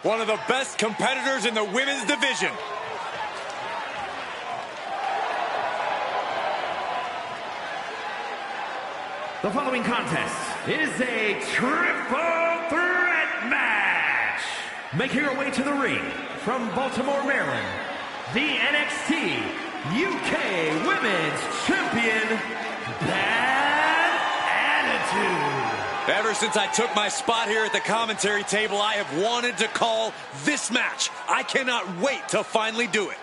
one of the best competitors in the women's division. The following contest is a triple threat match. Making her way to the ring from Baltimore, Maryland, the NXT UK Women's Champion, Bad Attitude. Ever since I took my spot here at the commentary table, I have wanted to call this match. I cannot wait to finally do it.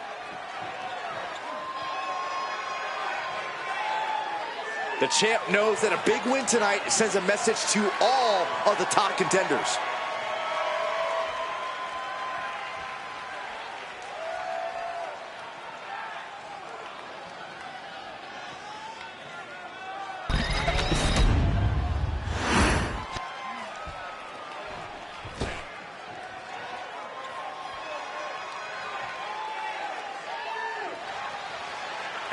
The champ knows that a big win tonight sends a message to all of the top contenders.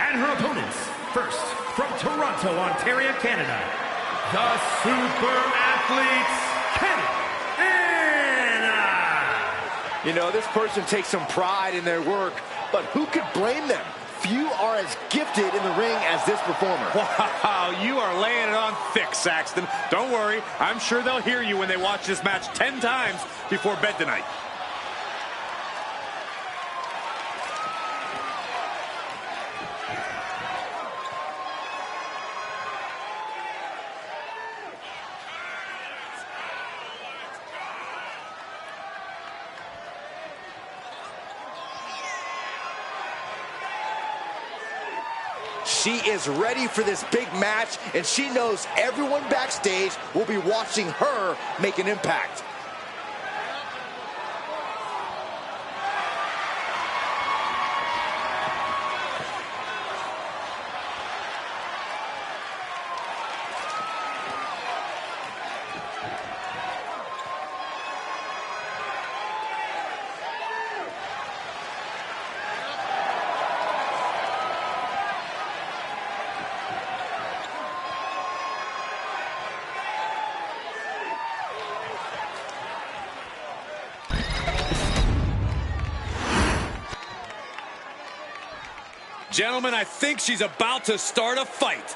And her opponents, first, from Toronto, Ontario, Canada, the Super Athletes, Kenny Anna. You know, this person takes some pride in their work, but who could blame them? Few are as gifted in the ring as this performer. Wow, you are laying it on thick, Saxton. Don't worry, I'm sure they'll hear you when they watch this match 10 times before bed tonight. She is ready for this big match, and she knows everyone backstage will be watching her make an impact. Gentlemen, I think she's about to start a fight.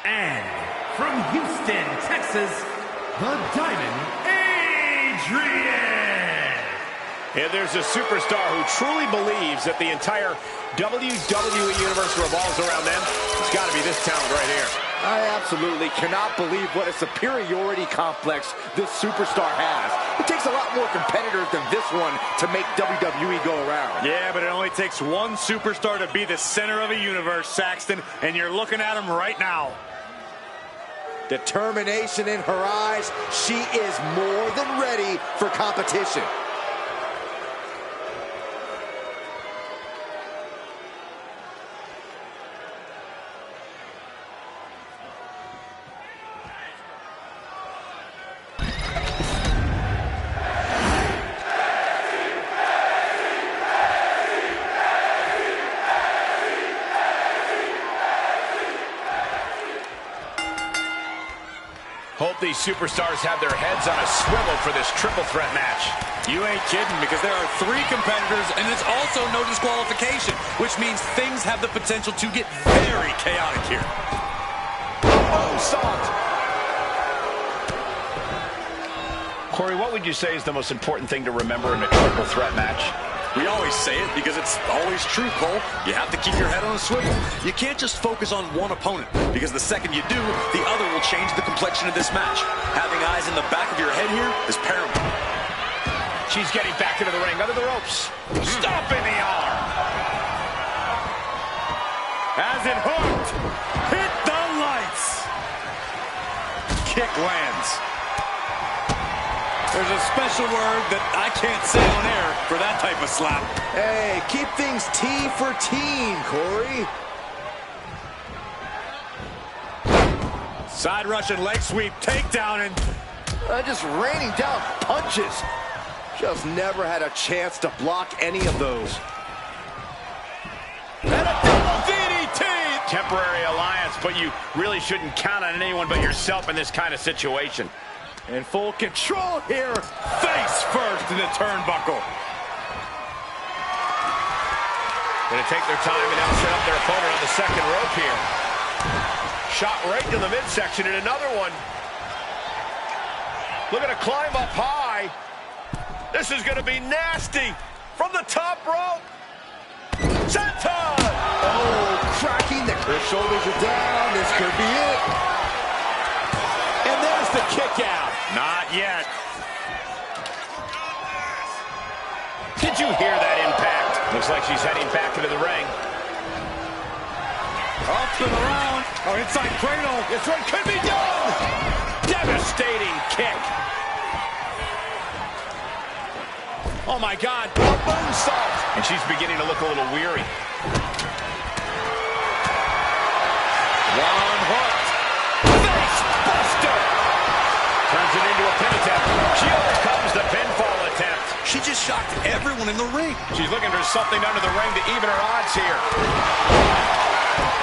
And from Houston, Texas, the Diamond, Adrian. And there's a superstar who truly believes that the entire WWE Universe revolves around them. It's got to be this talent right here. I absolutely cannot believe what a superiority complex this superstar has. It takes a lot more competitors than this one to make WWE go around. Yeah, but it only takes one superstar to be the center of a universe, Saxton, and you're looking at him right now. Determination in her eyes. She is more than ready for competition. Hope these superstars have their heads on a swivel for this triple threat match. You ain't kidding, because there are 3 competitors, and it's also no disqualification, which means things have the potential to get very chaotic here. Oh, salt. Corey, what would you say is the most important thing to remember in a triple threat match? We always say it because it's always true, Cole. You have to keep your head on a swivel. You can't just focus on one opponent, because the second you do, the other will change the complexion of this match. Having eyes in the back of your head here is paramount. She's getting back into the ring, under the ropes. Stop in the arm. Has it hooked. Hit the lights. Kick lands. There's a special word that I can't say on air for that type of slap. Hey, keep things T for teen, Corey. Side Russian leg sweep, takedown, and Just raining down punches. Just never had a chance to block any of those. a double DDT. temporary alliance, but you really shouldn't count on anyone but yourself in this kind of situation. In full control here. Face first in the turnbuckle. Going to take their time and now set up their opponent on the second rope here. Shot right to the midsection and another one. Looking to climb up high. This is going to be nasty. From the top rope. Senton! Oh, cracking. Their shoulders are down. This could be it. And there's the kick out. Not yet. Did you hear that impact? Looks like she's heading back into the ring. Up and around. Oh, inside cradle. This one could be done. Devastating kick. Oh, my God. A moonsault. And she's beginning to look a little weary. One hooked. Face buster. Turns it into a pin attempt. She overcomes the pinfall attempt. She just shocked everyone in the ring. She's looking for something under the ring to even her odds here.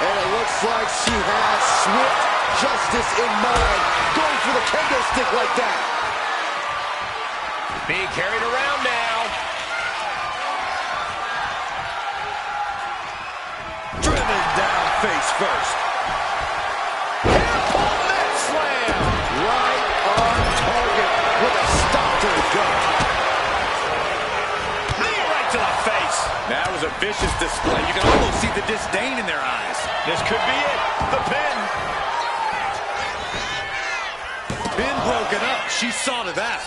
And it looks like she has swift justice in mind. Going for the kendo stick like that. Being carried around now. Driven down face first. Net slam. Right on target with a stop to the gut. Knee right to the face. That was a vicious display. You can almost see the disdain in their eyes. This could be it. The pin. Been broken up. She saw to that.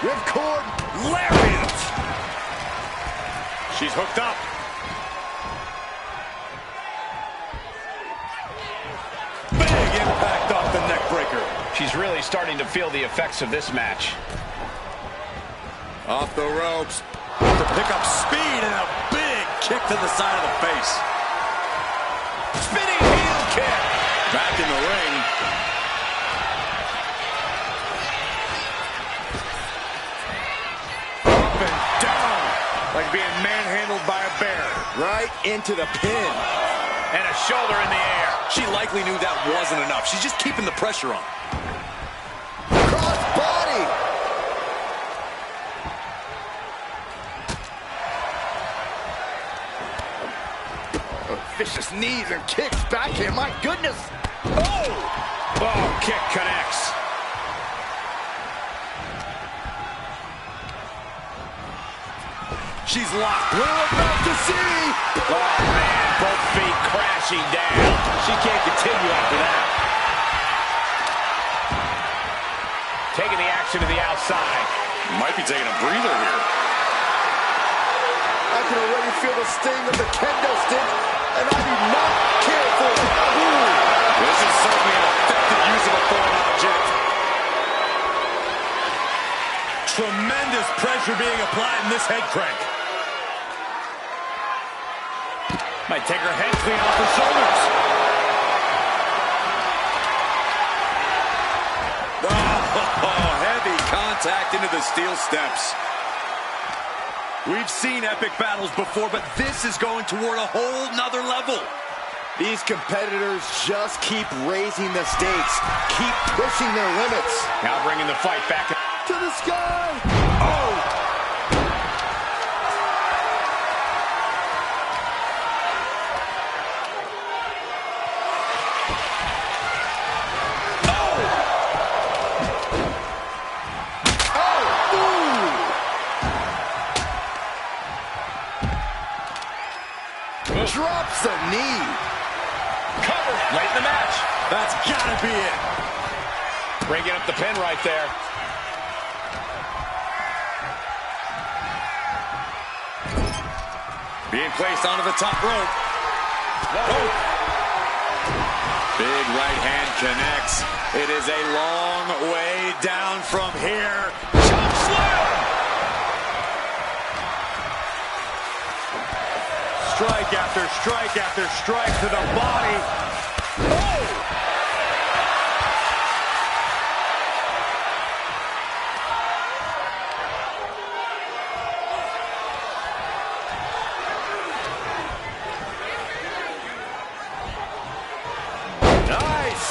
Ripcord. Lariat. She's hooked up. Big impact off the neck breaker. She's really starting to feel the effects of this match. Off the ropes to pick up speed and a big kick to the side of the face. Spinning heel kick. Back in the ring. Up and down. Like being manhandled by a bear. Right into the pin. And a shoulder in the air. She likely knew that wasn't enough. She's just keeping the pressure on. Cross body. Vicious knees and kicks back here. My goodness. Oh! Oh, kick connects. She's locked. We're about to see. Oh, man. Both feet crashing down. She can't continue after that. Taking the action to the outside. Might be taking a breather here. I can already feel the sting of the kendo stick, and I do not care for it. Ooh. This is certainly an effective use of a foreign object. Tremendous pressure being applied in this head crank. Might take her head clean off her shoulders. Oh, heavy contact into the steel steps. We've seen epic battles before, but this is going toward a whole nother level. These competitors just keep raising the stakes, keep pushing their limits. Now bringing the fight back To the sky. Oh! Drops the knee. cover late in the match. That's gotta be it. Bringing up the pin right there. Being placed onto the top rope. Oh. Big right hand connects. It is a long way down from here. Chop slam! Strike after strike after strike to the body. Oh!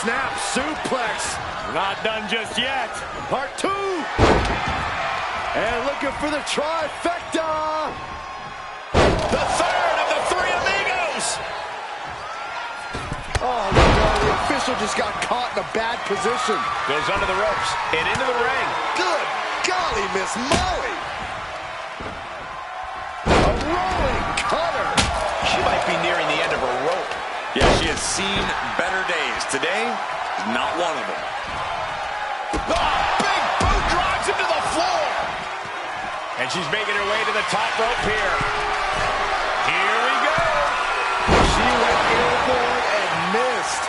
snap suplex. Not done just yet. Part 2. And looking for the trifecta. The third of the three amigos. Oh, no, the official just got caught in a bad position. Goes under the ropes and into the ring. Good golly, Miss Molly. A rolling cutter. She might be nearing the end of her rope. Yeah, she has seen better days. Today is not one of them. Oh, big boot drives into the floor. And she's making her way to the top rope here. Here we go. She went airborne and missed.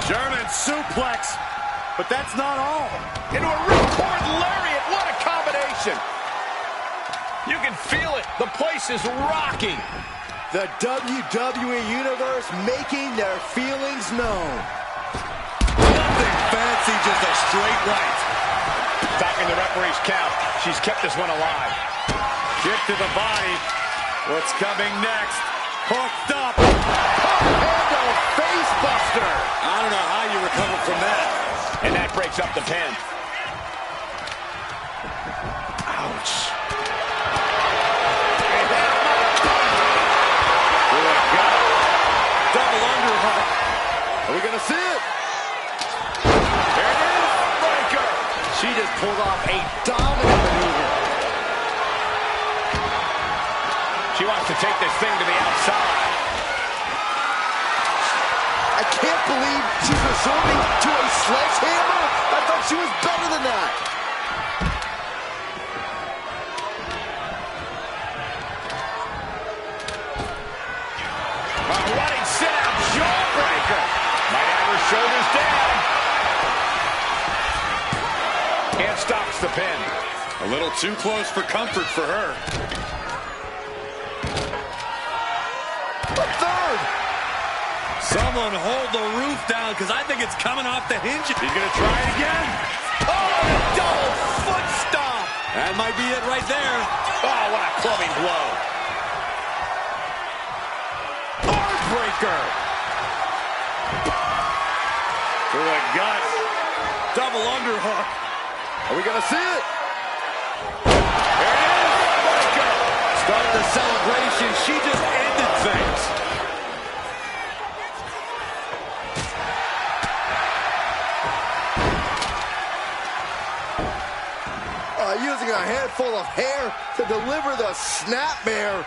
German suplex, but that's not all. Into a ripcord lariat. What a combination. You can feel it. The place is rocking. The WWE Universe making their feelings known. Nothing fancy, just a straight right. Stopping the referee's count. She's kept this one alive. Kick to the body. What's coming next? Hooked up. Handle face buster. I don't know how you recover from that. And that breaks up the pin. Ouch. Double underhook. Are we going to see it? There it is. Breaker. She just pulled off a dominant maneuver. She wants to take this thing to the outside. I can't believe she's resorting to a sledgehammer. I thought she was better than that. A running sit-out jawbreaker. Might have her shoulders down. And stops the pin. A little too close for comfort for her. A third. Someone hold the roof down, because I think it's coming off the hinges. He's going to try it again. Oh, and a double foot stomp. That might be it right there. Oh, what a clubbing blow. Breaker. To the gut. Double underhook. Are we going to see it? There it is. Breaker. Start the celebration. She just ended things. Using a handful of hair to deliver the snapmare.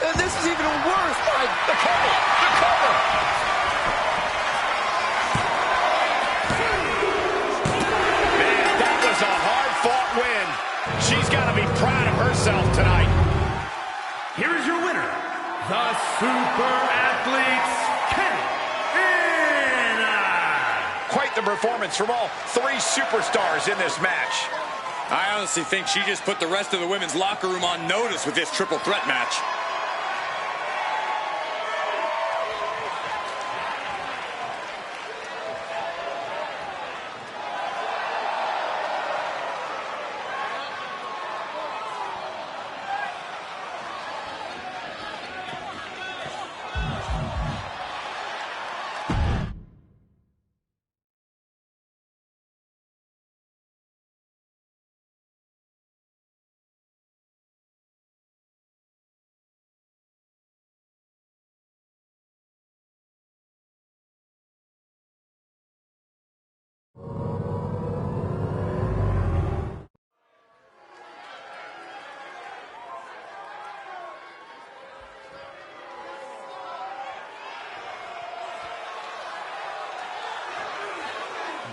And this is even worse. The cover. The cover. Man, that was a hard-fought win. She's got to be proud of herself tonight. Here is your winner, the Super Athletes, Canada. Quite the performance from all three superstars in this match. I honestly think she just put the rest of the women's locker room on notice with this triple threat match.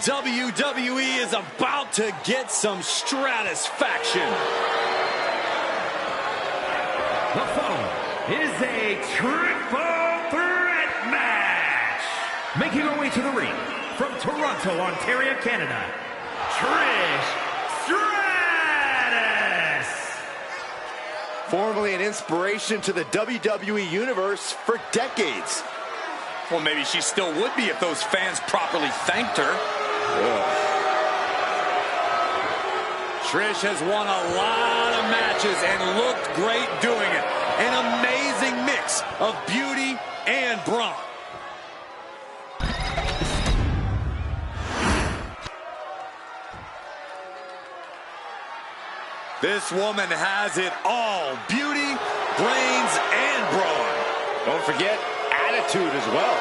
WWE is about to get some stratisfaction. The following is a triple threat match. Making her way to the ring from Toronto, Ontario, Canada, Trish Stratus. Formerly an inspiration to the WWE Universe for decades. Well, maybe she still would be if those fans properly thanked her. Trish has won a lot of matches and looked great doing it. An amazing mix of beauty and brawn. This woman has it all. Beauty, brains, and brawn. Don't forget attitude as well.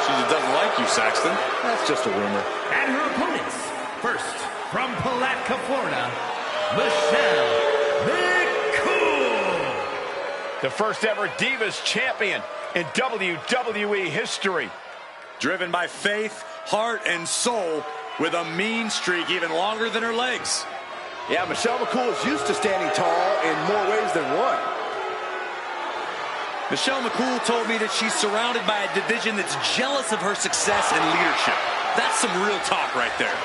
She just doesn't like you, Saxton. That's just a rumor. And her opponents, first from Palatka, Florida, Michelle McCool. The first ever Divas champion in WWE history. Driven by faith, heart, and soul, with a mean streak even longer than her legs. Yeah, Michelle McCool is used to standing tall in more ways than one. Michelle McCool told me that she's surrounded by a division that's jealous of her success and leadership. That's some real talk right there.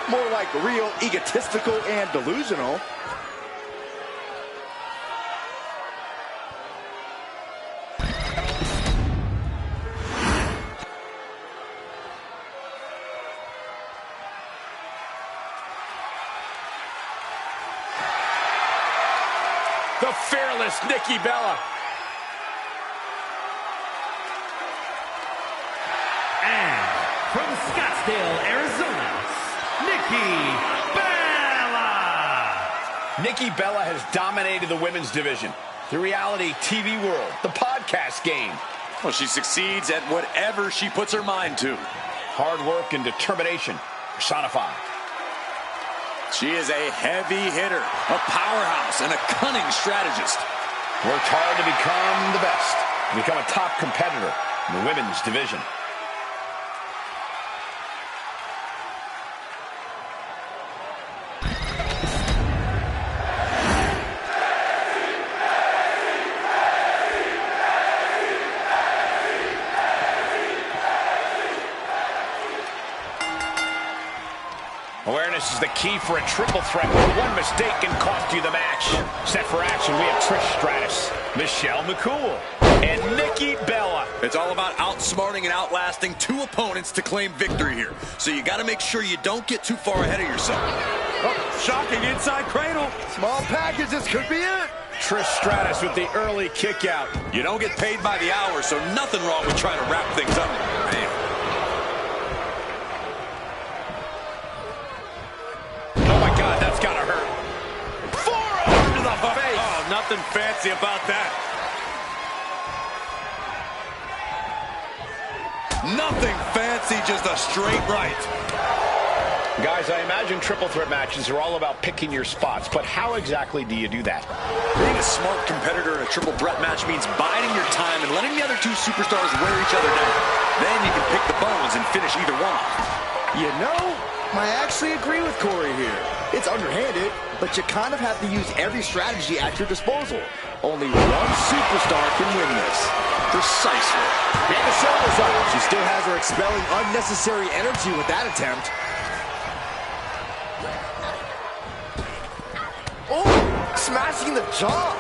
More like real egotistical and delusional. The fearless Nikki Bella. And from Scottsdale, Arizona, Nikki Bella. Nikki Bella has dominated the women's division, the reality TV world, the podcast game. Well, she succeeds at whatever she puts her mind to. Hard work and determination personified. She is a heavy hitter, a powerhouse, and a cunning strategist. Worked hard to become the best, to become a top competitor in the women's division. Awareness is the key for a triple threat where one mistake can cost you the match. Set for action, we have Trish Stratus, Michelle McCool, and Nikki Bella. It's all about outsmarting and outlasting two opponents to claim victory here. So you got to make sure you don't get too far ahead of yourself. Oh, shocking inside cradle. Small package, this could be it. Trish Stratus with the early kick out. You don't get paid by the hour, so nothing wrong with trying to wrap things up. Man. That's gotta hurt. Forearm to the face. Oh, nothing fancy about that. Nothing fancy, just a straight right. Guys, I imagine triple threat matches are all about picking your spots, but how exactly do you do that? Being a smart competitor in a triple threat match means biding your time and letting the other two superstars wear each other down. Then you can pick the bones and finish either one off. You know, I actually agree with Corey here. It's underhanded, but you kind of have to use every strategy at your disposal. Only one superstar can win this. Precisely. And the shoulders up. She still has her expelling unnecessary energy with that attempt. Oh, smashing the jaw.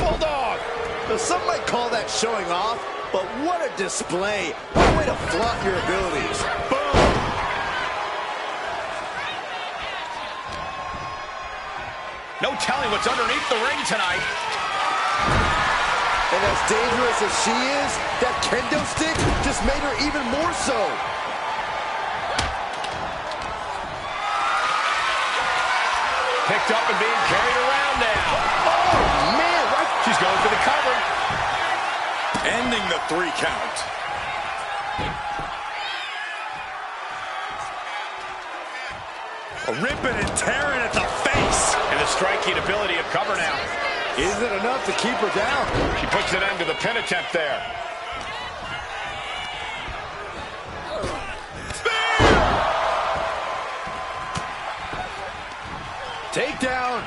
Bulldog. Now, some might call that showing off, but what a display. What a way to flaunt your abilities. Boom. No telling what's underneath the ring tonight. And as dangerous as she is, that kendo stick just made her even more so. Picked up and being carried around now. Oh, man. Right. She's going for the cover. Ending the 3 count. Ripping and tearing at the face. And the striking ability of cover now. Is it enough to keep her down? She puts an end to the pin attempt there. Takedown.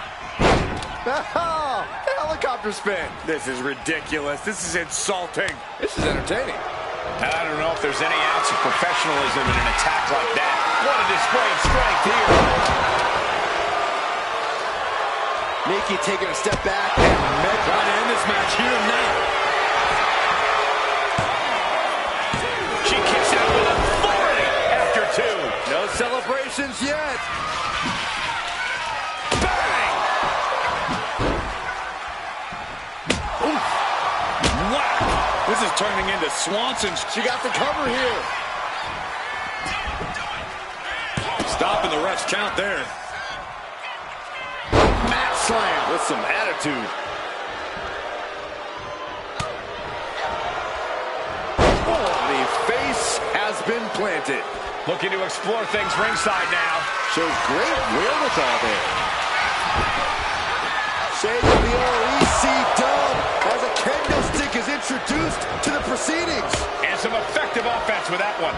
Oh, helicopter spin. This is ridiculous. This is insulting. This is entertaining. I don't know if there's any ounce of professionalism in an attack like that. What a display of strength here. Nikki taking a step back and trying to end this match here and now. options yet. Bang! Oof. Wow. This is turning into Swanson. She got the cover here. Stopping the ref's count there. Mat slam with some attitude. Oh, the face has been planted. Looking to explore things ringside now. Shows great wherewithal there. Shades of the old EC dub as a kendo stick is introduced to the proceedings. And some effective offense with that one.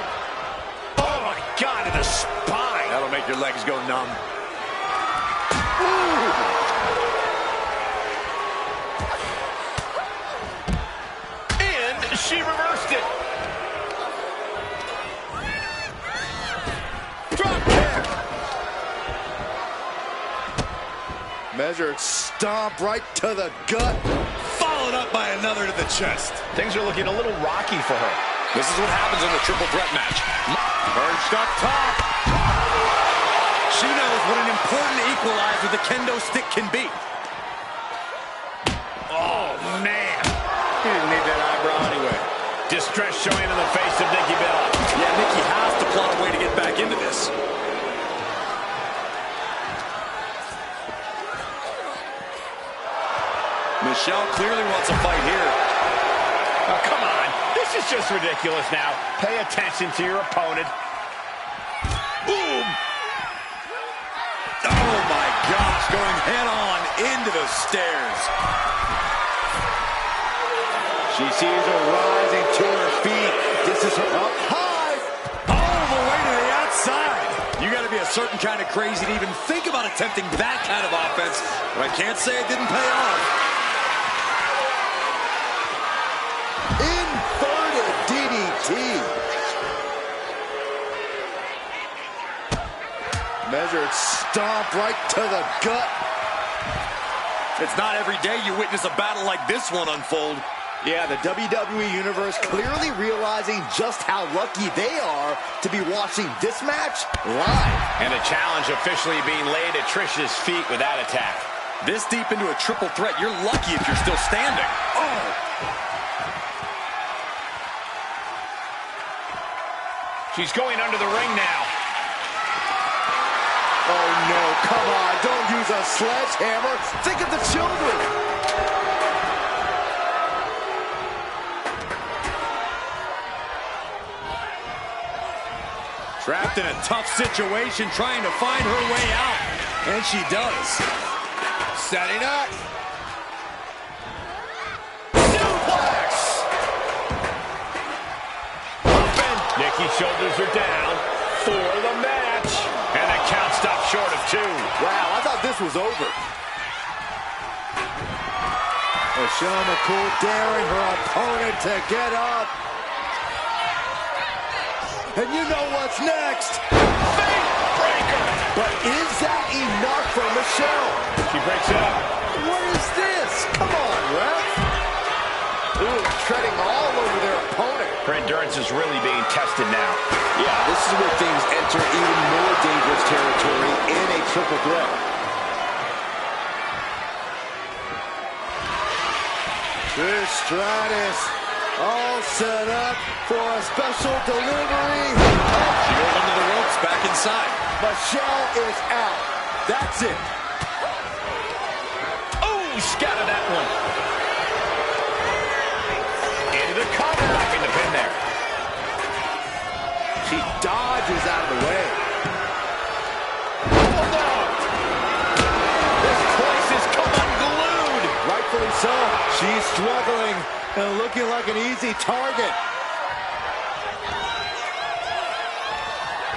Oh my God, in the spine. That'll make your legs go numb. And she reversed it. Drop kick. Measured stomp right to the gut. Followed up by another to the chest. Things are looking a little rocky for her. This is what happens in a triple threat match. Perched up top. She knows what an important equalizer the kendo stick can be. Oh, man. He didn't need that eyebrow anyway. Distress showing in the face of Nikki Bella. Yeah, Nikki has to plot a way to get back into this. Michelle clearly wants a fight here. Oh, come on. This is just ridiculous now. Pay attention to your opponent. Boom! Oh, my gosh. Going head-on into the stairs. She sees her rising to her feet. This is her up high. All the way to the outside. You got to be a certain kind of crazy to even think about attempting that kind of offense. But I can't say it didn't pay off. Inverted DDT. Measured stomp right to the gut. It's not every day you witness a battle like this one unfold. Yeah, the WWE Universe clearly realizing just how lucky they are to be watching this match live. And the challenge officially being laid at Trish's feet with that attack. This deep into a triple threat, you're lucky if you're still standing. Oh! She's going under the ring now. Oh no, come on, don't use a sledgehammer. Think of the children. Trapped in a tough situation, trying to find her way out. And she does. Setting up. Suplex. Nikki's shoulders are down for the match. And the count stopped short of 2. Wow, I thought this was over. Michelle McCool daring her opponent to get up. And you know what's next. Fate breaker. But is that enough for Michelle? She breaks it up. What is this? Come on, ref. Ooh, treading all over their opponent. Her endurance is really being tested now. Yeah, this is where things enter even more dangerous territory in a triple threat. Trish Stratus all set up for a special delivery. She goes under the ropes, back inside. Michelle is out. That's it. Oh, scattered that one. Into the cover. Knocking the pin there. She dodges out of the way. This place has come unglued. Rightfully so. She's struggling and looking like an easy target.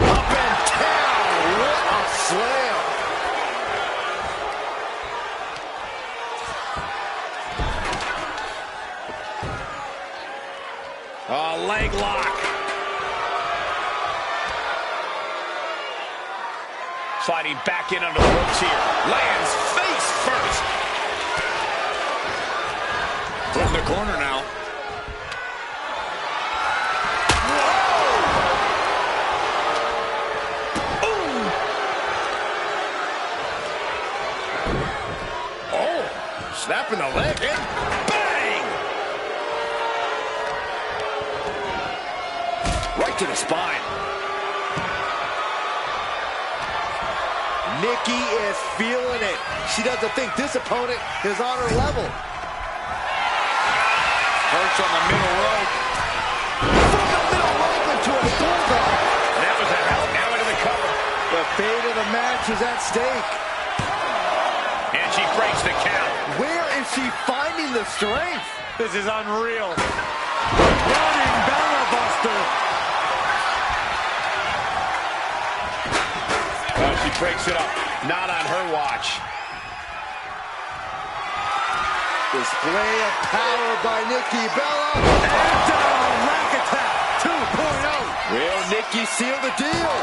Up and down. What a slam. A leg lock. Sliding back in under the ropes here. Lands face first. From the corner now. Whoa! Ooh! in the leg, and bang! Right to the spine. Nikki is feeling it. She doesn't think this opponent is on her level. Perch on the middle rope. From the middle rope into a bulldog. That was a hell. Now into the cover. The fate of the match is at stake. And she breaks the count. Where is she finding the strength? This is unreal. Running Bella Buster. She breaks it up. Not on her watch. Display of power by Nikki Bella. And down, rack attack 2.0. Will Nikki seal the deal?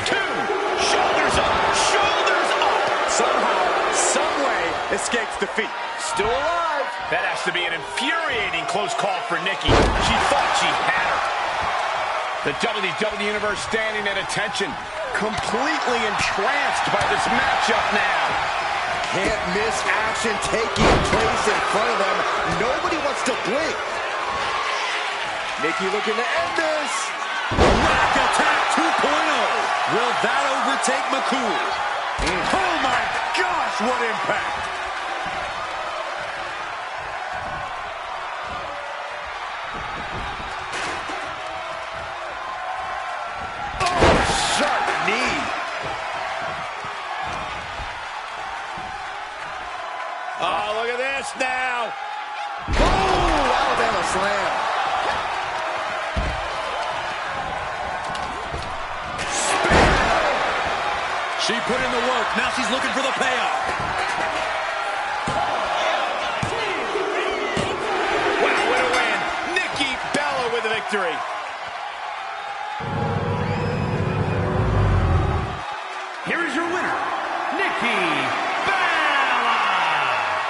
2, shoulders up, shoulders up. Somehow, some way, escapes defeat. Still alive. That has to be an infuriating close call for Nikki. She thought she had her. The WWE Universe standing at attention, completely entranced by this matchup now. Can't miss action taking place in front of them. Nobody wants to blink. Nikki looking to end this. Rack attack 2.0. Will that overtake McCool? Oh my gosh, what impact! Oh, sharp knee. Oh, look at this now. Oh, Alabama slam. She put in the work. Now she's looking for the payoff. Wow, what a win. Nikki Bella with the victory. Here is your winner, Nikki Bella.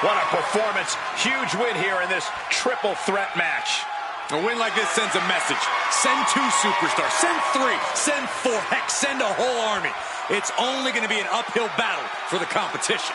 What a performance. Huge win here in this triple threat match. A win like this sends a message. Send 2 superstars. Send 3. Send 4. Heck, send a whole army. It's only going to be an uphill battle for the competition.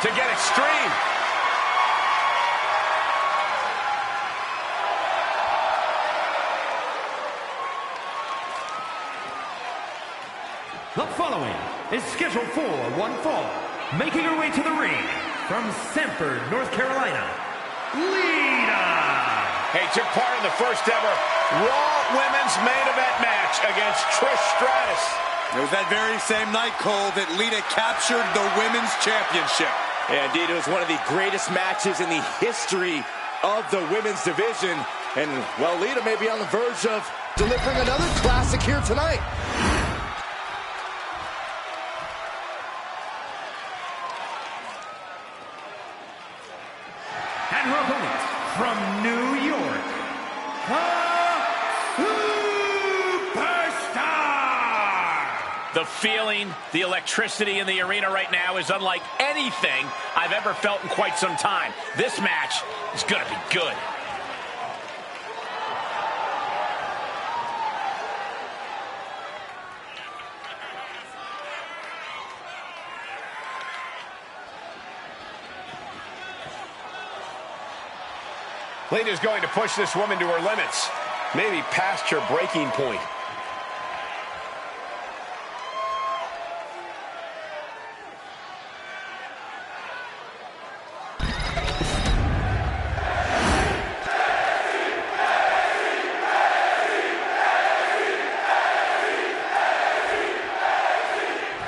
To get extreme. The following is scheduled for one fall. Making her way to the ring from Sanford, North Carolina, Lita. Hey, took part in the first ever Raw Women's Main Event match against Trish Stratus. It was that very same night, Cole, that Lita captured the Women's Championship. Yeah, indeed, it was one of the greatest matches in the history of the women's division. And, well, Lita may be on the verge of delivering another classic here tonight. And her opponent from New York, The feeling, the electricity in the arena right now is unlike anything I've ever felt in quite some time. This match is going to be good. Lita's going to push this woman to her limits, maybe past her breaking point.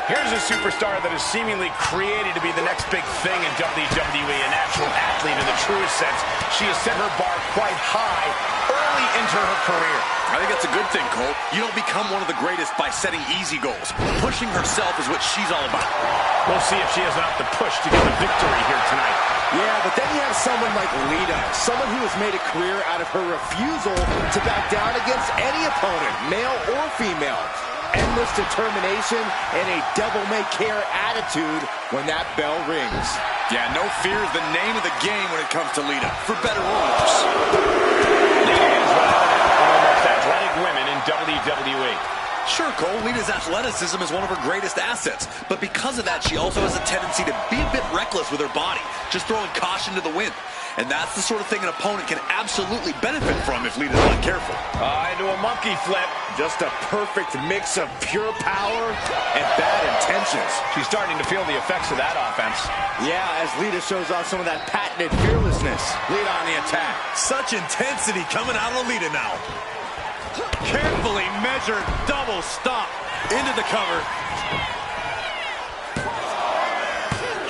Here's a superstar that is seemingly created to be the next big thing in WWE, a natural athlete in the truest sense. She has set her bar quite high early into her career. I think that's a good thing, Cole. You don't become one of the greatest by setting easy goals. Pushing herself is what she's all about. We'll see if she has enough to push to get the victory here tonight. Yeah, but then you have someone like Lita, someone who has made a career out of her refusal to back down against any opponent, male or female. Endless determination and a devil-may-care attitude when that bell rings. Yeah, no fear is the name of the game when it comes to Lita, for better or worse. Lita is one of the most athletic women in WWE. Sure, Cole, Lita's athleticism is one of her greatest assets, but because of that, she also has a tendency to be a bit reckless with her body, just throwing caution to the wind. And that's the sort of thing an opponent can absolutely benefit from if Lita's not careful. Into a monkey flip. Just a perfect mix of pure power and bad intentions. She's starting to feel the effects of that offense. Yeah, as Lita shows off some of that patented fearlessness. Lita on the attack. Such intensity coming out of Lita now. Carefully measured double stomp into the cover.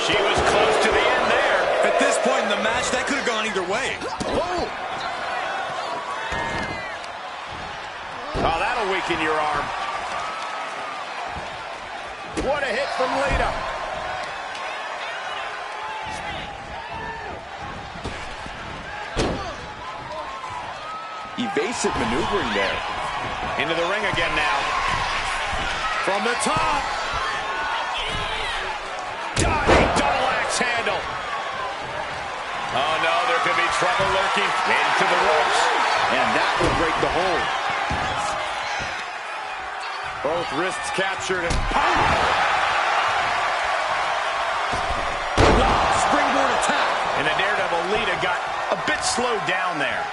She was close to the end there. At this point in the match, that could have gone either way. Oh! Oh, that'll weaken your arm. What a hit from Lita. Evasive maneuvering there. Into the ring again now. From the top. Diving double axe handle. Oh, no, there could be trouble lurking. Into the ropes. And that will break the hold. Both wrists captured and Springboard attack. And the Daredevil Lita got a bit slowed down there.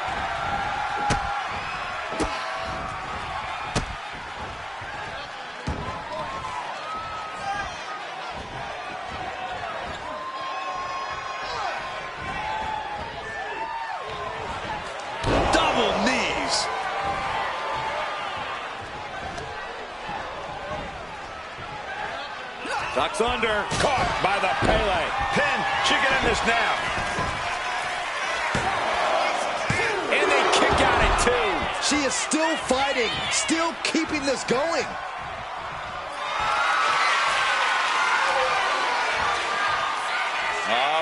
Double knees. Ducks under. Caught by the Pele. Pin. She can end this now. And they kick out at two. she is still fighting, still keeping this going.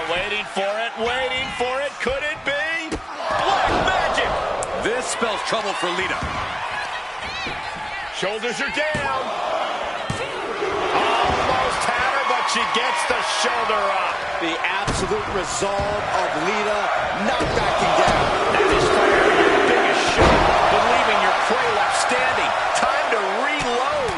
Waiting for it, waiting for it. Could it be? Black magic. This spells trouble for Lita. Shoulders are down. Almost had her, but she gets the shoulder up. The absolute resolve of Lita not backing down. That is firing your biggest shot, but leaving your prey left standing. Time to reload.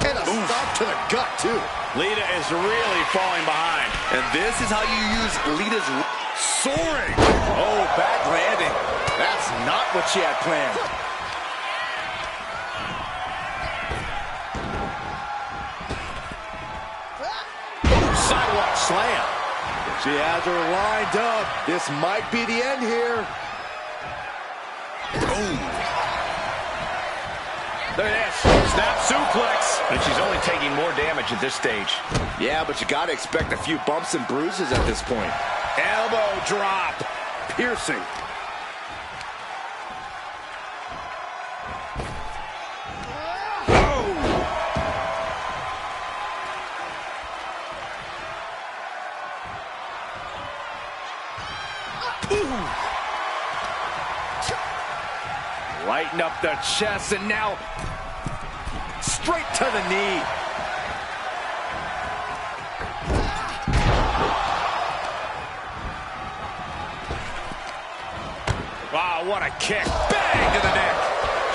And a stop to the gut, too. Lita is really falling behind. And this is how you use Lita's soaring. Oh, bad landing. That's not what she had planned. Sidewalk slam. She has her lined up. This might be the end here. Boom. Look at this. Snap suplex. And she's only taking more damage at this stage. Yeah, but you got to expect a few bumps and bruises at this point. Elbow drop. Piercing. Lighten up the chest, and now straight to the knee. Wow, what a kick. Bang to the neck.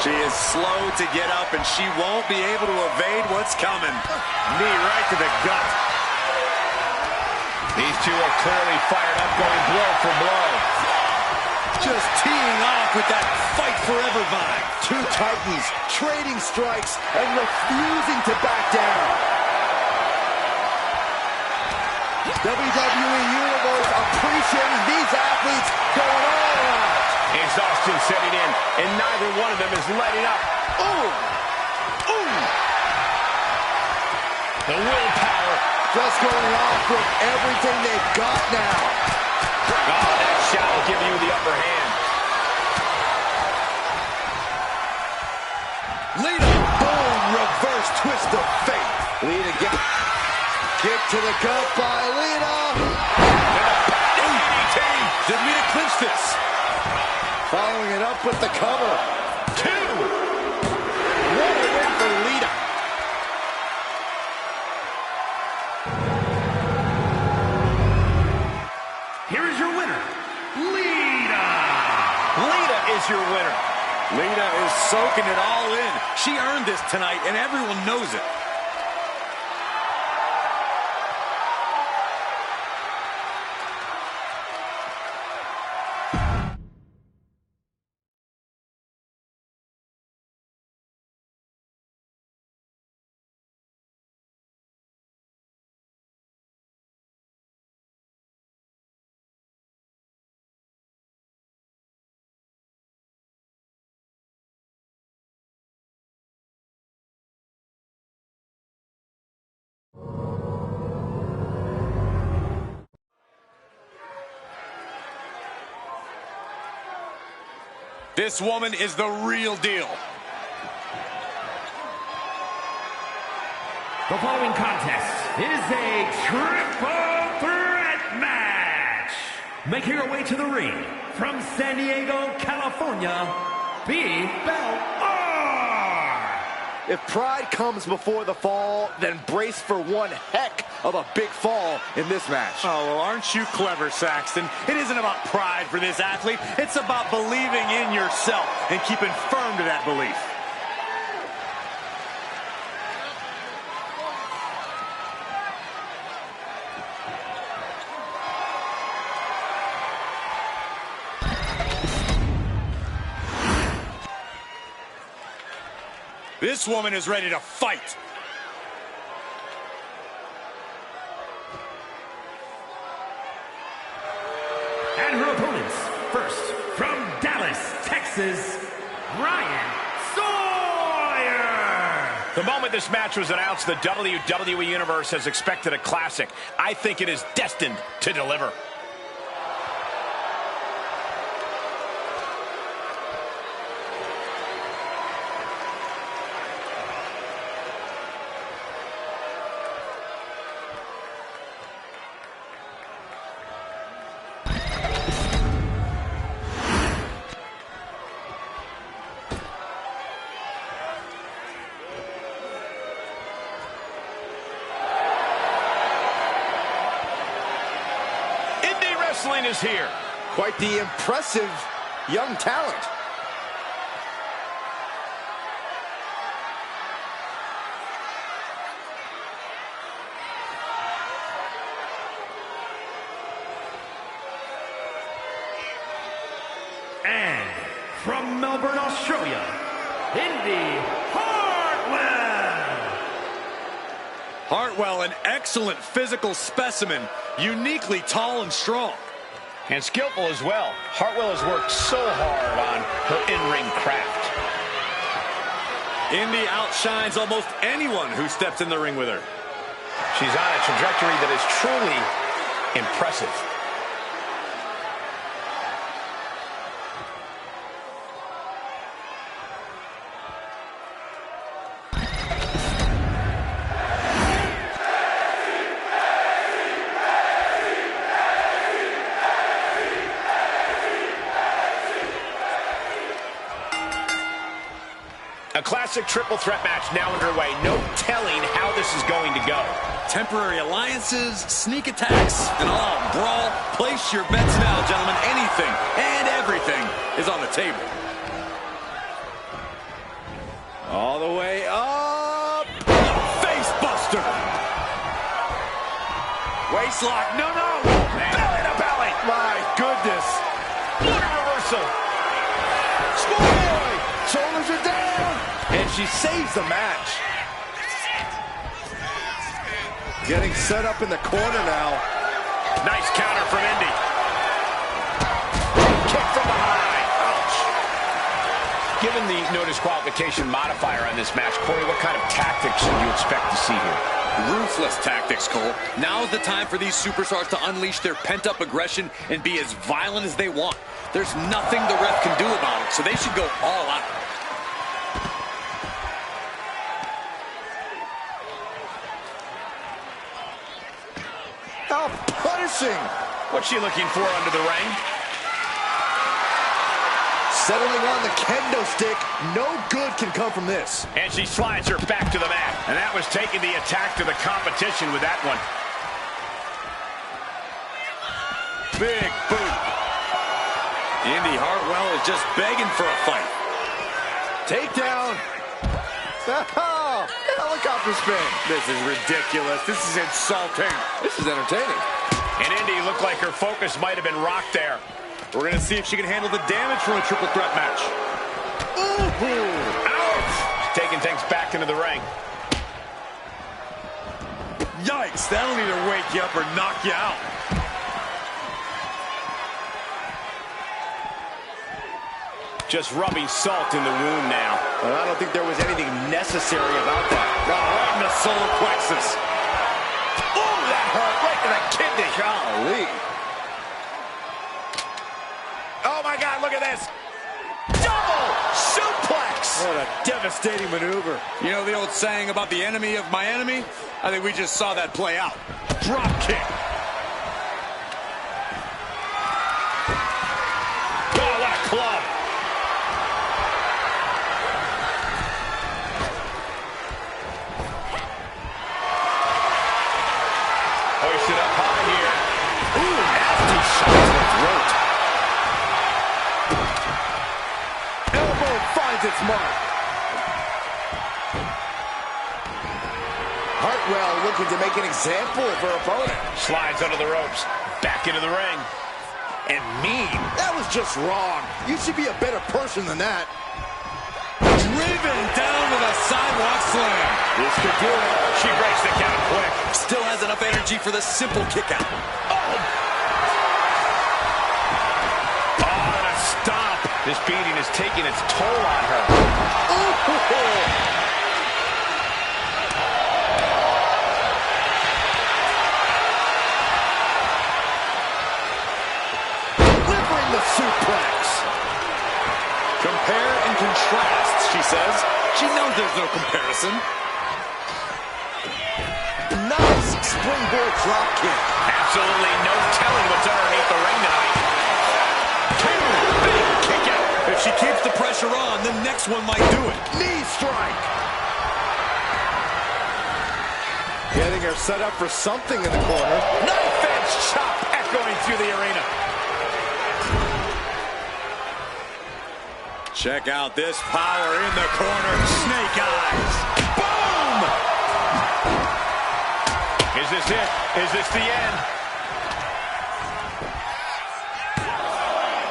She is slow to get up, and she won't be able to evade what's coming. Knee right to the gut. These two are clearly fired up, going blow for blow. Just teeing off with that fight forever vibe. Two titans trading strikes and refusing to back down. WWE Universe appreciating these athletes going all out. Exhaustion setting in, and neither one of them is letting up. Ooh! Ooh! The willpower. Just going off with everything they've got now. Oh, that shot will give you the upper hand. Lita, boom, reverse twist of fate. Lita kick to the gut by Lita. Did Lita clinch this? Following it up with the cover. 2. What a win for Lita. Here is your winner, Lita. Lita is your winner. Lita is soaking it all in. She earned this tonight, and everyone knows it. This woman is the real deal. The following contest is a triple threat match. Making her way to the ring from San Diego, California, B-Bell-R. If pride comes before the fall, then brace for one heck of a big fall in this match. Oh, well, aren't you clever, Saxton? It isn't about pride for this athlete. It's about believing in yourself and keeping firm to that belief. This woman is ready to fight. And her opponents, first, from Dallas, Texas, Ryan Sawyer. The moment this match was announced, the WWE Universe has expected a classic. I think it is destined to deliver. Wrestling is here. Quite the impressive young talent. And from Melbourne, Australia, Indy Hartwell. Hartwell, an excellent physical specimen, uniquely tall and strong. And skillful as well. Hartwell has worked so hard on her in-ring craft. Indy outshines almost anyone who steps in the ring with her. She's on a trajectory that is truly impressive. A classic triple threat match now underway. No telling how this is going to go. Temporary alliances, sneak attacks, and all brawl. Place your bets now, gentlemen. Anything and everything is on the table. All the way up. Face buster. Waistlock. No. Belly to belly. My goodness. What a reversal. Schoolboy. Shoulders are down. And she saves the match. Getting set up in the corner now. Nice counter from Indy. Kick from behind. Ouch. Given the no disqualification modifier on this match, Corey, what kind of tactics should you expect to see here? Ruthless tactics, Cole. Now's the time for these superstars to unleash their pent-up aggression and be as violent as they want. There's nothing the ref can do about it, so they should go all out. How punishing! What's she looking for under the ring? Settling on the kendo stick. No good can come from this. And she slides her back to the mat. And that was taking the attack to the competition with that one. Big boot. Indy Hartwell is just begging for a fight. Takedown. Oh, helicopter spin. This is ridiculous. This is insulting. This is entertaining. And Indy looked like her focus might have been rocked there. We're going to see if she can handle the damage from a triple threat match. Ooh! Ouch! Taking things back into the ring. Yikes, that'll either wake you up or knock you out. Just rubbing salt in the wound now. Well, I don't think there was anything necessary about that. Right in the solar plexus. Ooh, that hurt right to the kidney. Golly. Oh, my God, look at this. Double suplex. What a devastating maneuver. You know the old saying about the enemy of my enemy? I think we just saw that play out. Drop kick. Oh, what a club. Hoisted up high here. Ooh, nasty shot to the throat. Elbow finds its mark. Hartwell looking to make an example of her opponent. Slides under the ropes. Back into the ring. And mean. That was just wrong. You should be a better person than that. Driven down with a sidewalk slam. This could do it. She breaks the count quick. Still has enough energy for the simple kick out. Oh, and a stomp. This beating is taking its toll on her. Delivering the suplex. Compare and contrast, she says. She knows there's no comparison. Nice springboard drop kick. Absolutely no telling what's underneath the ring tonight. Big kick out. If she keeps the pressure on, the next one might do it. Knee strike. Getting her set up for something in the corner. Knife edge chop echoing through the arena. Check out this power in the corner. Snake eyes. Boom! Is this it? Is this the end?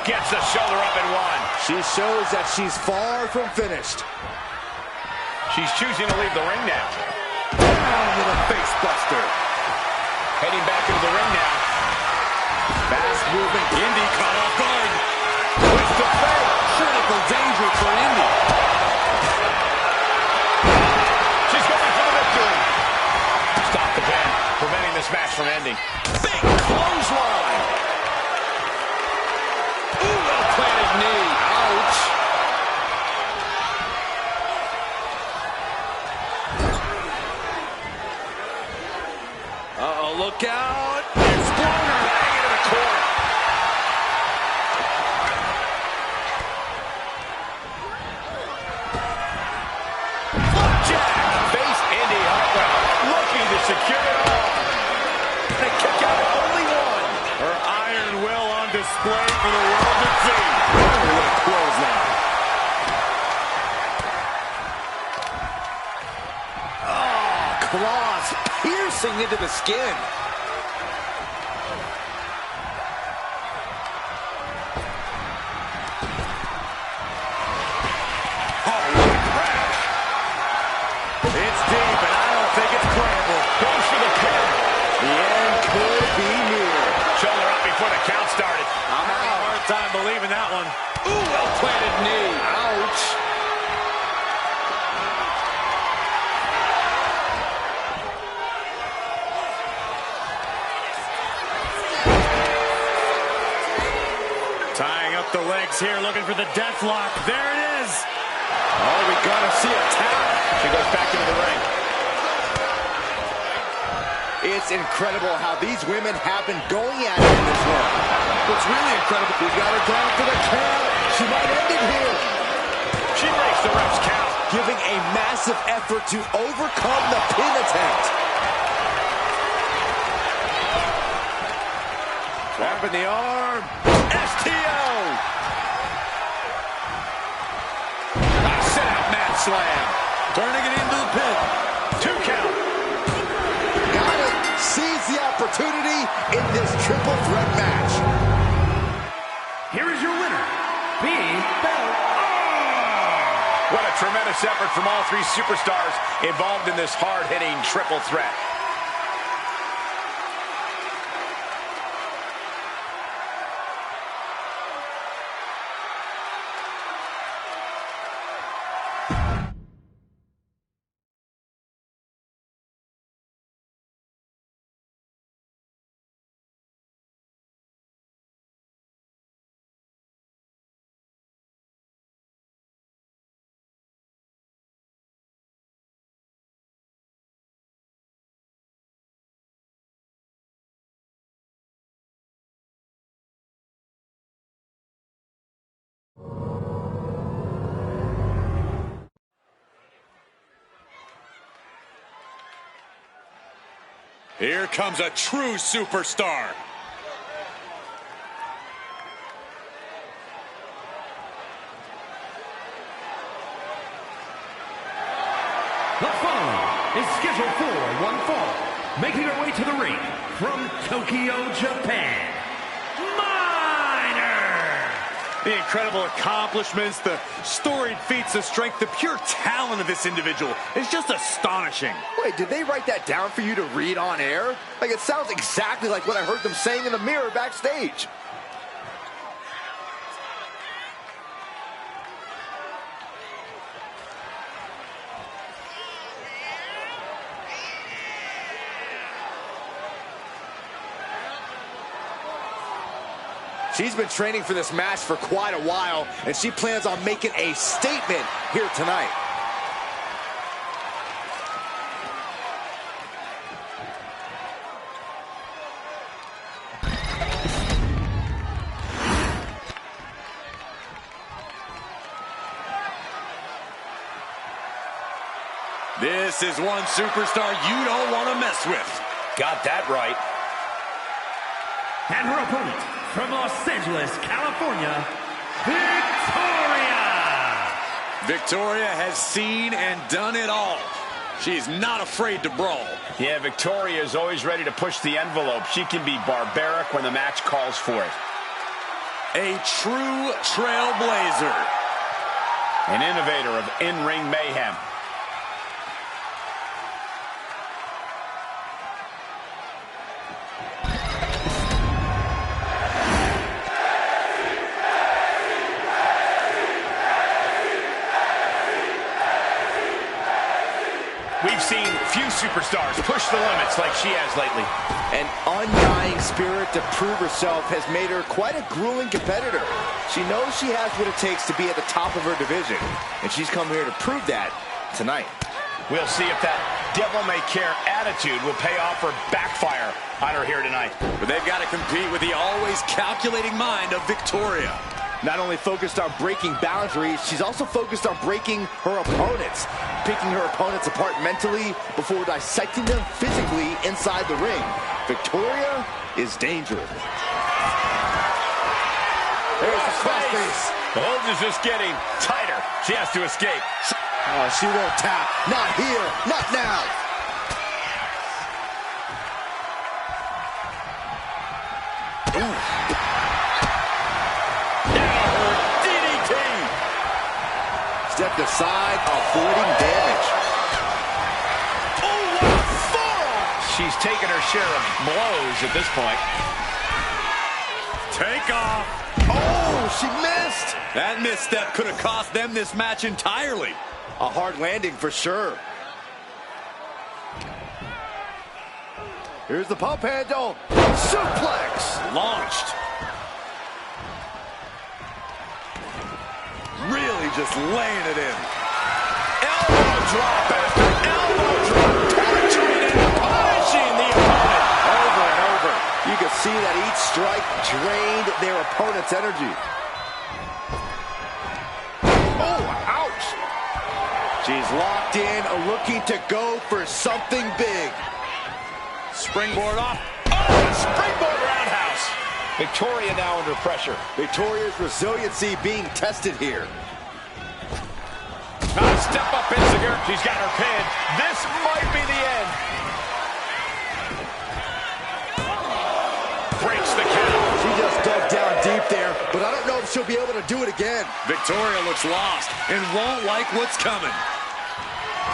Gets the shoulder up and one. She shows that she's far from finished. She's choosing to leave the ring now. Down with a face buster. Heading back into the ring now. Fast moving. Indy caught off guard. Twist of fate. Critical danger for Indy. She's going for the victory. Stop the pin, preventing this match from ending. Big clothesline. Ooh, well-planted knee. Ouch. Uh-oh, look out. Exploder bang into the corner. Flapjack. Face Indy Hartwell. Looking to secure it all. The kick out, only one. Her iron will on display for the world to see. What a clothesline. Oh, claws piercing into the skin. It's deep, and I don't think it's playable. Goes for the pin. The end could be near. Shoulder up before the count started. I'm having a hard time believing that one. Ooh, well-planted knee. Ouch. Tying up the legs here, looking for the death lock. There it is. Oh, we gotta see a tap. She goes back into the ring. It's incredible how these women have been going at it in this one. What's really incredible, We got her down for the count. She might end it here. She breaks the ref's count. Giving a massive effort to overcome the pin attempt. Wrapping the arm. STO. Sit-out mat slam. turning it into the pin. 2 count. Got it. Seize the opportunity in this triple threat match. Here is your winner, Big Bell. What a tremendous effort from all three superstars involved in this hard-hitting triple threat. Here comes a true superstar. The following is scheduled for one fall, making her way to the ring from Tokyo, Japan, Minor. The incredible accomplishments, the storied feats of strength, the pure talent of this individual is just astonishing. Wait, did they write that down for you to read on air? Like, it sounds exactly like what I heard them saying in the mirror backstage. She's been training for this match for quite a while, and she plans on making a statement here tonight. This is one superstar you don't want to mess with. Got that right. And her opponent from Los Angeles, California, Victoria. Victoria has seen and done it all. She's not afraid to brawl. Yeah, Victoria is always ready to push the envelope. She can be barbaric when the match calls for it. A true trailblazer. An innovator of in-ring mayhem. We've seen few superstars push the limits like she has lately. An undying spirit to prove herself has made her quite a grueling competitor. She knows she has what it takes to be at the top of her division, and she's come here to prove that tonight. We'll see if that devil-may-care attitude will pay off or backfire on her here tonight. But they've got to compete with the always calculating mind of Victoria. Not only focused on breaking boundaries, she's also focused on breaking her opponents, picking her opponents apart mentally before dissecting them physically inside the ring. Victoria is dangerous. There's the crossface. The hold is just getting tighter. She has to escape. Oh, she won't tap. Not here. Not now. Stepped aside, avoiding damage. Oh, what a fall! She's taken her share of blows at this point. takeoff. Oh, she missed. That misstep could have cost them this match entirely. A hard landing for sure. Here's the pump handle. Suplex. Launched. Really just laying it in. Elbow drop after elbow drop. Torturing and punishing the opponent. Over and over. You can see that each strike drained their opponent's energy. Oh, ouch. She's locked in, looking to go for something big. Springboard off. Oh, springboard roundhouse. Victoria now under pressure. Victoria's resiliency being tested here. Step up insecure. She's got her pin. This might be the end. Breaks the count. She just dug down deep there, but I don't know if she'll be able to do it again. Victoria looks lost and won't like what's coming.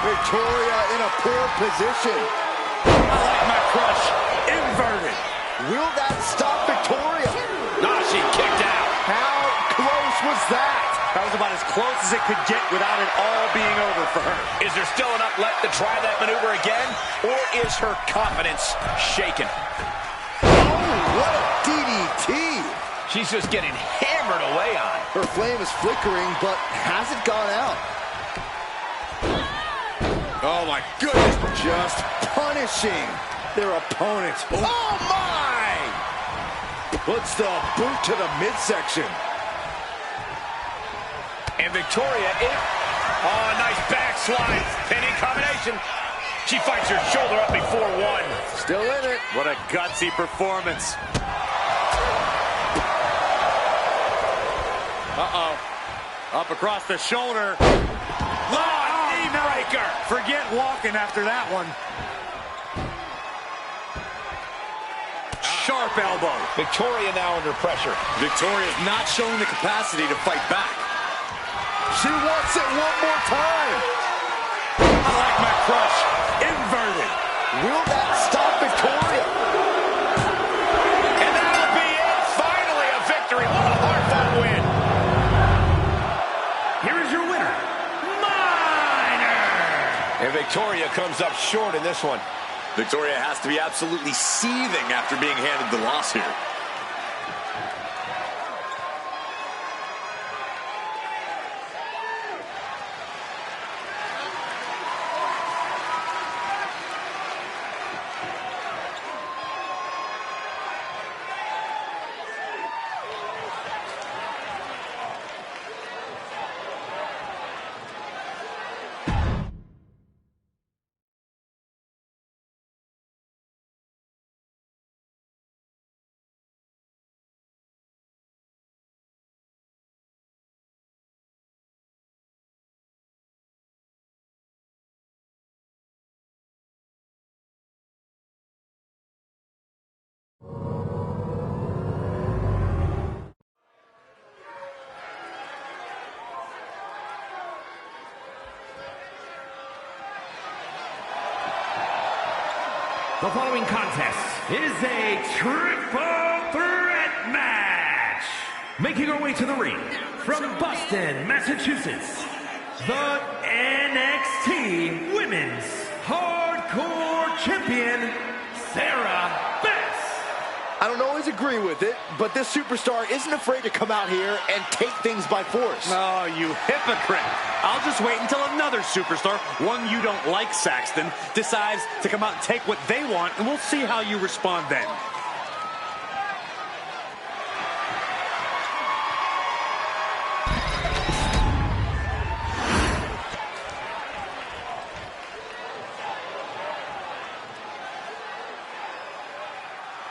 Victoria in a poor position. I like my crush. Inverted. Will that stop Victoria? Nah, she kicked out. How close was that? That was about as close as it could get without it all being over for her. Is there still enough left to try that maneuver again? Or is her confidence shaken? Oh, what a DDT. She's just getting hammered away on. Her flame is flickering, but hasn't gone out. Oh, my goodness. Just punishing their opponent. Oh, my! Puts the boot to the midsection. And Victoria in. Oh, nice backslide. Pinning combination. She fights her shoulder up before one. Still in it. What a gutsy performance. Uh-oh. Up across the shoulder. Knee breaker. Forget walking after that one. Sharp elbow. Victoria now under pressure. Victoria's not showing the capacity to fight back. She wants it one more time. I like my crush. Inverted. Will that stop Victoria? And that'll be it. Finally a victory. What a hard-fought win. Here is your winner, Minor. And Victoria comes up short in this one. Victoria has to be absolutely seething after being handed the loss here. The following contest is a triple threat match. Making our way to the ring from Boston, Massachusetts, the NXT Women's Hardcore Champion, Sarah Beth. I don't always agree with it, but this superstar isn't afraid to come out here and take things by force. Oh, you hypocrite. I'll just wait until another superstar, one you don't like, Saxton, decides to come out and take what they want, and we'll see how you respond then.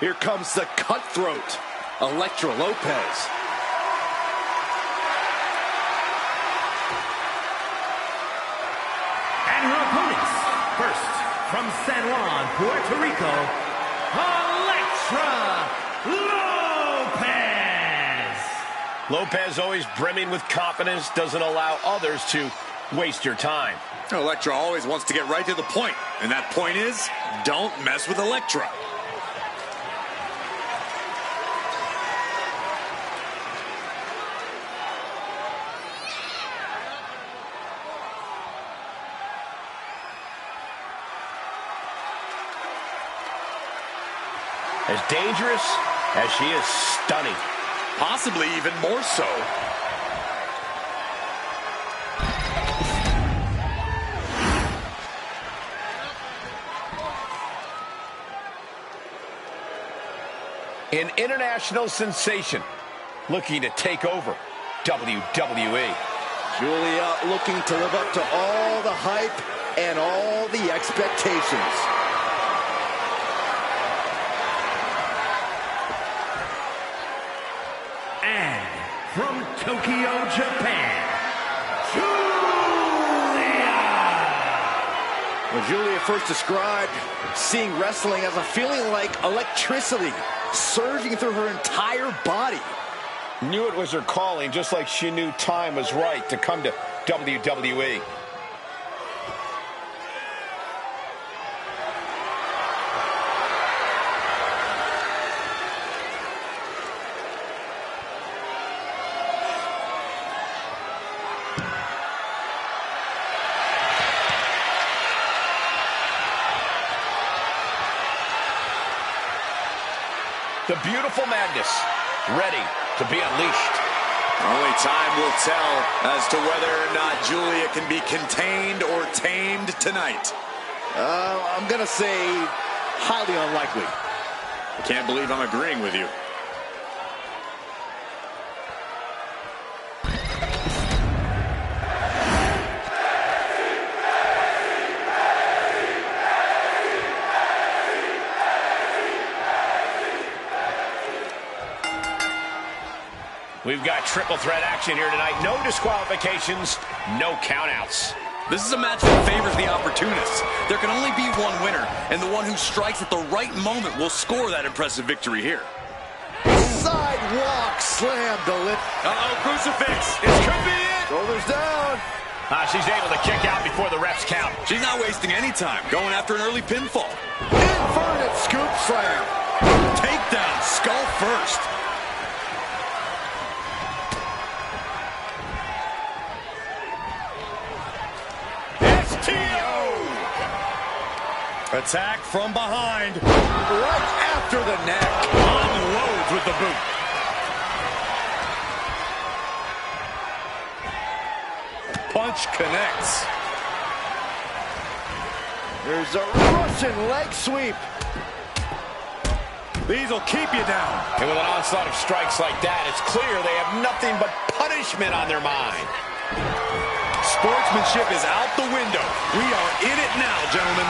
Here comes the cutthroat, Elektra Lopez. And her opponents, first from San Juan, Puerto Rico, Elektra Lopez. Lopez always brimming with confidence, doesn't allow others to waste your time. Elektra always wants to get right to the point, and that point is, don't mess with Elektra. As dangerous as she is stunning. Possibly even more so. An international sensation looking to take over WWE. Julia looking to live up to all the hype and all the expectations. And from Tokyo, Japan, When Julia first described seeing wrestling as a feeling like electricity surging through her entire body. Knew it was her calling, just like she knew time was right to come to WWE. The beautiful madness, ready to be unleashed. Only time will tell as to whether or not Julia can be contained or tamed tonight. I'm going to say highly unlikely. I can't believe I'm agreeing with you. We've got triple threat action here tonight. No disqualifications, no countouts. This is a match that favors the opportunists. There can only be one winner, and the one who strikes at the right moment will score that impressive victory here. Sidewalk slam to lift. Uh-oh, crucifix. It could be it. Shoulders down. She's able to kick out before the refs count. She's not wasting any time, going after an early pinfall. Inverted scoop slam. Takedown, skull first. Attack from behind. Right after the neck. Unloads with the boot. Punch connects. There's a Russian leg sweep. These will keep you down. And with an onslaught of strikes like that, it's clear they have nothing but punishment on their mind. Sportsmanship is out the window. We are in it now, gentlemen.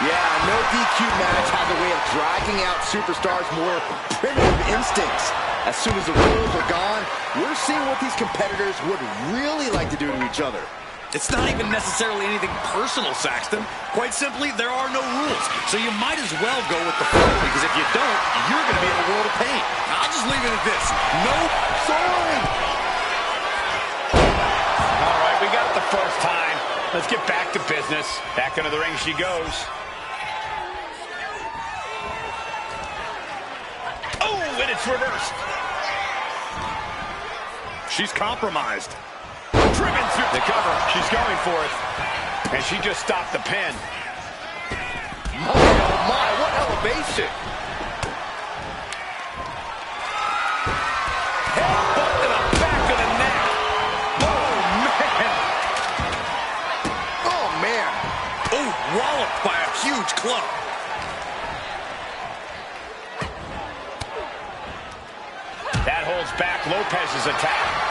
Yeah, no DQ match has a way of dragging out superstars' more primitive instincts. As soon as the rules are gone, we're seeing what these competitors would really like to do to each other. It's not even necessarily anything personal, Saxton. Quite simply, there are no rules. So you might as well go with the flow, because if you don't, you're going to be in a world of pain. I'll just leave it at this. No sewing. All right, we got it the first time. Let's get back to business. Back into the ring she goes. Oh, and it's reversed. She's compromised. Driven through the cover. She's going for it. And she just stopped the pin. Oh my, what elevation. Headbutt to the back of the neck. Oh, man. Oh, walloped by a huge club. That holds back Lopez's attack.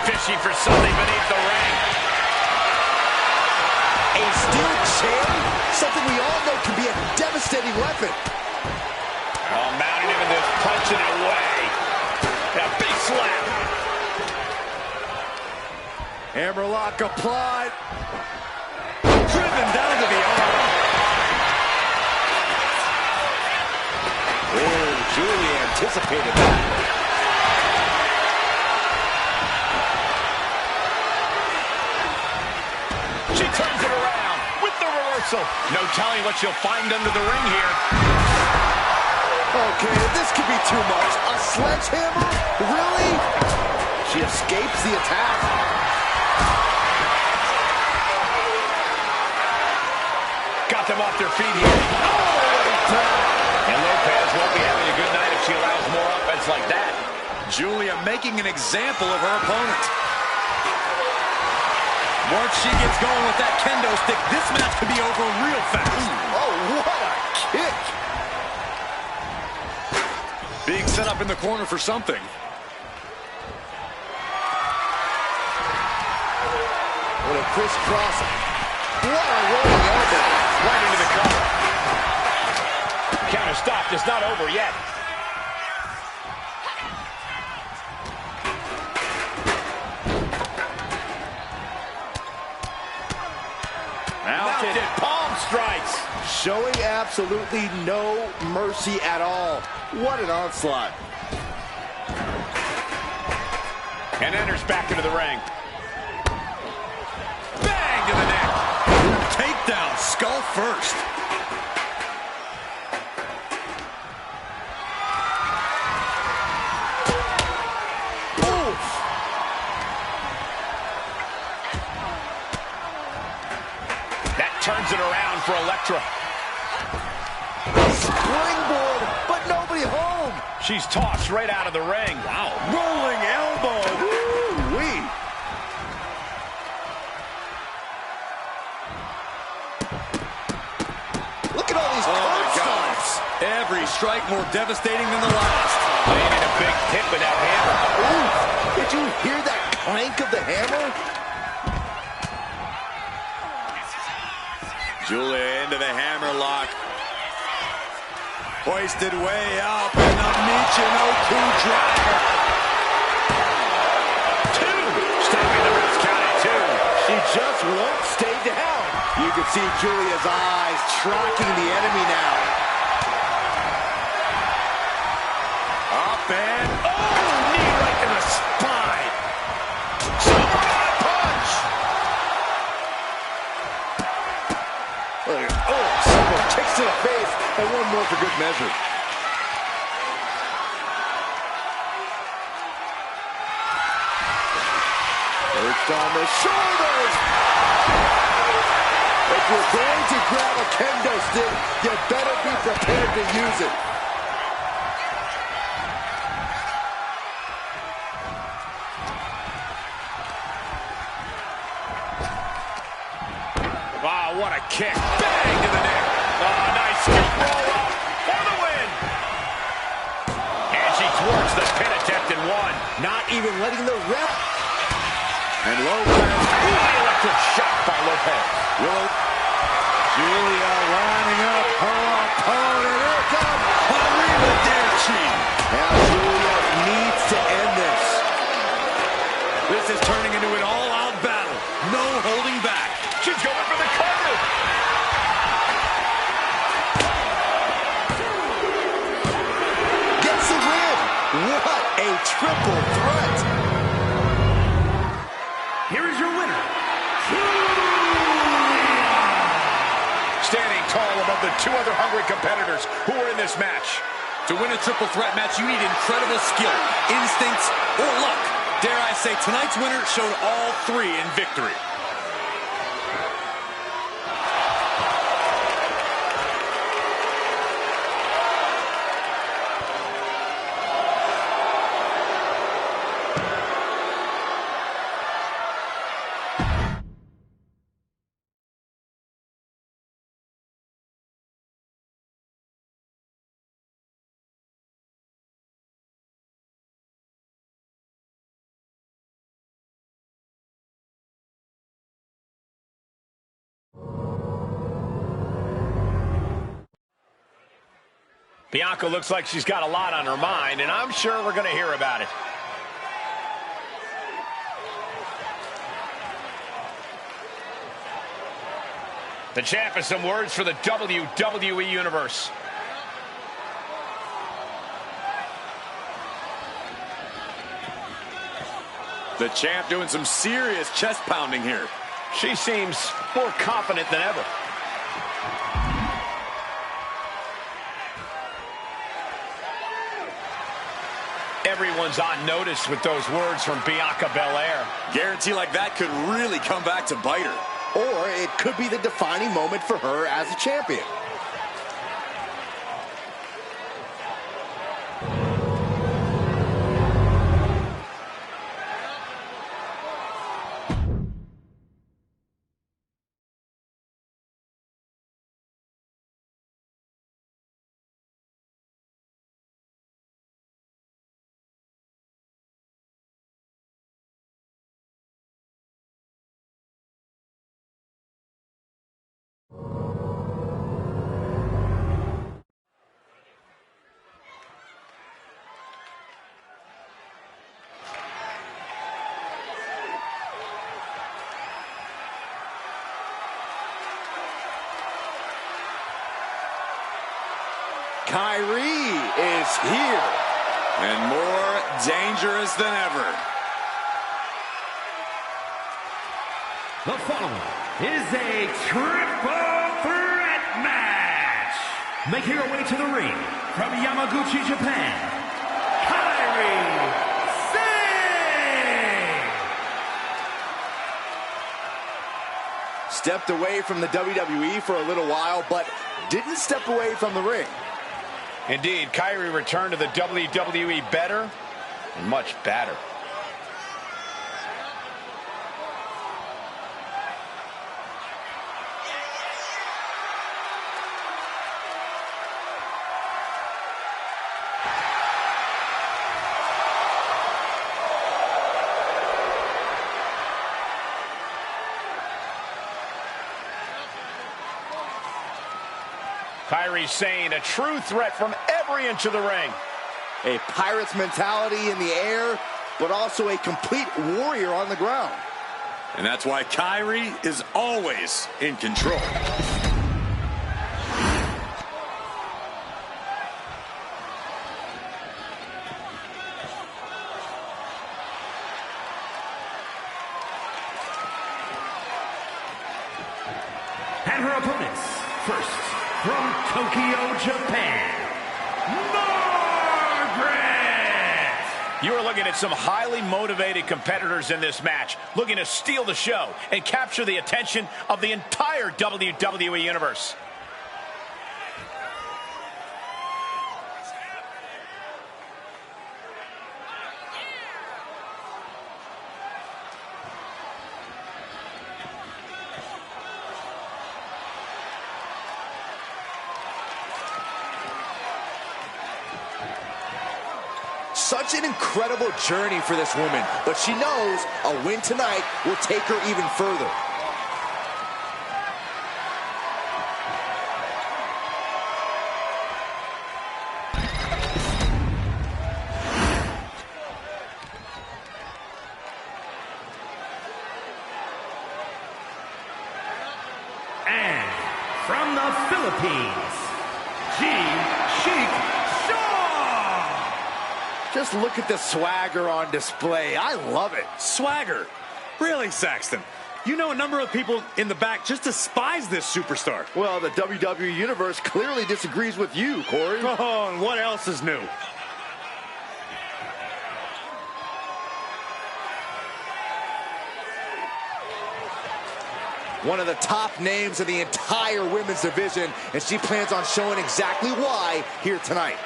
Fishing for something beneath the ring. A steel chair? Something we all know can be a devastating weapon. Oh, mounting him and just punching it away. And a big slap. Hammerlock applied. Driven down to the arm. Oh, Julia anticipated that. She turns it around with the reversal. No telling what she'll find under the ring here. Okay, this could be too much. A sledgehammer? Really? She escapes the attack. Got them off their feet here. Oh, and Lopez won't be having a good night if she allows more offense like that. Julia making an example of her opponent. Once she gets going with that kendo stick, this match could be over real fast. Oh, what a kick. Being set up in the corner for something. What a crisscross. What a rolling elbow. Right into the cover. Counter stopped. It's not over yet. Mounted palm strikes. Showing absolutely no mercy at all. What an onslaught. And enters back into the ring. Bang to the neck. Takedown, skull first. Oof. That turns it around for Elektra. Springboard, but nobody home. She's tossed right out of the ring. Wow. Rolling elbow. Woo-wee. Look at all these curb stomps. Every strike more devastating than the last. Landed a big hit with that hammer. Oof. Did you hear that clank of the hammer? Julia into the hammer lock. Hoisted way up, and the Michinoku driver. Two. Stopping the ref's count at two. She just won't stay down. You can see Julia's eyes tracking the enemy now. Up and Oh, knee right in the spine. Samurai punch. Oh, several kicks to the face, and one more for good measure. Perched on the shoulders. If you're going to grab a kendo stick, you better be prepared to use it. Wow, what a kick. Bang to the neck. Oh, nice scoop roll up for the win. And she thwarts the pin attempt in one. Not even letting the ref. And Lopez. Ooh, electric shot by Lopez. Julia lining up her opponent. Here comes Arrivederci. Now Julia needs to end this. This is turning into an all-out battle. No holding back. She's going for the cover. Gets the win. What a triple threat. Here is your winner, Standing tall above the two other hungry competitors who are in this match. To win a triple threat match, you need incredible skill, instincts, or luck. Dare I say, tonight's winner showed all three in victory. Bianca looks like she's got a lot on her mind, and I'm sure we're going to hear about it. The champ has some words for the WWE Universe. The champ doing some serious chest pounding here. She seems more confident than ever. Everyone's on notice with those words from Bianca Belair. Guarantee like that could really come back to bite her. or it could be the defining moment for her as a champion. Kyrie is here. And more dangerous than ever. The following is a triple threat match. Making her way to the ring from Yamaguchi, Japan, Kyrie Singh. Stepped away from the WWE for a little while, but didn't step away from the ring. Indeed, Kyrie returned to the WWE better and much badder. Kyrie Sane, a true threat from every inch of the ring. A Pirate's mentality in the air, but also a complete warrior on the ground. And that's why Kyrie is always in control. And her opponents, first, from Tokyo, Japan, Margaret! You are looking at some highly motivated competitors in this match, looking to steal the show and capture the attention of the entire WWE Universe. Such an incredible journey for this woman, but she knows a win tonight will take her even further. And from the Philippines, Sheik. Just look at the swagger on display. I love it. Swagger? Really, Saxton? You know a number of people in the back just despise this superstar. Well, the WWE Universe clearly disagrees with you, Corey. Oh, and what else is new? One of the top names in the entire women's division, and she plans on showing exactly why here tonight.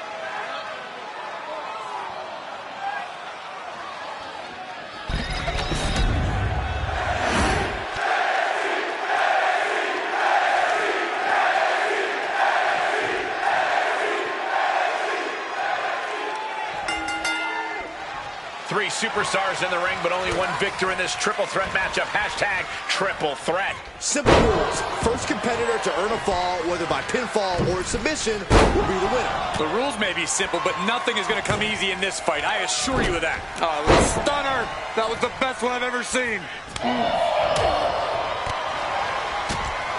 Three superstars in the ring, but only one victor in this triple threat matchup. Hashtag triple threat. Simple rules. First competitor to earn a fall, whether by pinfall or submission, will be the winner. The rules may be simple, but nothing is going to come easy in this fight. I assure you of that. Oh, stunner. That was the best one I've ever seen.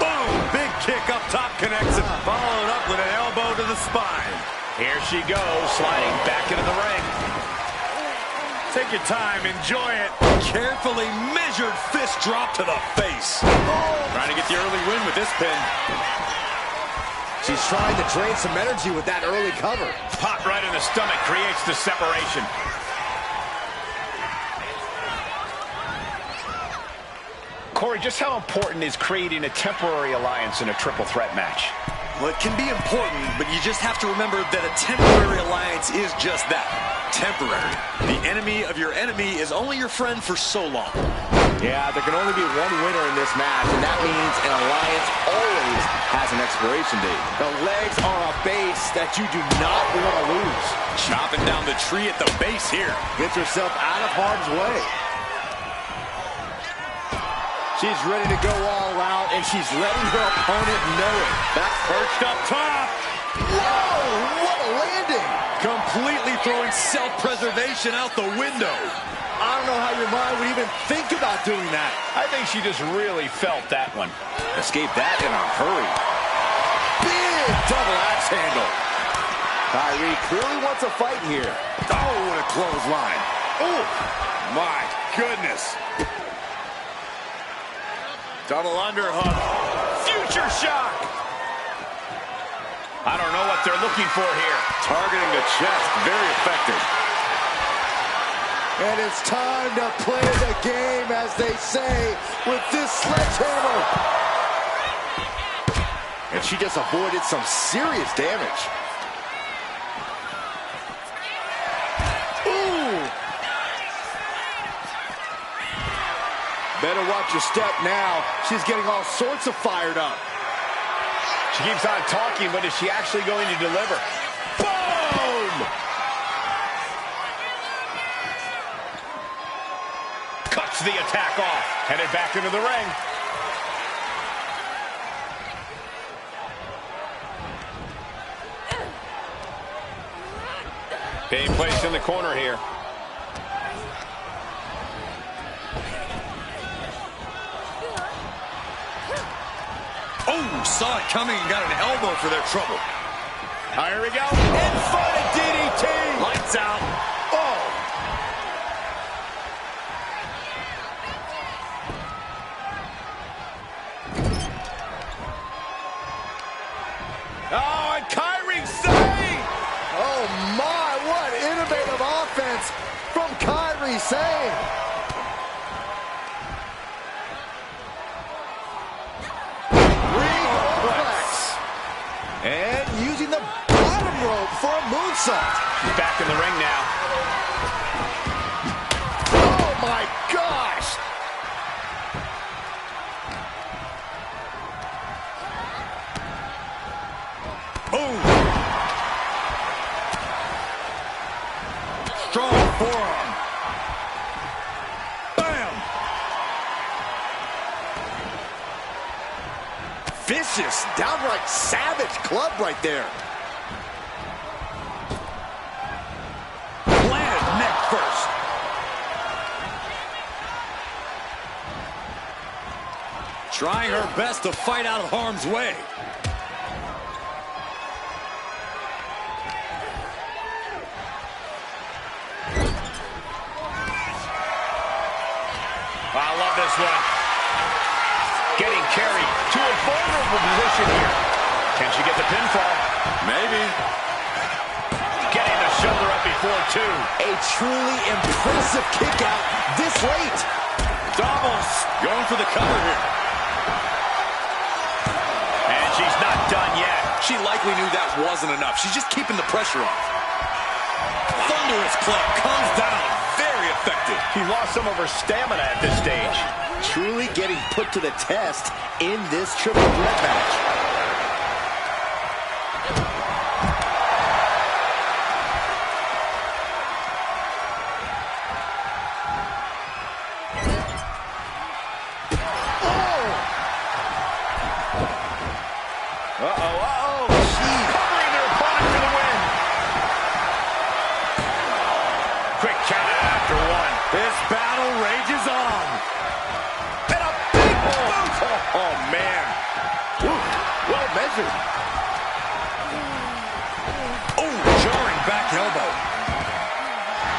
Boom. Big kick up top connects and followed up with an elbow to the spine. Here she goes, sliding back into the ring. Take your time, enjoy it. Carefully measured fist drop to the face. Trying to get the early win with this pin. She's trying to drain some energy with that early cover. Pop right in the stomach creates the separation. Corey, just how important is creating a temporary alliance in a triple threat match? Well, it can be important, but you just have to remember that a temporary alliance is just that, temporary. The enemy of your enemy is only your friend for so long. Yeah, there can only be one winner in this match, and that means an alliance always has an expiration date. The legs are a base that you do not want to lose. Chopping down the tree at the base here. Gets herself out of harm's way. She's ready to go all out, and she's letting her opponent know it. That's Perched up top. whoa, what a landing. Completely throwing self-preservation out the window. I don't know how your mind would even think about doing that. I think she just really felt that one. Escape that in a hurry. Big double axe handle. Kyrie clearly wants a fight here. Oh, what a clothesline. Oh, my goodness. Double underhook. Future shock. I don't know what they're looking for here. Targeting the chest. Very effective. And it's time to play the game, as they say, with this sledgehammer. And she just avoided some serious damage. Ooh! Better watch your step now. She's getting all sorts of fired up. She keeps on talking, but is she actually going to deliver? Boom! Cuts the attack off. Headed back into the ring. Being placed in the corner here. Oh, saw it coming and got an elbow for their trouble. Here we go. Inverted DDT. Lights out. Oh. Oh, and Kyrie Sane. Oh my, what innovative offense from Kyrie Sane. Reflex. And using the bottom rope for a moonsault. She's back in the ring now. Oh my gosh. Boom. Strong forearm. Bam. Vicious, downright savage club right there. Planted neck first. Trying her best to fight out of harm's way. I love this one. Getting carried to a vulnerable position here. Can she get the pinfall? Maybe. Getting the shoulder up before two. A truly impressive kick out this late. Almost going for the cover here. And she's not done yet. She likely knew that wasn't enough. She's just keeping the pressure on. Thunderous club comes down. Very effective. She lost some of her stamina at this stage. Truly getting put to the test in this triple threat match. Uh-oh. Covering their opponent for the win. Quick count out after one. This battle rages on. And a big boot. Oh, man. Woo, well measured. Oh, jarring back elbow.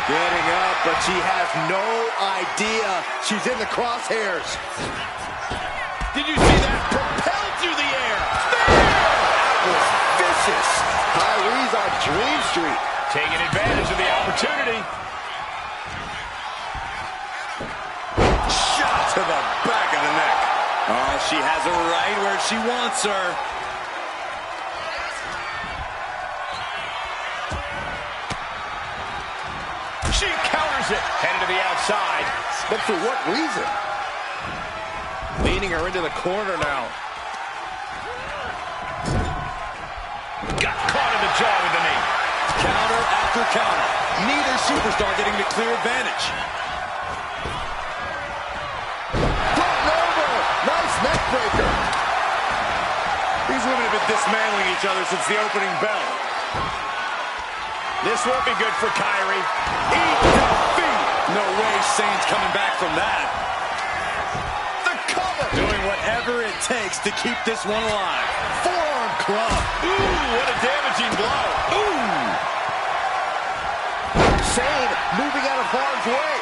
Getting up, but she has no idea she's in the crosshairs. Did you see that? Propelled through the air. That was vicious. Kyrie's on Dream Street. Taking advantage of the opportunity. Shot to the back of the neck. She has her right where she wants her. She counters it. Headed to the outside. But for what reason? Leaning her into the corner now. Got caught in the jaw with the knee. Counter after counter. Neither superstar getting the clear advantage. Broken over. Nice neck breaker. These women have been dismantling each other since the opening bell. This won't be good for Kyrie. Eat defeat. No way Sane's coming back from that. The cover. Doing whatever it takes to keep this one alive. Forearm club. Ooh, what a damaging blow. Ooh. Sane moving out of harm's way.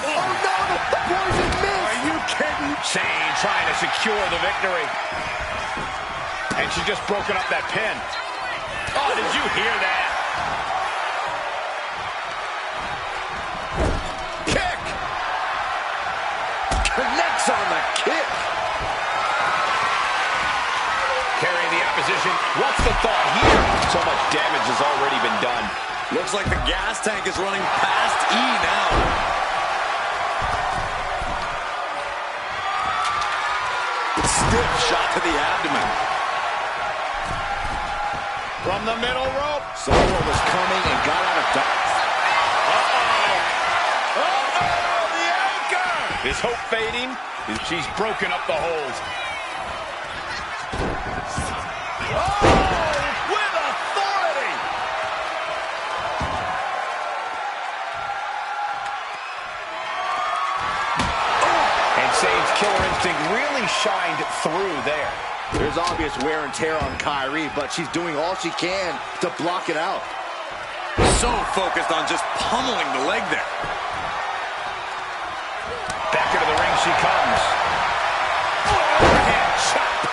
Oh no, the poison missed. Are you kidding? Sane trying to secure the victory. And she's just broken up that pin. Oh, did you hear that? Kick. Connects on the kick. Carrying the opposition. What's the thought here? So much damage has already been done. Looks like the gas tank is running past E now. Stiff shot to the abdomen. From the middle rope. Someone was coming and got out of dodge. Uh-oh. Uh-oh, the anchor. Is hope fading? She's broken up the holes. Oh, with authority. And Sane's killer instinct really shined through there. There's obvious wear and tear on Kyrie, but she's doing all she can to block it out. So focused on just pummeling the leg there. Back into the ring she comes. Overhand chop.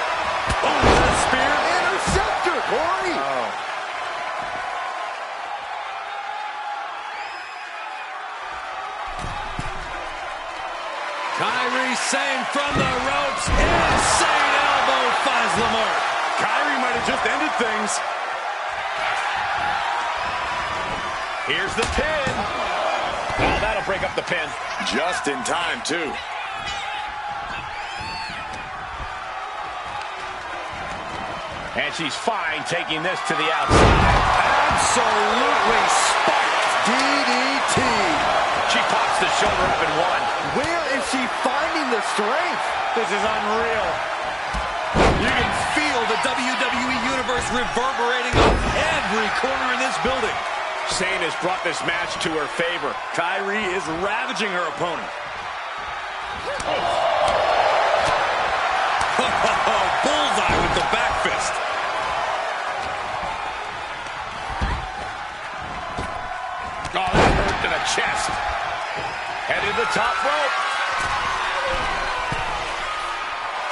Oh, is that a spear? Interceptor, Corey. Oh. Kyrie Sane from the ropes. Insane elbow finds the mark. Kyrie might have just ended things. Here's the pin. Oh, that'll break up the pin. Just in time, too. And she's fine taking this to the outside. Absolutely spiked. DDT. She pops the shoulder up in one. Where is she finding the strength? This is unreal. You can feel the WWE Universe reverberating up every corner in this building. Sane has brought this match to her favor. Kyrie is ravaging her opponent. Bullseye with the back fist. Oh, that hurt to the chest. Headed to the top rope.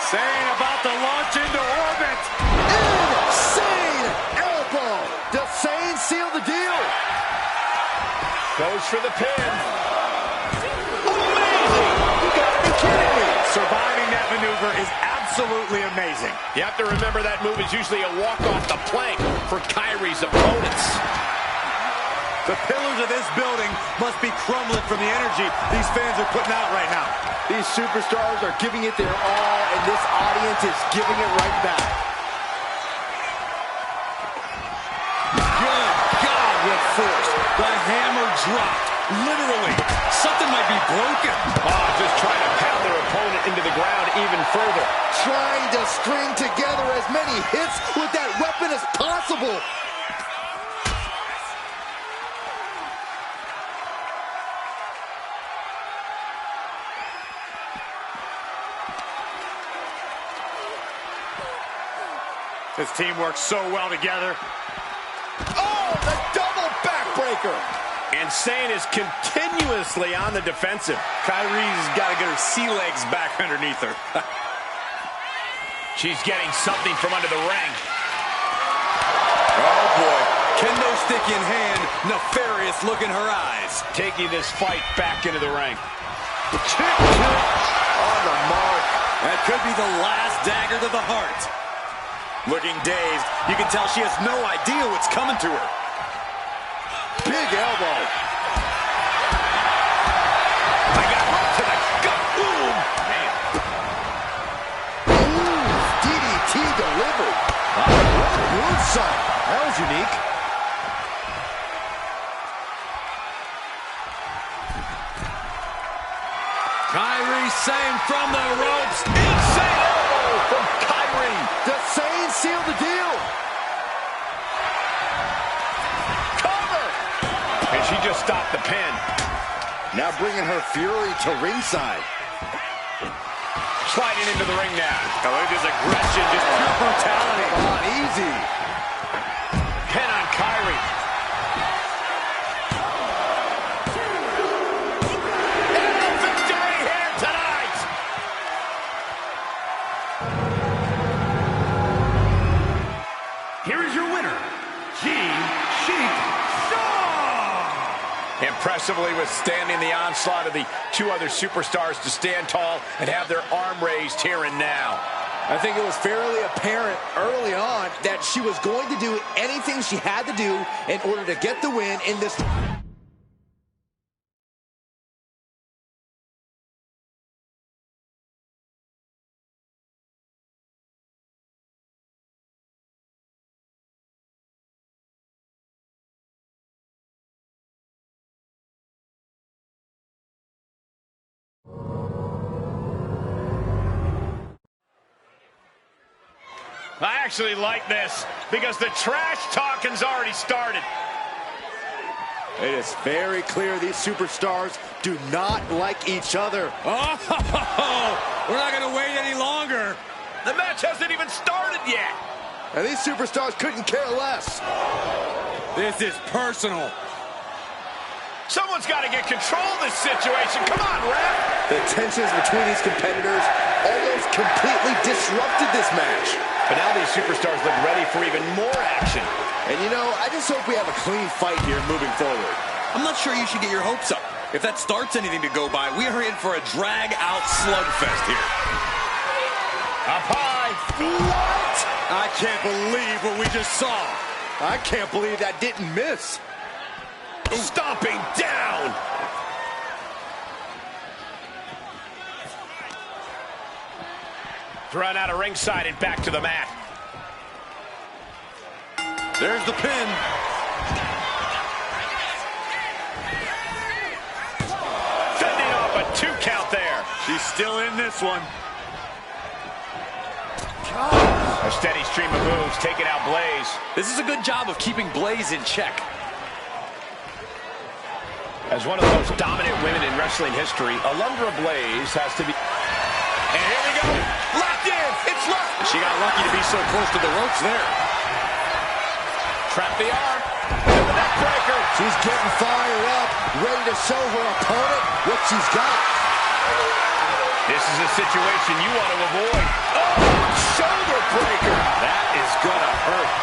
Sane about to launch into orbit. Insane elbow. Does Sane seal the deal? Goes for the pin. Amazing. You gotta be kidding me. Surviving that maneuver is absolutely amazing. You have to remember that move is usually a walk off the plank for Kyrie's opponents. The pillars of this building must be crumbling from the energy these fans are putting out right now. These superstars are giving it their all, and this audience is giving it right back. Good God, with force. The hammer dropped. Literally. Something might be broken. Oh, just trying to pound their opponent into the ground even further. Trying to string together as many hits with that weapon as possible. This team works so well together. Oh, the double backbreaker. And Sane is continuously on the defensive. Kyrie's got to get her sea legs back underneath her. She's getting something from under the ring. Oh, boy. Kendo stick in hand, nefarious look in her eyes. Taking this fight back into the ring. Kick on the mark. That could be the last dagger to the heart. Looking dazed, you can tell she has no idea what's coming to her. Big elbow. I got right to the gut. Boom. Man. Ooh, DDT delivered. What a moonsault. That was unique. Kyrie Sane from the ropes. Insane elbow from Kyrie. The Sane sealed the deal. Cover. And she just stopped the pin. Now bringing her fury to ringside. Sliding into the ring now. Oh, look at this aggression, just pure brutality. Come on, easy. Pin on Kyrie. And the victory here tonight. Here is your winner, Sheik Shaw. Impressively withstanding the onslaught of the two other superstars to stand tall and have their arm raised here and now. I think it was fairly apparent early on that she was going to do anything she had to do in order to get the win in this. I actually like this because the trash talking's already started. It is very clear these superstars do not like each other. Oh, we're not going to wait any longer. The match hasn't even started yet. And these superstars couldn't care less. This is personal. Someone's got to get control of this situation. Come on, ref. The tensions between these competitors almost completely disrupted this match. But now these superstars look ready for even more action. And you know, I just hope we have a clean fight here moving forward. I'm not sure you should get your hopes up. If that starts anything to go by, we are in for a drag-out slugfest here. Up high. What? I can't believe what we just saw. I can't believe that didn't miss. Stomping down. Thrown out of ringside and back to the mat. There's the pin. Fending off a 2 count there. She's still in this one. A steady stream of moves taking out Blaze. This is a good job of keeping Blaze in check. As one of the most dominant women in wrestling history, Alundra Blaze has to be... And here we go. Locked in. It's locked. She got lucky to be so close to the ropes there. Trap the arm. And the neck breaker. She's getting fired up, ready to show her opponent what she's got. This is a situation you want to avoid. Oh, shoulder breaker. That is going to hurt.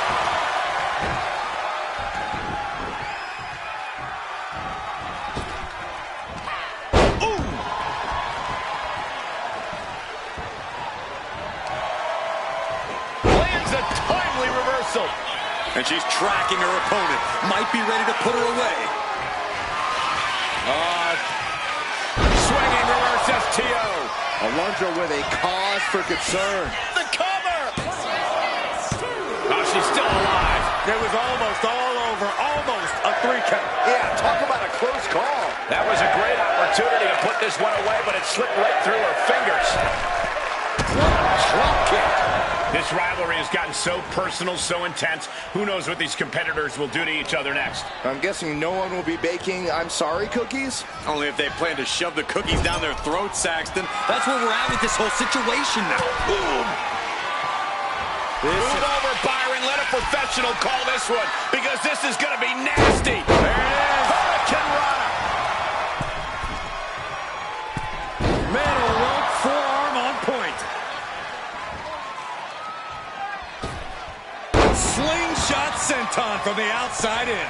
And she's tracking her opponent. Might be ready to put her away. Swinging reverse STO. Alundra with a cause for concern. The cover. Oh, she's still alive. It was almost all over. Almost a 3 count. Yeah, talk about a close call. That was a great opportunity to put this one away, but it slipped right through her fingers. Drop kick. This rivalry has gotten so personal, so intense. Who knows what these competitors will do to each other next? I'm guessing no one will be baking I'm sorry cookies? Only if they plan to shove the cookies down their throat, Saxton. That's where we're at with this whole situation now. Boom! Move over, Byron. Let a professional call this one, because this is going to be nasty. There it is. Hurricane Rana. Metal rope forearm on point. Slingshot senton from the outside in.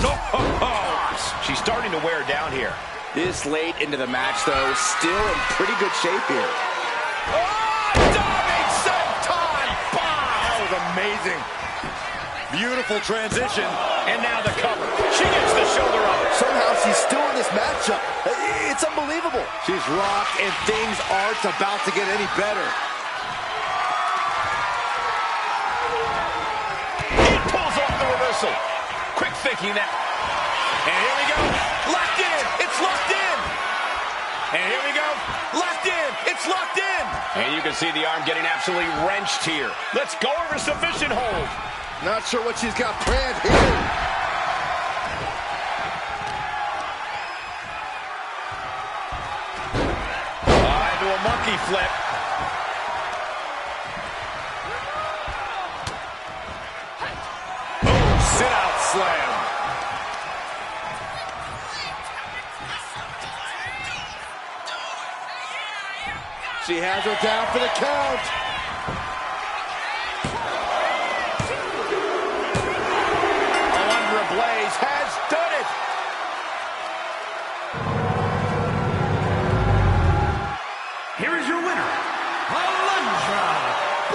Oh, she's starting to wear down here. This late into the match, though, still in pretty good shape here. Oh, diving senton bomb! That was amazing. Beautiful transition. And now the cover. She gets the shoulder up. Somehow she's still in this matchup. It's unbelievable. She's rocked, and things aren't about to get any better. He pulls off the reversal. Quick thinking that. And here we go. Locked in. It's locked in. And here we go. Locked in. It's locked in. And you can see the arm getting absolutely wrenched here. Let's go over submission hold. Not sure what she's got planned here. Into a monkey flip. Boom, sit-out slam. She has her down for the count. Blaze has done it. Here is your winner, Alundra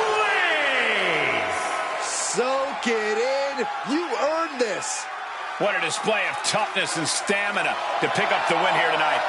Blaze. Soak it in. You earned this. What a display of toughness and stamina to pick up the win here tonight.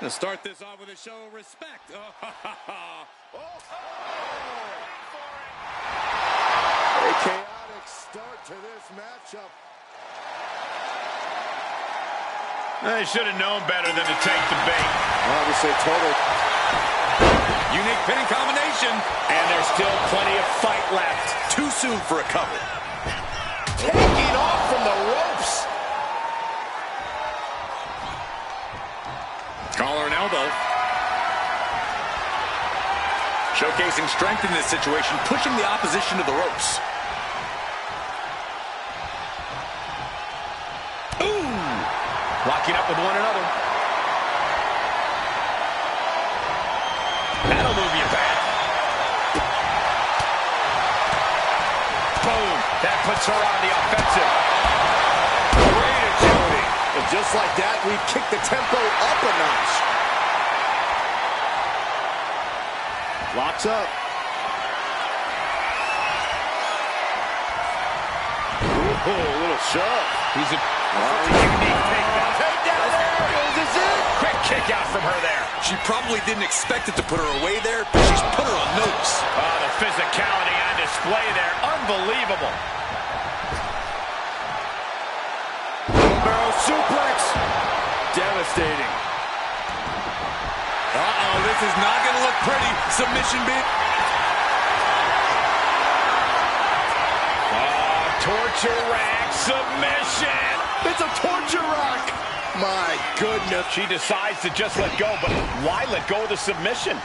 To start this off with a show of respect. A chaotic start to this matchup. They should have known better than to take the bait. Obviously, total. Unique pinning combination. And there's still plenty of fight left. Too soon for a cover. Taking off from the ropes. Collar and elbow. Showcasing strength in this situation, pushing the opposition to the ropes. Ooh! Locking up with one another. That'll move you back. Boom! That puts her on the offensive. Great agility. And just like that, we've kicked the tempo up a notch. Locks up. Ooh, a little shove. He's a unique takedown. Takedown there. Is this it? Quick kick out from her there. She probably didn't expect it to put her away there, but she's put her on notice. Oh, the physicality on display there. Unbelievable. Barrel suplex. Devastating. Uh-oh, this is not going to look pretty. Submission beat. Torture rack submission. It's a torture rack. My goodness. She decides to just let go, but why let go of the submission?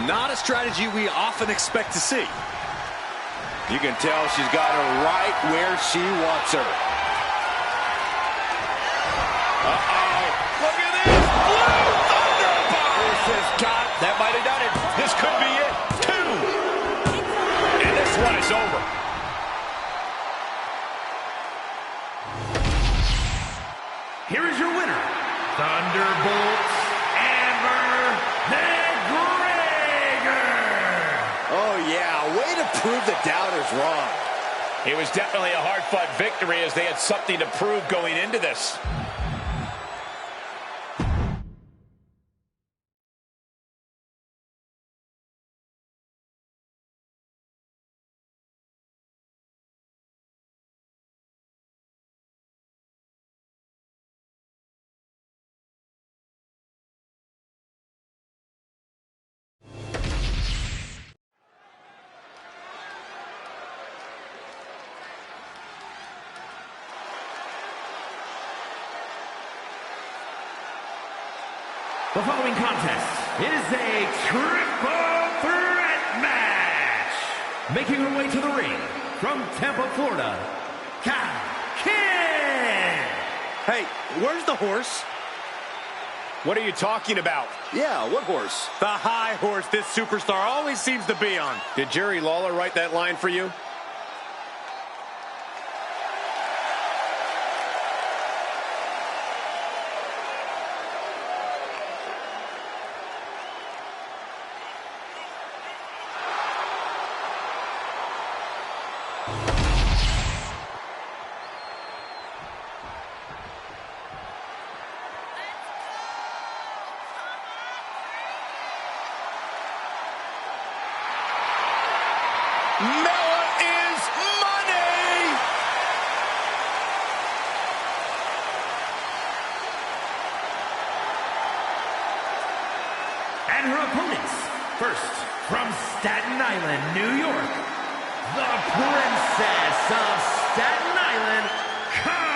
Not a strategy we often expect to see. You can tell she's got her right where she wants her. Uh-oh. Look at this. Blue Thunder bomb. This has got. That might have done it. This could be it. 2. And this one is over. Here is your winner, Thunderbolt Amber McGregor. Oh, yeah. Way to prove the doubters wrong. It was definitely a hard-fought victory as they had something to prove going into this. The following contest is a triple threat match. Making her way to the ring from Tampa, Florida, Kid. Hey, where's the horse? What are you talking about? Yeah, what horse? The high horse this superstar always seems to be on. Did Jerry Lawler write that line for you? Mella is money! And her opponents, first from Staten Island, New York, the Princess of Staten Island, Carmella!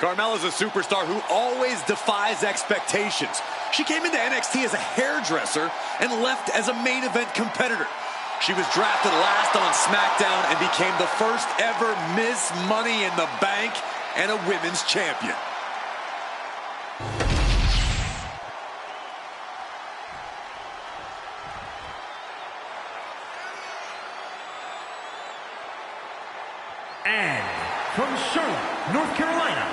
Carmella's a superstar who always defies expectations. She came into NXT as a hairdresser and left as a main event competitor. She was drafted last on SmackDown and became the first ever Miss Money in the Bank and a women's champion. And from Charlotte, North Carolina,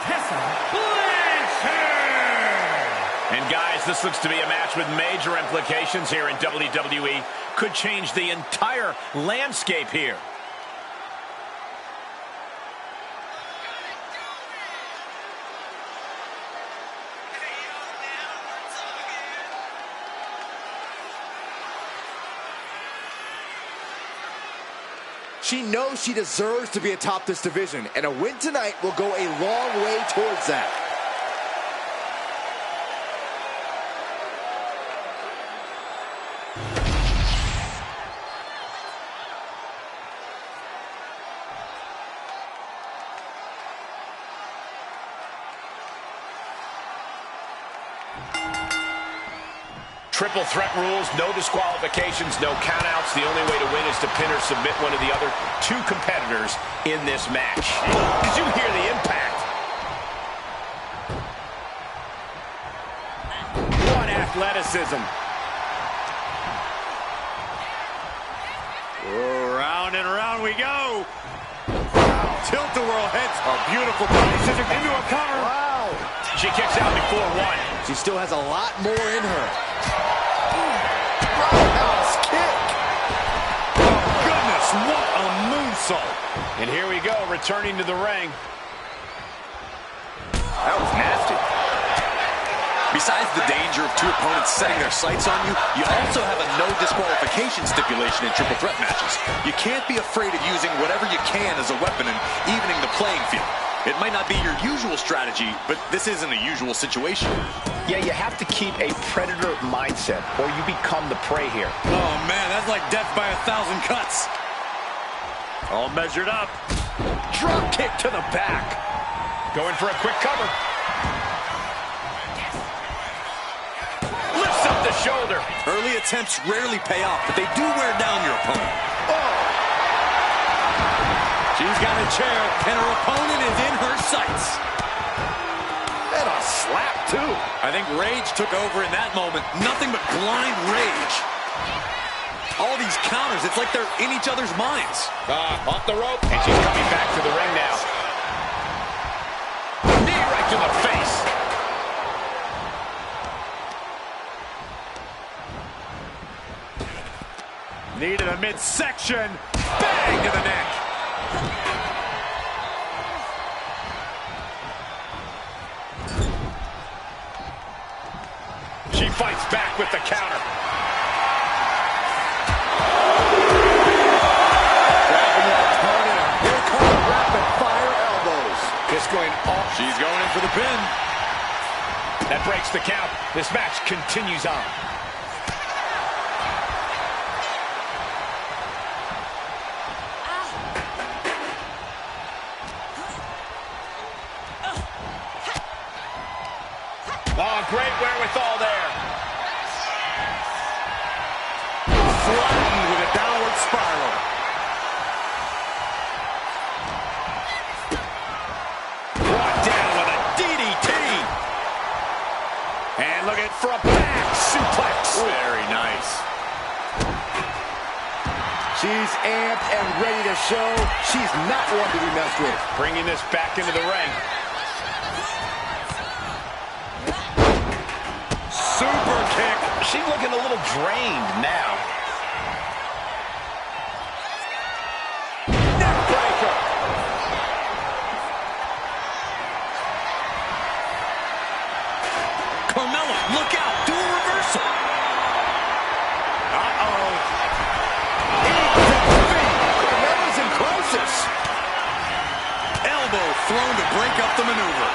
Tessa Blanchard! And guys, this looks to be a match with major implications here in WWE. Could change the entire landscape here. She knows she deserves to be atop this division, and a win tonight will go a long way towards that. Triple threat rules, no disqualifications, no countouts. The only way to win is to pin or submit one of the other two competitors in this match. Did you hear the impact? What athleticism. Round and round we go. Tilt-a-whirl heads. A beautiful body scissor into a cover. Wow. She kicks out before one. She still has a lot more in her. Roundhouse kick. Oh, goodness, what a moonsault. And here we go, returning to the ring. That was nasty. Besides the danger of two opponents setting their sights on you, you also have a no disqualification stipulation in triple threat matches. You can't be afraid of using whatever you can as a weapon and evening the playing field. It might not be your usual strategy, but this isn't a usual situation. Yeah, you have to keep a predator mindset, or you become the prey here. Oh, man, that's like death by 1,000 cuts. All measured up. Drop kick to the back. Going for a quick cover. Lifts up the shoulder. Early attempts rarely pay off, but they do wear down your opponent. Oh. She's got a chair, and her opponent is in her sights. And a slap, too. I think rage took over in that moment. Nothing but blind rage. All these counters, it's like they're in each other's minds. Off the rope. And she's coming back to the ring now. Knee right to the face. Knee to the midsection. Bang to the neck. She fights back with the counter. Grabbing her opponent. Here come rapid fire elbows. Just going off. She's going in for the pin. That breaks the count. This match continues on. Oh, great wherewithal there. Flattened with a downward spiral. Brought down with a DDT. And looking for a back suplex. Very nice. She's amped and ready to show she's not one to be messed with. Bringing this back into the ring. Super kick. She's looking a little drained now. Neckbreaker. Carmella, look out. Do a reversal. Uh-oh. Carmella's in crisis. Elbow thrown to break up the maneuver.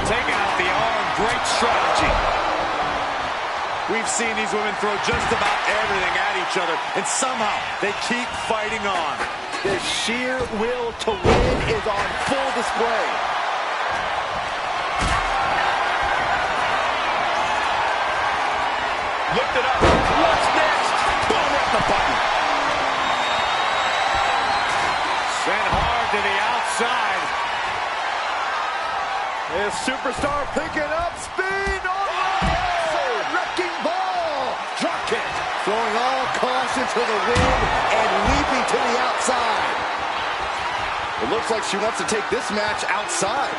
Taking out the arm. Great strategy. We've seen these women throw just about everything at each other, and somehow they keep fighting on. The sheer will to win is on full display. Lift it up. What's next? Boom, right the button. Sent hard to the outside. This superstar picking up speed. Oh, wrecking ball. Drop kick. Throwing all caution to the wind and leaping to the outside. It looks like she wants to take this match outside.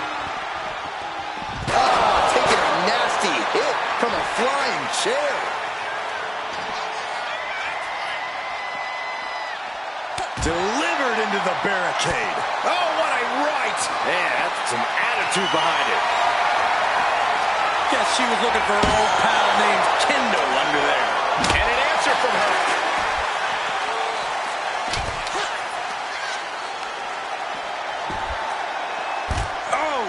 Oh, taking a nasty hit from a flying chair. Delivered into the barricade. Oh, what a right. Man, that's some attitude behind it. Guess she was looking for an old pal named Kendo under there. And an answer from her. Oh!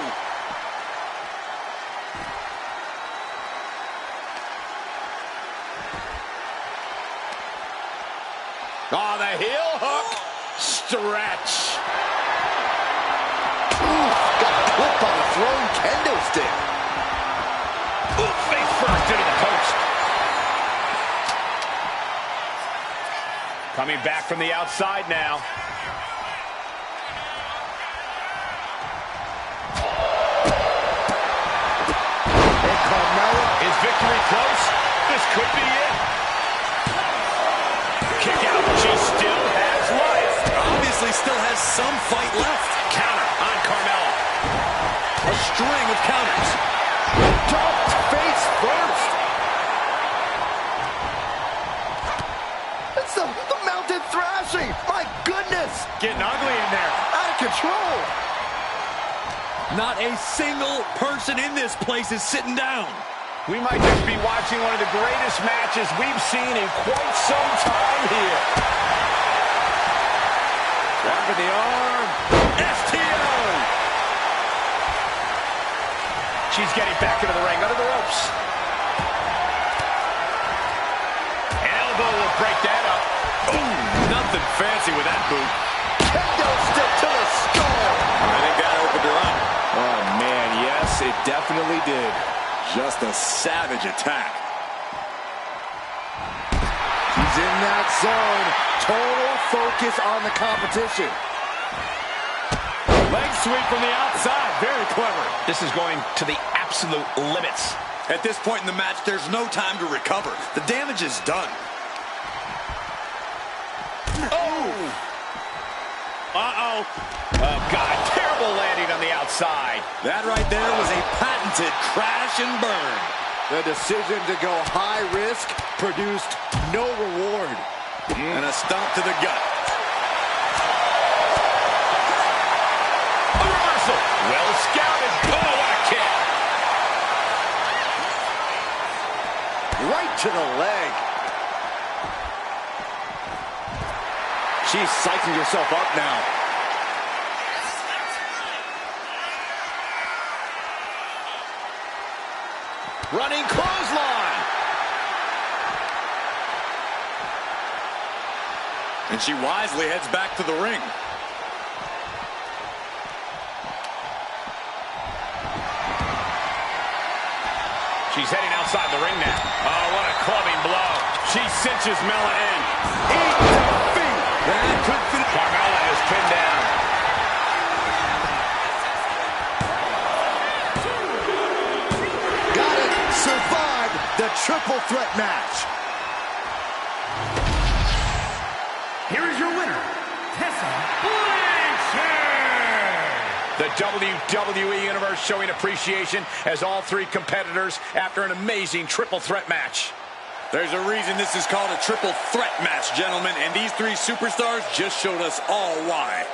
Oh, the heel hook. Stretch. Ooh, got clipped on a thrown kendo stick. Ooh, face first into the post. Coming back from the outside now. And Carmella Is victory close? This could be it. Kick out. She still has life. Obviously still has some fight left. Counter on Carmella. A string of counters. jumped face first. It's the mounted thrashing. My goodness. Getting ugly in there. Out of control. Not a single person in this place is sitting down. We might just be watching one of the greatest matches we've seen in quite some time here. Wrapping the arm. STO! She's getting back into the ring, under the ropes. An elbow will break that up. Ooh, nothing fancy with that boot. Kendo stick to the skull. I think that opened her up. Oh, man, yes, it definitely did. Just a savage attack. She's in that zone. Total focus on the competition. Leg sweep from the outside. Very clever. This is going to the absolute limits. At this point in the match, there's no time to recover. The damage is done. Oh! Uh-oh. Oh, God. Terrible landing on the outside. That right there was a patented crash and burn. The decision to go high risk produced no reward. And a stomp to the gut. A reversal. Well scouted. Oh, what a kick. Right to the leg. She's psyching herself up now. Running clothesline. And she wisely heads back to the ring. She's heading outside the ring now. Oh, what a clubbing blow. She cinches Mella in. Eat defeat. That could finish. Carmella is pinned down. Got it. Survived the triple threat match. Here is your winner, Tessa Blanchard. The WWE Universe showing appreciation as all three competitors after an amazing triple threat match. There's a reason this is called a triple threat match, gentlemen, and these three superstars just showed us all why.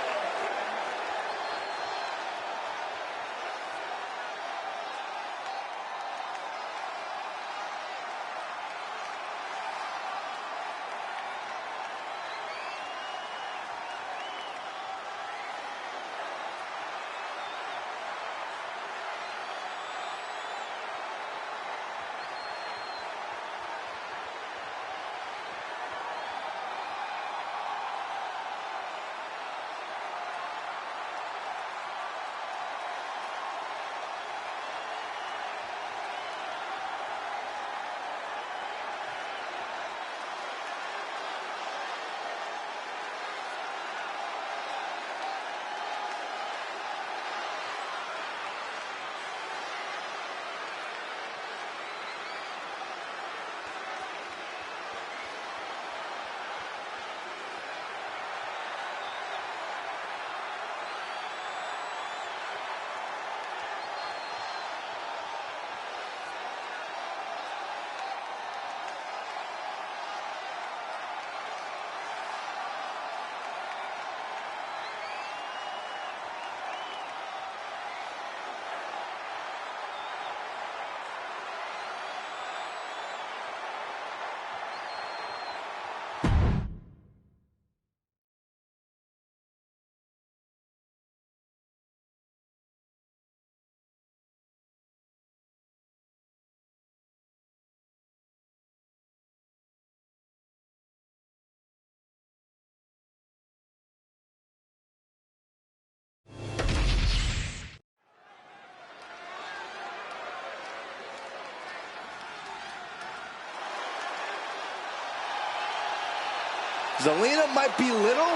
Zelina might be little,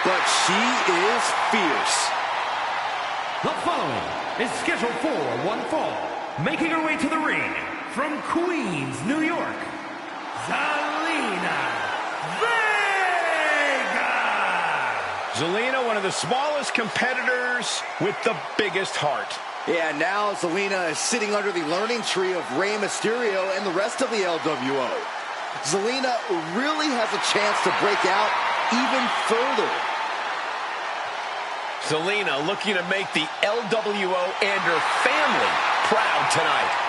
but she is fierce. The following is scheduled for one fall. Making her way to the ring from Queens, New York, Zelina Vega. Zelina, one of the smallest competitors with the biggest heart. Yeah, now Zelina is sitting under the learning tree of Rey Mysterio and the rest of the LWO. Zelina really has a chance to break out even further. Zelina looking to make the LWO and her family proud tonight.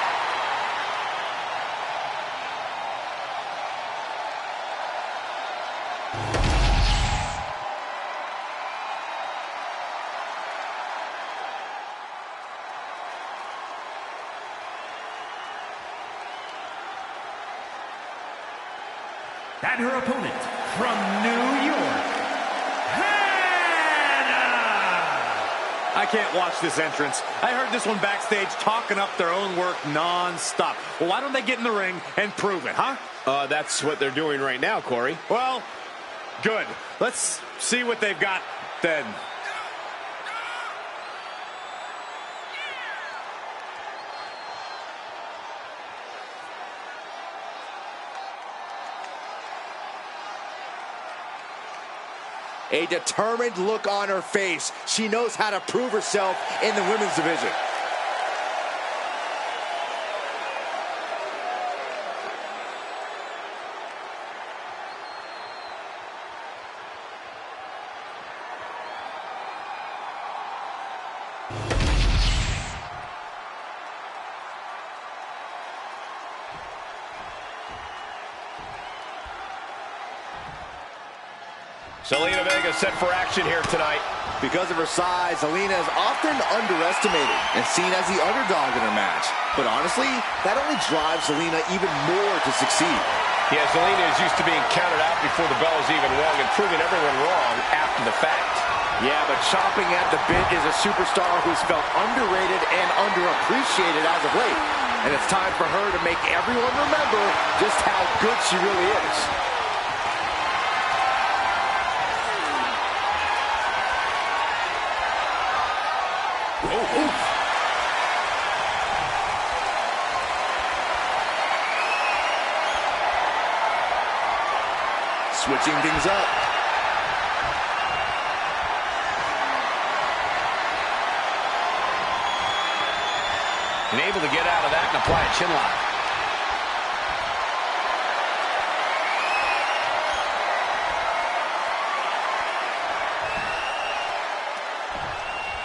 And her opponent from New York, Hannah. I can't watch this entrance. I heard this one backstage talking up their own work non-stop. Well, why don't they get in the ring and prove it, huh? That's what they're doing right now, Corey. Well, good. Let's see what they've got then. A determined look on her face. She knows how to prove herself in the women's division. Zelina Vega set for action here tonight. Because of her size, Zelina is often underestimated and seen as the underdog in her match. But honestly, that only drives Zelina even more to succeed. Yeah, Zelina is used to being counted out before the bell is even rung and proving everyone wrong after the fact. Yeah, but chomping at the bit is a superstar who's felt underrated and underappreciated as of late. And it's time for her to make everyone remember just how good she really is. Oh, oof. Switching things up. And able to get out of that and apply a chin lock.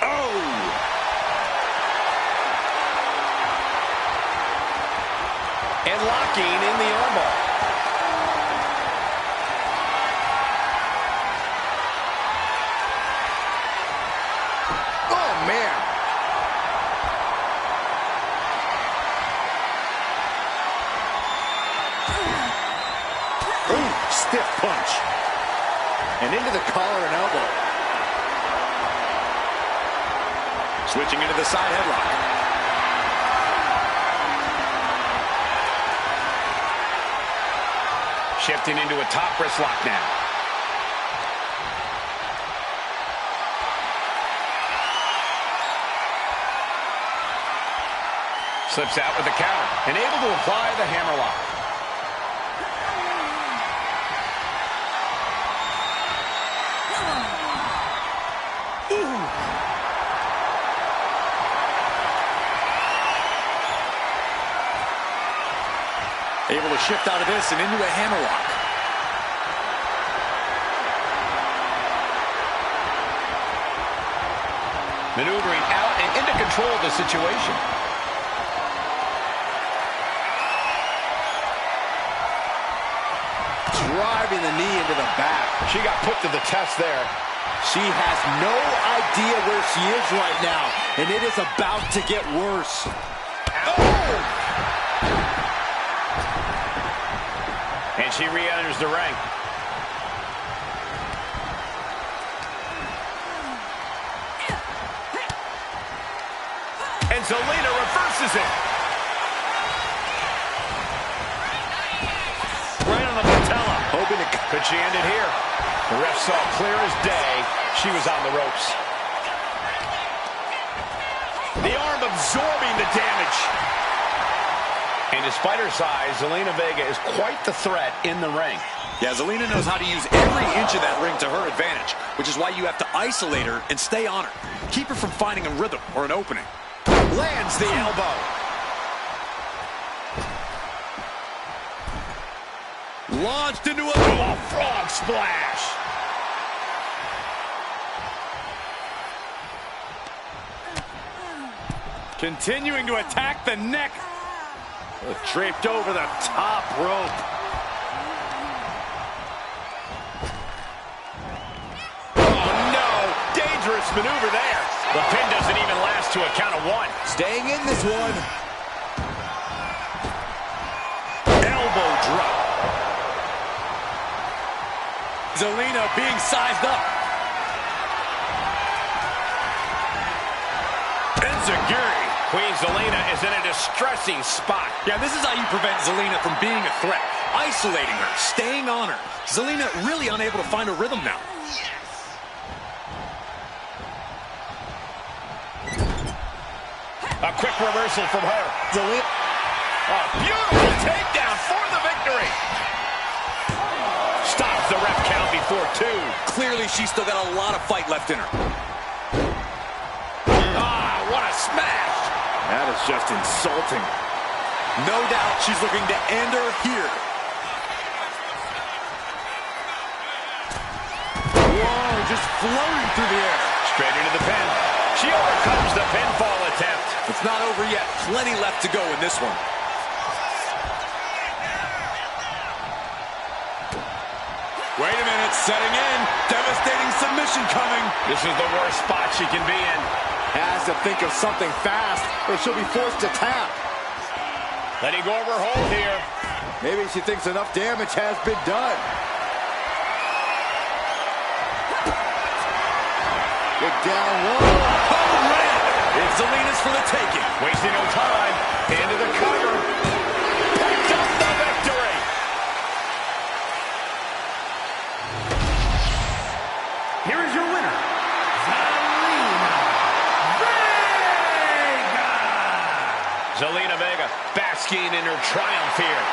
Oh! And locking in the armbar. Oh, man. Ooh, stiff punch. And into the collar and elbow. Switching into the side headlock. Shifting into a top wrist lock now. Slips out with the counter and able to apply the hammerlock. Able to shift out of this and into a hammerlock. Maneuvering out and into control of the situation. Driving the knee into the back. She got put to the test there. She has no idea where she is right now, and it is about to get worse. Oh! And she re-enters the ring. And Zelina reverses it. Right on the patella. Hoping to... Could she end it here? The ref saw clear as day she was on the ropes. The arm absorbing the damage. And despite her size, Zelina Vega is quite the threat in the ring. Yeah, Zelina knows how to use every inch of that ring to her advantage, which is why you have to isolate her and stay on her. Keep her from finding a rhythm or an opening. Lands the elbow. Launched into a frog splash. Continuing to attack the neck. Draped over the top rope. Oh, no. Dangerous maneuver there. The pin doesn't even last to a count of one. Staying in this one. Elbow drop. Zelina being sized up. Enziguri. Queen Zelina is in a distressing spot. Yeah, this is how you prevent Zelina from being a threat. Isolating her, staying on her. Zelina really unable to find a rhythm now. A quick reversal from her. Zelina. A beautiful takedown for the victory. Stops the ref count before two. Clearly, she's still got a lot of fight left in her. Ah, what a smash. That is just insulting. No doubt she's looking to end her here. Whoa, just floating through the air. Straight into the pin. She overcomes the pinfall attempt. It's not over yet. Plenty left to go in this one. Wait a minute, setting in. Devastating submission coming. This is the worst spot she can be in. Has to think of something fast, or she'll be forced to tap. Letting go of her hold here. Maybe she thinks enough damage has been done. Big down low. Oh, man! It's Zelina's for the taking. Wasting no time. Into the cover. Zelina Vega basking in her triumph here.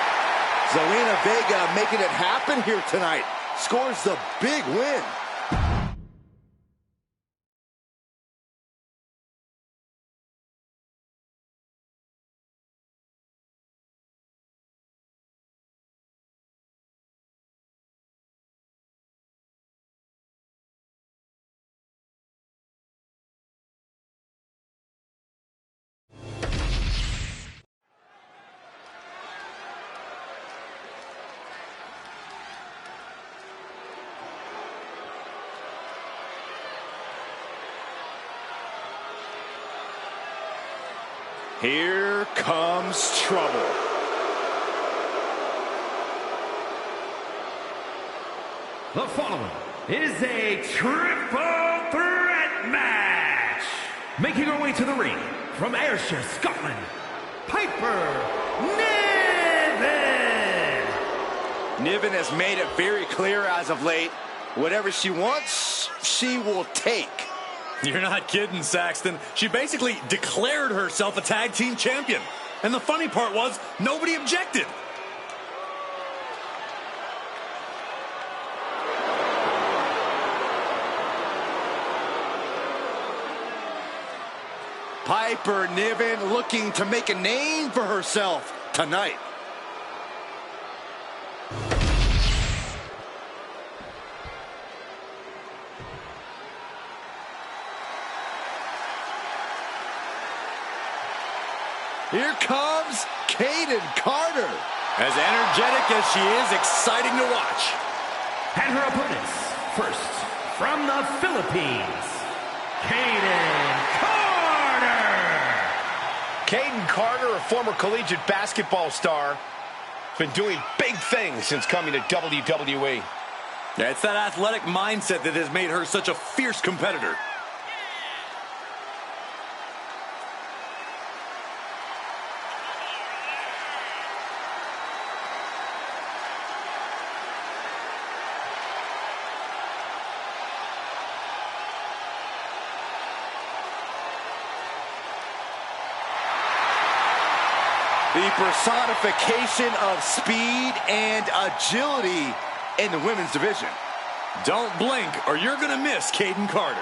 Zelina Vega making it happen here tonight. Scores the big win. Here comes trouble. The following is a triple threat match. Making her way to the ring from Ayrshire, Scotland, Piper Niven. Niven has made it very clear as of late, whatever she wants, she will take. You're not kidding, Saxton. She basically declared herself a tag team champion. And the funny part was, nobody objected. Piper Niven looking to make a name for herself tonight. Here comes Kayden Carter. As energetic as she is, exciting to watch. And her opponents, first, from the Philippines, Kayden Carter. Kayden Carter, a former collegiate basketball star, has been doing big things since coming to WWE. Yeah, it's that athletic mindset that has made her such a fierce competitor. The personification of speed and agility in the women's division. Don't blink or you're going to miss Kayden Carter.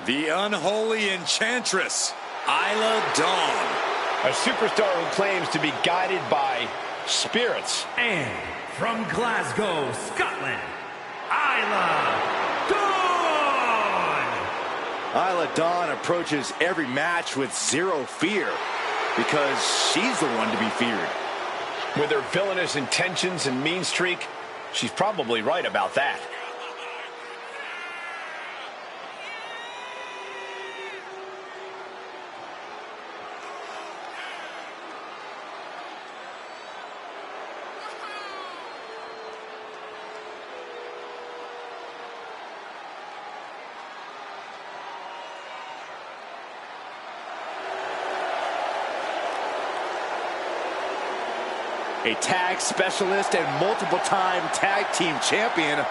The unholy enchantress, Isla Dawn. A superstar who claims to be guided by spirits. And from Glasgow, Scotland, Isla Dawn. Isla Dawn approaches every match with zero fear because she's the one to be feared. With her villainous intentions and mean streak, she's probably right about that. A tag specialist and multiple-time tag team champion,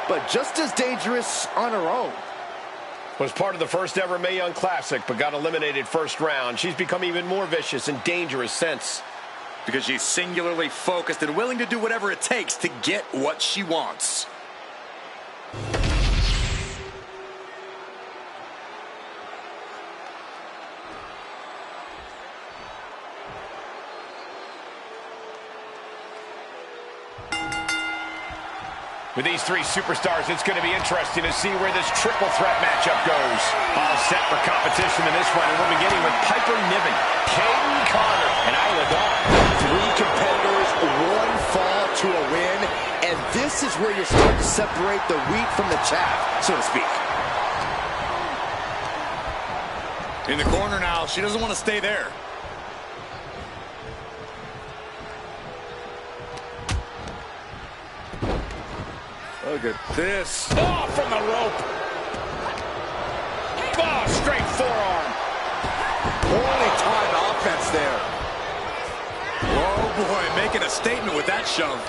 but just as dangerous on her own. Was part of the first ever Mae Young Classic, but got eliminated first round. She's become even more vicious and dangerous since. Because she's singularly focused and willing to do whatever it takes to get what she wants. With these three superstars, it's going to be interesting to see where this triple threat matchup goes. All set for competition in this one, and we're beginning with Piper Niven, Kayden Carter, and Isla Dawn. Three competitors, one fall to a win, and this is where you start to separate the wheat from the chaff, so to speak. In the corner now, she doesn't want to stay there. Look at this. Oh, from the rope. Oh, straight forearm. Poorly timed offense there. Oh boy, making a statement with that shove.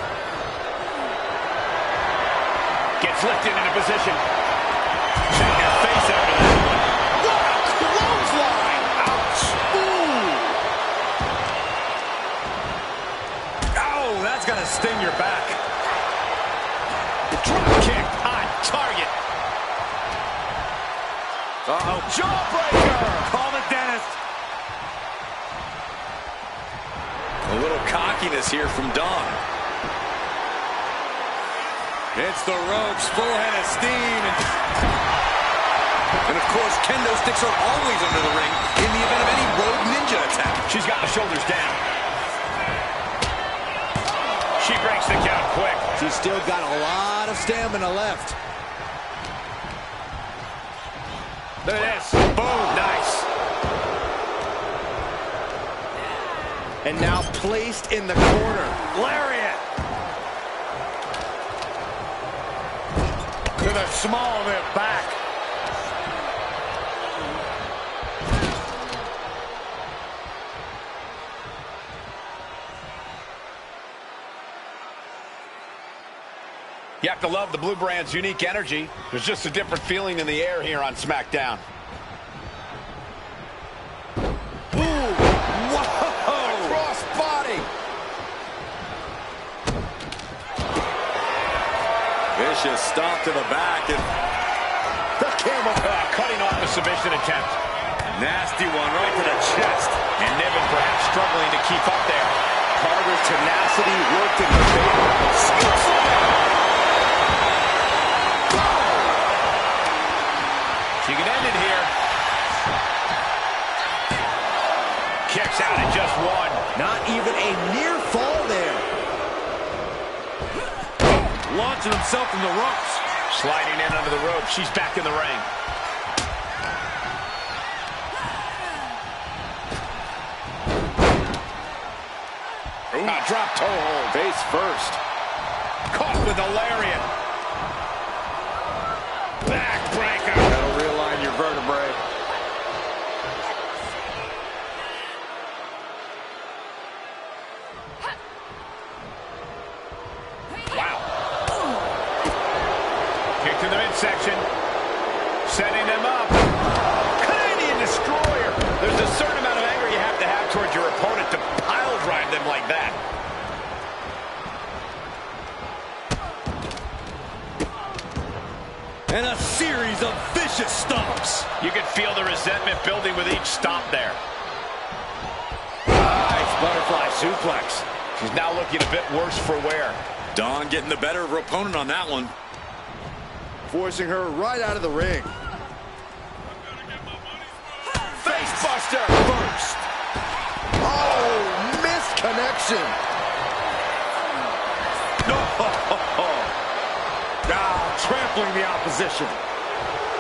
Gets lifted into position. Check your face after that one. What a clothesline! Ouch! Ooh! Oh, that's gonna sting your back. Drop kick on target. Uh-oh. Jawbreaker! Call the dentist. A little cockiness here from Dawn. It's the ropes, full head of steam. And of course, kendo sticks are always under the ring in the event of any rogue ninja attack. She's got the shoulders down. She breaks the count quick. She's still got a lot of stamina left. Look at this. Boom. Nice. And now placed in the corner. Lariat. To the small of their back. You have to love the Blue Brand's unique energy. There's just a different feeling in the air here on SmackDown. Ooh! Whoa! Cross body! Vicious stomp to the back. And the camel cutting off the submission attempt. Nasty one right to the chest. And Niven perhaps struggling to keep up there. Carter's tenacity worked in her favor. She can end it here. Kicks out at just one. Not even a near fall there. Launching himself from the ropes. Sliding in under the rope. She's back in the ring. Drop toe hold. Face first. Caught with a lariat. Backbreaker. That'll realign your vertebrae. Wow. Kick to the midsection. Setting them up. Canadian destroyer. There's a certain amount of anger you have to have towards your opponent to pile drive them like that. And a series of vicious stomps. You can feel the resentment building with each stomp there. Nice butterfly suplex. She's now looking a bit worse for wear. Dawn getting the better of her opponent on that one. Forcing her right out of the ring. Facebuster. First. Oh, missed connection. Trampling the opposition.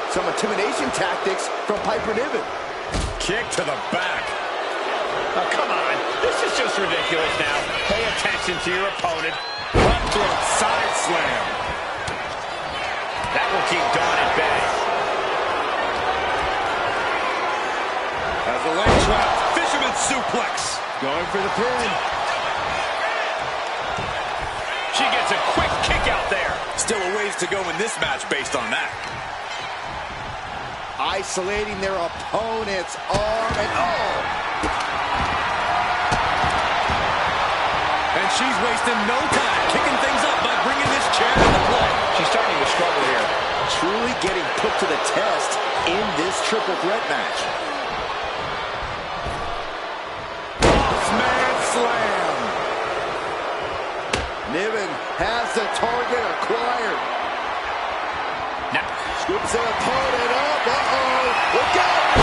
Some intimidation tactics from Piper Niven. Kick to the back. Oh, come on. This is just ridiculous now. Pay attention to your opponent. Cutthroat side slam. That will keep Dawn at bay. As the leg trap, fisherman suplex. Going for the pin. She gets a quick kick out there. Still a ways to go in this match based on that. Isolating their opponent's arm and oh! And she's wasting no time kicking things up by bringing this chair into play. She's starting to struggle here. Truly getting put to the test in this triple threat match. Man slam. Niven has the target acquired. Now, scoops their opponent up. Uh-oh. Look out.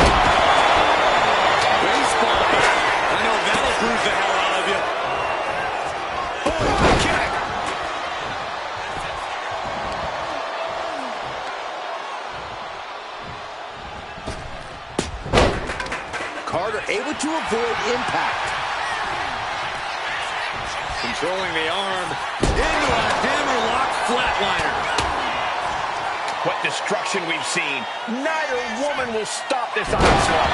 Baseball bat. I know that'll bruise the hell out of you. oh, kick. Carter able to avoid impact. Controlling the arm. Into a hammerlock flatliner. What destruction we've seen. Neither woman will stop this onslaught.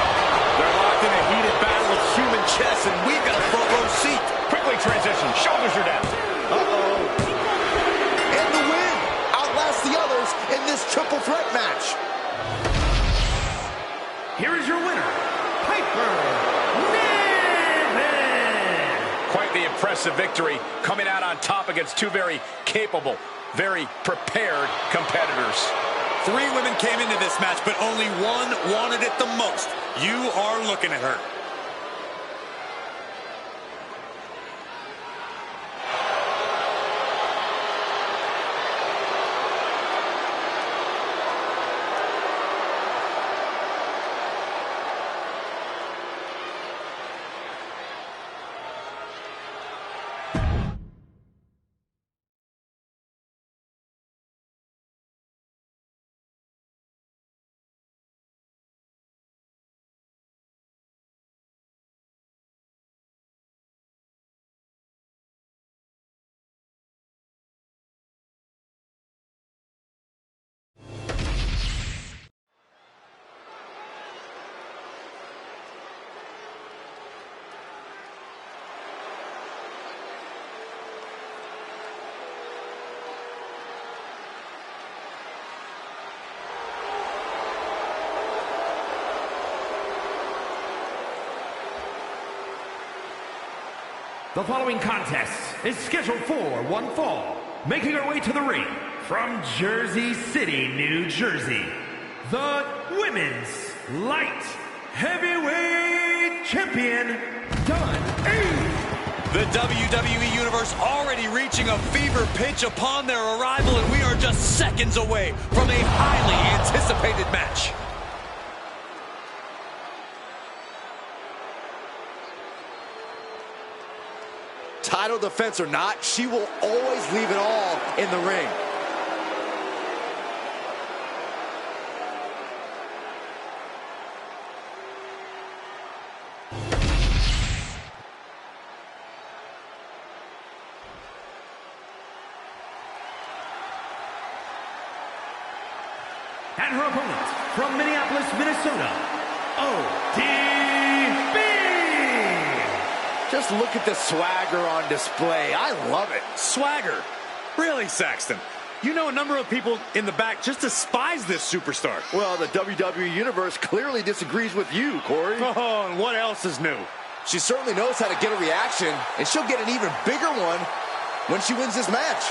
They're locked expecting a heated battle of human chess, and we've got a front row seat. Quickly transition. Shoulders are down. And the win outlasts the others in this triple threat match. Here is your winner, Piper Niven. Quite the impressive victory, coming out on top against two very capable, very prepared competitors. 3 women came into this match, but only one wanted it the most. You are looking at her. The following contest is scheduled for one fall. Making her way to the ring from Jersey City, New Jersey, the Women's Light Heavyweight Champion, The WWE Universe already reaching a fever pitch upon their arrival, and we are just seconds away from a highly anticipated match. Title defense or not, she will always leave it all in the ring. and her opponent from Minneapolis, Minnesota, ODB. Just look at the swagger on display. I love it. Swagger? Really, Saxton? You know a number of people in the back just despise this superstar. Well, the WWE Universe clearly disagrees with you, Corey. Oh, and what else is new? She certainly knows how to get a reaction, and she'll get an even bigger one when she wins this match.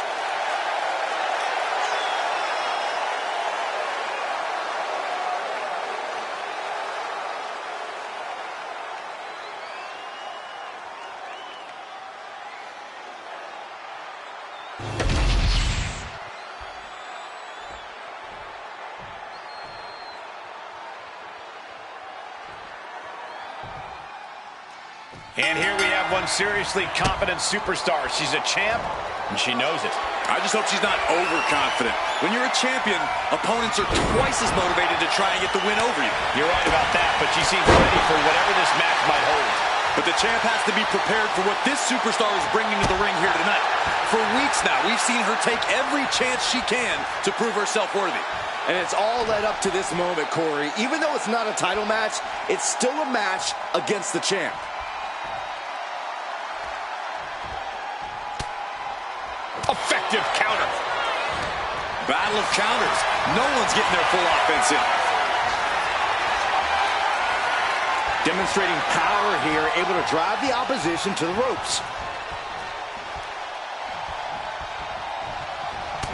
And here we have one seriously competent superstar. She's a champ, and she knows it. I just hope she's not overconfident. When you're a champion, opponents are twice as motivated to try and get the win over you. You're right about that, but she seems ready for whatever this match might hold. But the champ has to be prepared for what this superstar is bringing to the ring here tonight. For weeks now, we've seen her take every chance she can to prove herself worthy. And it's all led up to this moment, Corey. Even though it's not a title match, it's still a match against the champ. Effective counter. Battle of counters. No one's getting their full offense in. Demonstrating power here, able to drive the opposition to the ropes.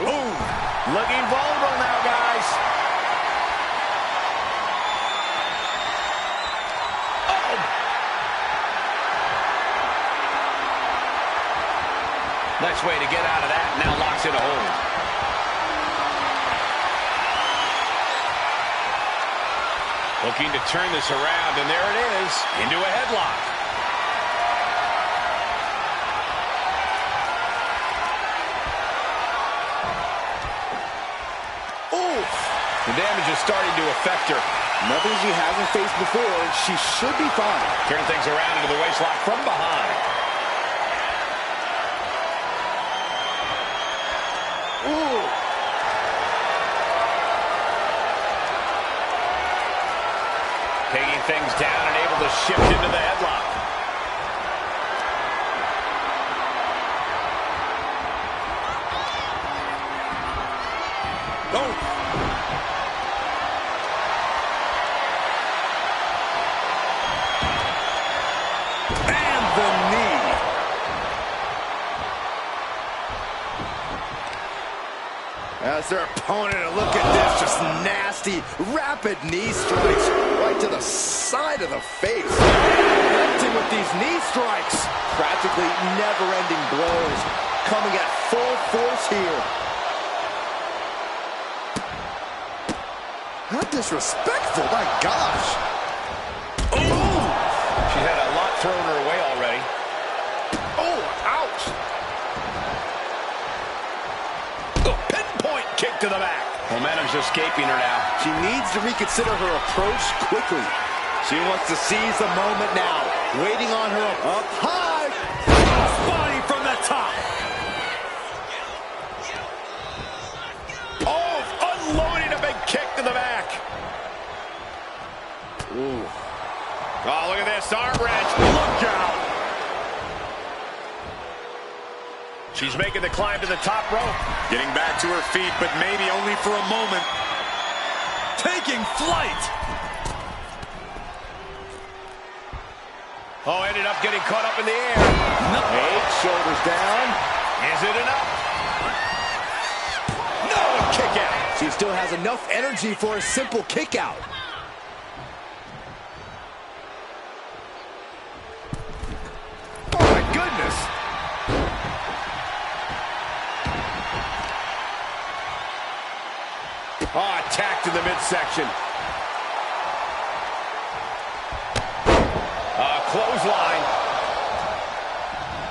Ooh, looking vulnerable now, guys. Nice way to get out of that. Now locks in a hold. Looking to turn this around, and there it is. Into a headlock. Oof! The damage is starting to affect her. Nothing she hasn't faced before. She should be fine. Turning things around into the waistlock from behind. Ooh! Taking things down and able to shift into the headlock. Oh. And the knee. As their opponent, look at this, just nasty, rapid knee strikes right to the side of the face. Connecting with these knee strikes. Practically never-ending blows coming at full force here. How disrespectful, my gosh. Oh! She had a lot thrown her way already. Oh, ouch. The pinpoint kick to the back. Momentum's escaping her now. She needs to reconsider her approach quickly. She wants to seize the moment now. Waiting on her up high. Body from the top. Oh, unloading a big kick to the back. Ooh. Oh, look at this arm wrench. Look out. She's making the climb to the top rope. Getting back to her feet, but maybe only for a moment. Taking flight. Oh, ended up getting caught up in the air. No. 8 shoulders down. Is it enough? No, a kick out. She still has enough energy for a simple kick out. Oh my goodness. Oh, attack to the midsection. Clothesline.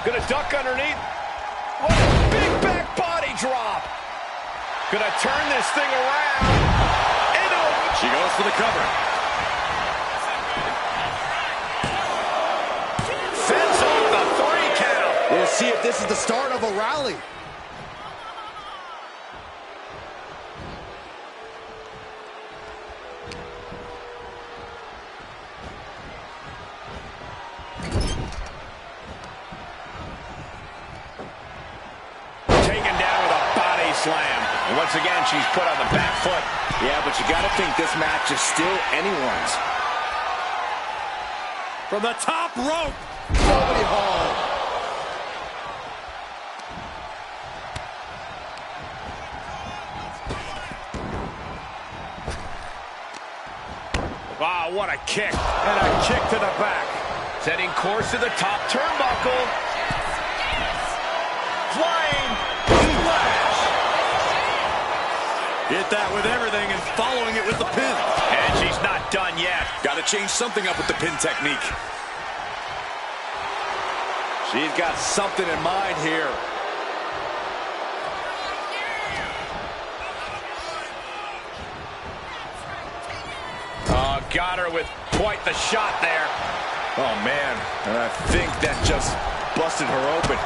Gonna duck underneath. What a big back body drop. Gonna turn this thing around. Into a... She goes for the cover. Fends off the 3 count. We'll see if this is the start of a rally. Slam. And once again, she's put on the back foot. Yeah, but you gotta think this match is still anyone's. From the top rope. Nobody home. Wow, what a kick. And a kick to the back. Setting course to the top turnbuckle. Flying splash. Hit that with everything and following it with the pin. And she's not done yet. Got to change something up with the pin technique. She's got something in mind here. Oh, got her with quite the shot there. Oh, man. And I think that just busted her open.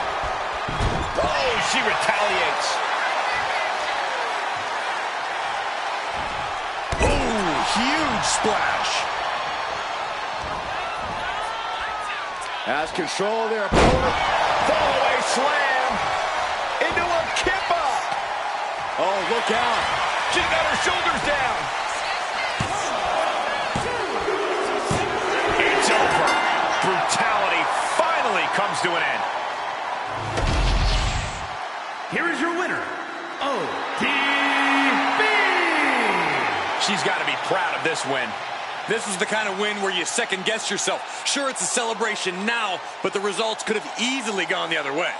Oh, she retaliates. Huge splash. Has control of their opponent. Fallaway slam. Into a kip up. Oh, look out. She got her shoulders down. It's over. Brutality finally comes to an end. Here is your winner, ODB. She's got to be proud of this win. This was the kind of win where you second-guess yourself. Sure, it's a celebration now, but the results could have easily gone the other way.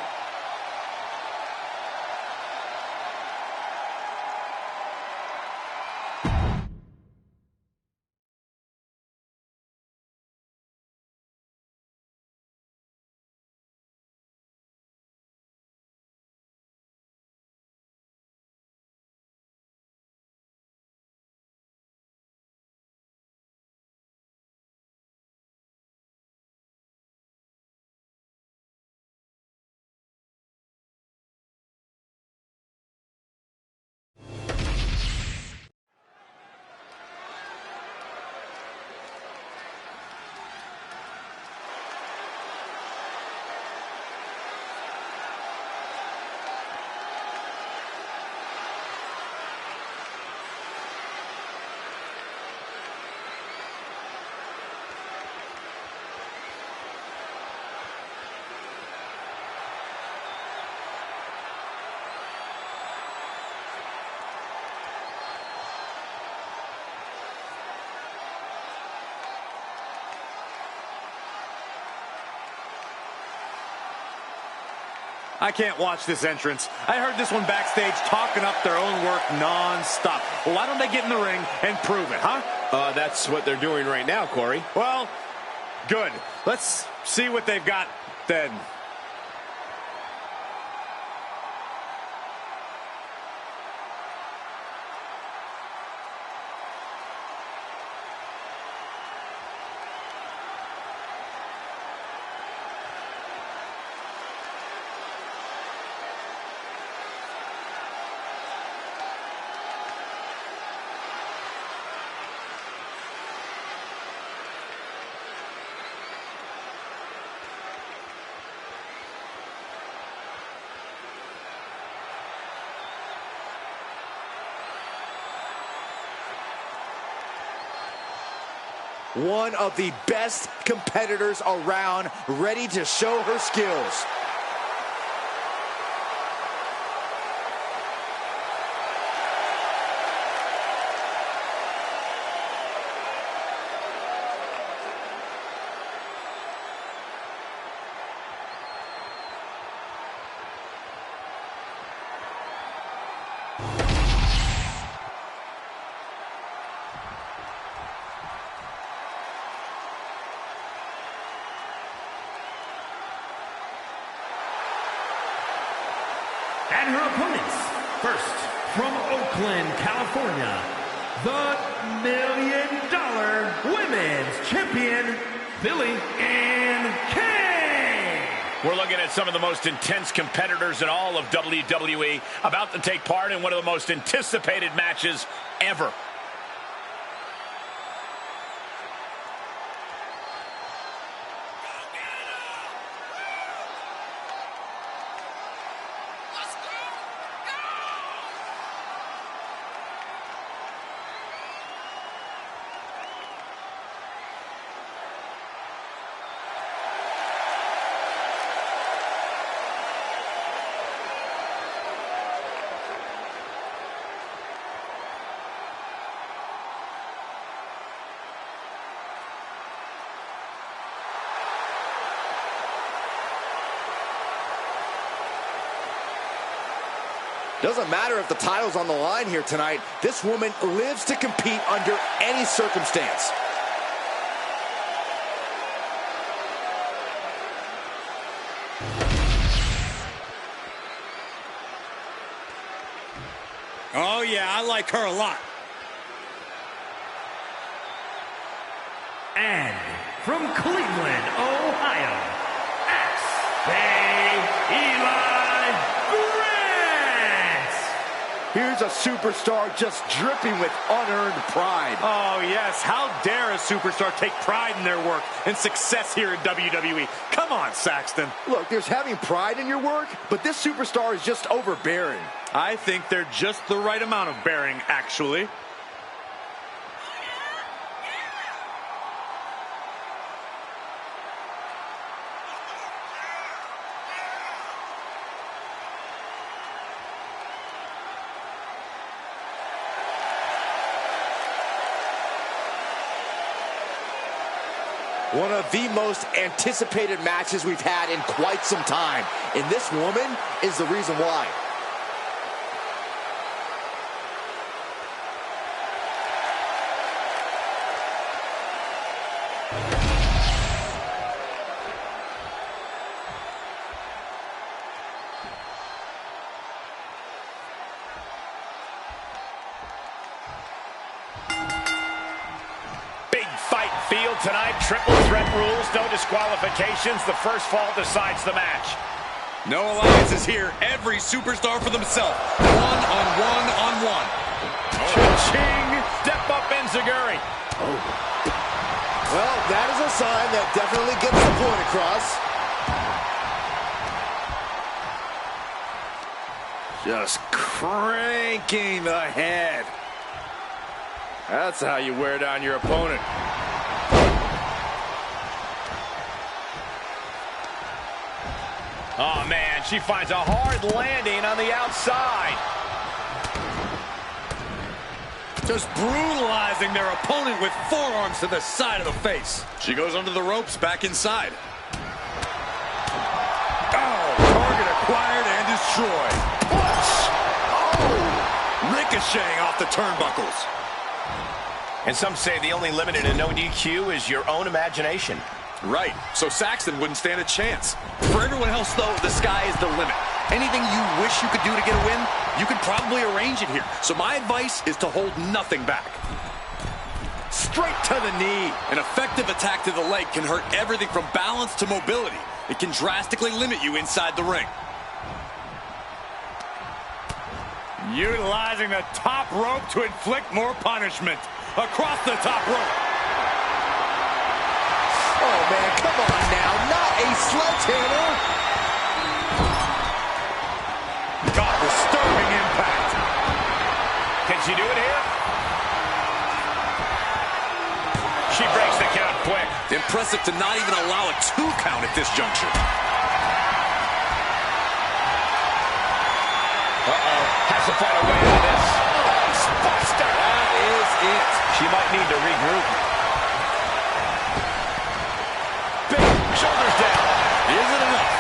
I can't watch this entrance. I heard this one backstage talking up their own work non-stop. Well, why don't they get in the ring and prove it, huh? That's what they're doing right now, Corey. Well, good. Let's see what they've got then. One of the best competitors around, ready to show her skills. And her opponents, first from Oakland, California, the $1 Million Women's Champion, Billie Ann Kay. We're looking at some of the most intense competitors in all of WWE about to take part in one of the most anticipated matches ever. Doesn't matter if the title's on the line here tonight. This woman lives to compete under any circumstance. Oh, yeah, I like her a lot. And from Cleveland, Ohio, Eli Grant. Here's a superstar just dripping with unearned pride. Oh, yes. How dare a superstar take pride in their work and success here in WWE? Come on, Saxton. Look, there's having pride in your work, but this superstar is just overbearing. I think they're just the right amount of bearing, actually. One of the most anticipated matches we've had in quite some time. And this woman is the reason why. Field tonight, triple threat rules, no disqualifications. The first fall decides the match. No alliances here. Every superstar for themselves. One-on-one-on-one. Cha-ching! Step up Enziguri. Oh. Well, that is a sign that definitely gets the point across. Just cranking the head. That's how you wear down your opponent. Oh, man, she finds a hard landing on the outside. Just brutalizing their opponent with forearms to the side of the face. She goes under the ropes, back inside. Oh, target acquired destroyed. Push! Oh! Ricocheting off the turnbuckles. And some say the only limit in a no DQ is your own imagination. Right, so Saxton wouldn't stand a chance. For everyone else, though, the sky is the limit. Anything you wish you could do to get a win, you could probably arrange it here. So my advice is to hold nothing back. Straight to the knee. An effective attack to the leg can hurt everything from balance to mobility. It can drastically limit you inside the ring. Utilizing the top rope to inflict more punishment. Across the top rope. Oh, man, come on now. Not a sledgehammer. God, disturbing impact. Can she do it here? She breaks the count quick. Impressive to not even allow a 2 count at this juncture. Uh-oh. Has to find a way out of this. Oh, buster. That is it. She might need to regroup. Big Shoulders down. Isn't enough.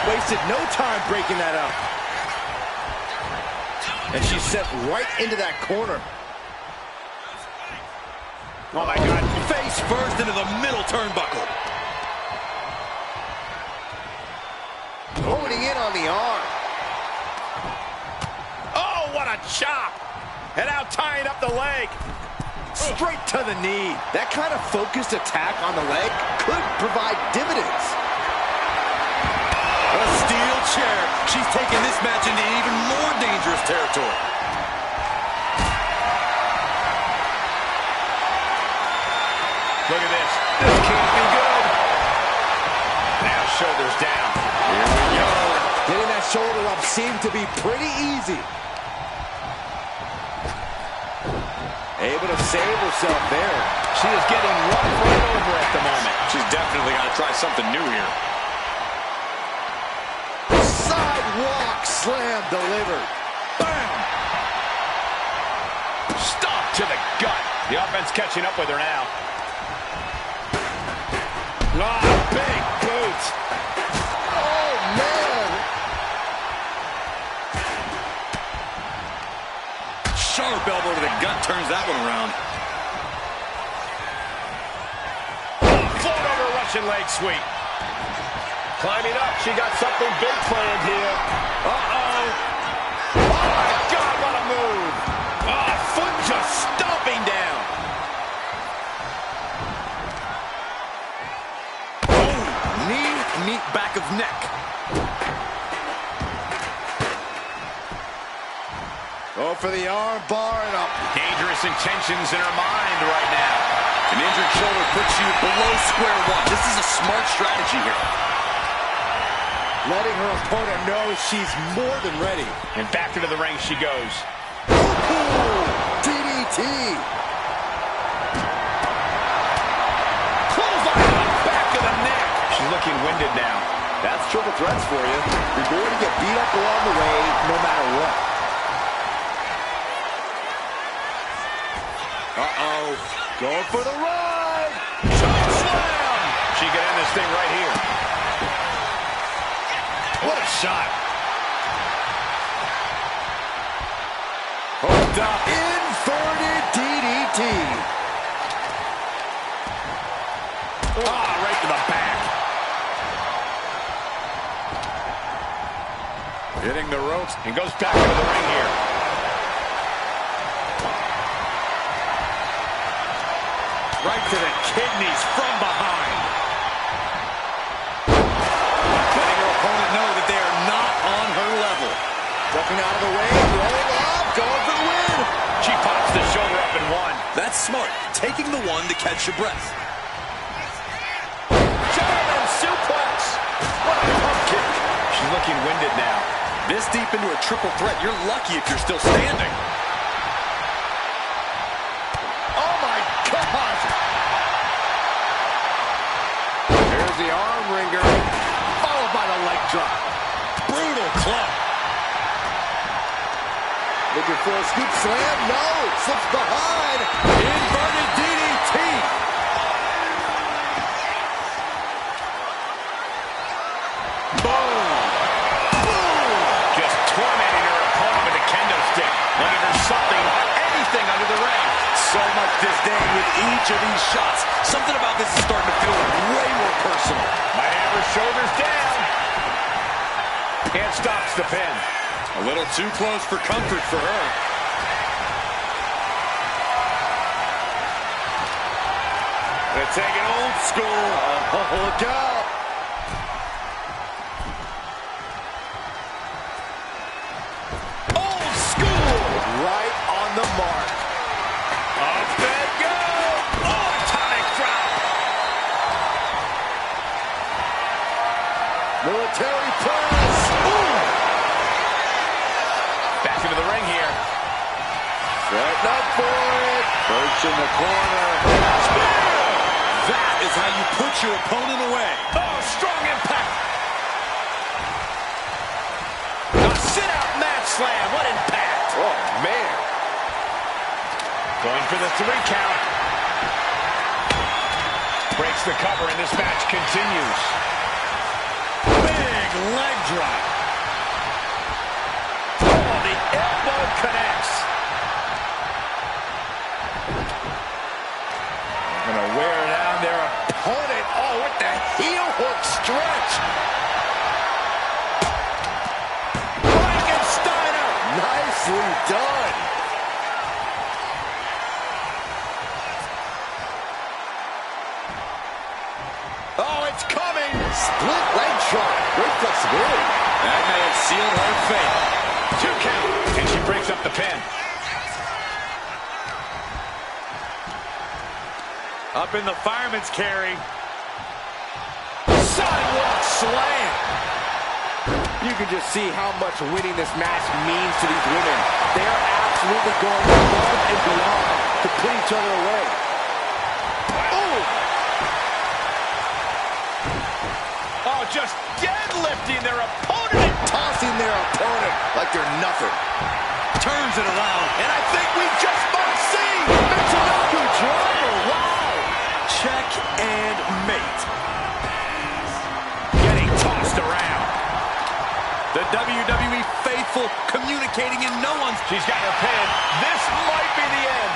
Wasted no time breaking that up. And she's sent right into that corner. Oh, my God. Face first into the middle turnbuckle. Holding in on the arm. Oh, what a chop. And now tying up the leg. Straight to the knee. That kind of focused attack on the leg could provide dividends. A steel chair. She's taking this match into even more dangerous territory. Look at this. This can't be good. Now shoulders down. Here we go. Getting that shoulder up seemed to be pretty easy. Able to save herself there. She is getting run right over at the moment. She's definitely got to try something new here. Sidewalk slam delivered. Bam! Stomp to the gut. The offense catching up with her now. Ah, big boot. Oh, man. Sharp elbow to the gut turns that one around. Float over Russian leg sweep. Climbing up. She got something big planned here. Uh-oh. Oh, my God, what a move. Oh, foot just stomping down. Knee, back of neck. Go for the arm bar and up. Dangerous intentions in her mind right now. An injured shoulder puts you below square one. This is a smart strategy here. Letting her opponent know she's more than ready. And back into the ring she goes. Ooh, DDT. Clothesline on the back of the neck. She's looking winded now. That's triple threats for you. You're going to get beat up along the way no matter what. Uh-oh. Going for the run. Choke slam. She can end this thing right here. What a shot. Hooked up. Inverted DDT. Ah, right to the back. Hitting the ropes. And goes back into the ring here. Right to the kidneys from behind. Letting her opponent know that they are not on her level. Ducking out of the way, rolling up, going for the win. She pops the shoulder up and one. That's smart. Taking the one to catch your breath. German suplex. What a pump kick. She's looking winded now. This deep into a triple threat, you're lucky if you're still standing. Oh, my God. There's the arm wringer, followed by the leg drop. Brutal club. Looking for a scoop slam. No, slips behind. Inverted DDT. Boom. Boom. disdain with each of these shots. Something about this is starting to feel way more personal. Might have her shoulders down. And stops the pin. A little too close for comfort for her. Gonna take it old school. Oh, look out. Old school. Right on the mark. Up they go. Oh, atomic drop. Military press. Ooh. Back into the ring here. Setting up for it. First in the corner. That is how you put your opponent away. Oh, strong impact. A sit-out mat slam. What impact. Oh, man. Going for the 3 count. Breaks the cover and this match continues. Big leg drop. Oh, the elbow connects. Gonna wear down their opponent. Oh, with the heel hook stretch. Frankensteiner. Nicely done. Oh, it's coming. Split leg shot. Great flexibility. That may have sealed her fate. 2 count. And she breaks up the pin. Up in the fireman's carry. Sidewalk slam. You can just see how much winning this match means to these women. They are absolutely going above and beyond to put each other away. Oh! Oh, just deadlifting their opponent. Tossing their opponent like they're nothing. Turns it around. And I think we just might see Michinoku driver. Wow! Check and mate. getting tossed around. The WWE faithful communicating in no one's... She's got her pin. This might be the end.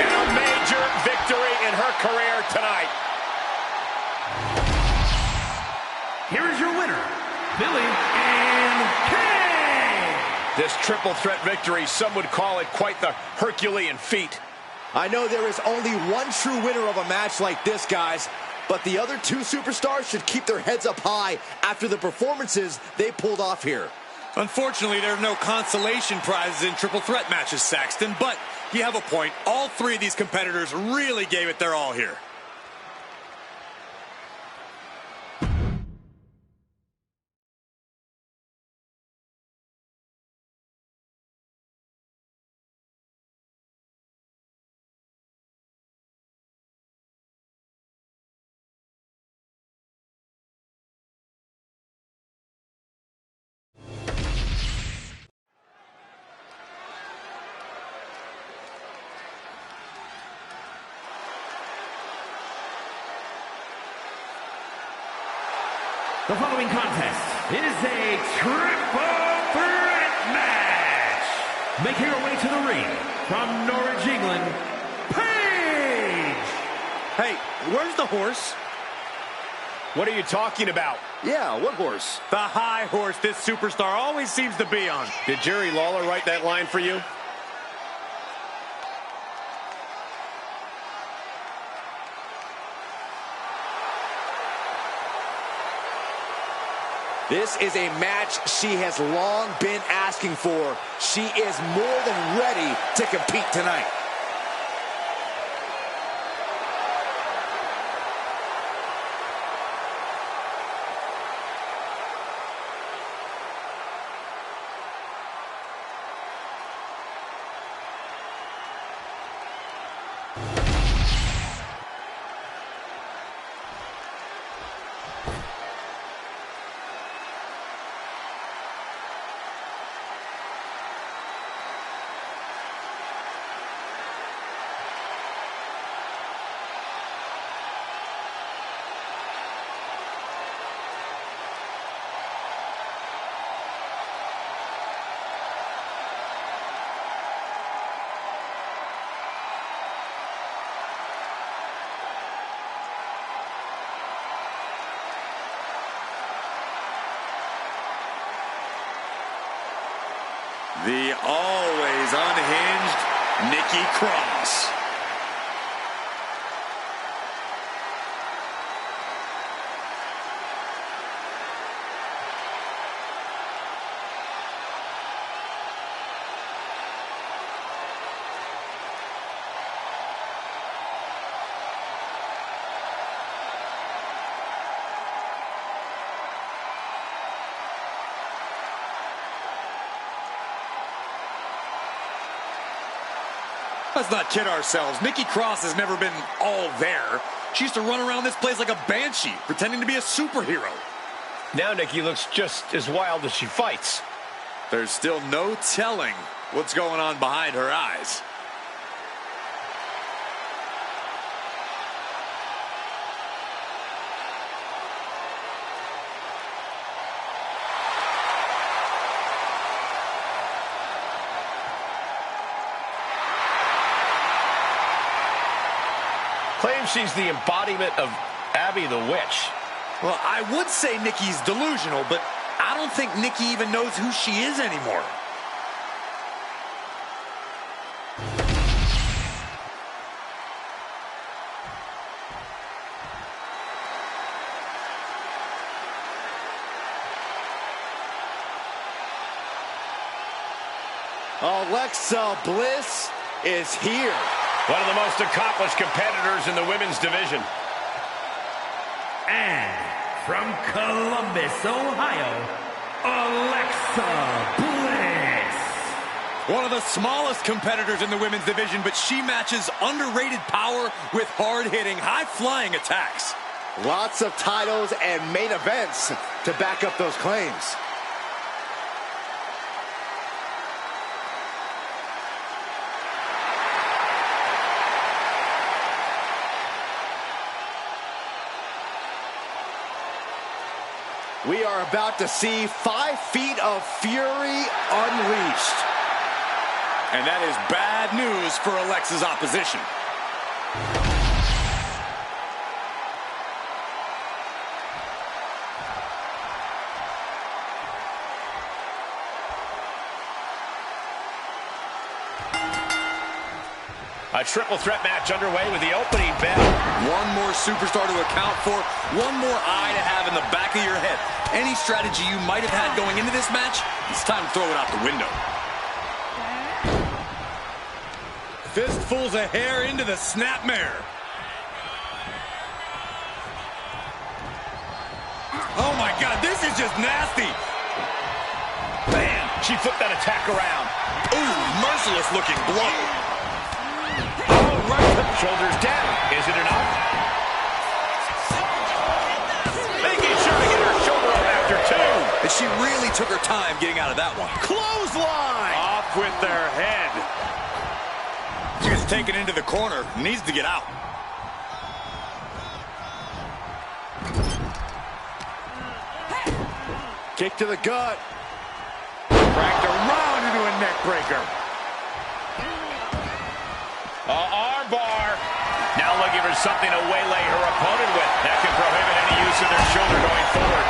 And a major victory in her career tonight. Here is your winner, Billy and Kay. This triple threat victory, some would call it quite the Herculean feat. I know there is only one true winner of a match like this, guys, but the other 2 superstars should keep their heads up high after the performances they pulled off here. Unfortunately, there are no consolation prizes in triple threat matches, Saxton, but you have a point. All 3 of these competitors really gave it their all here. The following contest is a triple threat match. Making her way to the ring from Norwich, England, Paige. Hey, where's the horse? What are you talking about? Yeah, what horse? The high horse this superstar always seems to be on. Did Jerry Lawler write that line for you? This is a match she has long been asking for. She is more than ready to compete tonight. The always unhinged Nikki Cross. Let's not kid ourselves. Nikki Cross has never been all there. She used to run around this place like a banshee, pretending to be a superhero. Now Nikki looks just as wild as she fights. There's still no telling what's going on behind her eyes. Claims she's the embodiment of Abby the Witch. Well, I would say Nikki's delusional, but I don't think Nikki even knows who she is anymore. Alexa Bliss is here. One of the most accomplished competitors in the women's division. And from Columbus, Ohio, Alexa Bliss. One of the smallest competitors in the women's division, but she matches underrated power with hard-hitting, high-flying attacks. Lots of titles and main events to back up those claims. We are about to see 5 feet of fury unleashed. And that is bad news for Alexa's opposition. A triple threat match underway with the opening bell. One more superstar to account for, one more eye to have in the back of your head. Any strategy you might have had going into this match, it's time to throw it out the window. Fistfuls of hair into the snapmare. Oh my God, this is just nasty. Bam! She flipped that attack around. Ooh, merciless looking blow. Oh, right. Shoulders down. Is it enough? Making sure to get her shoulder up after 2. And she really took her time getting out of that one. Clothesline! Off with their head. She gets taken into the corner. Needs to get out. Kick to the gut. Cracked around into a neck breaker. Arm bar. Now looking for something to waylay her opponent with. That can prohibit any use of their shoulder going forward.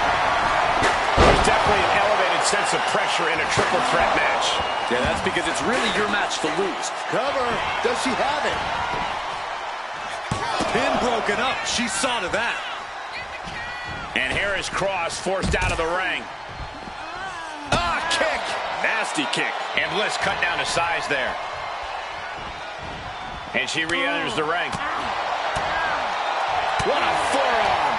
There's definitely an elevated sense of pressure in a triple threat match. Yeah, that's because it's really your match to lose. Cover. Does she have it? Pin broken up. She saw to that. And here is Cross forced out of the ring. Kick. Nasty kick. And Bliss cut down to size there. And she re-enters the ring. What a forearm.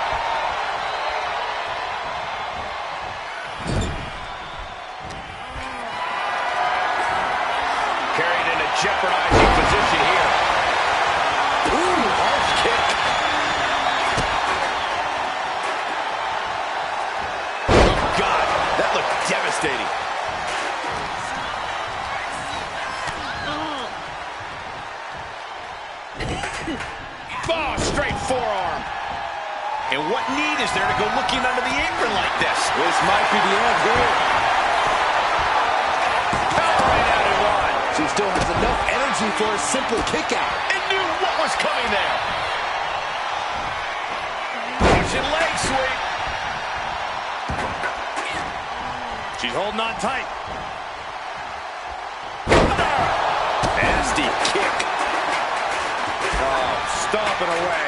Carried in a jeopardizing position here. Ooh, harsh kick. Oh, God, that looked devastating. Oh, straight forearm. And what need is there to go looking under the apron like this? This might be the end here. Power right out in one. She still has enough energy for a simple kick out. And knew what was coming there. Russian leg sweep. She's holding on tight. stomping away.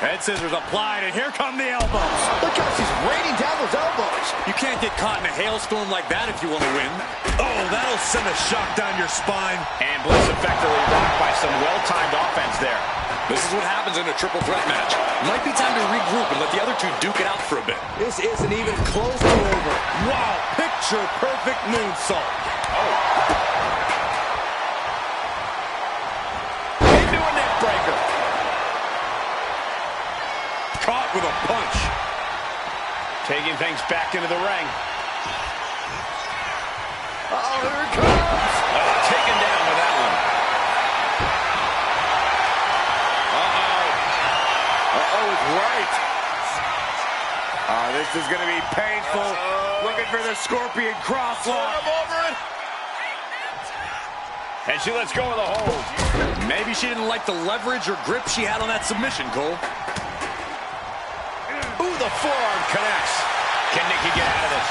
Head scissors applied, and here come the elbows. Look how she's raining down those elbows. You can't get caught in a hailstorm like that if you want to win. Oh, that'll send a shock down your spine. And Bliss effectively rocked by some well-timed offense there. This is what happens in a triple threat match. Might be time to regroup and let the other two duke it out for a bit. This isn't even close to over. Wow, picture perfect moonsault. Oh. Into a neck breaker. Caught with a punch. Taking things back into the ring. Oh, here it comes. Taken down with that one. Right. This is going to be painful. Looking for the Scorpion crosslock. And she lets go of the hold. Maybe she didn't like the leverage or grip she had on that submission, Cole. Ooh, the forearm connects. Can Nikki get out of this?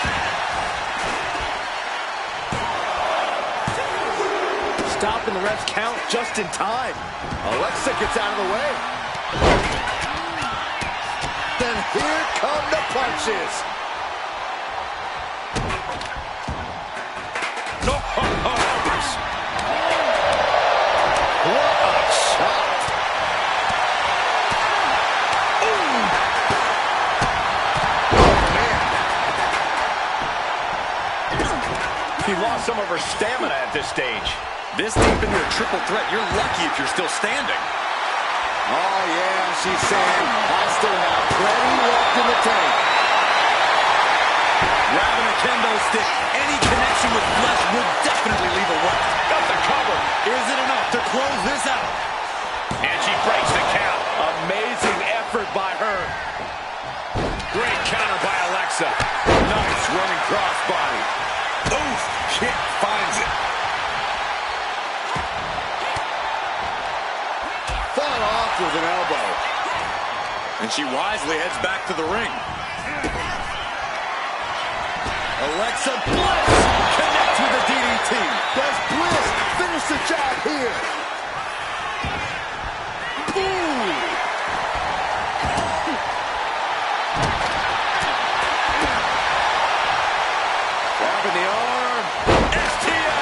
Stopping the ref's count just in time. Alexa gets out of the way. Then here come the punches. No, What a shot. Ooh. Oh, man. She lost some of her stamina at this stage. This deep into a triple threat, you're lucky if you're still standing. Oh, yeah, she's saying, I still have plenty left in the tank. Grabbing a kendo stick, any connection with flesh will definitely leave a welt. Got the cover. Is it enough to close this out? And she breaks the count. Amazing effort by her. Great counter by Alexa. Nice running crossbody. Oof, kick finds it. Fought off with an elbow. And she wisely heads back to the ring. Alexa Bliss connects with a DDT. Does Bliss finish the job here? Ooh. Grabbing the arm. STO.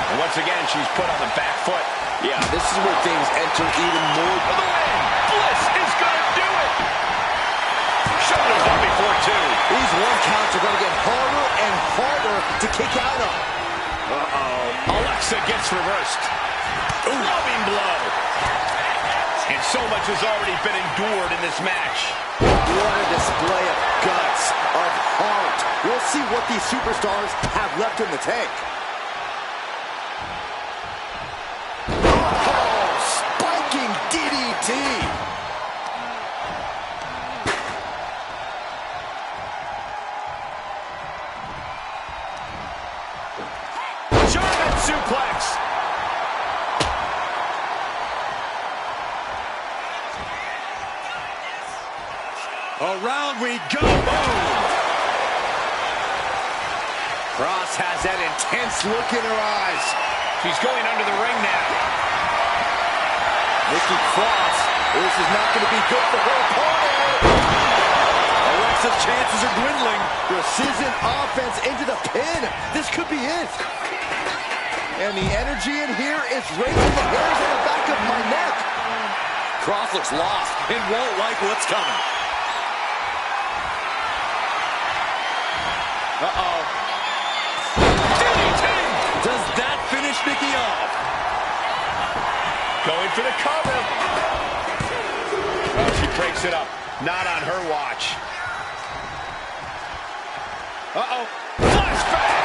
And once again, she's put on the back foot. Yeah, this is where things enter even more. For the win! Bliss is going to do it! Shoulders up before two. These one counts are going to get harder and harder to kick out of. Alexa gets reversed. Ooh. Loving blow. And so much has already been endured in this match. What a display of guts, of heart. We'll see what these superstars have left in the tank. Oh, spiking DDT. German suplex. Around we go. Boom. Cross has that intense look in her eyes. She's going under the ring now. Nikki Cross, this is not going to be good for her opponent. Alexa's chances are dwindling. Precision offense into the pin. This could be it. And the energy in here is raising the hairs on the back of my neck. Cross looks lost and won't like what's coming. Uh-oh. DDT! Does that finish Nikki off? Going for the cover. Oh, she breaks it up. Not on her watch. Uh-oh. Flashback!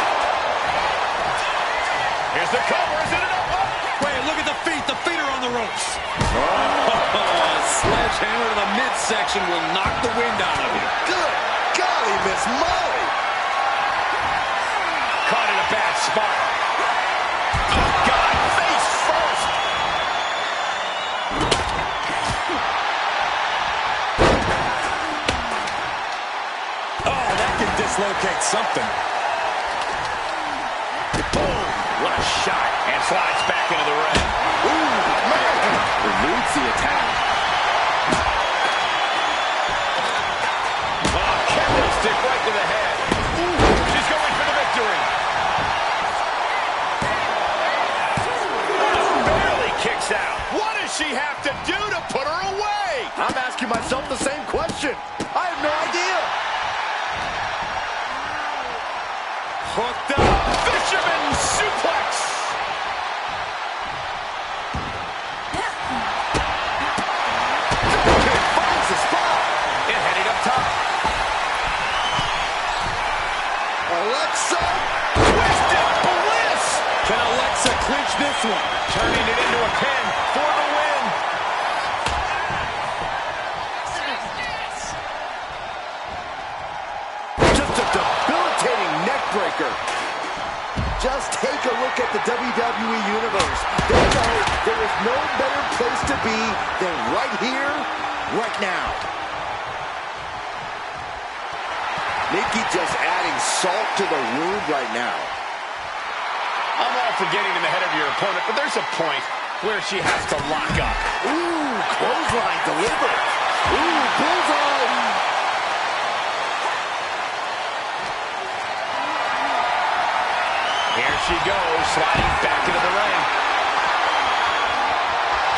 Here's the cover. Is it enough? Oh. Wait, look at the feet. The feet are on the ropes. Oh, a sledgehammer to the midsection will knock the wind out of you. Good golly, Miss Molly. Caught in a bad spot. Oh, God. Face first. Oh, that can dislocate something. Boom. What a shot. And slides back into the ring. Ooh, man. Eludes the attack. Oh, kendo stick right to the head. Ooh, she's going for the victory. Barely kicks out. What does she have to do to put her away? I'm asking myself the same question. I have no idea. Hooked up. Fisherman suplex. Kid finds the spot. And heading up top. Alexa. Twisted Bliss. Can Alexa clinch this one? Turning it into a pin for the win. Just a debilitating neck breaker. Just take a look at the WWE Universe. They know there is no better place to be than right here, right now. Nikki just adding salt to the wound right now. I'm all for getting in the head of your opponent, but there's a point where she has to lock up. Ooh, clothesline delivered. Ooh, bullseye. Here she goes, sliding back into the ring.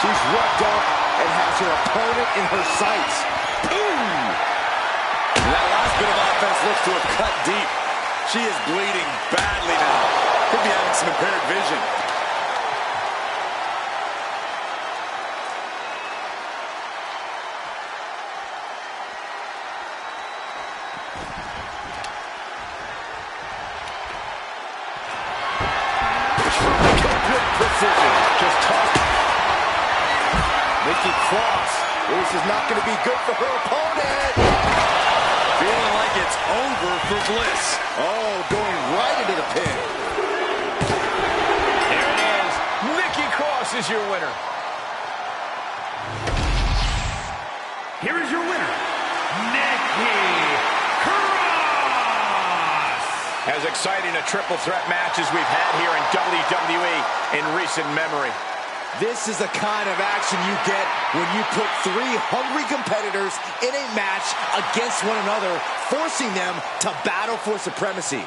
She's rubbed up and has her opponent in her sights. Ooh. That last bit of offense looks to have cut deep. She is bleeding badly now. Could be having some impaired vision. Good precision. Just tossed. Nikki Cross. This is not going to be good for her opponent. Feeling like it's over for Bliss. Oh, going right into the pin. There it is. Nikki Cross is your winner. Here is your winner, Nikki Cross. As exciting a triple threat match as we've had here in WWE in recent memory. This is the kind of action you get when you put three hungry competitors in a match against one another, forcing them to battle for supremacy.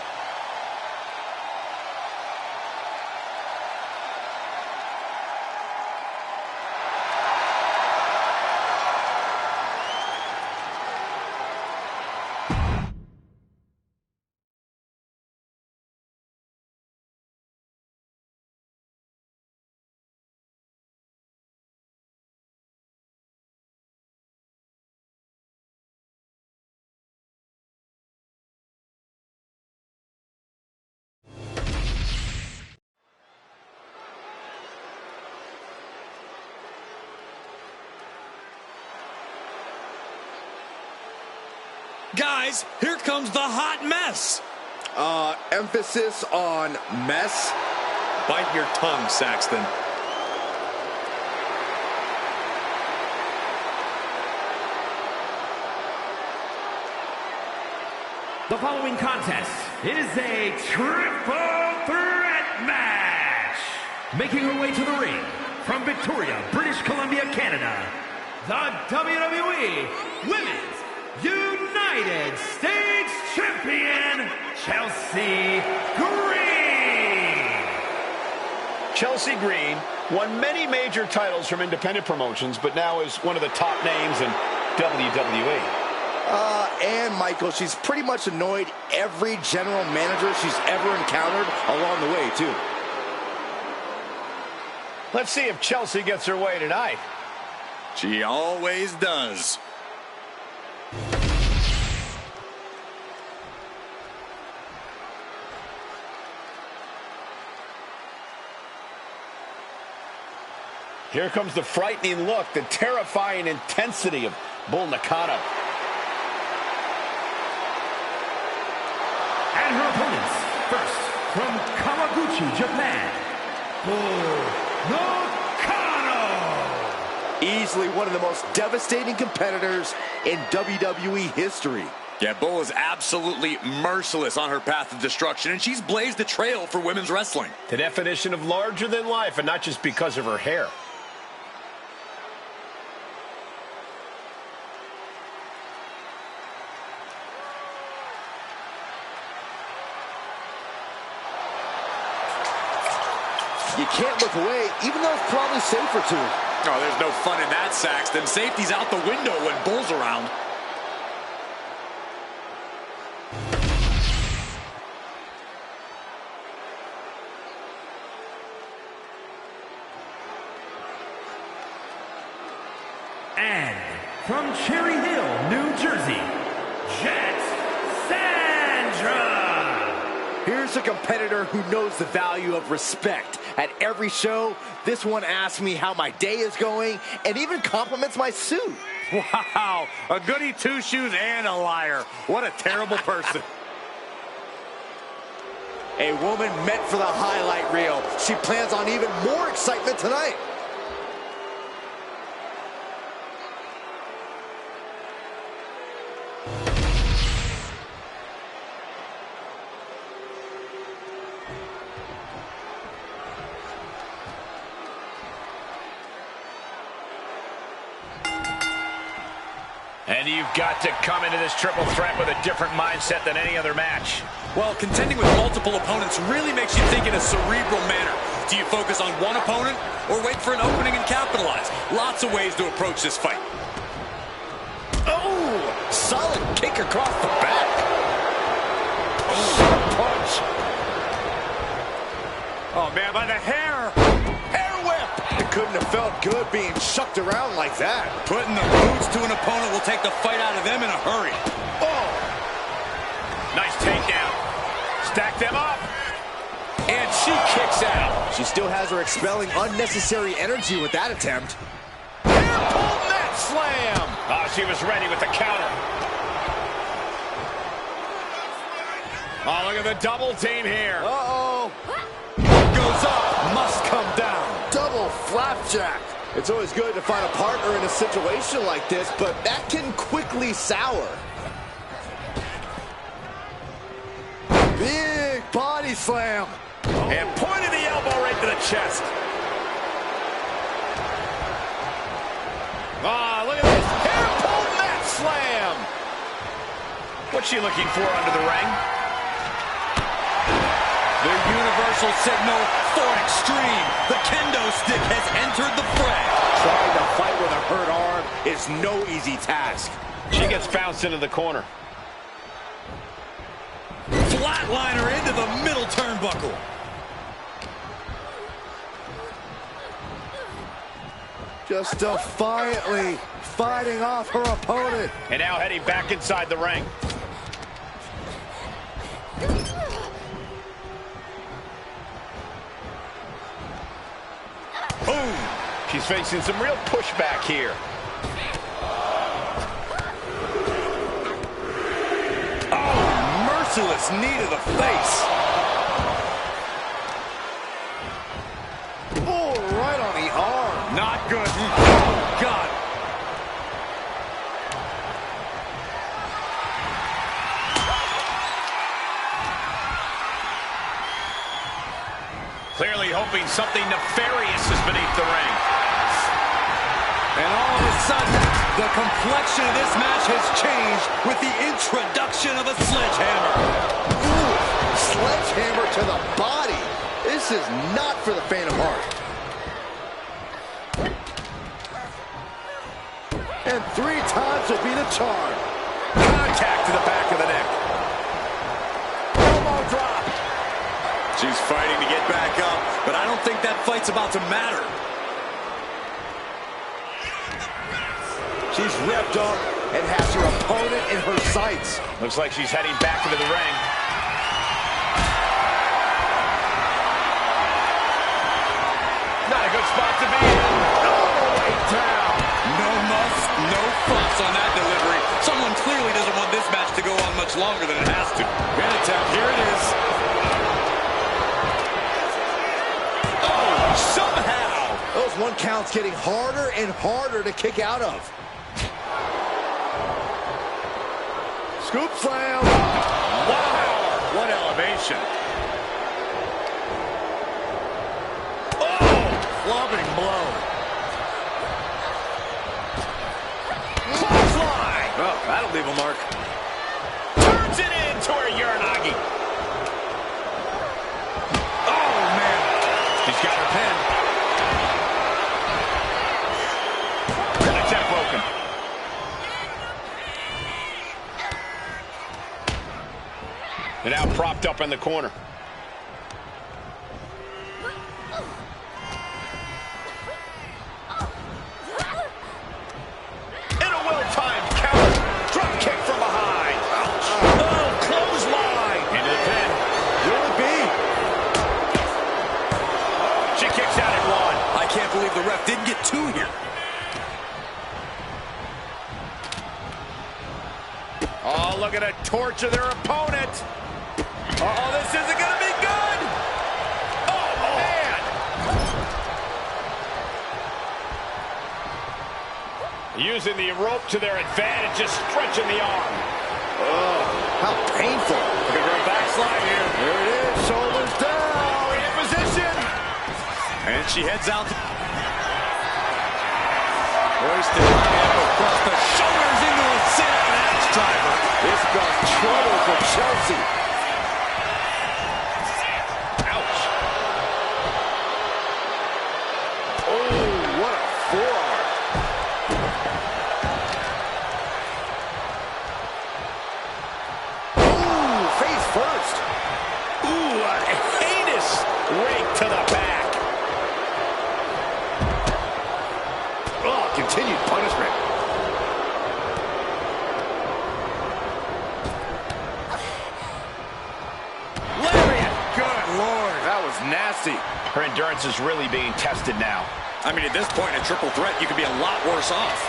Guys, here comes the hot mess. Emphasis on mess. Bite your tongue, Saxton. The following contest is a triple threat match. Making her way to the ring from Victoria, British Columbia, Canada, the WWE Women's United States Champion, Chelsea Green. Chelsea Green won many major titles from independent promotions, but now is one of the top names in WWE. And Michael, she's pretty much annoyed every general manager she's ever encountered along the way, too. Let's see if Chelsea gets her way tonight. She always does. Here comes the frightening look, the terrifying intensity of Bull Nakano. And her opponents, first, from Kawaguchi, Japan, Bull Nakano. Easily one of the most devastating competitors in WWE history. Yeah, Bull is absolutely merciless on her path of destruction, and she's blazed the trail for women's wrestling. The definition of larger than life, and not just because of her hair. You can't look away, even though it's probably safer to. Oh, there's no fun in that, Saxton. Safety's out the window when Bull's around. And from Cherry Hill, New Jersey, Jet Sandra. Here's a competitor who knows the value of respect. At every show, this one asks me how my day is going and even compliments my suit. Wow, a goody two-shoes and a liar. What a terrible person. A woman meant for the highlight reel. She plans on even more excitement tonight. And you've got to come into this triple threat with a different mindset than any other match. Well, contending with multiple opponents really makes you think in a cerebral manner. Do you focus on one opponent or wait for an opening and capitalize? Lots of ways to approach this fight. Oh, solid kick across the back. Oh, punch. Oh, man, by the hair. Hair whip. It couldn't have felt good being shucked around like that. Putting the boots to an opponent will take the fight out of them in a hurry. Oh. Nice takedown. Stack them up. And she kicks out. She still has her expelling unnecessary energy with that attempt. Hair pull net slam. Oh, she was ready with the counter. Oh, look at the double team here. Uh-oh. Goes up, must come down. Double flapjack. It's always good to find a partner in a situation like this, but that can quickly sour. Big body slam. And pointed the elbow right to the chest. Ah, look at this. Hair pull mat slam. What's she looking for under the ring? The universal signal for extreme. The kendo stick has entered the fray. Trying to fight with a hurt arm is no easy task. She gets bounced into the corner. Flatliner into the middle turnbuckle. Just defiantly fighting off her opponent. And now heading back inside the ring. Boom! She's facing some real pushback here. Oh, merciless knee to the face. Oh, right on the arm. Not good. Oh, God. Clearly hoping something nefarious is beneath the ring. And all of a sudden, the complexion of this match has changed with the introduction of a sledgehammer. Ooh, sledgehammer to the body. This is not for the faint of heart. And 3 times will be the charm. Contact to the back of the neck. Elbow drop. She's fighting to get back up, but I don't think that fight's about to matter. She's revved up and has her opponent in her sights. Looks like she's heading back into the ring. Not a good spot to be in. All the way down. No muss, no fuss on that delivery. Someone clearly doesn't want this match to go on much longer than it has to. Pin attempt, here it is. Oh, somehow. Those 1 counts getting harder and harder to kick out of. Scoop slam. Wow, what elevation. Oh, Clubbing blow. clothesline. Oh, that'll leave a mark. Turns it into a Uranagi. Oh, man. She's got her pin. That's that broken. And now propped up in the corner. And a well-timed counter. Drop kick from behind. Ouch. Oh, clothesline. Into the pin. Will it be? She kicks out at one. I can't believe the ref didn't get two here. Oh, look at it. Torture their opponent. Uh-oh, this isn't going to be good. Oh, man. Using the rope to their advantage, just stretching the arm. Oh, how painful. Look at her backslide here. There it is, shoulders down. In position. And she heads out. Hoisted up across the shoulders into a sit-out axe driver. This spells trouble for Chelsea. Ouch. Oh, what a forearm. Ooh, face first. Ooh, a heinous rake to the back. Oh, continued punishment. Lariat. Good Lord. That was nasty. Her endurance is really being tested now. I mean, at this point, a triple threat, you could be a lot worse off.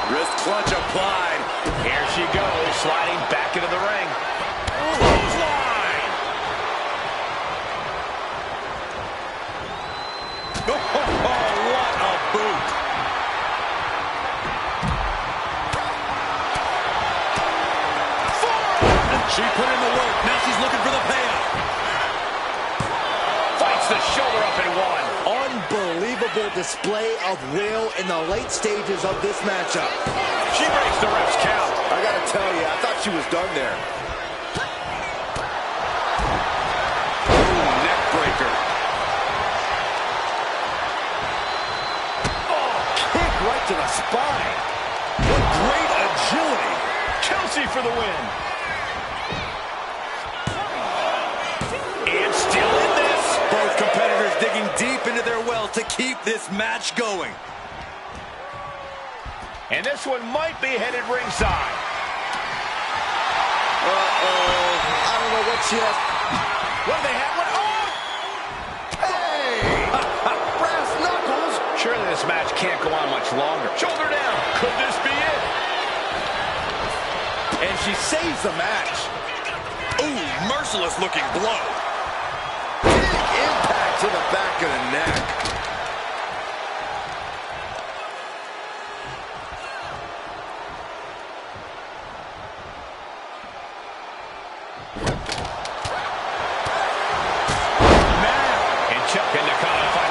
Wrist clutch applied. Here she goes, sliding back into the ring. Clothesline! Oh, what a boot. She put in the work. Now she's looking for the payoff. Fights the shoulder up in one. Unbelievable display of will in the late stages of this matchup. She breaks the ref's count. I gotta tell you, I thought she was done there. Ooh, neck breaker. Oh, kick right to the spine. What great agility. Chelsea for the win. And still in this. Both competitors digging deep into their well to keep this match going. And this one might be headed ringside. Uh-oh. I don't know what she has. What do they have? What? Oh! Hey! Brass knuckles. Surely this match can't go on much longer. Shoulder down. Could this be it? And she saves the match. Ooh, merciless looking blow. Big impact to the back of the neck.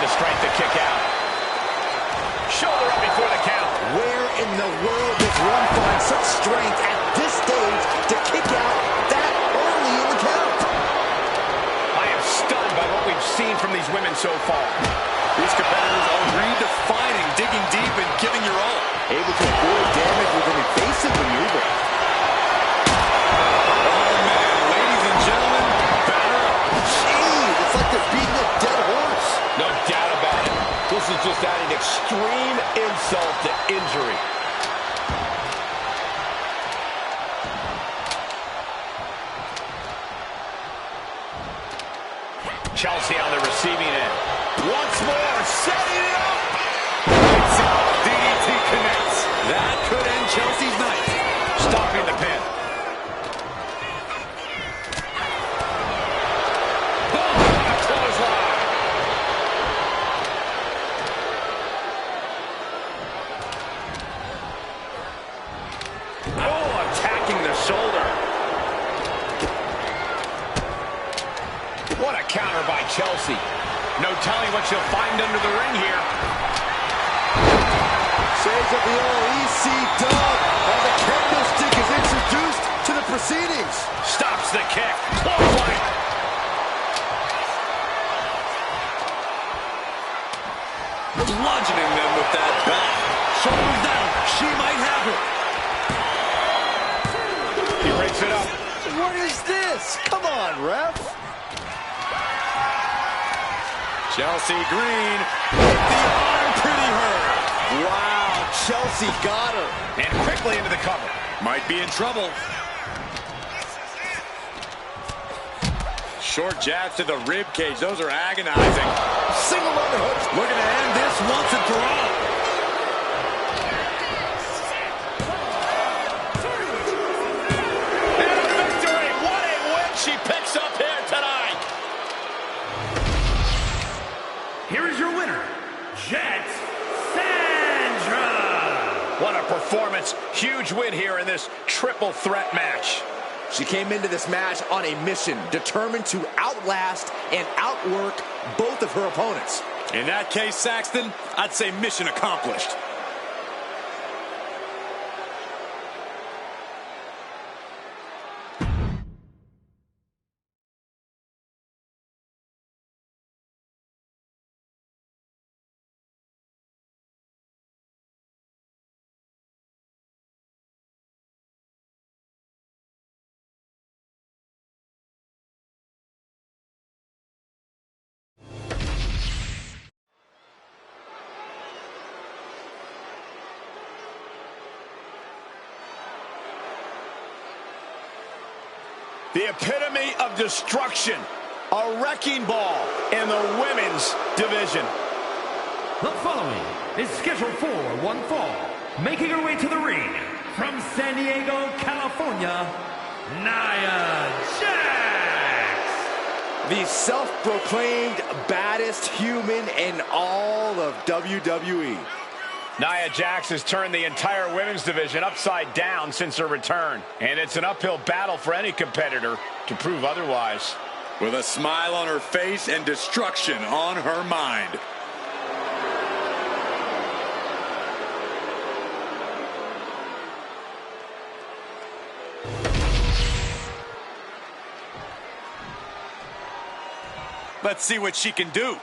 Strength to kick out. Shoulder up before the count. Where in the world does one find such strength at this stage to kick out that early in the count? I am stunned by what we've seen from these women so far. These competitors are redefining, digging deep and giving your all. Able to avoid damage with an evasive maneuver. Oh man, ladies and gentlemen, batter up. Jeez, it's like they're beating a dead horse. No doubt about it. This is just adding extreme insult to injury. Chelsea on the receiving end. Once more, setting it up. Lights out, DDT connects. That could end Chelsea's night. Stopping the pin. Chelsea. No telling what she'll find under the ring here. Shades of the old EC dub as the kendo stick is introduced to the proceedings. Stops the kick. Clothesline. Bludgeoning them with that back. Shoulders down. She might have her. He breaks it up. What is this? Come on, ref. Chelsea Green with the arm, pretty hurt. Wow, Chelsea got her. And quickly into the cover. Might be in trouble. Short jabs to the rib cage. Those are agonizing. Single underhooks. Looking to end this once and for all. And a victory. What a win she picks up here tonight. Here is your winner, Jet Sandra. What a performance. Huge win here in this triple threat match. She came into this match on a mission, determined to outlast and outwork both of her opponents. In that case, Saxton, I'd say mission accomplished. The epitome of destruction. A wrecking ball in the women's division. The following is scheduled for one fall. Making her way to the ring from San Diego, California, Nia Jax. The self-proclaimed baddest human in all of WWE. Nia Jax has turned the entire women's division upside down since her return. And it's an uphill battle for any competitor to prove otherwise. With a smile on her face and destruction on her mind. Let's see what she can do.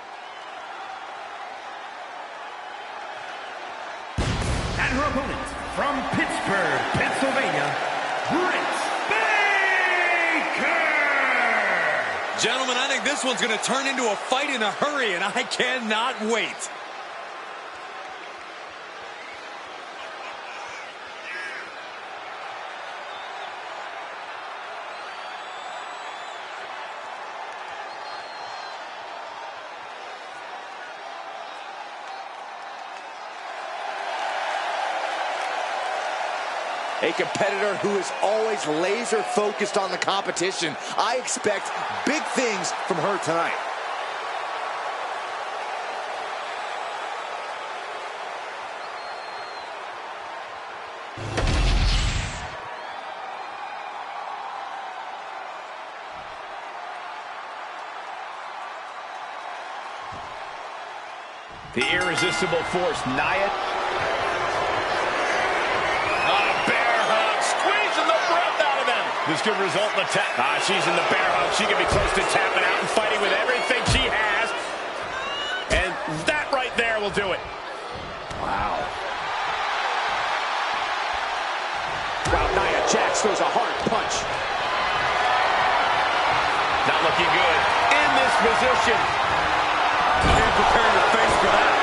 And her opponent from Pittsburgh, Pennsylvania, Britt Baker. Gentlemen, I think this one's going to turn into a fight in a hurry, and I cannot wait. A competitor who is always laser focused on the competition. I expect big things from her tonight. The irresistible force, Nia. This could result in a tap. She's in the bear hug. She could be close to tapping out and fighting with everything she has. And that right there will do it. Wow. Wow, Nia Jax throws a hard punch. Not looking good in this position. Can't prepare your face for that.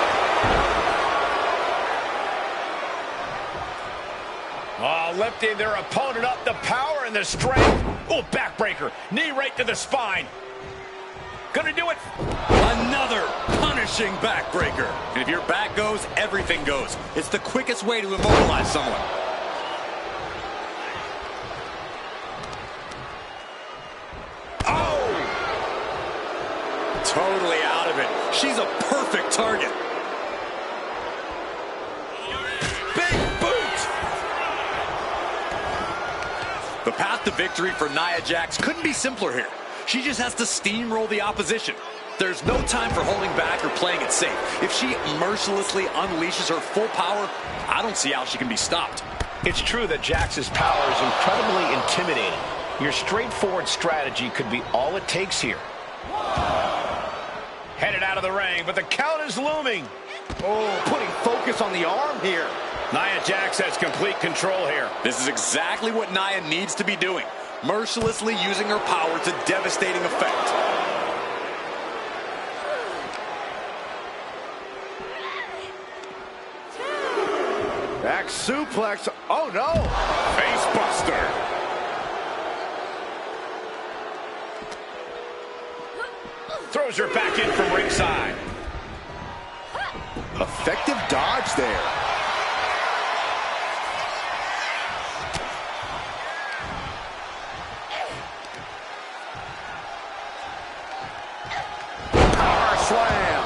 Oh, lifting their opponent up, the power and the strength. Oh, backbreaker. Knee right to the spine. Gonna do it. Another punishing backbreaker. And if your back goes, everything goes. It's the quickest way to immobilize someone. Oh! Totally out of it. She's a perfect target. The path to victory for Nia Jax couldn't be simpler here. She just has to steamroll the opposition. There's no time for holding back or playing it safe. If she mercilessly unleashes her full power, I don't see how she can be stopped. It's true that Jax's power is incredibly intimidating. Your straightforward strategy could be all it takes here. Headed out of the ring, but the count is looming. Oh, putting focus on the arm here. Nia Jax has complete control here. This is exactly what Nia needs to be doing. Mercilessly using her power to devastating effect. Back suplex. Oh, no. Face buster. Throws her back in from ringside. Effective dodge there. Power slam.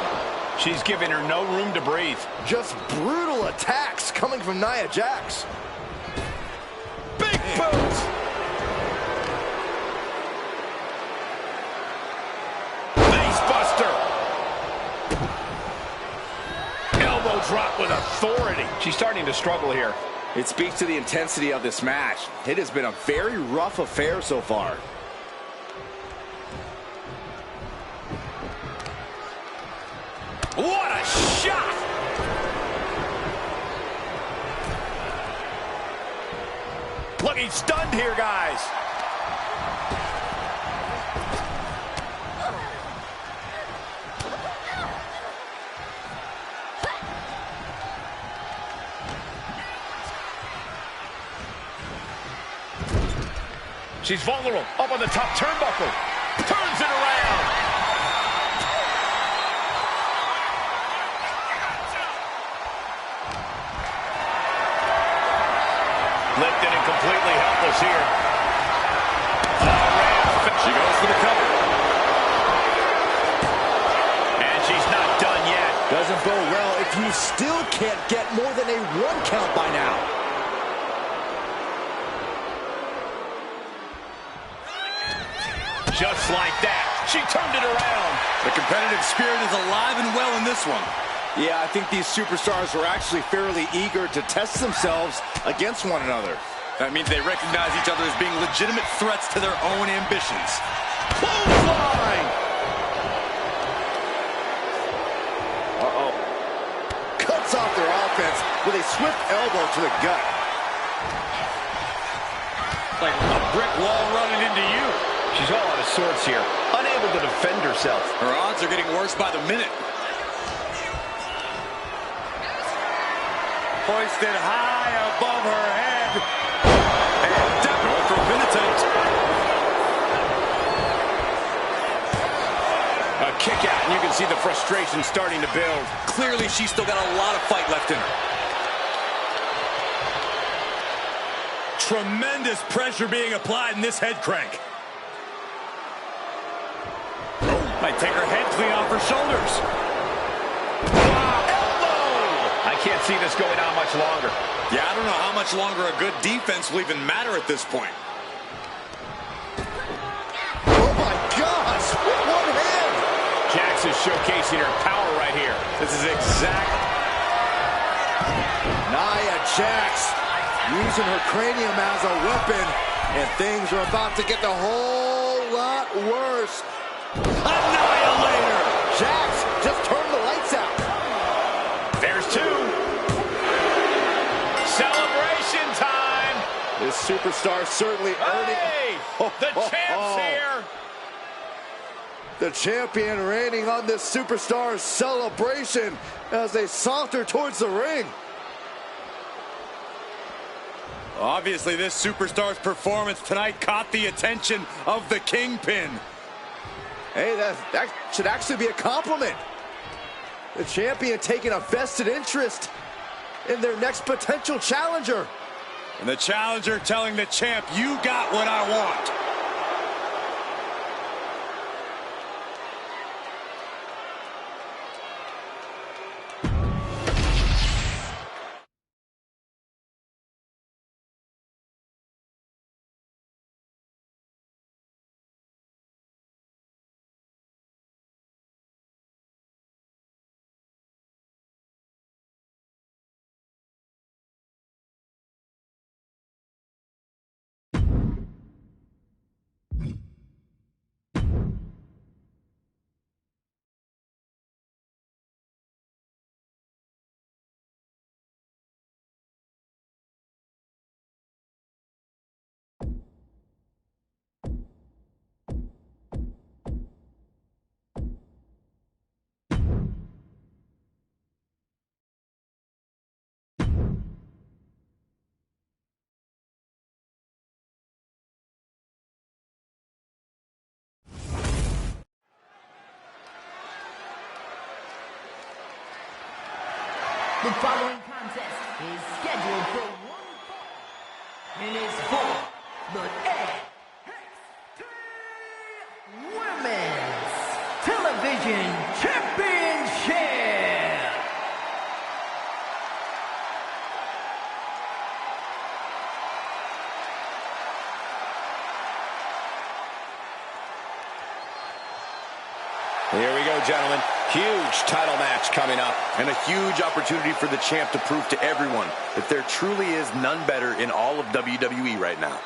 She's giving her no room to breathe. Just brutal attacks coming from Nia Jax. Big boots. Face buster. Elbow drop with authority. She's starting to struggle here. It speaks to the intensity of this match. It has been a very rough affair so far. What a shot! Looking stunned here, guys. She's vulnerable, up on the top turnbuckle. Turns it around. Lifted and completely helpless here. She goes for the cover. And she's not done yet. Doesn't bode well if you still can't get more than a 1 count by now. Just like that, she turned it around. The competitive spirit is alive and well in this one. Yeah, I think these superstars are actually fairly eager to test themselves against one another. That means they recognize each other as being legitimate threats to their own ambitions. Clothesline! Uh-oh. Cuts off their offense with a swift elbow to the gut. Like a brick wall running into you. She's all out of sorts here, unable to defend herself. Her odds are getting worse by the minute. Hoisted high above her head. And definitely for a pin attempt. A kick out, and you can see the frustration starting to build. Clearly, she's still got a lot of fight left in her. Tremendous pressure being applied in this head crank. Might take her head clean off her shoulders. Wow, elbow! I can't see this going on much longer. Yeah, I don't know how much longer a good defense will even matter at this point. Oh my gosh! With one hand! Jax is showcasing her power right here. This is exact. Nia Jax using her cranium as a weapon, and things are about to get a whole lot worse. Annihilator! Jax just turned the lights out. There's two. Celebration time. This superstar certainly earning. Hey, the champ's here. The champion reigning on this superstar's celebration as they saunter towards the ring. Obviously, this superstar's performance tonight caught the attention of the Kingpin. Hey, that should actually be a compliment. The champion taking a vested interest in their next potential challenger. And the challenger telling the champ, you got what I want. The following contest is scheduled for one fall and is for the NXT Women's Television Championship. Here we go, gentlemen. Huge title match coming up. And a huge opportunity for the champ to prove to everyone that there truly is none better in all of WWE right now.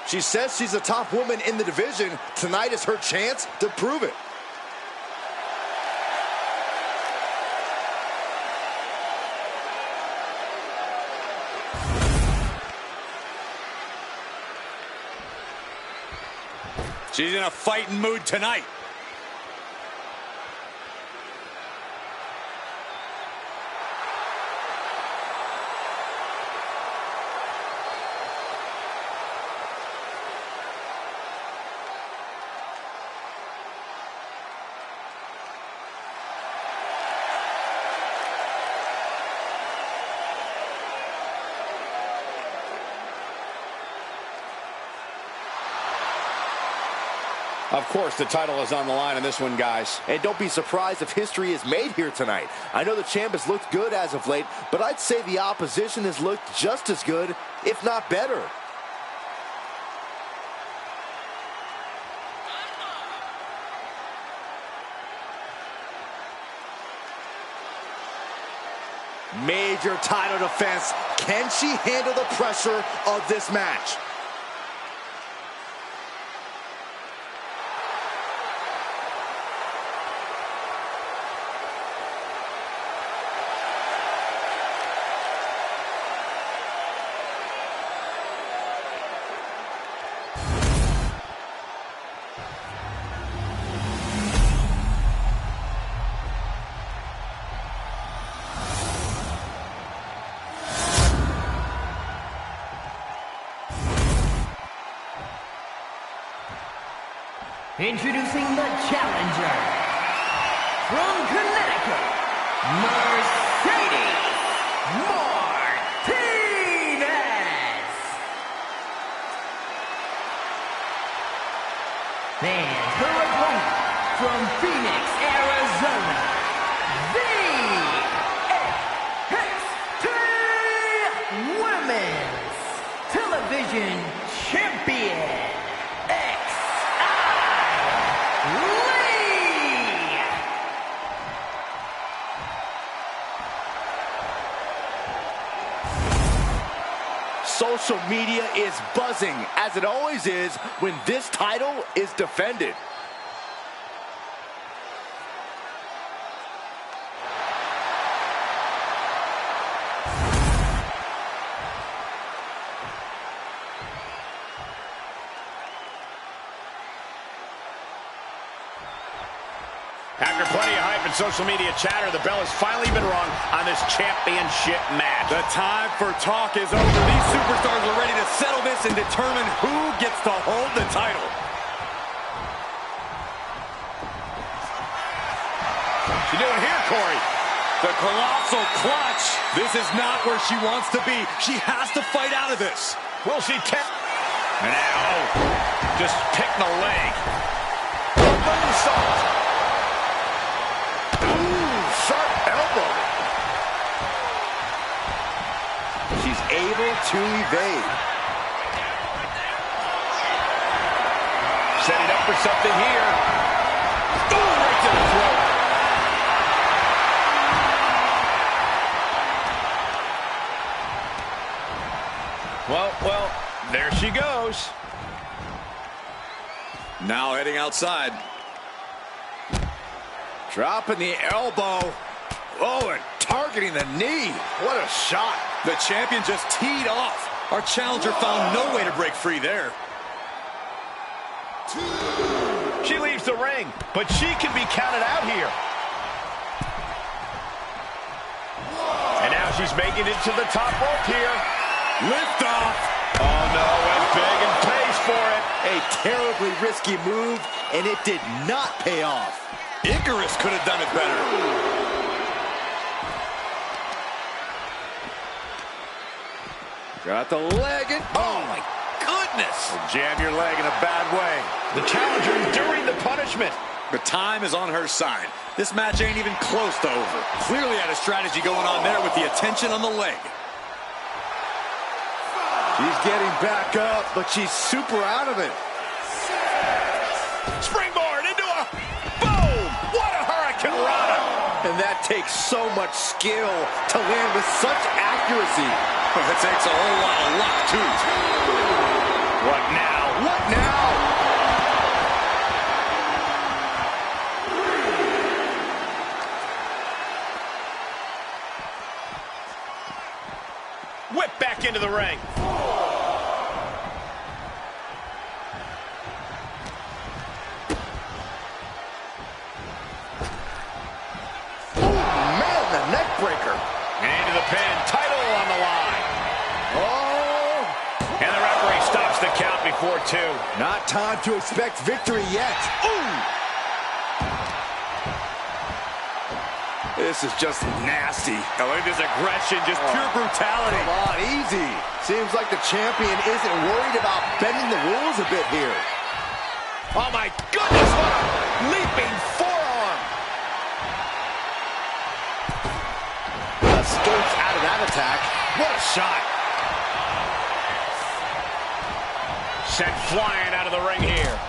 She says she's a top woman in the division. Tonight is her chance to prove it. She's in a fighting mood tonight. Of course, the title is on the line in this one, guys. And don't be surprised if history is made here tonight. I know the champ has looked good as of late, but I'd say the opposition has looked just as good, if not better. Major title defense. Can she handle the pressure of this match? Introducing the challenger from Connecticut, Mercedes Martinez. And her opponent from Phoenix, Arizona, the NXT Women's Television Champion. Social media is buzzing, as it always is when this title is defended. After plenty of hype and social media chatter, the bell has finally been rung on this championship match. The time for talk is over. These superstars are ready to settle this and determine who gets to hold the title. What's she doing here, Corey? The colossal clutch. This is not where she wants to be. She has to fight out of this. Will she tap? And now, just picking the leg. Moonsault. Sharp elbow. She's able to evade. Setting up for something here. Ooh, right to the throat. Well, there she goes. Now heading outside. Dropping the elbow. Oh, and targeting the knee. What a shot. The champion just teed off. Our challenger found no way to break free there. She leaves the ring, but she can be counted out here. And now she's making it to the top rope here. Lift off. Oh, no, went big and pays for it. A terribly risky move, and it did not pay off. Icarus could have done it better. Got the leg and... Oh, my goodness. Jam your leg in a bad way. The challenger enduring the punishment. The time is on her side. This match ain't even close to over. Clearly had a strategy going on there with the attention on the leg. She's getting back up, but she's super out of it. Springboard into a boom! What a hurricane rana! And that takes so much skill to land with such accuracy. It takes a whole lot of luck, too. What now? What now? Whip back into the ring. Breaker. And into the pin. Title on the line. Oh! And the referee stops the count before 2. Not time to expect victory yet. Ooh! This is just nasty. Oh, look at this aggression, just pure brutality. Come on, easy. Seems like the champion isn't worried about bending the rules a bit here. Oh my goodness, what a leaping forearm. Escapes out of that attack. What a shot. Sent flying out of the ring here.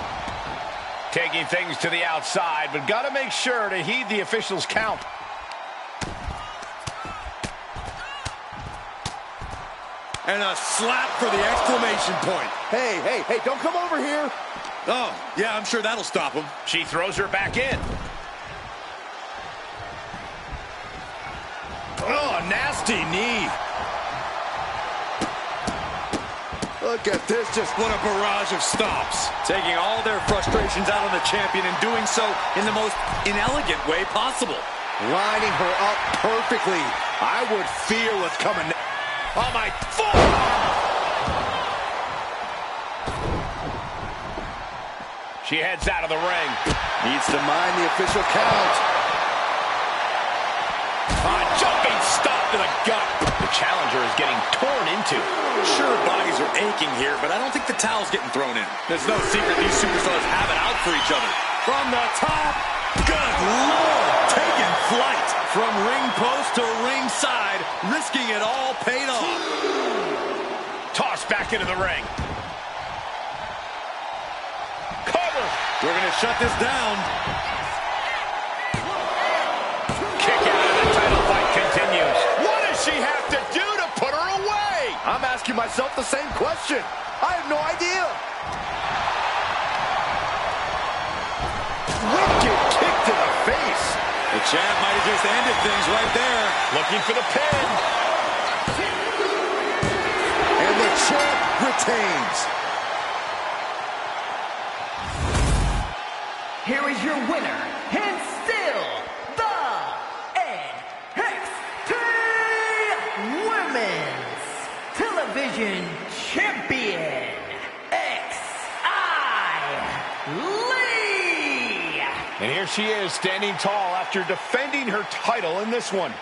Taking things to the outside, but got to make sure to heed the officials' count. And a slap for the exclamation point. Hey, hey, hey, don't come over here. Oh, yeah, I'm sure that'll stop him. She throws her back in. Oh, a nasty knee. Look at this, just What a barrage of stops. Taking all their frustrations out on the champion and doing so in the most inelegant way possible. lining her up perfectly. I would fear what's coming. Oh, my forearm! She heads out of the ring. Needs to mind the official count. A jumping stop to the gut. The challenger is getting torn into. Sure, bodies are aching here, but I don't think the towel's getting thrown in. There's no secret these superstars have it out for each other. From the top, good Lord, taking flight. From ring post to ringside, risking it all paid off. Tossed back into the ring. Cover. We're going to shut this down. Kick out of the title fight continues. What does she have to do to put her away? I'm asking myself the same question. I have no idea. Wicked kick to the face. The champ might have just ended things right there. Looking for the pin. And the champ retains. Here is your winner, and still the NXT Women's Television Champion, Lee. And here she is, standing tall after defending her title in this one.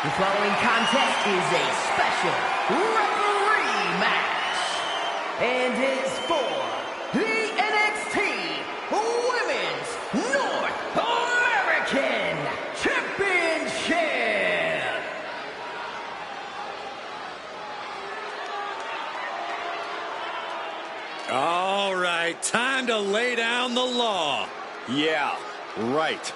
The following contest is a special referee match and is for the NXT Women's North American Championship. right, time to lay down the law. Yeah, right.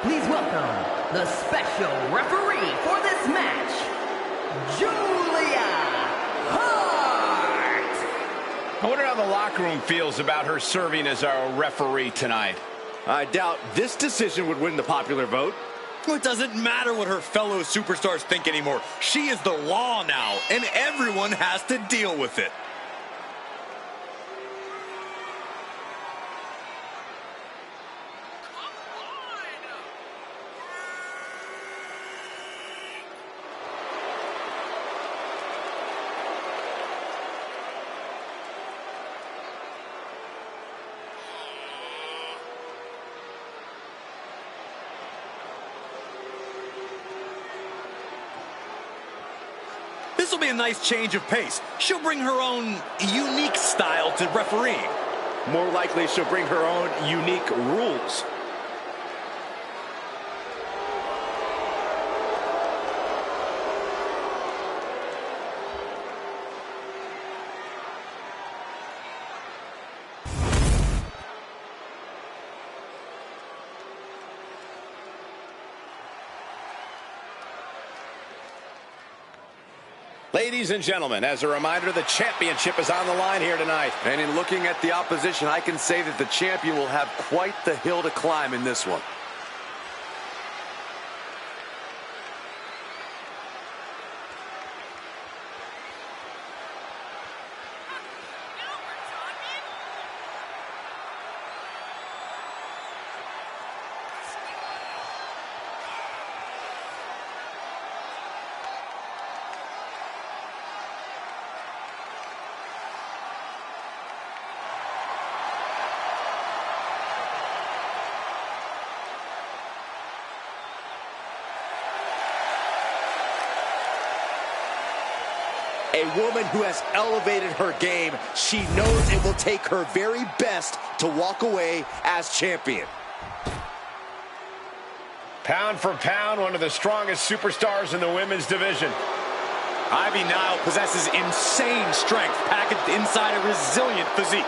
Please welcome the special referee for this match, Julia Hart. I wonder how the locker room feels about her serving as our referee tonight. I doubt this decision would win the popular vote. It doesn't matter what her fellow superstars think anymore. She is the law now, and everyone has to deal with it. This will be a nice change of pace. She'll bring her own unique style to refereeing. More likely, she'll bring her own unique rules. Ladies and gentlemen, as a reminder, the championship is on the line here tonight. And in looking at the opposition, I can say that the champion will have quite the hill to climb in this one. A woman who has elevated her game. She knows it will take her very best to walk away as champion. Pound for pound, one of the strongest superstars in the women's division. Ivy Nile possesses insane strength packaged inside a resilient physique.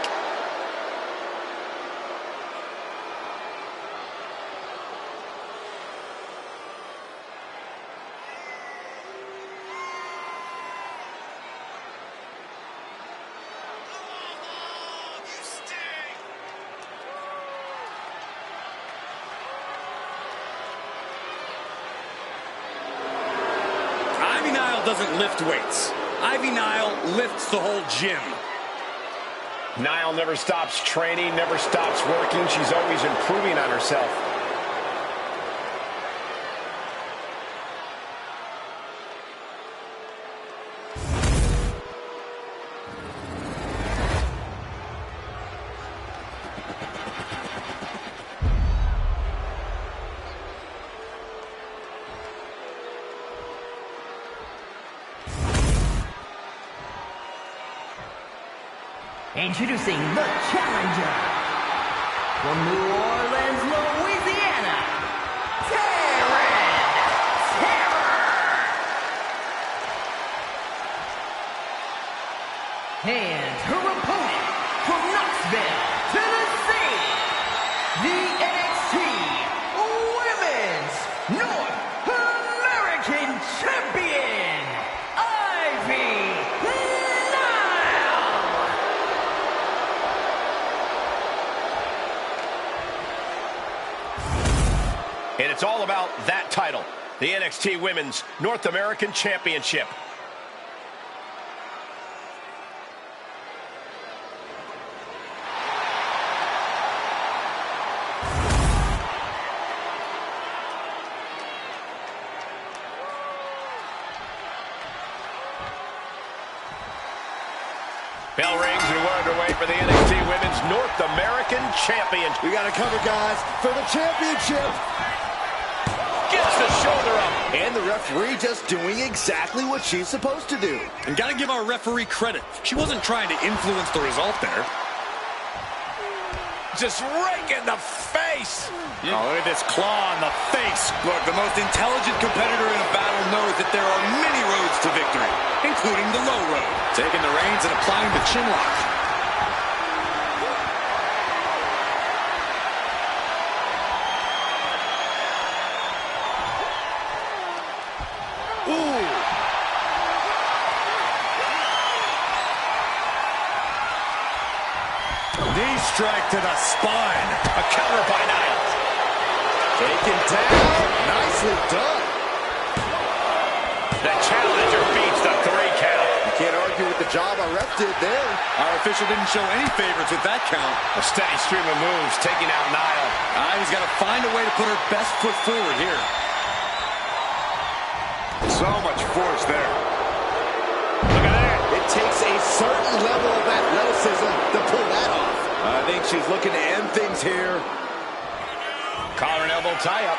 Ivy Nile doesn't lift weights. Ivy Nile lifts the whole gym. Nile never stops training, never stops working. She's always improving on herself. Introducing the challenger from New Orleans, Louisiana, Terror. And her opponent from Knoxville, Tennessee, the NXT Women's North American Champion, Ivy Nile. And it's all about that title, the NXT Women's North American Championship. Bell rings and we're underway for the NXT Women's North American Championship. We got to cover, guys, for the championship. Gets the shoulder up. And the referee just doing exactly what she's supposed to do. And gotta give our referee credit. She wasn't trying to influence the result there. just right in the face. Oh, look at this claw on the face. Look, the most intelligent competitor in a battle knows that there are many roads to victory, including the low road. Taking the reins and applying the chin lock. Ooh. Knee strike to the spine. A counter by Niles. Taken down. Nicely done. The challenger beats the 3 count. You can't argue with the job our ref did there. Our official didn't show any favorites with that count. A steady stream of moves taking out Niles. Ivy's got to find a way to put her best foot forward here. So much force there. Look at that. It takes a certain level of athleticism to pull that off. I think she's looking to end things here. Collar and elbow tie-up.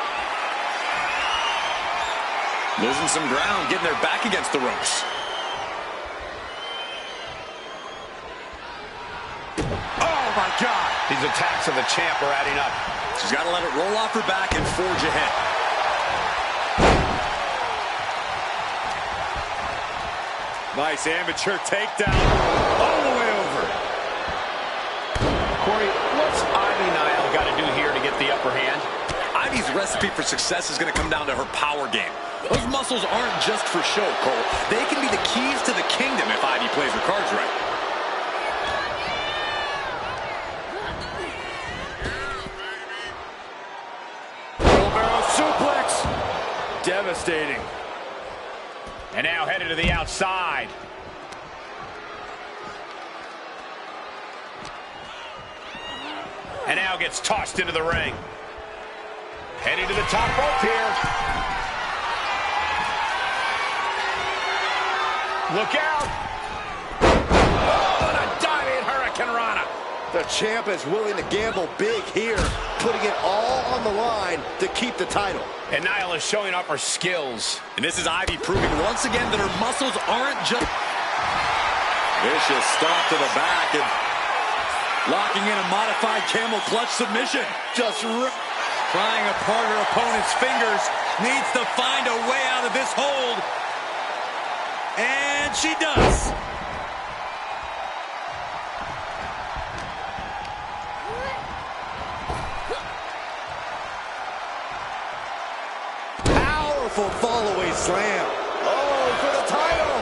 Losing some ground, getting their back against the ropes. Oh, my God. These attacks of the champ are adding up. She's got to let it roll off her back and forge ahead. Nice amateur takedown all the way over. Corey, what's Ivy Niles got to do here to get the upper hand? Ivy's recipe for success is going to come down to her power game. Those muscles aren't just for show, Cole. They can be the keys to the kingdom if Ivy plays her cards right. Wheelbarrow suplex. Devastating. And now headed to the outside. And now gets tossed into the ring. Heading to the top rope here. Look out. Oh, and a diving Hurricane Rana. The champ is willing to gamble big here, putting it all on the line to keep the title. And Niles is showing off her skills. And this is Ivy proving once again that her muscles aren't just... Vicious stomp to the back and locking in a modified camel clutch submission. Just prying apart her opponent's fingers. Needs to find a way out of this hold. And she does. powerful fall-away slam. Oh, for the title.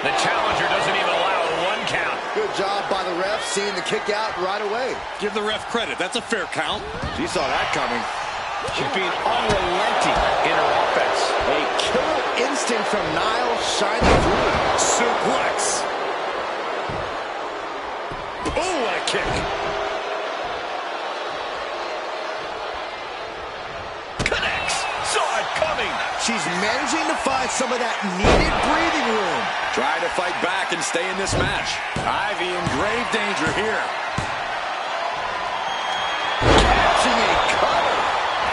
The challenger doesn't even allow a 1 count. Good job by the ref, seeing the kick out right away. Give the ref credit. That's a fair count. She saw that coming. She's being unrelenting in her offense. A killer instinct from Niles shining through. Suplex. Oh, what a kick. Connects. Saw it coming. She's managing to find some of that needed breathing room. Try to fight back and stay in this match. Ivy in grave danger here. Catching a cover.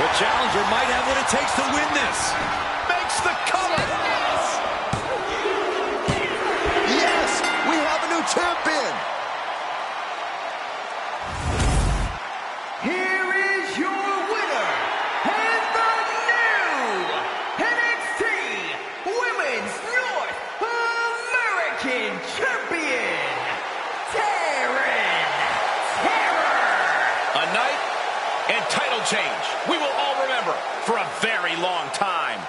The challenger might have what it takes to win this. Makes the cover. Yes, we have a new champion. Here is your winner, and the new NXT Women's North American Champion, Taryn Terror. A night and title change we will all remember for a very long time.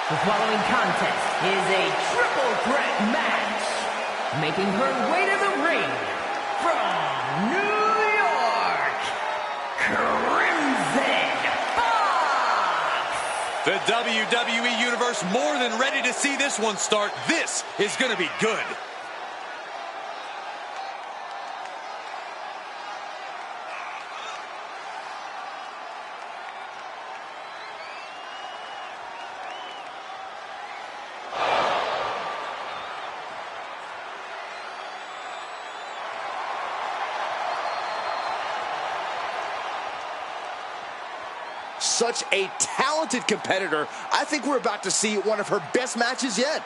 The following contest is a triple threat match. Making her way to the ring from New York, Crimson Fox. The WWE Universe more than ready to see this one start. This is going to be good. Such a talented competitor. I think we're about to see one of her best matches yet.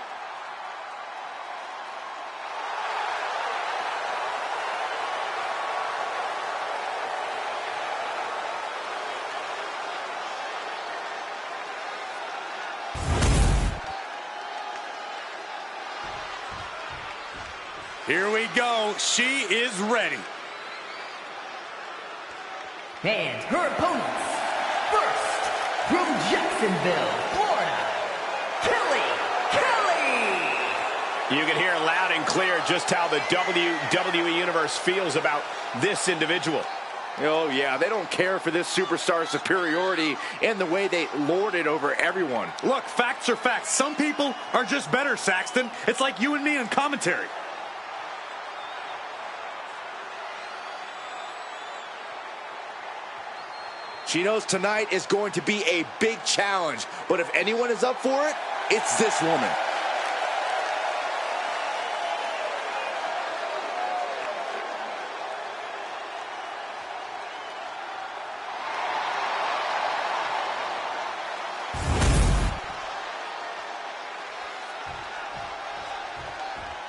Here we go. She is ready. And her opponents. First, from Jacksonville, Florida, Kelly. You can hear loud and clear just how the WWE Universe feels about this individual. Oh, yeah, they don't care for this superstar superiority and the way they lord it over everyone. Look, facts are facts. Some people are just better, Saxton. It's like you and me in commentary. She knows tonight is going to be a big challenge, but if anyone is up for it, it's this woman.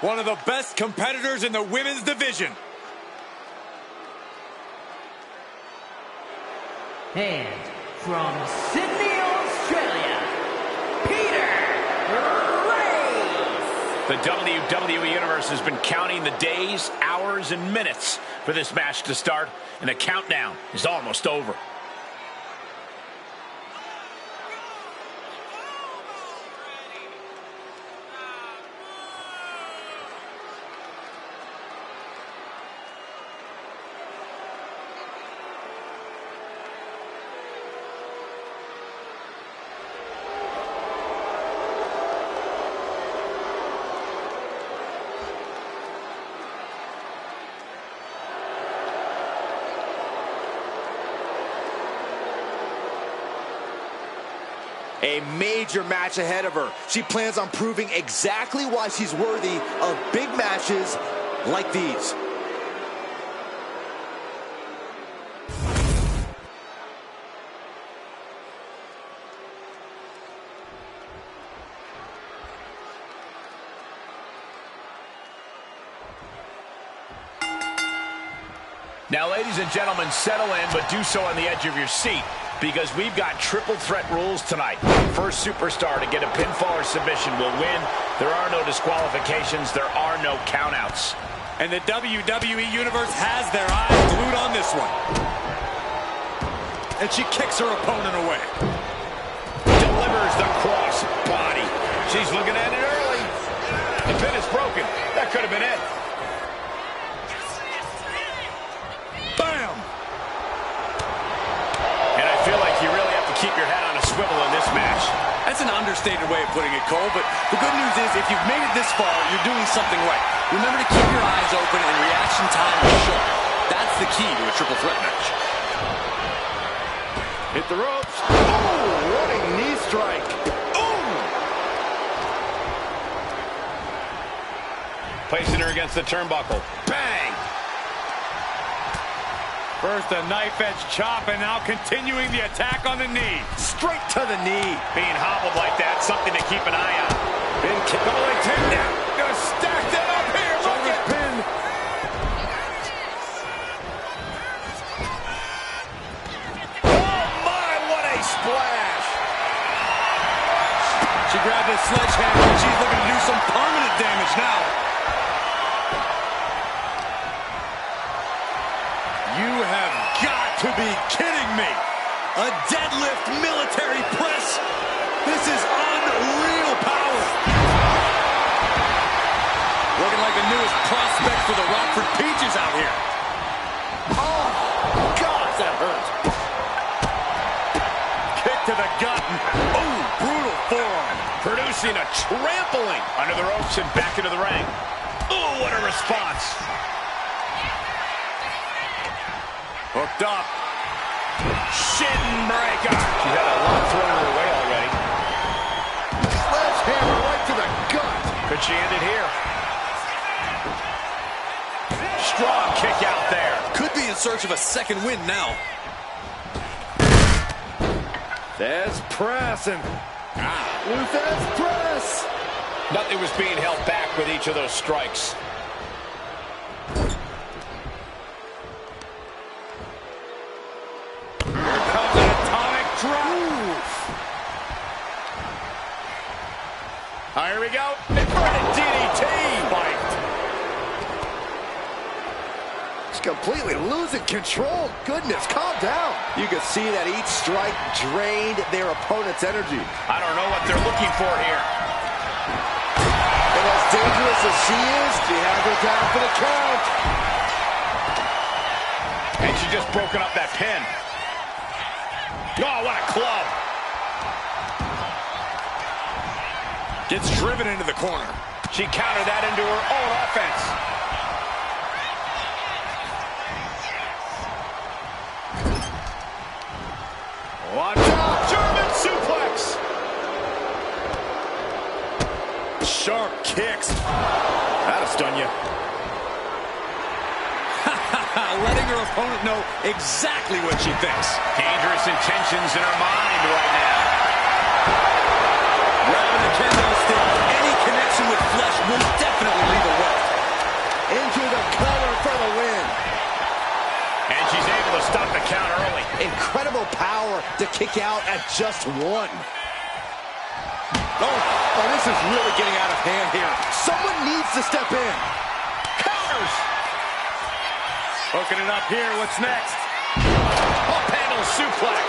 One of the best competitors in the women's division. And from Sydney, Australia, Peter Race. The WWE Universe has been counting the days, hours, and minutes for this match to start, and the countdown is almost over. A major match ahead of her. She plans on proving exactly why she's worthy of big matches like these. Now, ladies and gentlemen, settle in, but do so on the edge of your seat, because we've got triple threat rules tonight. First superstar to get a pinfall or submission will win. There are no disqualifications. There are no countouts. And the WWE Universe has their eyes glued on this one. And she kicks her opponent away. Delivers the cross body. She's looking at it early. The pin is broken. That could have been it. Bam! And I feel like you really have to keep your head on a swivel in this match. That's an understated way of putting it, Cole, but the good news is if you've made it this far, you're doing something right. Remember to keep your eyes open and reaction time is short. That's the key to a triple threat match. Hit the ropes. Oh, what a knee strike. Placing her against the turnbuckle. Bang! First a knife-edge chop, and now continuing the attack on the knee. Straight to the knee. Being hobbled like that, something to keep an eye on. Been kicked all the way to Now, gonna stack that up here. Look at pin. Oh my, what a splash! She grabbed his sledgehammer, and she's looking to do some permanent damage now. You have got to be kidding me. A deadlift military press. This is unreal. respect for the Rockford Peaches out here. Oh, gosh, that hurt. Kick to the gut. Oh, brutal forearm. Producing a trampling under the ropes and back into the ring. Oh, what a response. Hooked up. Shin breaker. She's had a lot thrown her way already. Sledgehammer right to the gut. Could she end it here? Strong kick out there. Could be in search of a second win now. There's press and Luthez press. Nothing was being held back with each of those strikes. Here comes an atomic drop. Here we go. Inverted DDT. Spiked. She's completely losing control. Goodness, calm down. You can see that each strike drained their opponent's energy. I don't know what they're looking for here. And as dangerous as she is, she has her down for the count. And she just broken up that pin. Oh, what a club. Gets driven into the corner. She countered that into her own offense. Watch out. German suplex. Sharp kicks. That'll stun you. Letting her opponent know exactly what she thinks. Dangerous intentions in her mind right now. Grabbing the kendo stick. Any connection with flesh will definitely leave a welt. Into the cover for the win. And she's able to stop the count early. Incredible power to kick out at just one. Oh, this is really getting out of hand here. Someone needs to step in. Counters. Hooking it up here. What's next? Up handle suplex.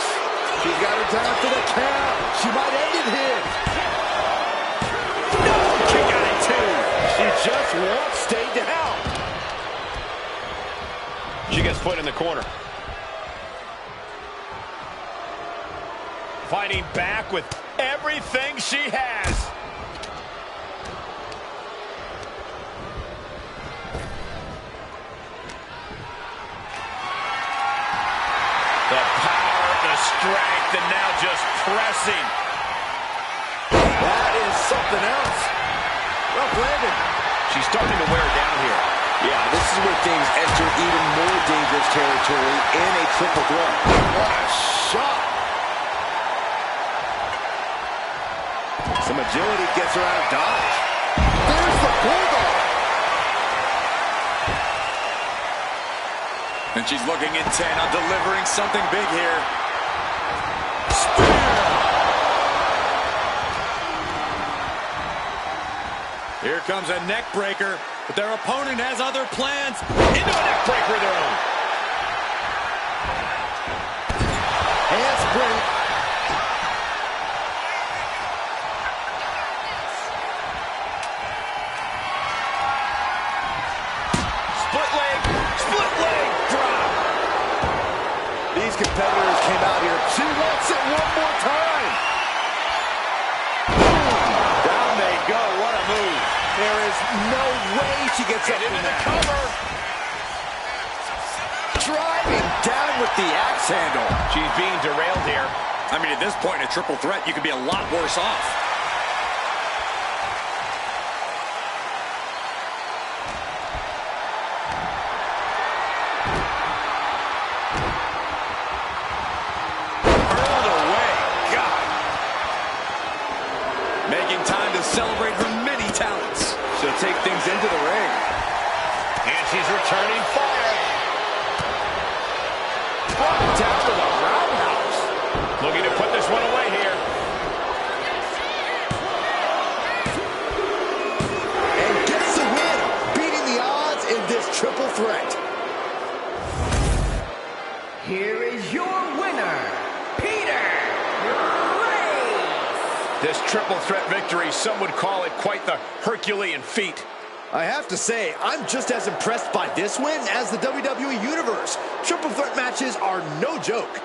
She's got her down for the count. She might end it here. No, kick out at two. She just won't stay down. She gets put in the corner. Fighting back with everything she has. The power, the strength, and now just pressing. That is something else. Rough landing. She's starting to wear down here. Yeah, this is where things enter even more dangerous territory in a triple threat. What a shot. Some agility gets her out of dodge. There's the bulldog. And she's looking intent on delivering something big here. Spear. Here comes a neck breaker, but their opponent has other plans. Into a neck breaker of their own. Handspring. Split leg drop. These competitors came out here. She wants it one more time. Down they go. What a move. There is no way she gets up from that. Cover. Driving down with the axe handle. She's being derailed here. I mean, at this point, a triple threat, you could be a lot worse off. Hurled away. God. Making time to celebrate her many talents. She'll take things into the ring. And she's returning fire. Down to the roundhouse. Looking to put this one away here. And gets the win, beating the odds in this triple threat. Here is your winner, Peter Grace. This triple threat victory, some would call it quite the Herculean feat. I have to say, I'm just as impressed by this win as the WWE Universe. Triple threat matches are no joke.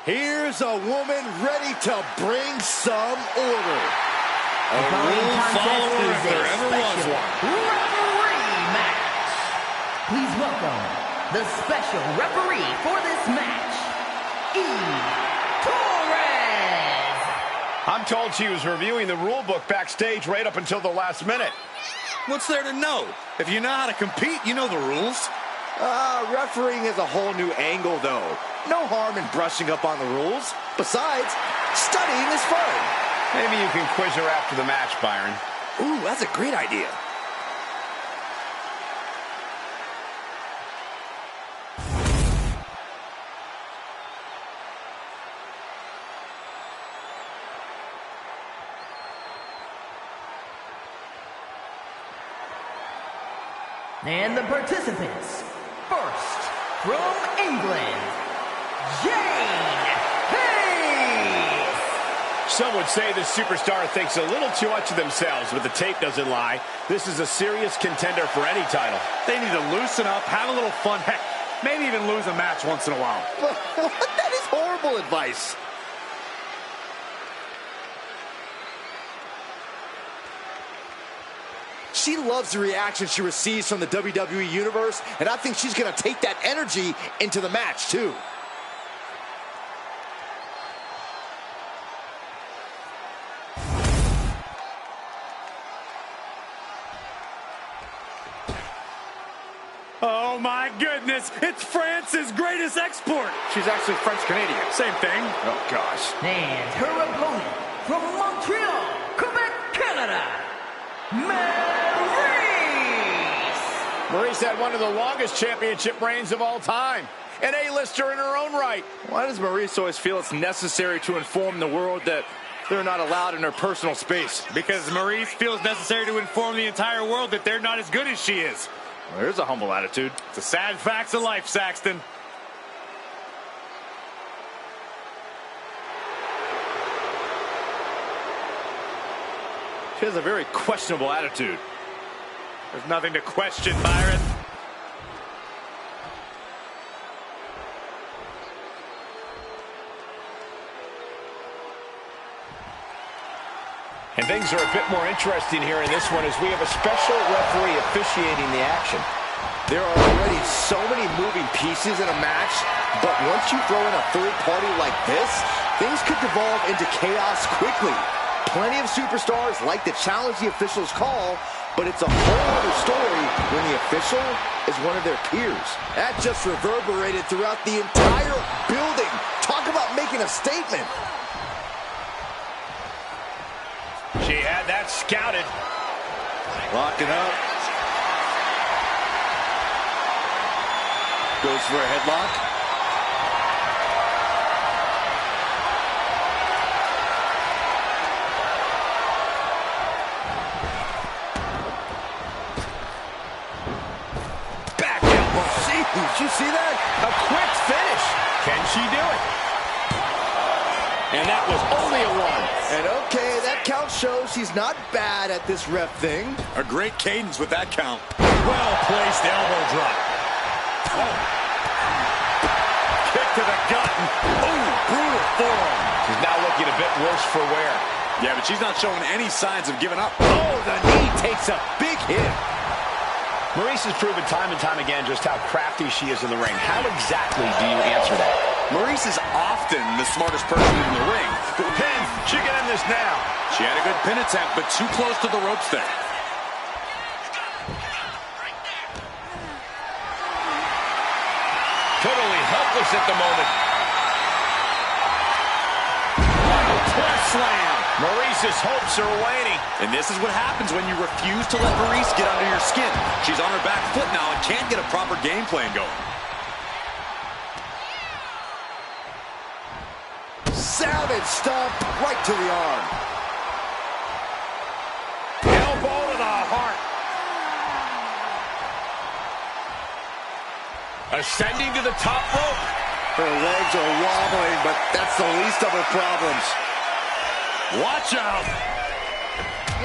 Here's a woman ready to bring some order. The following contest is a special referee match. Please welcome the special referee for this match, Torres. I'm told she was reviewing the rule book backstage right up until the last minute. What's there to know? If you know how to compete, you know the rules. Refereeing is a whole new angle, though. No harm in brushing up on the rules. Besides, studying is fun. Maybe you can quiz her after the match, Byron. Ooh, that's a great idea. And the participants, first, from England, Jane Hayes. Some would say this superstar thinks a little too much of themselves, but the tape doesn't lie. This is a serious contender for any title. They need to loosen up, have a little fun, heck, maybe even lose a match once in a while. That is horrible advice. She loves the reaction she receives from the WWE Universe, and I think she's going to take that energy into the match, too. Oh my goodness, it's France's greatest export. She's actually French-Canadian. Same thing. Oh gosh. And her opponent, from Montreal, Quebec, Canada, Maryse had one of the longest championship reigns of all time. An A-lister in her own right. Why does Maryse always feel it's necessary to inform the world that they're not allowed in her personal space? Because Maryse feels necessary to inform the entire world that they're not as good as she is. Well, there's a humble attitude. It's the sad facts of life, Saxton. She has a very questionable attitude. There's nothing to question, Byron. And things are a bit more interesting here in this one as we have a special referee officiating the action. There are already so many moving pieces in a match, but once you throw in a third party like this, things could devolve into chaos quickly. Plenty of superstars like to challenge the official's call, but it's a whole other story when the official is one of their peers. That just reverberated throughout the entire building. Talk about making a statement. She had that scouted. Locking up. Goes for a headlock. Back elbow. Did you see that? A quick finish. Can she do it? And that was only a one. And okay, that count shows she's not bad at this ref thing. A great cadence with that count. Well-placed elbow drop. Oh. Kick to the gut. Oh, brutal forearm. She's now looking a bit worse for wear. Yeah, but she's not showing any signs of giving up. Oh, the knee takes a big hit. Maryse has proven time and time again just how crafty she is in the ring. How exactly do you answer that? Maryse is often the smartest person in the ring. Pin. She can end this now. She had a good pin attempt, but too close to the ropes there. helpless at the moment. Press slam. Maurice's hopes are waning. And this is what happens when you refuse to let Maurice get under your skin. She's on her back foot now and can't get a proper game plan going. Savage stomp right to the arm. Elbow to the heart. Ascending to the top rope. Her legs are wobbling, but that's the least of her problems. Watch out.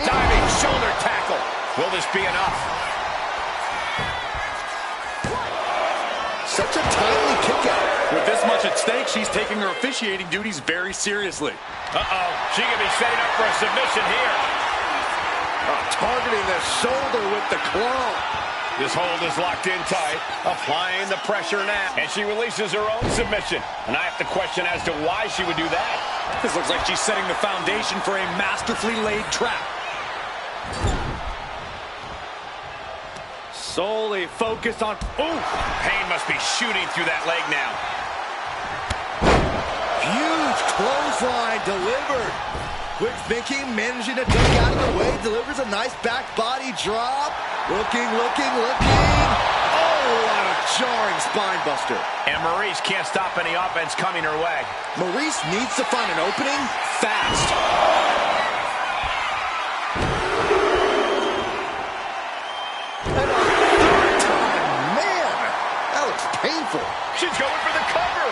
Diving shoulder tackle. Will this be enough? Such a timely kick out. With this much at stake, she's taking her officiating duties very seriously. Uh-oh. She could be setting up for a submission here. Targeting the shoulder with the claw. This hold is locked in tight, applying the pressure now. And she releases her own submission. And I have to question as to why she would do that. This looks like she's setting the foundation for a masterfully laid trap. Solely focused on... Ooh! Pain must be shooting through that leg now. Huge clothesline delivered. Quick thinking, managing to duck out of the way, delivers a nice back body drop. Looking. Oh, what a jarring spine buster. And Maurice can't stop any offense coming her way. Maurice needs to find an opening fast. And a third time, man, that looks painful. She's going for the cover.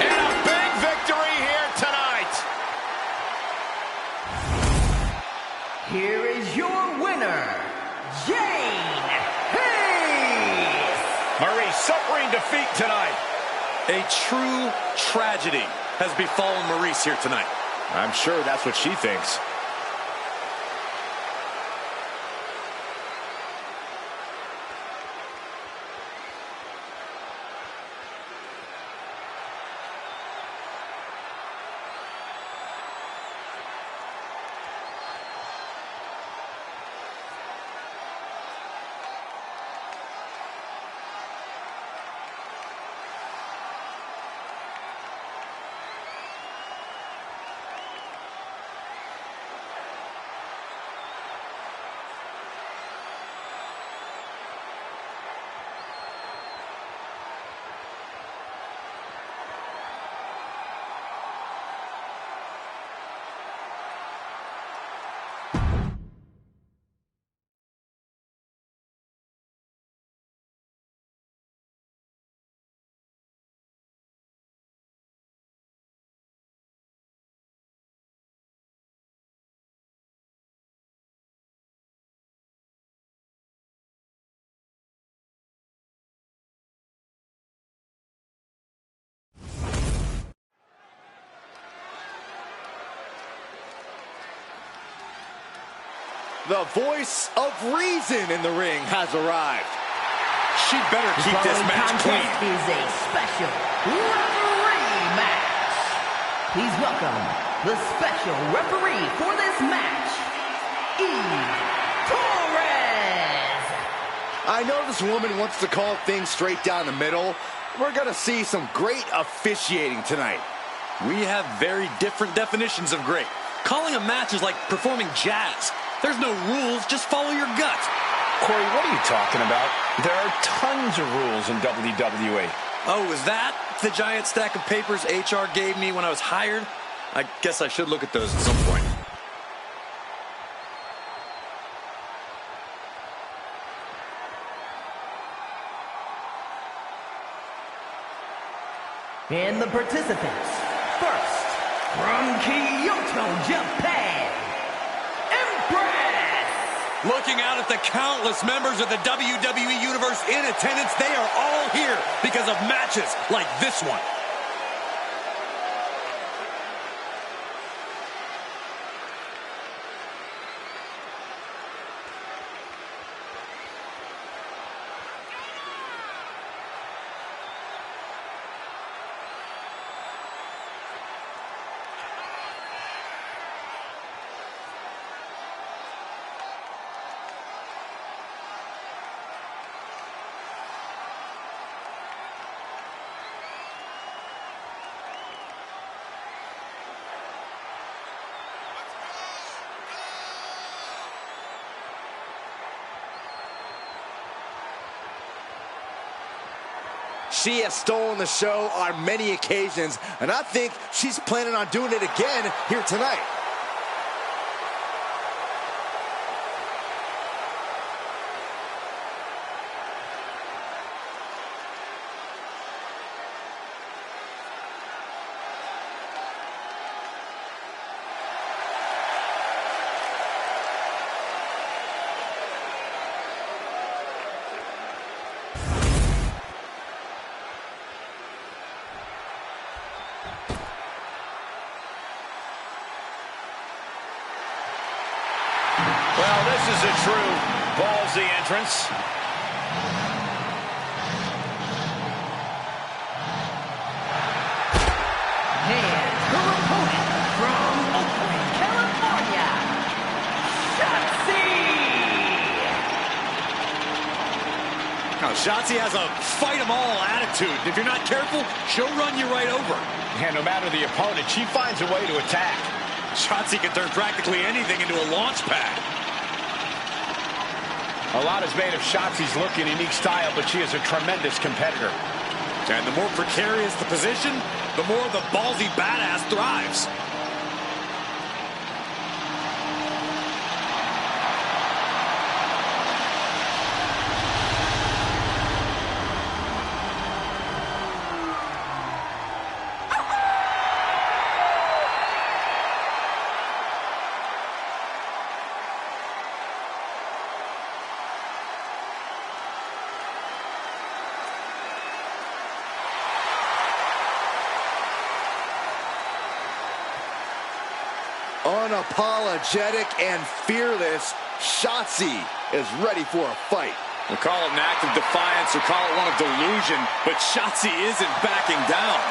And a big victory here tonight. Here is your winner, Jane Hayes. Maurice suffering defeat tonight. A true tragedy has befallen Maurice here tonight. I'm sure that's what she thinks. The voice of reason in the ring has arrived. She'd better keep this match clean. Is a special referee match. Please welcome the special referee for this match, Eve Torres. I know this woman wants to call things straight down the middle. We're going to see some great officiating tonight. We have very different definitions of great. Calling a match is like performing jazz. There's no rules, just follow your gut. Corey, what are you talking about? There are tons of rules in WWE. Oh, is that the giant stack of papers HR gave me when I was hired? I guess I should look at those at some point. And the participants, first, from Kyoto, Japan, Empress. Looking out at the countless members of the WWE Universe in attendance, they are all here because of matches like this one. She has stolen the show on many occasions, and I think she's planning on doing it again here tonight. Well, this is a true ballsy entrance. And her opponent from Oakland, California, Shotzi! Now, Shotzi has a fight-em-all attitude. If you're not careful, she'll run you right over. And no matter the opponent, she finds a way to attack. Shotzi can turn practically anything into a launch pad. A lot is made of Shotzi's look and unique style, but she is a tremendous competitor. And the more precarious the position, the more the ballsy badass thrives. Unapologetic and fearless, Shotzi is ready for a fight. We'll call it an act of defiance or call it one of delusion, but Shotzi isn't backing down.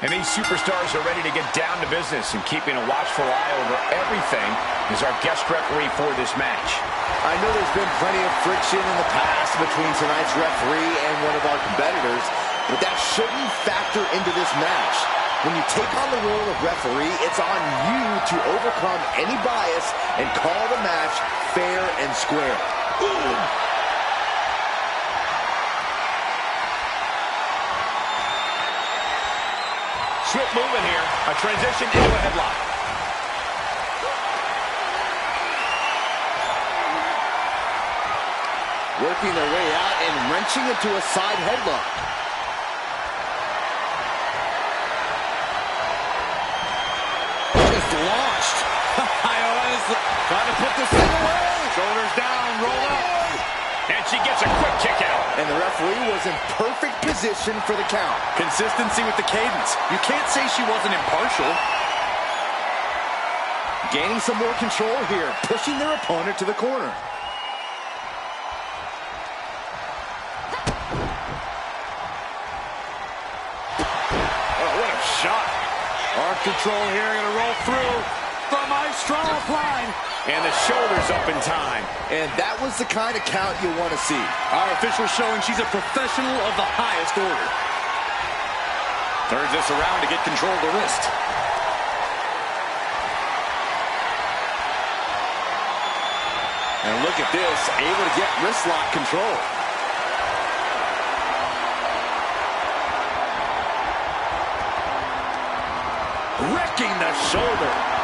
And these superstars are ready to get down to business, and keeping a watchful eye over everything is our guest referee for this match. I know there's been plenty of friction in the past between tonight's referee and one of our competitors, but that shouldn't factor into this match. When you take on the role of referee, it's on you to overcome any bias and call the match fair and square. Ooh. Swift movement here. A transition into a headlock. Working their way out and wrenching into a side headlock. Just launched. Trying to put this thing away. Shoulders down, roll up. And she gets a quick kick out. And the referee was in perfect position for the count. Consistency with the cadence. You can't say she wasn't impartial. Gaining some more control here, pushing their opponent to the corner. Oh, what a shot. Arm control here, gonna roll through. The Maestro applied. And the shoulders up in time. And that was the kind of count you want to see. Our official showing she's a professional of the highest order. Turns this around to get control of the wrist. And look at this, able to get wrist lock control. Wrecking the shoulder.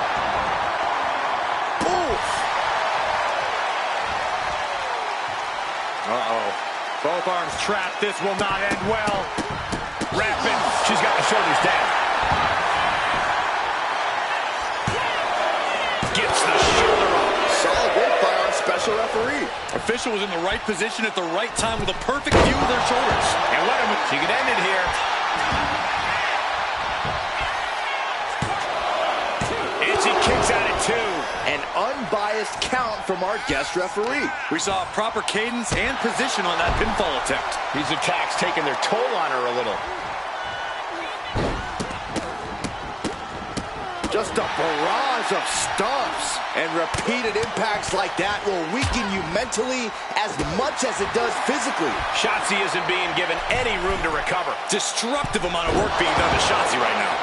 Uh-oh. Both arms trapped. This will not end well. Rapid. She's got the shoulders down. Gets the shoulder up. Solid work by our special referee. Official was in the right position at the right time with a perfect view of their shoulders. And let him. She could end it here. And she kicks out at 2. An unbiased count from our guest referee. We saw proper cadence and position on that pinfall attempt. These attacks taking their toll on her a little. Just a barrage of stomps. And repeated impacts like that will weaken you mentally. mentally as much as it does physically. Shotzi isn't being given any room to recover. Destructive amount of work being done to Shotzi right now.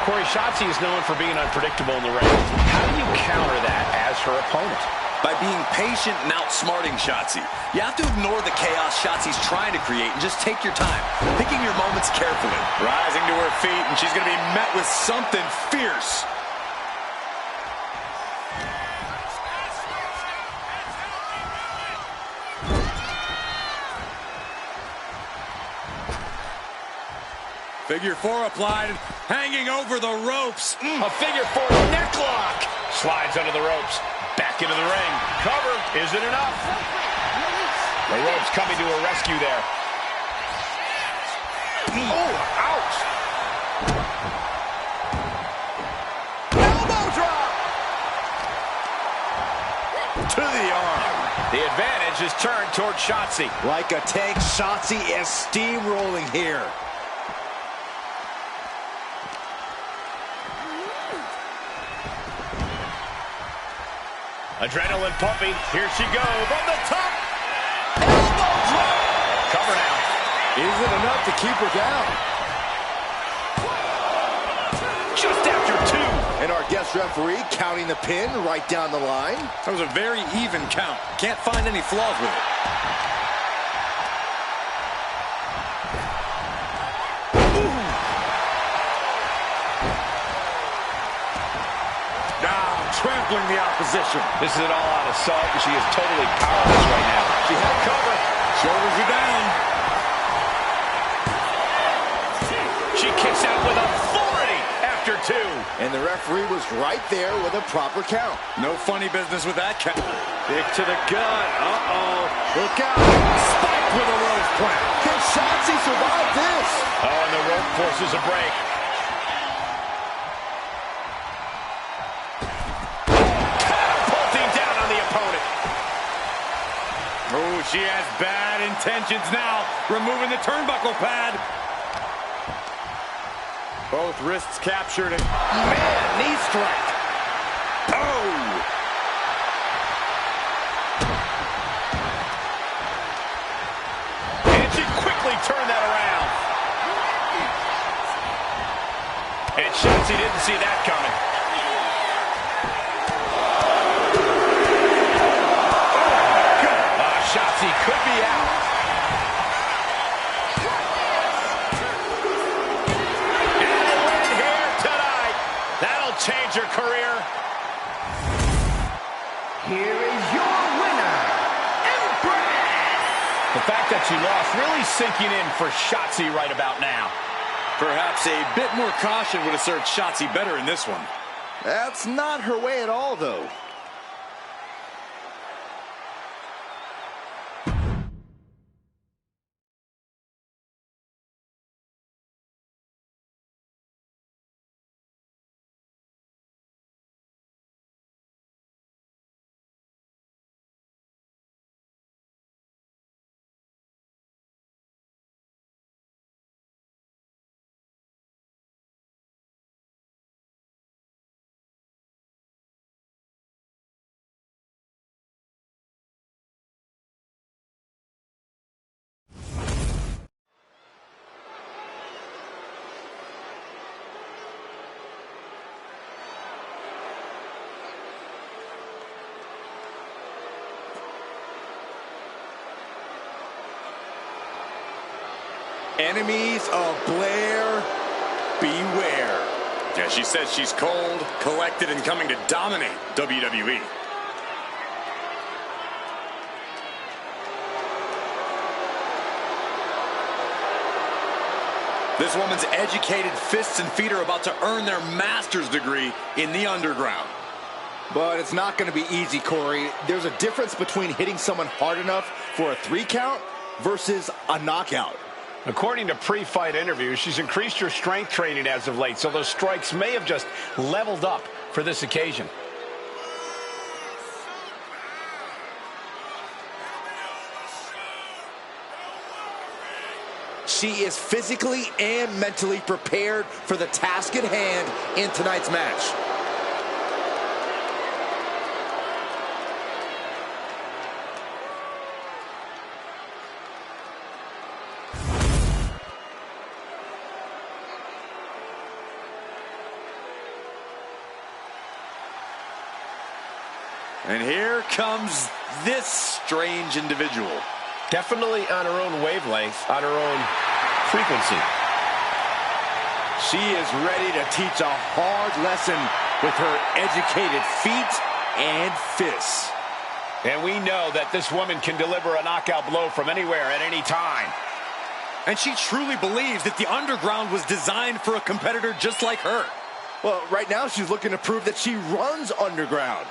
Corey, Shotzi is known for being unpredictable in the ring. How do you counter that as her opponent? By being patient and outsmarting Shotzi. You have to ignore the chaos Shotzi's trying to create and just take your time, picking your moments carefully. Rising to her feet, and she's going to be met with something fierce. Figure four applied, hanging over the ropes. A figure four neck lock. Slides under the ropes. Back into the ring. Cover isn't enough. The ropes coming to her rescue there. Oh, ouch. Elbow drop! To the arm. The advantage is turned toward Shotzi. Like a tank, Shotzi is steamrolling here. Adrenaline pumping. Here she goes from the top. Elbow drop. Cover now. Isn't enough to keep her down. Just after two. And our guest referee counting the pin right down the line. That was a very even count. Can't find any flaws with it. Trampling the opposition. This is an all-out assault, and she is totally powerless right now. She had cover. Shoulders are down. She kicks out with authority after two. And the referee was right there with a proper count. No funny business with that count. Kick to the gut. Uh-oh. Look out. Spiked with a rose plant. Can Shotzi survive this? Oh, and the rope forces a break. Oh, she has bad intentions now. Removing the turnbuckle pad. Both wrists captured. And Man, knee strike. oh! And she quickly turned that around. And Shotzi didn't see that coming. Shotzi could be out. And a win here tonight. That'll change her career. Here is your winner, Empress! The fact that she lost really sinking in for Shotzi right about now. Perhaps a bit more caution would have served Shotzi better in this one. That's not her way at all, though. Enemies of Blair, beware. Yeah, she says she's cold, collected, and coming to dominate WWE. This woman's educated fists and feet are about to earn their master's degree in the underground. But it's not going to be easy, Corey. There's a difference between hitting someone hard enough for a 3 count versus a knockout. According to pre-fight interviews, she's increased her strength training as of late, so those strikes may have just leveled up for this occasion. She is physically and mentally prepared for the task at hand in tonight's match. And here comes this strange individual. Definitely on her own wavelength, on her own frequency. She is ready to teach a hard lesson with her educated feet and fists. And we know that this woman can deliver a knockout blow from anywhere at any time. And she truly believes that the Underground was designed for a competitor just like her. Well, right now she's looking to prove that she runs Underground.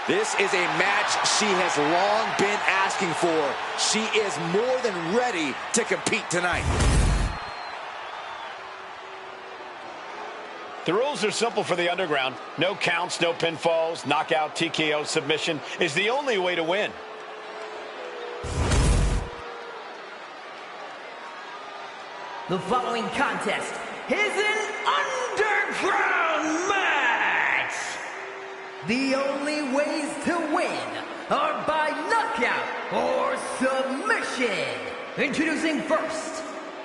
This is a match she has long been asking for. She is more than ready to compete tonight. The rules are simple for the Underground. No counts, no pinfalls, knockout, TKO, submission is the only way to win. The following contest is an Underground match. The only ways to win are by knockout or submission. Introducing first,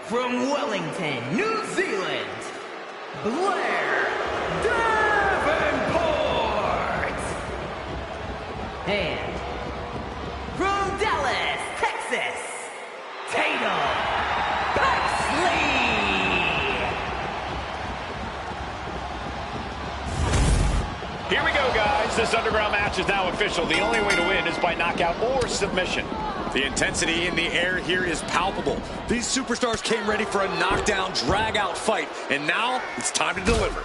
from Wellington, New Zealand, Blair Davenport. And from Dallas, Texas, Tatum Paxley. Here we go, guys. This Underground match is now official. The only way to win is by knockout or submission. The intensity in the air here is palpable. These superstars came ready for a knockdown, drag-out fight, and now it's time to deliver.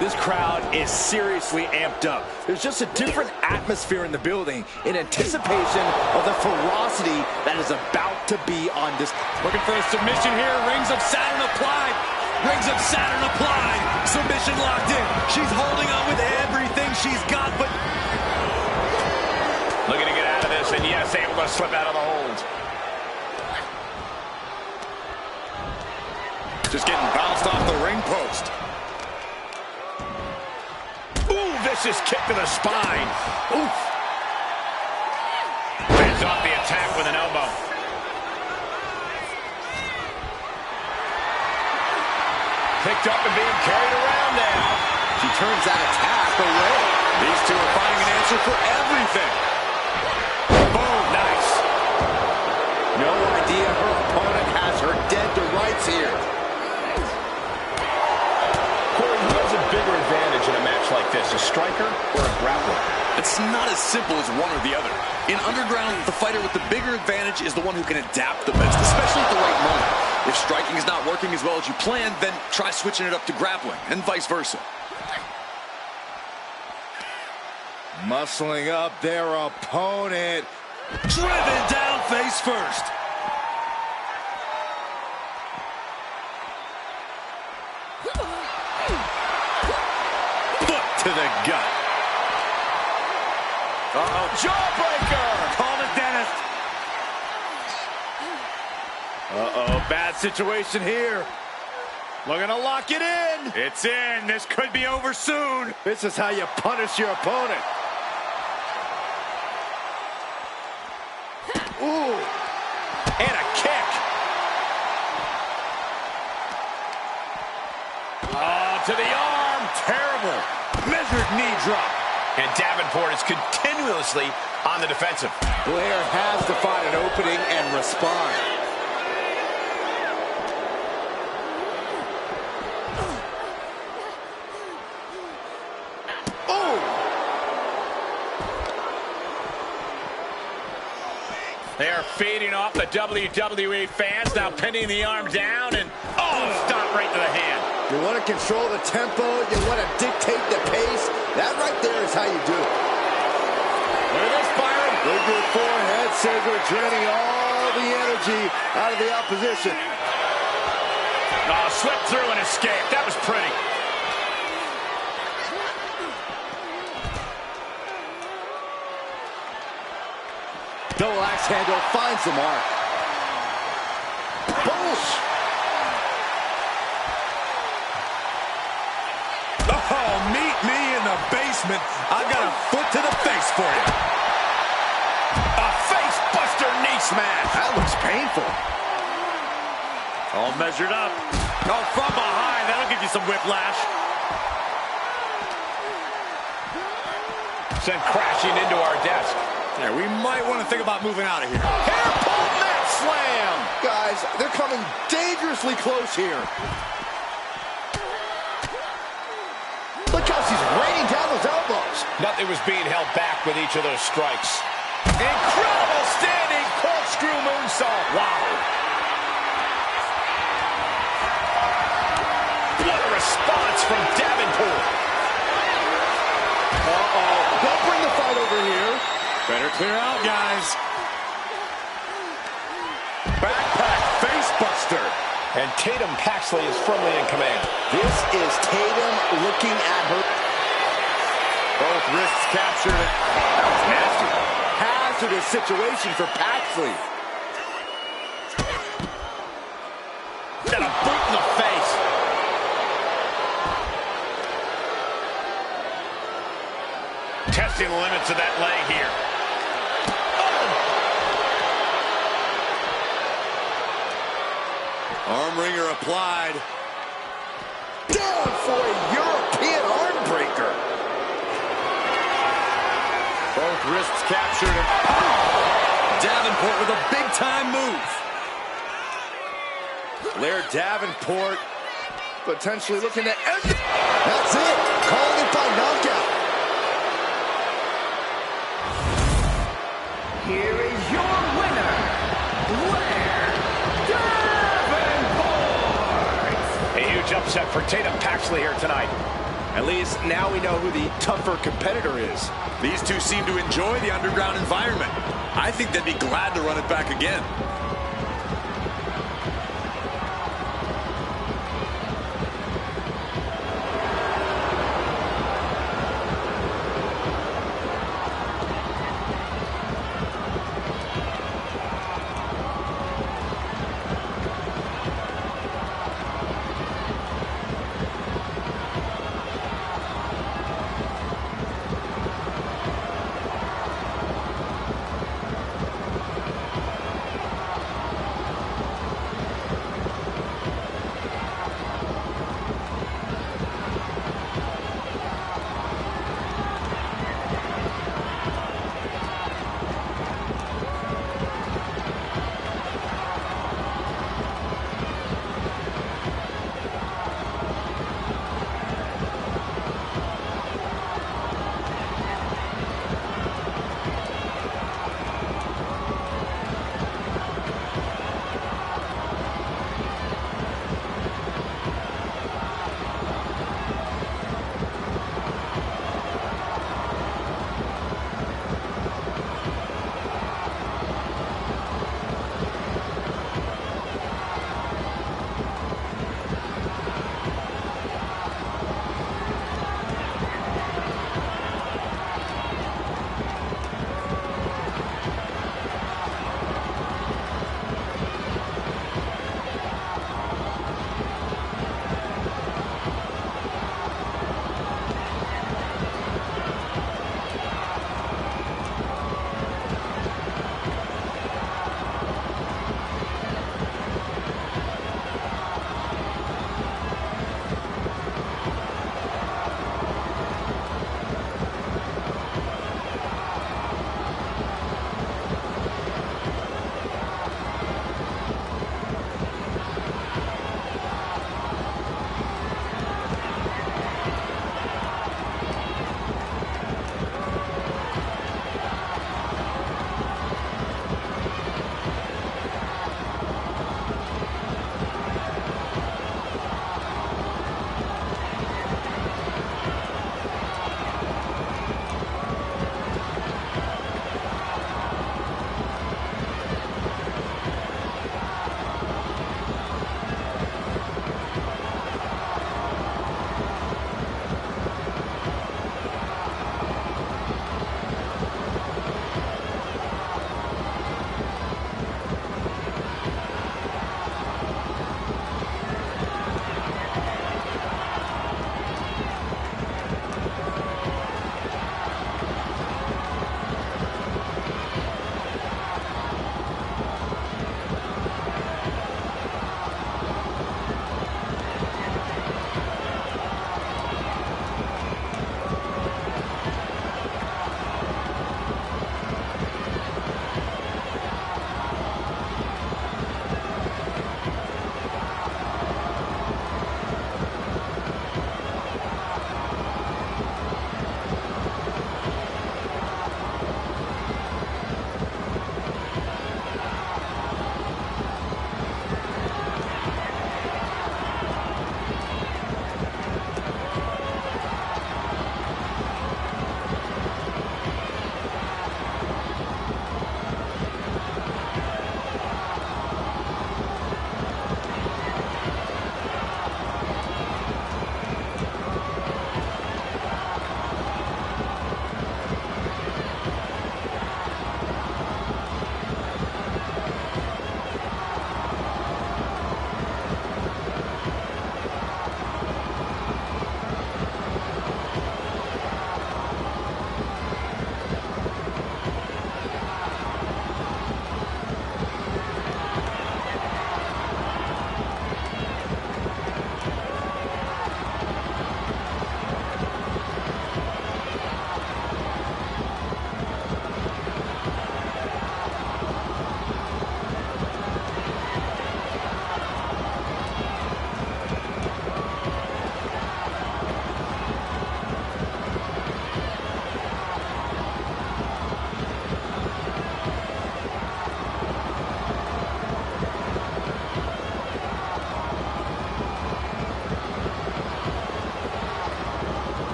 This crowd is seriously amped up. There's just a different atmosphere in the building in anticipation of the ferocity that is about to be on this. Looking for a submission here. Rings of Saturn applied. Rings of Saturn applied. Submission locked in. She's holding on with everything she's got, but looking to get out of this, and yes, able to slip out of the hold. just getting bounced off the ring post. Ooh, vicious kick to the spine. Oof. Fends off the attack with an elbow. Picked up and being carried around now. She turns that attack away. These two are finding an answer for everything. Boom, nice. No idea her opponent has her dead to rights here. Corey, who has a bigger advantage in a match like this, a striker or a grappler? It's not as simple as one or the other. In Underground, the fighter with the bigger advantage is the one who can adapt the best, especially at the right moment. If striking is not working as well as you planned, then try switching it up to grappling, and vice versa. Muscling up their opponent. Driven down face first. Foot to the gut. Uh-oh, jawbreaker! Call it, Dennis. Uh-oh, bad situation here. Looking to lock it in. It's in. This could be over soon. This is how you punish your opponent. Ooh. And a kick. Oh, to the arm. Terrible. Measured knee drop. And Davenport is continuously on the defensive. Blair has to find an opening and respond. They are feeding off the WWE fans, now pinning the arm down, and stop right to the hand. You want to control the tempo, you want to dictate the pace. That right there is how you do it. Look at this, Byron. Look at the forehead scissor, draining all the energy out of the opposition. Oh, slipped through and escaped. That was pretty. Double axe handle finds the mark. Push. Oh, meet me in the basement. I got a foot to the face for you. A face buster knee smash. That looks painful. All measured up. Oh, from behind. That'll give you some whiplash. Sent crashing into our desk. Yeah, we might want to think about moving out of here. Hairpole mat slam! Guys, they're coming dangerously close here. Look how she's raining down those elbows. Nothing was being held back with each of those strikes. Incredible standing corkscrew moonsault. Wow. What a response from Davenport. Uh-oh. Don't bring the fight over here. Better clear out, guys. Backpack face buster. And Tatum Paxley is firmly in command. This is Tatum looking at her. Both wrists captured. That was nasty. Hazardous situation for Paxley. And a boot in the face. Testing the limits of that leg here. Arm wringer applied. Down for a European arm breaker. Both wrists captured. Davenport with a big-time move. Blair Davenport potentially looking to end it. That's it. Calling it by knockout. Here is your winner, Blair Davenport. A huge upset for Tatum Paxley here tonight. At least now we know who the tougher competitor is. These two seem to enjoy the underground environment. I think they'd be glad to run it back again.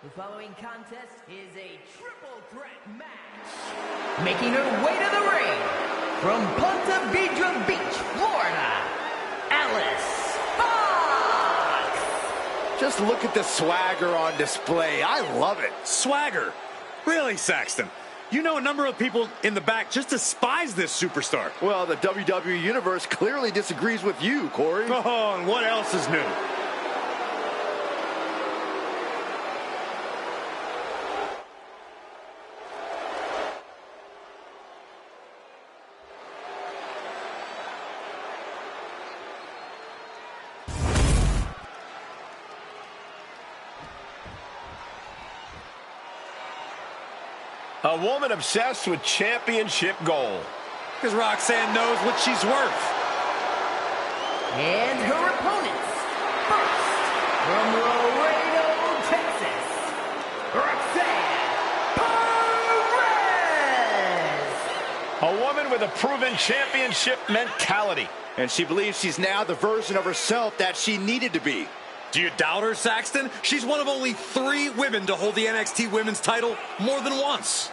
The following contest is a triple threat match. Making her way to the ring from Ponte Vedra Beach, Florida, Alice Fox. Just look at the swagger on display. I love it. Swagger? Really, Saxton? You know a number of people in the back just despise this superstar. Well, the WWE Universe clearly disagrees with you, Corey. Oh, and what else is new? A woman obsessed with championship gold. Because Roxanne knows what she's worth. And her opponents, first, from Laredo, Texas, Roxanne Perez. A woman with a proven championship mentality. And she believes she's now the version of herself that she needed to be. Do you doubt her, Saxton? She's one of only 3 women to hold the NXT Women's title more than once.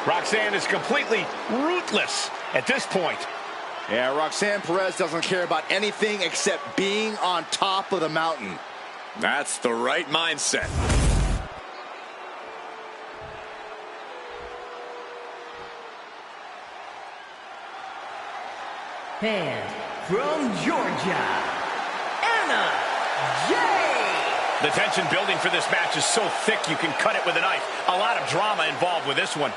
Roxanne is completely ruthless at this point. Yeah, Roxanne Perez doesn't care about anything except being on top of the mountain. That's the right mindset. And from Georgia, Anna Jay. The tension building for this match is so thick you can cut it with a knife. A lot of drama involved with this one.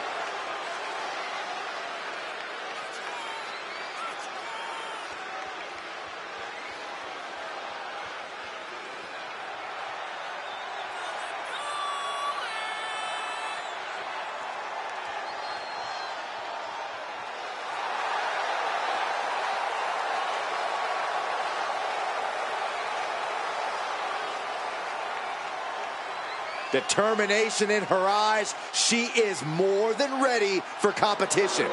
Determination in her eyes. She is more than ready for competition.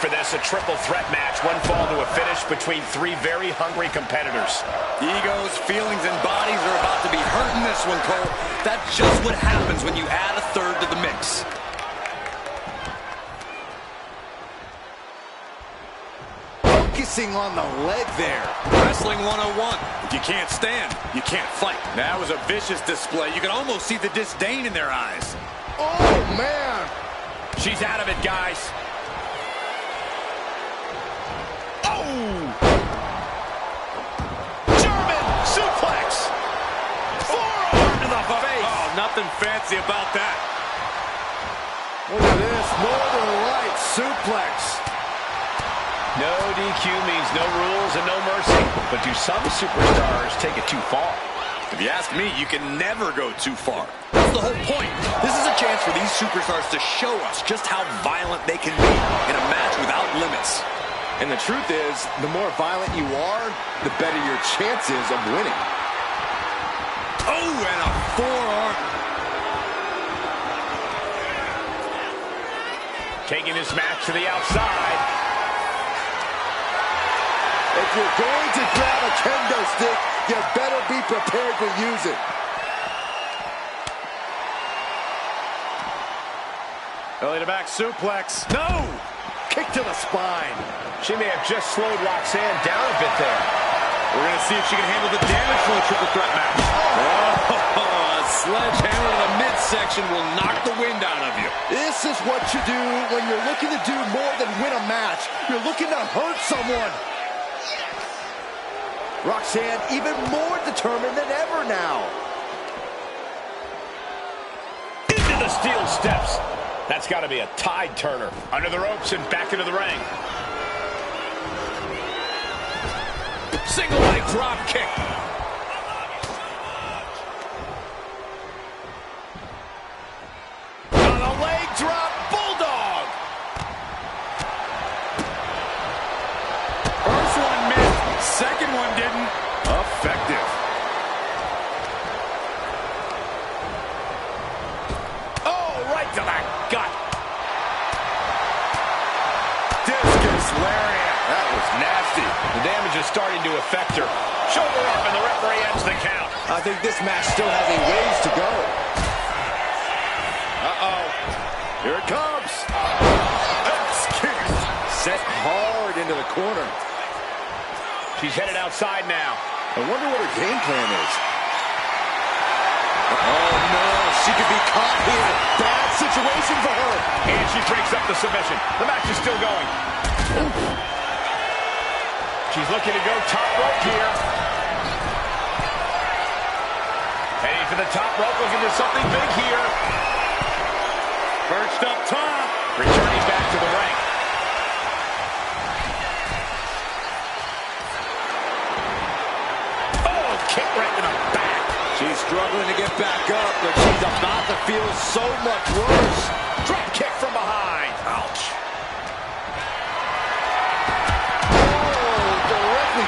For this, a triple threat match, one fall to a finish between 3 very hungry competitors. Egos, feelings, and bodies are about to be hurt in this one, Cole. That's just what happens when you add a 3rd to the mix. Focusing on the leg there. Wrestling 101. If you can't stand, you can't fight. That was a vicious display. You can almost see the disdain in their eyes. Oh, man. She's out of it, guys. German suplex. Forearm to the face. Oh, nothing fancy about that. Look at this. Northern Light suplex. No DQ means no rules and no mercy. But do some superstars take it too far? If you ask me, you can never go too far. That's the whole point. This is a chance for these superstars to show us just how violent they can be in a match without limits. And the truth is, the more violent you are, the better your chances of winning. Oh, and a forearm. Taking this match to the outside. If you're going to grab a kendo stick, you better be prepared to use it. Belly to back suplex. No! Kick to the spine. She may have just slowed Roxanne down a bit there. We're going to see if she can handle the damage from a triple threat match. Oh, a sledgehammer to the midsection will knock the wind out of you. This is what you do when you're looking to do more than win a match. You're looking to hurt someone. Roxanne even more determined than ever now. Into the steel steps. That's got to be a tide turner. Under the ropes and back into the ring. Single leg drop kick. On a leg drop bulldog. First one missed, second one didn't. Effective. Oh, right to the gut. Discus lariat. That was nasty. The damage is starting to affect her. Shoulder up, and the referee ends the count. I think this match still has a ways to go. Uh-oh. Here it comes. Excuse. Set hard into the corner. She's headed outside now. I wonder what her game plan is. Oh, no. She could be caught here. Bad situation for her. And she breaks up the submission. The match is still going. Ooh. She's looking to go top rope here. Heading for the top rope, looking for something big here. Perched up top. Returning back to the ring. Oh, kick right to the back. She's struggling to get back up, but she's about to feel so much worse. Drop kick from behind. Ouch.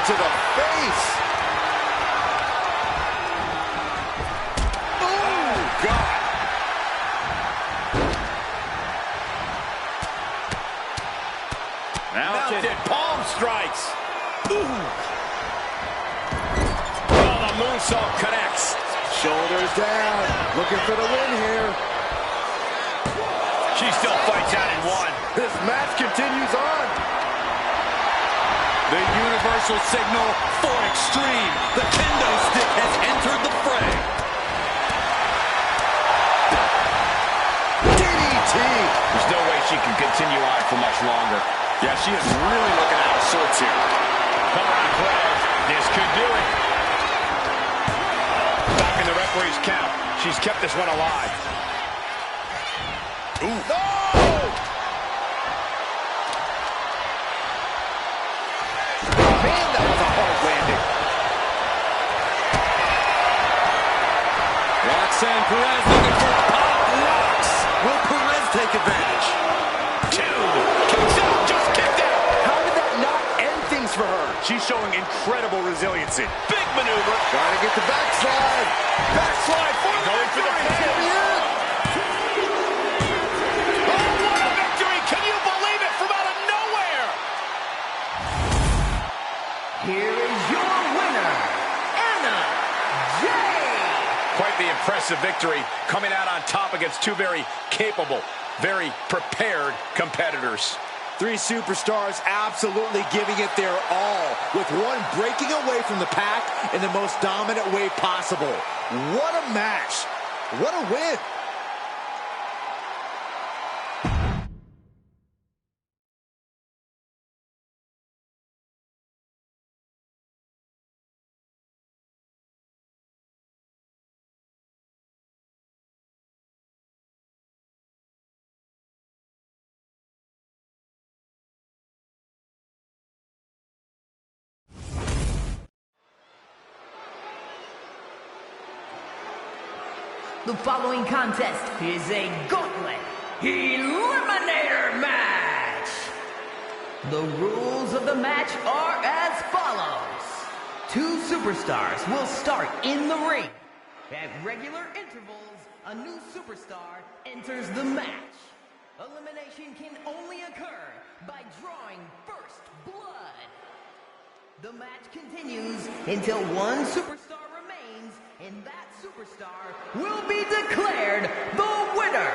To the face. Oh, God. Mounted palm strikes. Ooh. Oh, the moonsault connects. Shoulders down. Looking for the win here. She still fights out in one. This match continues on. The universal signal for extreme. The kendo stick has entered the fray. DDT. There's no way she can continue on for much longer. Yeah, she is really looking out of sorts here. Come on, 12. This could do it. Stopping the referee's count. She's kept this one alive. Ooh. No! Man, that was a hard landing. Roxanne Perez looking for pop locks. Will Perez take advantage? Two. Kicks out. Just kicked out. How did that not end things for her? She's showing incredible resiliency. Big maneuver. Trying to get the backslide. Backslide for Going for the pin. Here is your winner, Anna Jay. Quite the impressive victory, coming out on top against two very capable, very prepared competitors. Three superstars absolutely giving it their all, with one breaking away from the pack in the most dominant way possible. What a match. What a win. The following contest is a gauntlet eliminator match. The rules of the match are as follows. Two superstars will start in the ring. At regular intervals, a new superstar enters the match. Elimination can only occur by drawing first blood. The match continues until one superstar remains, and that superstar will be declared the winner.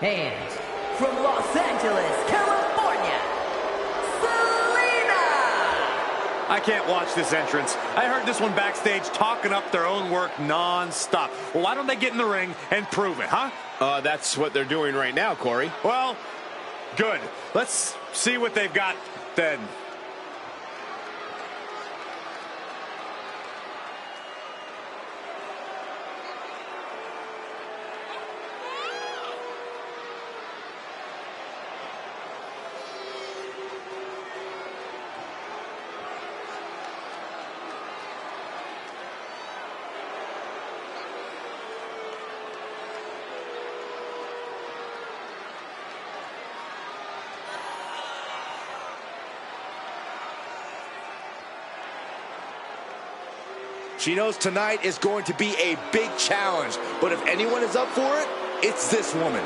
And from Los Angeles, California, Selena! I can't watch this entrance. I heard this one backstage talking up their own work non-stop. Well, why don't they get in the ring and prove it, huh? That's what they're doing right now, Corey. Well, good. Let's see what they've got then. She knows tonight is going to be a big challenge, but if anyone is up for it, it's this woman.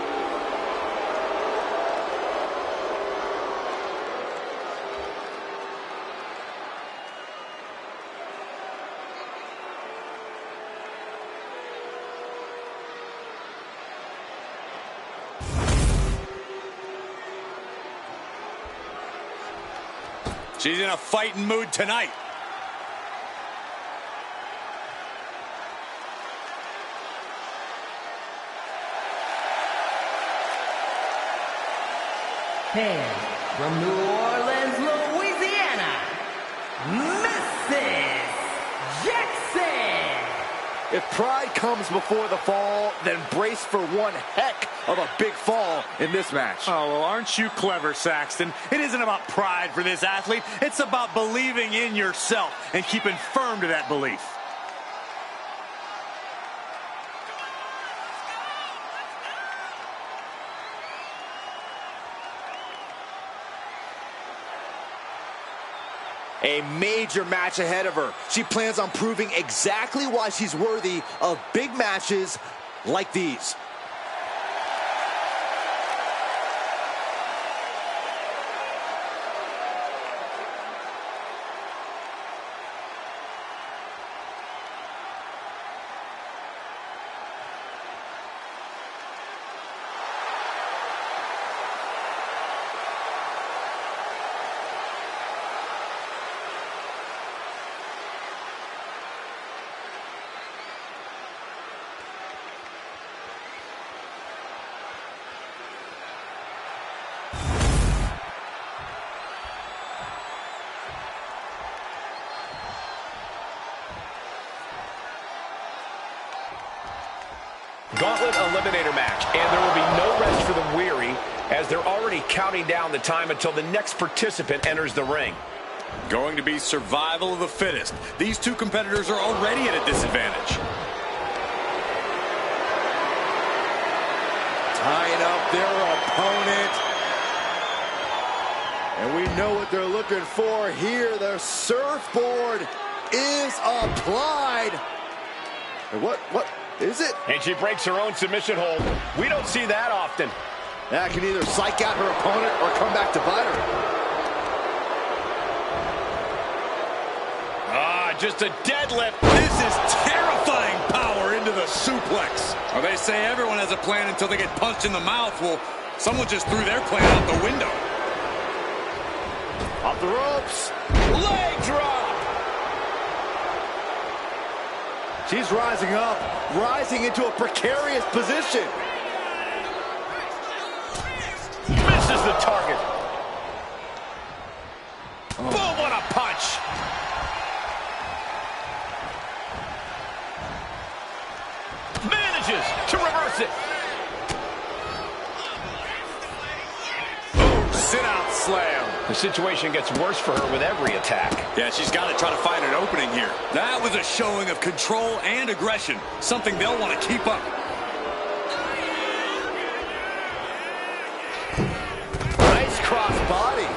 She's in a fighting mood tonight. And from New Orleans, Louisiana, Mrs. Jackson. If pride comes before the fall, then brace for one heck of a big fall in this match. Oh, well, aren't you clever, Saxton? It isn't about pride for this athlete. It's about believing in yourself and keeping firm to that belief. A major match ahead of her. She plans on proving exactly why she's worthy of big matches like these. Gauntlet Eliminator match, and there will be no rest for the weary as they're already counting down the time until the next participant enters the ring. Going to be survival of the fittest. These two competitors are already at a disadvantage. Tying up their opponent. And we know what they're looking for here. The surfboard is applied. And what is it? And she breaks her own submission hold. We don't see that often. That can either psych out her opponent or come back to bite her. Just a deadlift. This is terrifying power into the suplex. Well, they say everyone has a plan until they get punched in the mouth. Well, someone just threw their plan out the window. Off the ropes. Leg drop. She's rising up, rising into a precarious position. Misses the target. Boom, what a punch. Manages to reverse it. Boom, sit-out slam. The situation gets worse for her with every attack. Yeah, she's got to try to find an opening here. That was a showing of control and aggression, something they'll want to keep up. Nice cross body.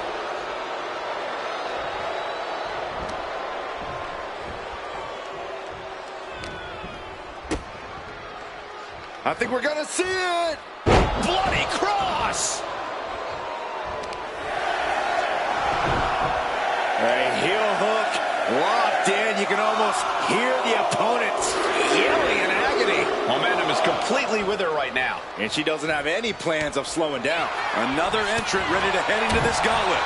I think we're gonna see it. Bloody cross. A heel hook locked in. You can almost hear the opponent yelling in agony. Momentum is completely with her right now. And she doesn't have any plans of slowing down. Another entrant ready to head into this gauntlet.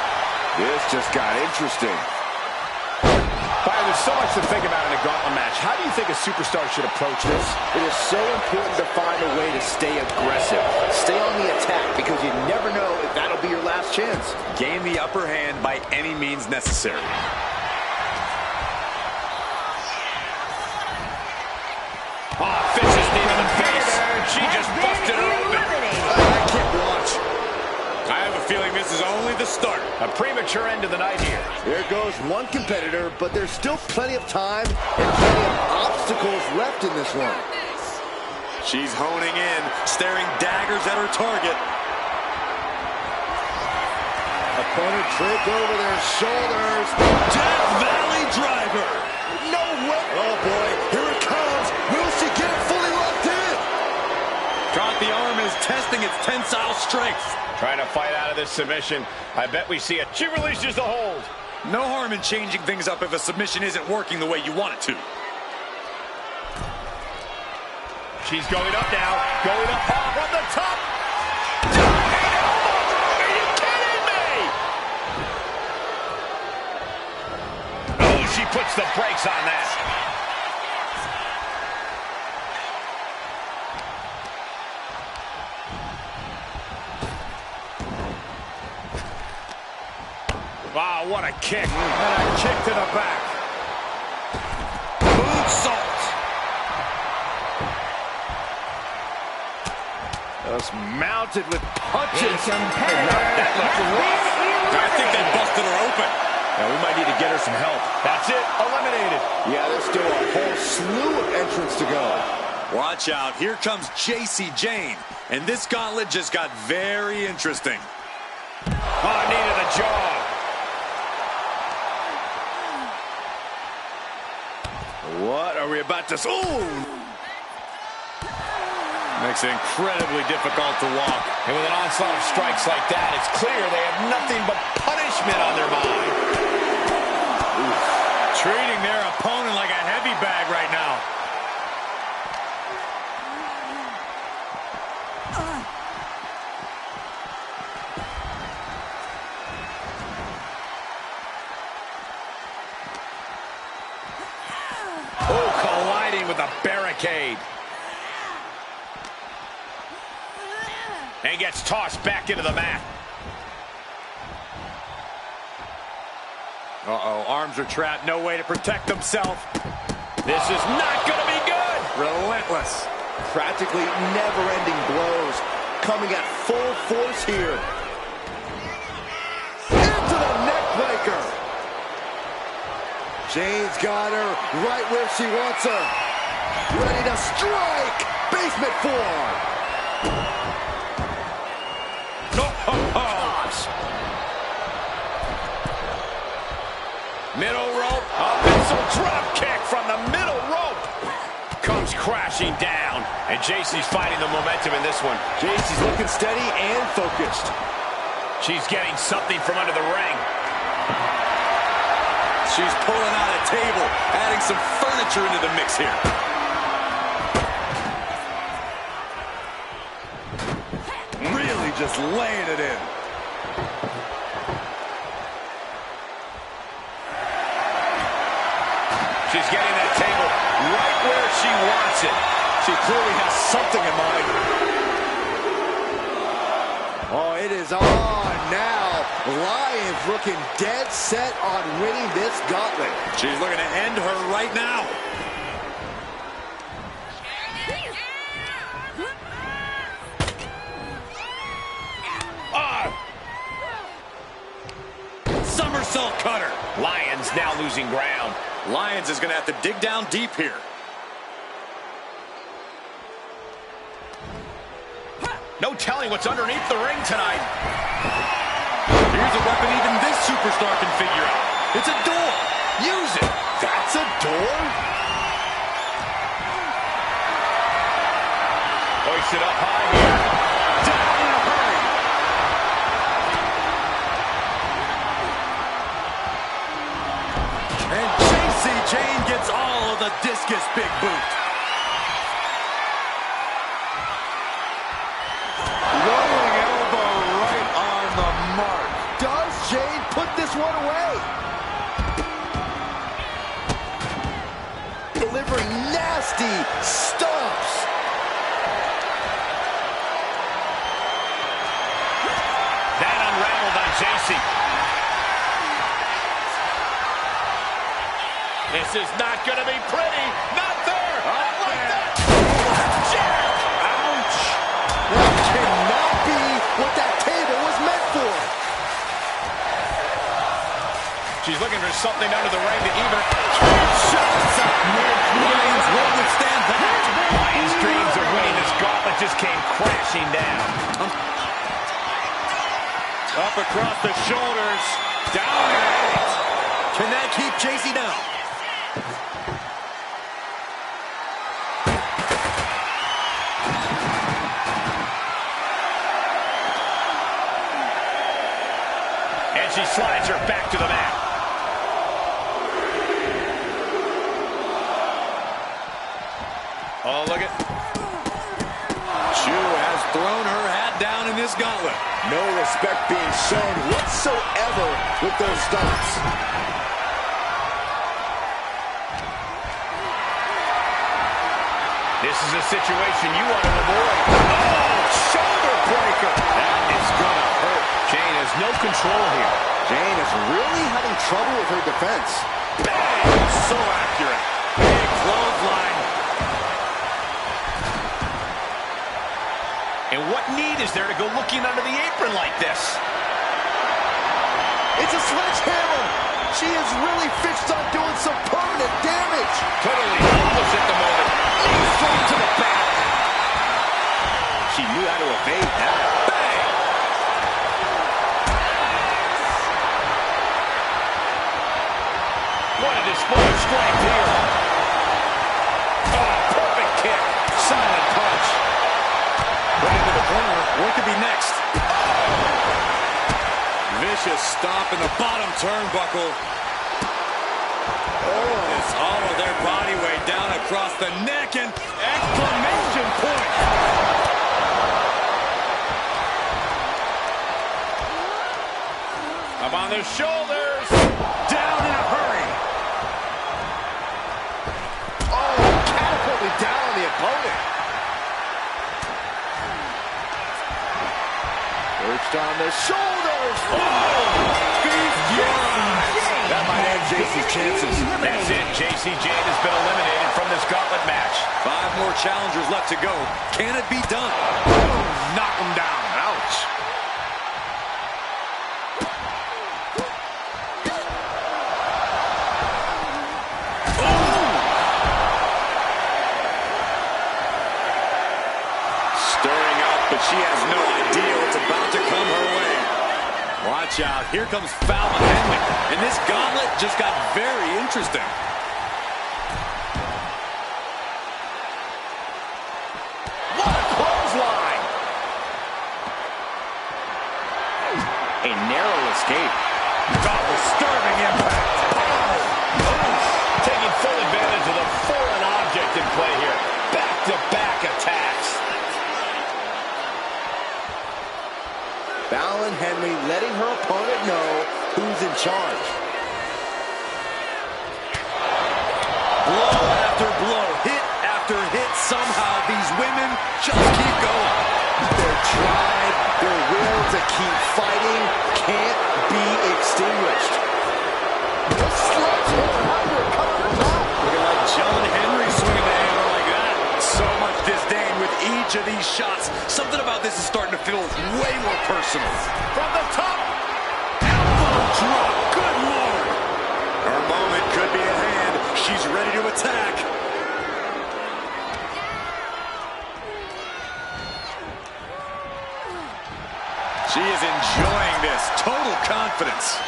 This just got interesting. Byron, there's so much to think about in a gauntlet match. How do you think a superstar should approach this? It is so important to find a way to stay aggressive. Stay on the attack because you never know if that'll be your last chance. Gain the upper hand by any means necessary. Oh, vicious knee to the face. She just busted her open. I can't watch. I have a feeling this is only the start. A premature end to the night here. There goes one competitor, but there's still plenty of time and plenty of obstacles left in this one. She's honing in, staring daggers at her target. Opponent draped over their shoulders. Death Valley Driver. No way. Oh, boy. Here it comes. Will she get it fully locked in? Caught the arm is testing its tensile strength. Trying to fight out of this submission. I bet we see it. She releases the hold. No harm in changing things up if a submission isn't working the way you want it to. She's going up now. Going up from the top. Are you kidding me? Oh, she puts the brakes on that. Wow, what a kick. And a kick to the back. Moonsault. Just mounted with punches. That looked rough. I think they busted her open. Now we might need to get her some help. That's it. Eliminated. Yeah, there's still a whole slew of entrants to go. Watch out. Here comes JC Jane. And this gauntlet just got very interesting. Oh, knee to the jaw. What are we about to... Ooh! Makes it incredibly difficult to walk. And with an onslaught of strikes like that, it's clear they have nothing but punishment on their mind. Oof. Treating their opponent like a heavy bag right now. Oh, colliding with a barricade. And gets tossed back into the mat. Uh-oh, arms are trapped, no way to protect himself. This is not going to be good. Relentless. Practically never-ending blows coming at full force here. Into the neck breaker. Jane's got her right where she wants her. Ready to strike. Basement form. Gosh. Middle rope. A missile drop kick from the middle rope. Comes crashing down. And JC's fighting the momentum in this one. JC's looking steady and focused. She's getting something from under the ring. She's pulling out a table, adding some furniture into the mix here. Really just laying it in. She's getting that table right where she wants it. She clearly has something in mind. Oh, it is on now. Lions looking dead set on winning this gauntlet. She's looking to end her right now. Somersault cutter. Lions now losing ground. Lions is going to have to dig down deep here. No telling what's underneath the ring tonight. Here's a weapon even this superstar can figure out. It's a door. Use it. That's a door? Hoist it up high here. Down in a hurry. And JC Jane gets all of the discus big boot. Rolling elbow right on the mark. Does Jane put this one away? for nasty stomps. That unraveled on JC. This is not going to be pretty. Not there. Not like that. Jab. Ouch. That cannot be what that table was meant for. She's looking for something under the ring to even. Shots up. Lions will withstand that. Lions' dreams of winning this gauntlet just came crashing down. Up across the shoulders. Down and out. Can that keep JC down? And she slides her back to the mat. Oh, look at. Chu has thrown her hat down in this gauntlet. No respect being shown whatsoever with those stomps. This is a situation you want to avoid. Oh, shoulder breaker. That is going to hurt. Jane has no control here. Jane is really having trouble with her defense. Bang! So accurate. Big clothesline. And what need is there to go looking under the apron like this? It's a sledgehammer. She is really fixed on doing some permanent damage. Totally helpless at the moment. Knee straight to the back. She knew how to evade that. Bang! What a display of strength here. Oh, perfect kick. Silent punch. Put into the corner. What could be next? Vicious stomp in the bottom turnbuckle. It's all of their body weight down across the neck and exclamation point. Up on their shoulders. Down in a hurry. Oh, catapulted down on the opponent. Perched on the shoulders. That might end JC's chances. That's it. JC Jane has been eliminated from this gauntlet match. 5 more challengers left to go. Can it be done? Knock him down. Ouch. Stirring up, but she has no idea what's about to come her way. Watch out. Here comes Fallon Henley. And this gauntlet just got very interesting. What a clothesline. A narrow escape. Disturbing impact. Taking full advantage of the foreign object in play here. Back-to-back attacks. Fallon Henley letting her opponent know who's in charge. Blow after blow, hit after hit. Somehow these women just keep going. Their drive, their will to keep fighting can't be extinguished. The sledgehammer coming from out. Looking like John Henry swinging the hammer like that. So much disdain with each of these shots. Something about this is starting to feel way more personal. From the top. Elbow drop. Good Lord. Her moment could be at hand. She's ready to attack. She is enjoying this. Total confidence.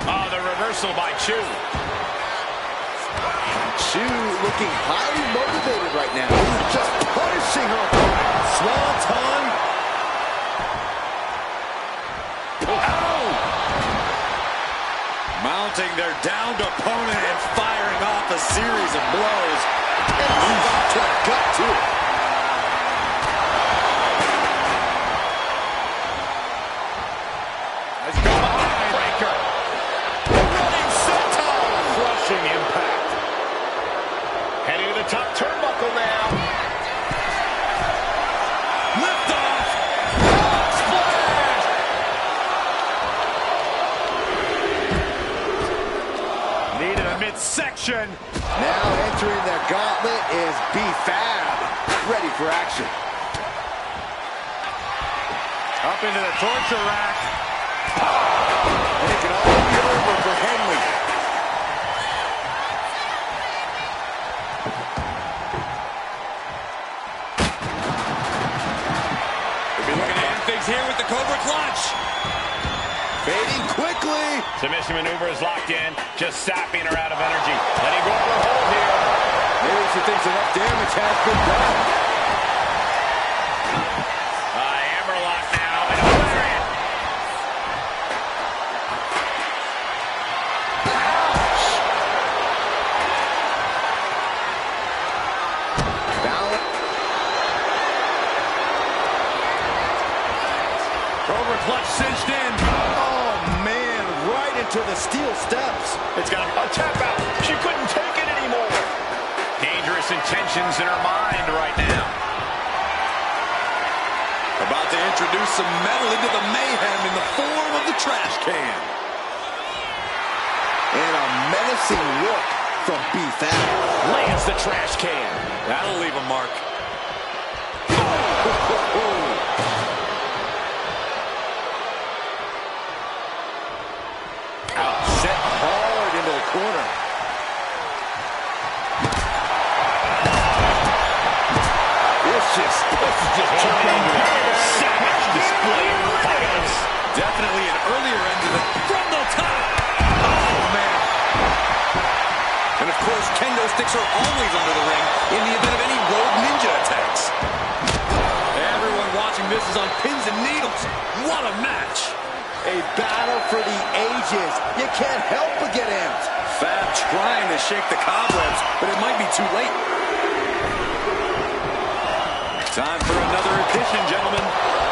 Oh, the reversal by Chu. Chu looking highly motivated right now. Just punishing her opponent. Swanton. Ow! Mounting their downed opponent and firing off a series of blows. And moves off to the gut, too. the midsection. Now entering the gauntlet is B-Fab, ready for action. Up into the torture rack. And it can all be over for Henley. We'll be looking to end things here with the Cobra Clutch. Fading quickly. Submission maneuver is locked in, just sapping her out of energy. Letting go of her hold here. Maybe she thinks enough damage has been done. Hammerlock now, and a lariat. Cobra Clutch cinched in. Oh, man, right into the steel steps. It's got a tap out. She couldn't take it anymore. Dangerous intentions in her mind right now. About to introduce some metal into the mayhem in the form of the trash can. And a menacing look from B-Fab. Lands the trash can. That'll leave a mark. Set hard into the corner. This is just turning into a savage display of violence. Definitely an earlier end to the from the top. Oh, man. And, of course, kendo sticks are always under the ring in the event of any rogue ninja attacks. Everyone watching this is on pins and needles. What a match. A battle for the ages. You can't help but get amped. Fab trying to shake the cobwebs, but it might be too late. Time for another edition, gentlemen.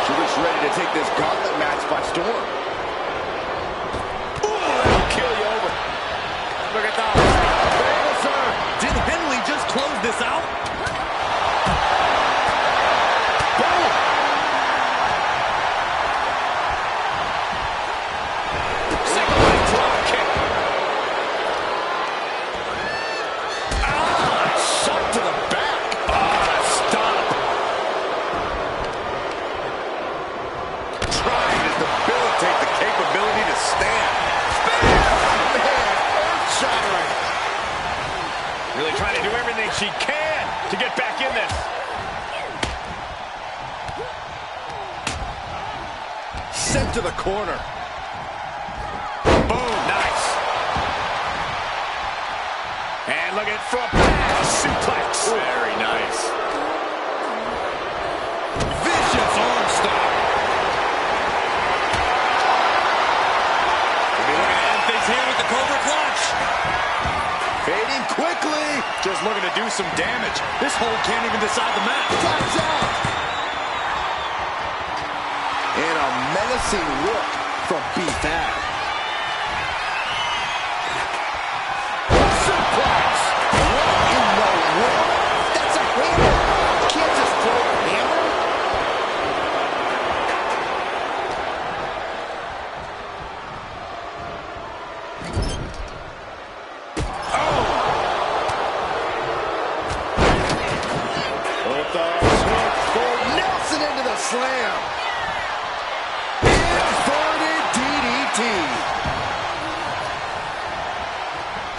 She looks ready to take this gauntlet match by storm. Ooh, that'll kill you over. Look at that. Did Henley just close this out? Boom! Single leg drop kick. Shot to the back. Stop. Trying to debilitate the capability to stand. Man, earth-shattering. Really trying to do everything she can to get back in this. Sent to the corner. Boom, nice. And look at front suplex. Very nice. Vicious arm stop. We'll be looking to end things here with the Cobra Clutch. Fading quickly. Just looking to do some damage. This hold can't even decide the match. Taps out. And a menacing look from B-Fab. Suplex. What in the world? That's a hammer. You can't just throw a hammer. Nelson into the slam. Inverted DDT.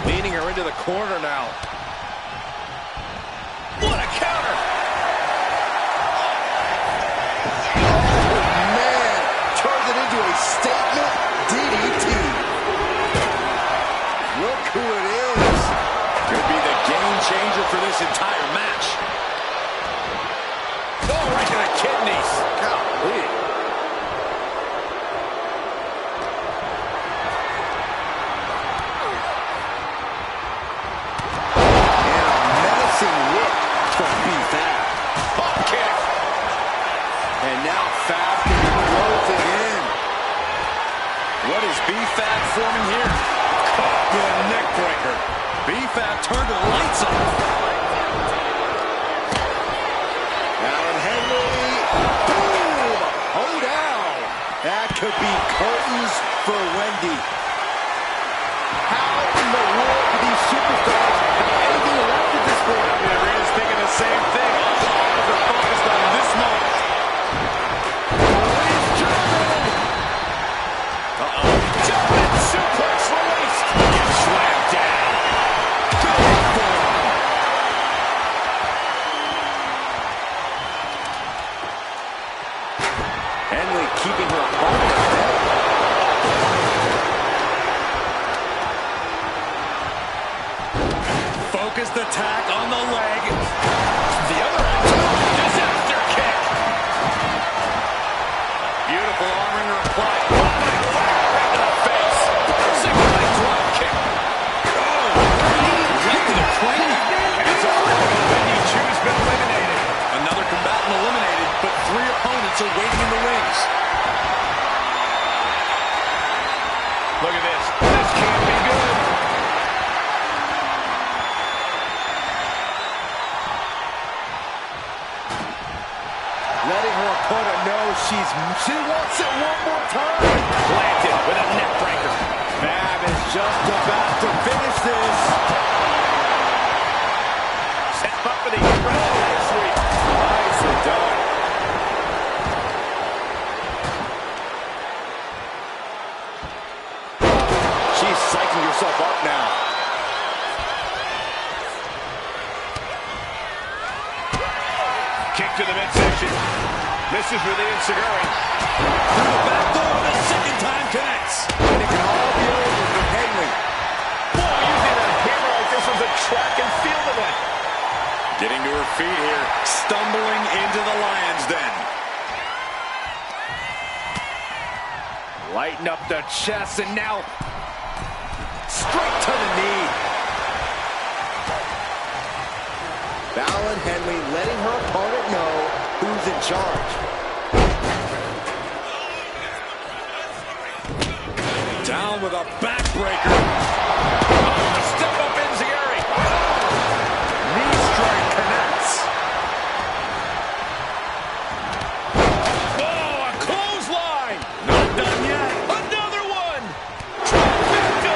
Leading her into the corner now. What a counter. Oh, man. Turns it into a statement DDT. Look who it is. Could be the game changer for this entire match. Oh, right to the kidneys. Golly. And a menacing look from B-Fab. Pop kick. And now Fab can close it in. What is B-Fab forming here? Caught with a neck breaker. B-Fab turned the lights on. Alan Henley. Boom! Oh, down. That could be curtains for Wendy. How in the world do these She wants it one more time. Planted with a neck breaker. Fab is just about to finish this. Set up for the leg sweep. Nicely done. She's psyching herself up now. Kick to the midsection. Misses with the enziguri. Through the back door, the second time connects. And it can all be over for Henley. Boy, using a hammer like this was a track and field event. Getting to her feet here, stumbling into the lion's den. Lighten up the chest, and now straight to the knee. Fallon Henley letting her opponent know who's in charge. Down with a backbreaker. Oh, a step-up enziguri. Knee strike connects. Oh, a clothesline. Not done yet. Another one. Trifecta.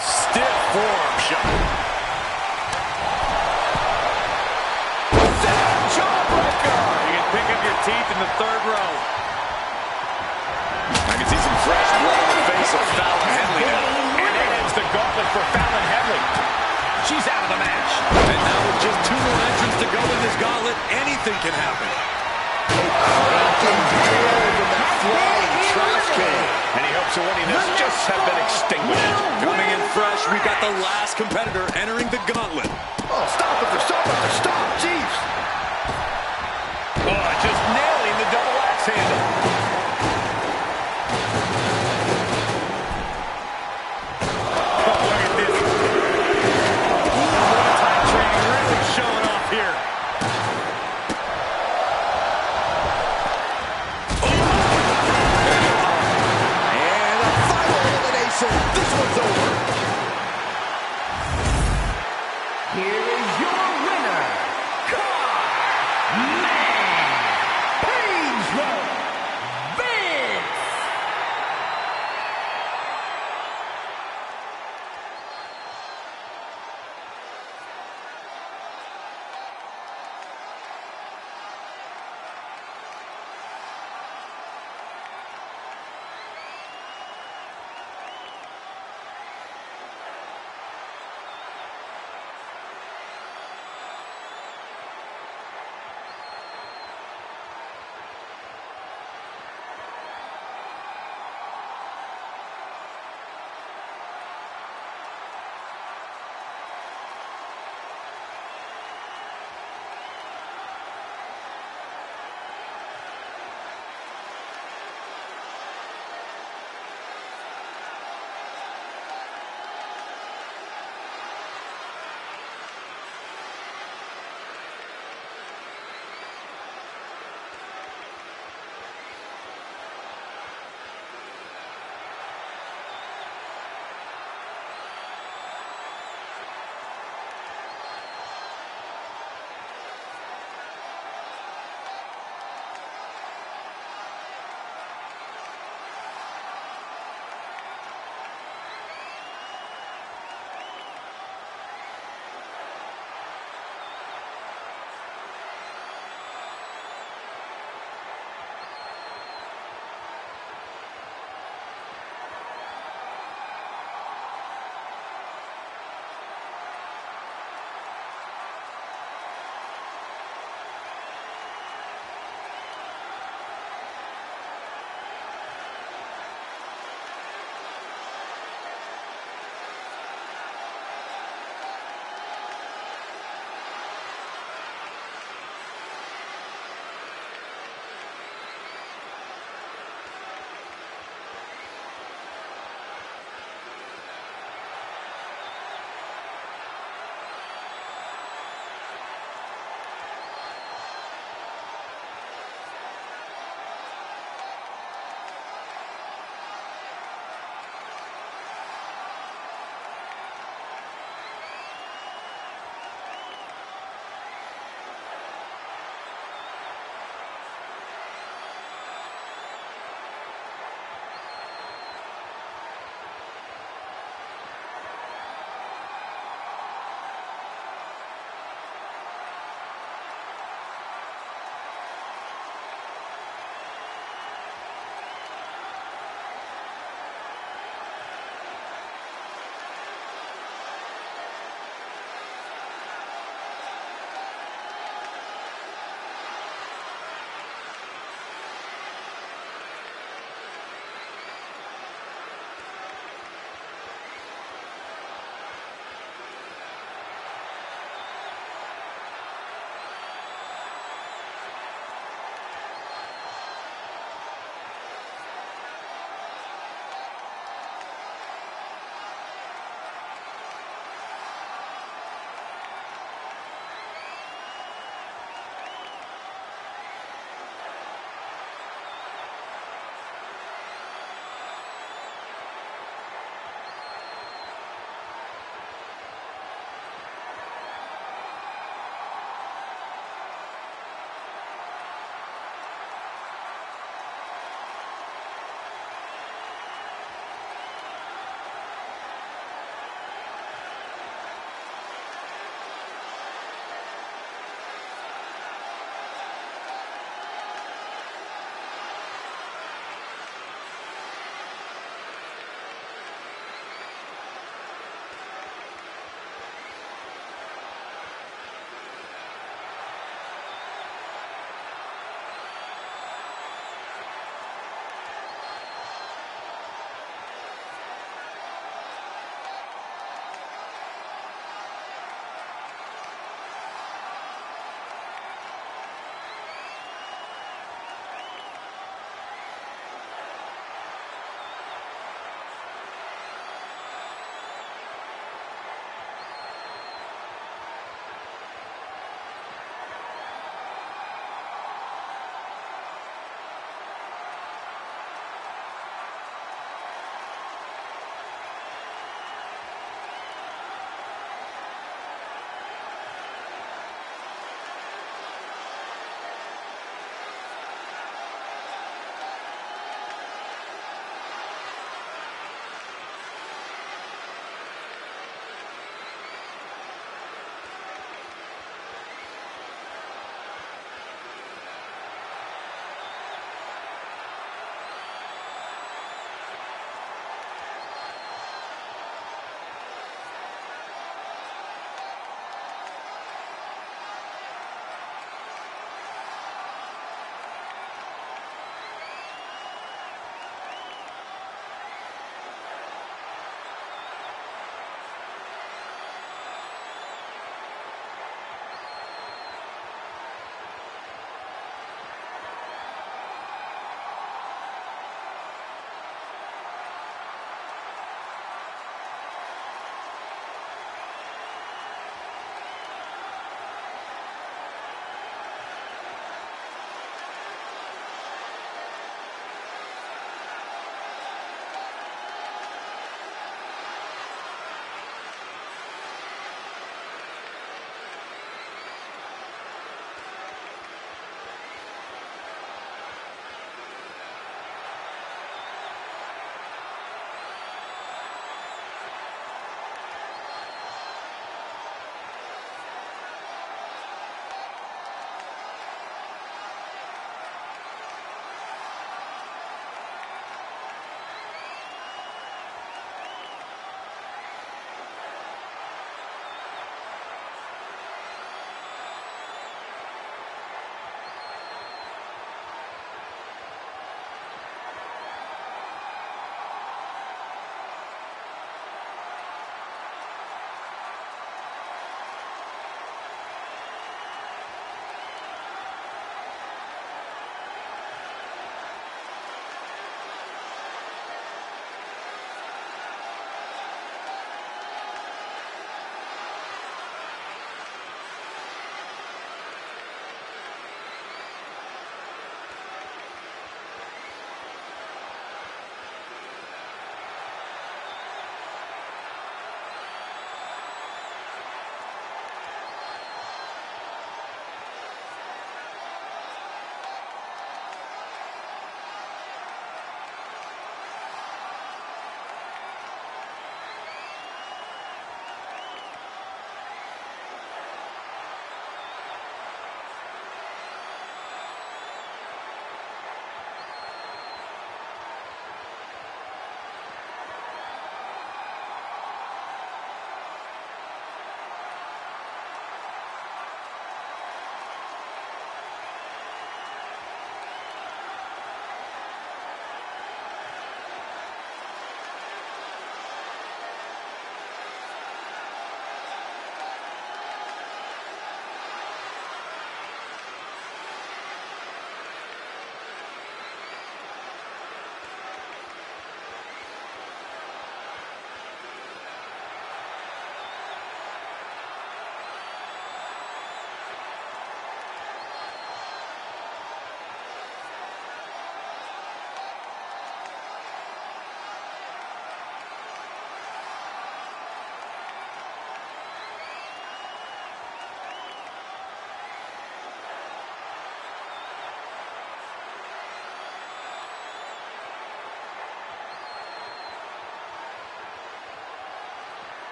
Stiff forearm shot. Jawbreaker. You can pick up your teeth in the third row. I can see some fresh blood on the face of Fallon Henley now. And that ends the gauntlet for Fallon Henley. She's out of the match. And now with just 2 more entrants to go in this gauntlet, anything can happen. Cracking blow with that flying trash can. Any hopes of winning this just have been extinguished. Coming in fresh, we've got the last competitor entering the gauntlet. Oh, stop it, stop. Jeez. Oh, just nailing the double axe handle. Oh, look at this. Muay Thai training really showing off here. And a final elimination. This one's over. Here is your winner, Carmella Page.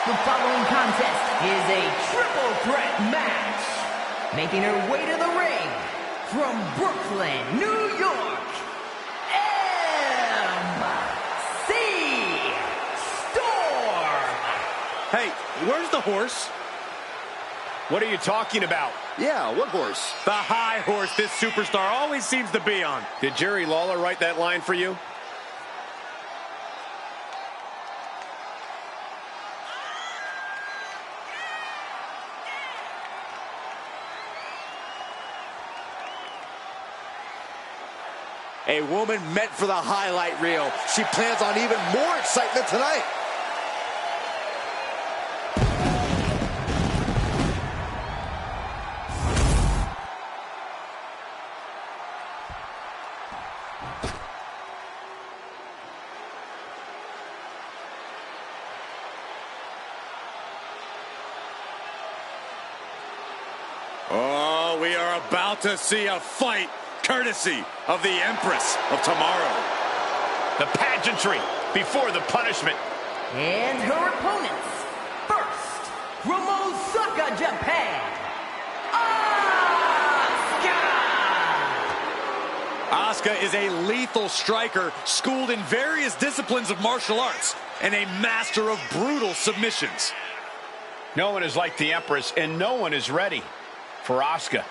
The following contest is a triple threat match. Making her way to the ring from Brooklyn, New York, MC Storm. Hey, where's the horse? What are you talking about? Yeah, what horse? The high horse this superstar always seems to be on. Did Jerry Lawler write that line for you? A woman meant for the highlight reel. She plans on even more excitement tonight. Oh, we are about to see a fight courtesy of the Empress of Tomorrow. The pageantry before the punishment. And her opponents. First, from Osaka, Japan, Asuka. Asuka is a lethal striker, schooled in various disciplines of martial arts, and a master of brutal submissions. No one is like the Empress, and no one is ready for Asuka.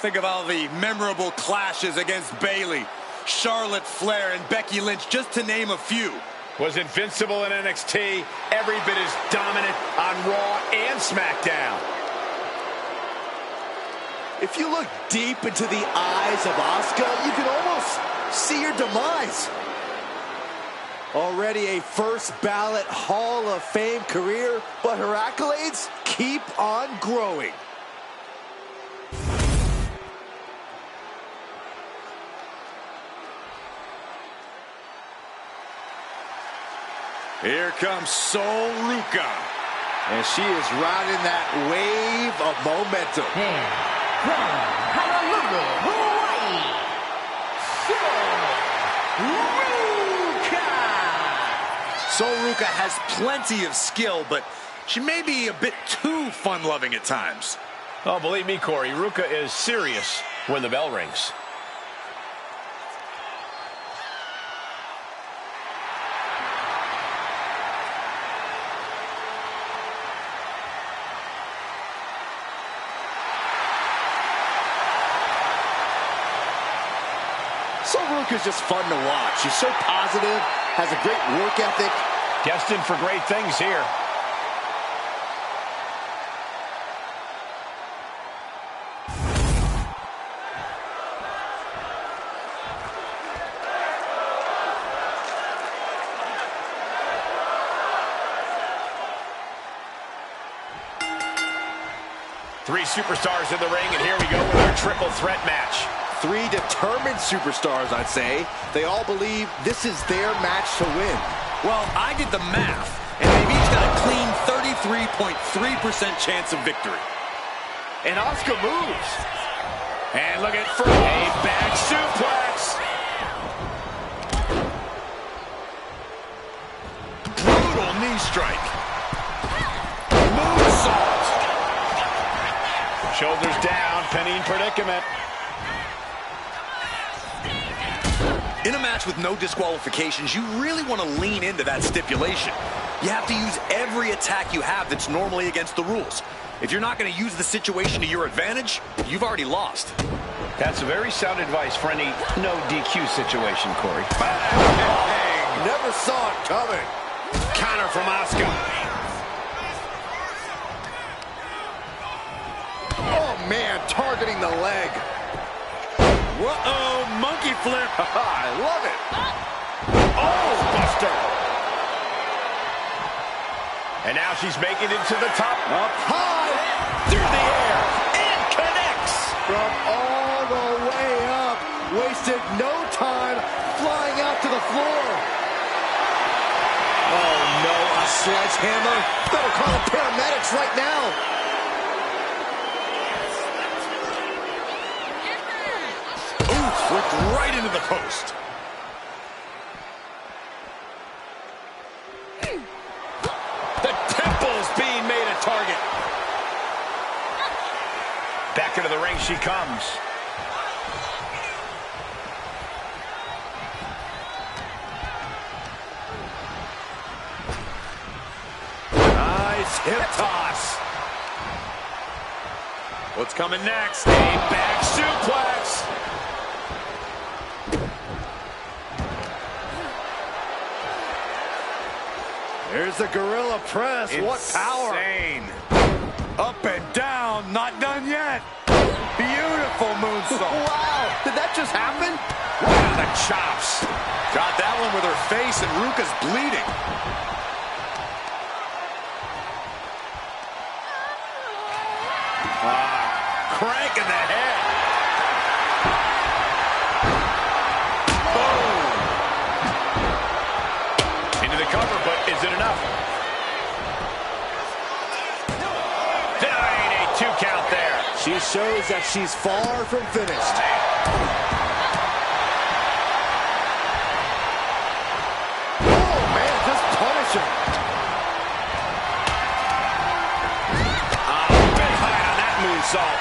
Think of all the memorable clashes against Bayley, Charlotte Flair, and Becky Lynch, just to name a few. Was invincible in NXT, every bit as dominant on Raw and SmackDown. If you look deep into the eyes of Asuka, you can almost see her demise. Already a first ballot Hall of Fame career, but her accolades keep on growing. Here comes Sol Ruka. And she is riding that wave of momentum. And from Honolulu, Hawaii, Sol Ruka has plenty of skill, but she may be a bit too fun-loving at times. Oh, believe me, Corey, Ruka is serious when the bell rings. Sol Ruka's just fun to watch. She's so positive, has a great work ethic. Destined for great things here. Three superstars in the ring, and here we go with our triple threat match. Three determined superstars, I'd say. They all believe this is their match to win. Well, I did the math, and they've each got a clean 33.3% chance of victory. And Asuka moves. And look at for a back suplex. Brutal knee strike. Moonsault. Shoulders down, pinning predicament. In a match with no disqualifications, you really want to lean into that stipulation. You have to use every attack you have that's normally against the rules. If you're not going to use the situation to your advantage, you've already lost. That's very sound advice for any no DQ situation, Corey. Bang! Never saw it coming. Counter from Asuka. Oh, man, targeting the leg. Whoa, monkey flip. I love it. Oh, Buster. And now she's making it to the top. Up high, through the air, and connects. From all the way up, wasted no time, flying out to the floor. Oh, no, sledgehammer. Better call the paramedics right now. Ooh, flipped right into the post. The temple's being made a target. Back into the ring she comes. Nice hip toss. What's coming next? A back suplex. There's the gorilla press. Insane. What power. Up and down, not done yet. Beautiful moonsault. Wow, did that just happen? Wow, the chops. Got that one with her face, and Ruka's bleeding. Crank in the head. Boom. Into the cover, but is it enough? There ain't a 2 count there. She shows that she's far from finished. Oh, man, just punish him. Big high on that moonsault.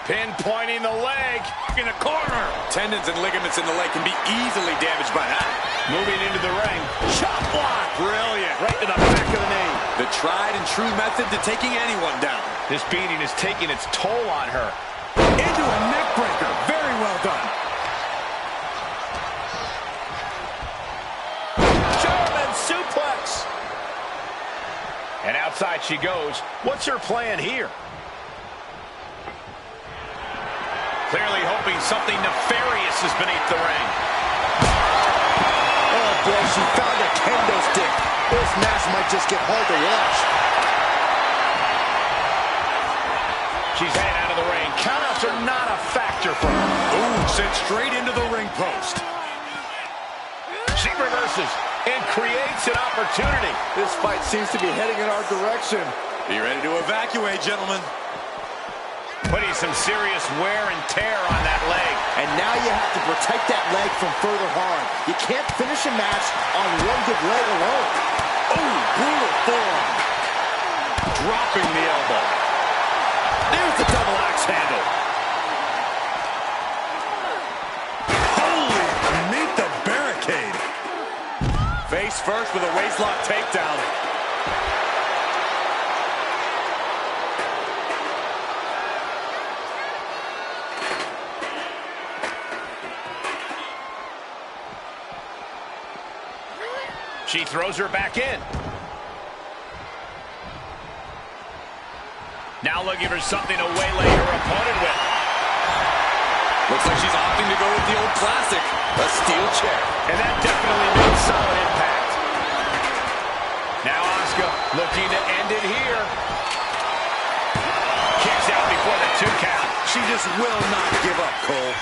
Pinpointing the leg. In the corner. Tendons and ligaments in the leg can be easily damaged by that. Moving into the ring. Chop block. Brilliant. Right to the back of the knee. The tried and true method to taking anyone down. This beating is taking its toll on her. Into a neck breaker. Very well done. German suplex. And outside she goes. What's her plan here? Clearly hoping something nefarious is beneath the ring. Oh, boy, she found a kendo stick. This match might just get hard to watch. She's heading out of the ring. Countouts are not a factor for her. Ooh, sent straight into the ring post. She reverses and creates an opportunity. This fight seems to be heading in our direction. Be ready to evacuate, gentlemen. Putting some serious wear and tear on that leg. And now you have to protect that leg from further harm. You can't finish a match on one good leg alone. Ooh, brutal forearm. Dropping the elbow. There's the double axe handle. Holy, meet the barricade. Face first with a waistlock takedown. She throws her back in. Now looking for something to waylay her opponent with. Looks like she's opting to go with the old classic, a steel chair. And that definitely made solid impact. Now Asuka looking to end it here. Kicks out before the 2 count. She just will not give up, Cole.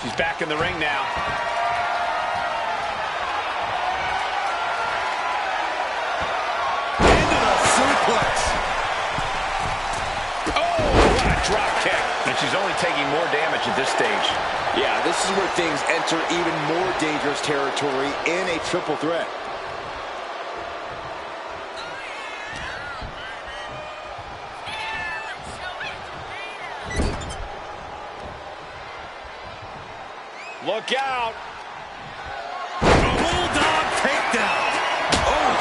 She's back in the ring now. Into the suplex. Oh, what a drop kick. And she's only taking more damage at this stage. Yeah, this is where things enter even more dangerous territory in a triple threat. Look out. Bulldog takedown. Oh.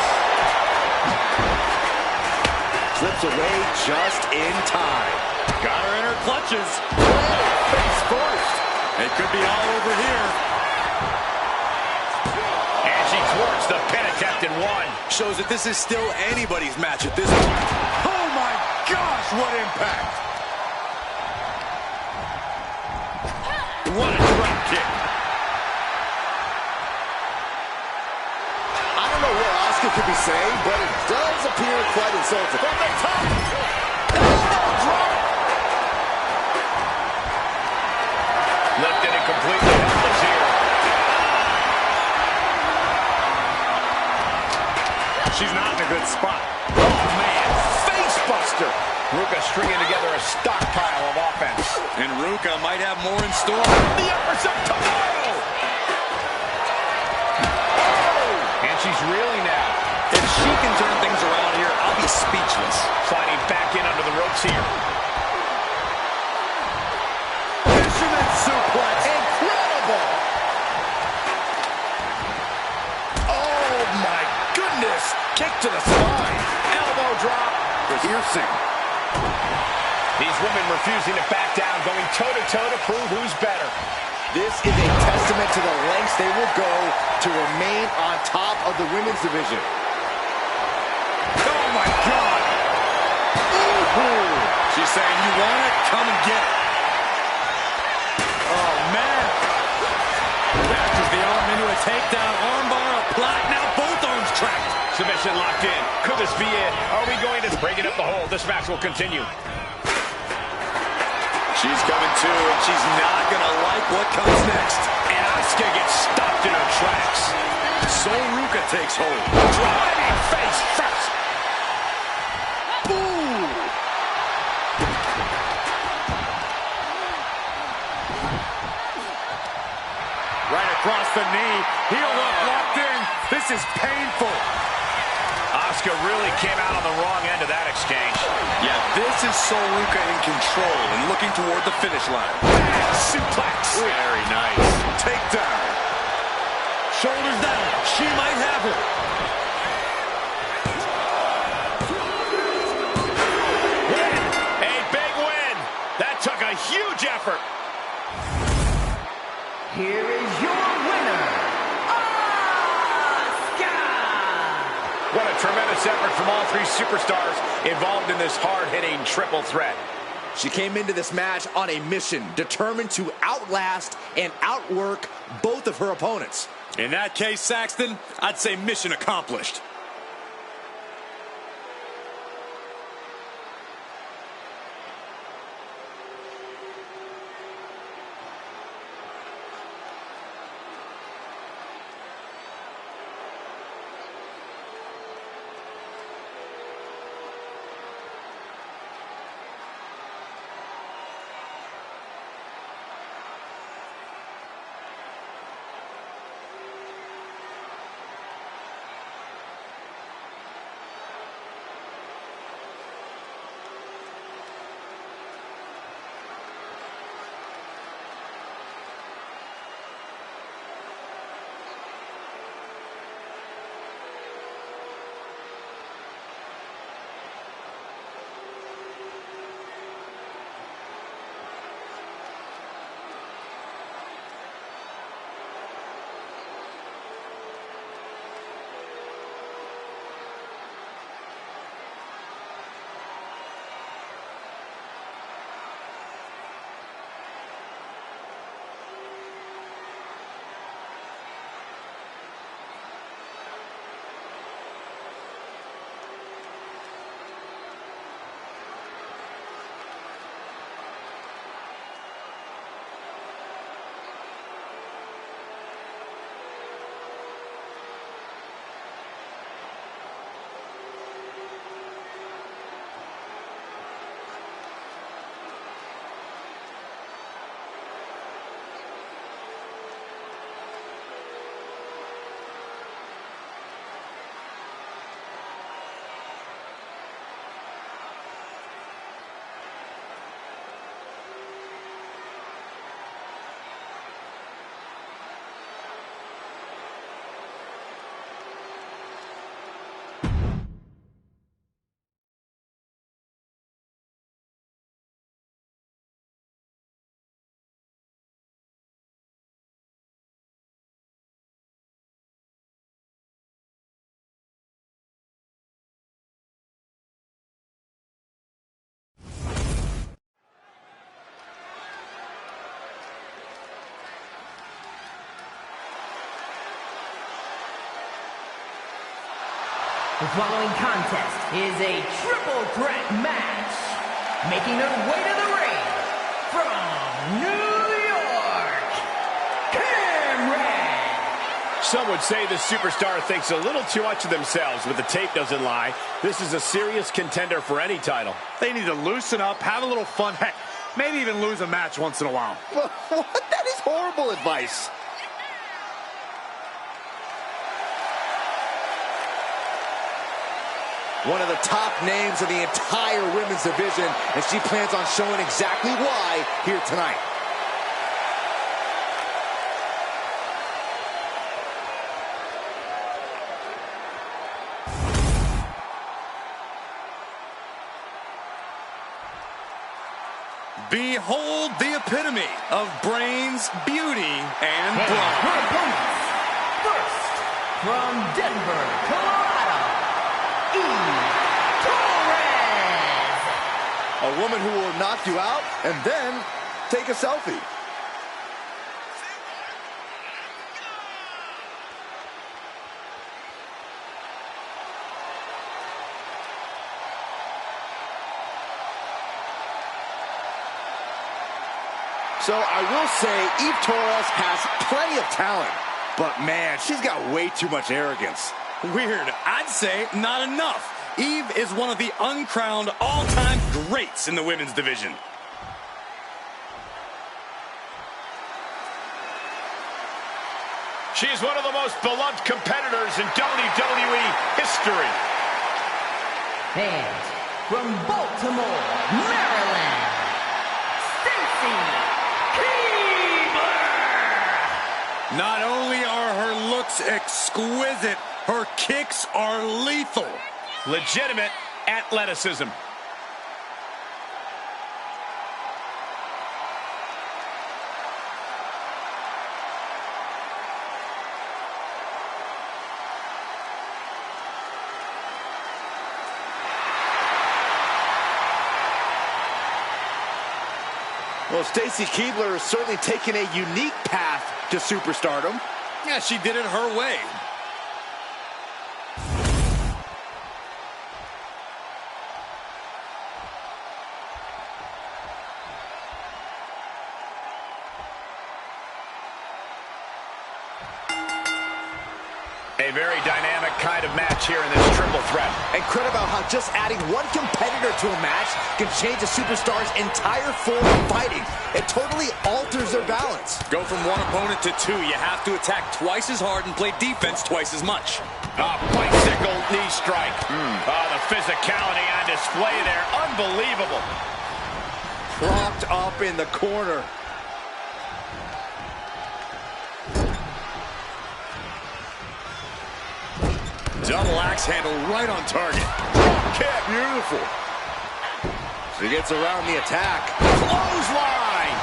Slips away just in time. Got her in her clutches. Face first. It could be all over here. And she thwarts the pin attempt in 1. Shows that this is still anybody's match at this point. Oh my gosh, what impact. What a drop kick. I don't know where Asuka Asuka could be saved, but it does appear quite insulting. From the top. Elbow drop. Lifted and completely helpless here. She's not in a good spot. Oh, man. Face buster. Ruka stringing together a stockpile of offense. And Ruka might have more in store. The upper tomorrow. Oh! And she's reeling now. If she can turn things around here, I'll be speechless. Sliding back in under the ropes here. Fisherman suplex. Incredible. Oh, my goodness. Kick to the spine. Elbow drop. Piercing. These women refusing to back down, going toe-to-toe to prove who's better. This is a testament to the lengths they will go to remain on top of the women's division. Oh, my God. Ooh. She's saying, you want it? Come and get it. Oh, man. Bashes the arm into a takedown. Armbar, a plot. Now both arms trapped. Submission locked in. Could this be it? Are we going to break it up the hole? This match will continue. She's coming too, and she's not going to like what comes next. And Asuka gets stopped in her tracks. So Ruka takes hold. Driving face first. Ooh. Right across the knee. Heel hook locked in. This is painful. Asuka really came out on the wrong end of that exchange. Yeah, this is Ruka in control and looking toward the finish line. Suplex. Very nice. Takedown. Shoulders down. She might have her. Win. A big win. That took a huge effort. Here is your winner, Asuka! What a tremendous effort from all three superstars involved in this hard-hitting triple threat. She came into this match on a mission, determined to outlast and outwork both of her opponents. In that case, Saxton, I'd say mission accomplished. The following contest is a triple threat match. Making her way to the ring from New York, Cameron. Some would say the superstar thinks a little too much of themselves, but the tape doesn't lie. This is a serious contender for any title. They need to loosen up, have a little fun, heck, maybe even lose a match once in a while. What? That is horrible advice. One of the top names of the entire women's division, and she plans on showing exactly why here tonight. Behold the epitome of brains, beauty, and brawn. Her opponents, first, from Denver, Colorado, Torres. A woman who will knock you out and then take a selfie. So I will say Eve Torres has plenty of talent, but man, she's got way too much arrogance. Weird. I'd say not enough. Eve is one of the uncrowned all-time greats in the women's division. She is one of the most beloved competitors in WWE history. And from Baltimore, Maryland, Stacey. Not only are her looks exquisite, her kicks are lethal. Legitimate athleticism. Well, Stacy Keibler is certainly taking a unique path to superstardom. Yeah, she did it her way. A very dynamic kind of match here in this triple threat. Incredible how just adding one competitor to a match can change a superstar's entire form of fighting. It totally alters their balance. Go from one opponent to two. You have to attack twice as hard and play defense twice as much. Bicycle knee strike. The physicality on display there. Unbelievable. Propped up in the corner. Double axe handle right on target. Kick, beautiful. She gets around the attack. Clothesline.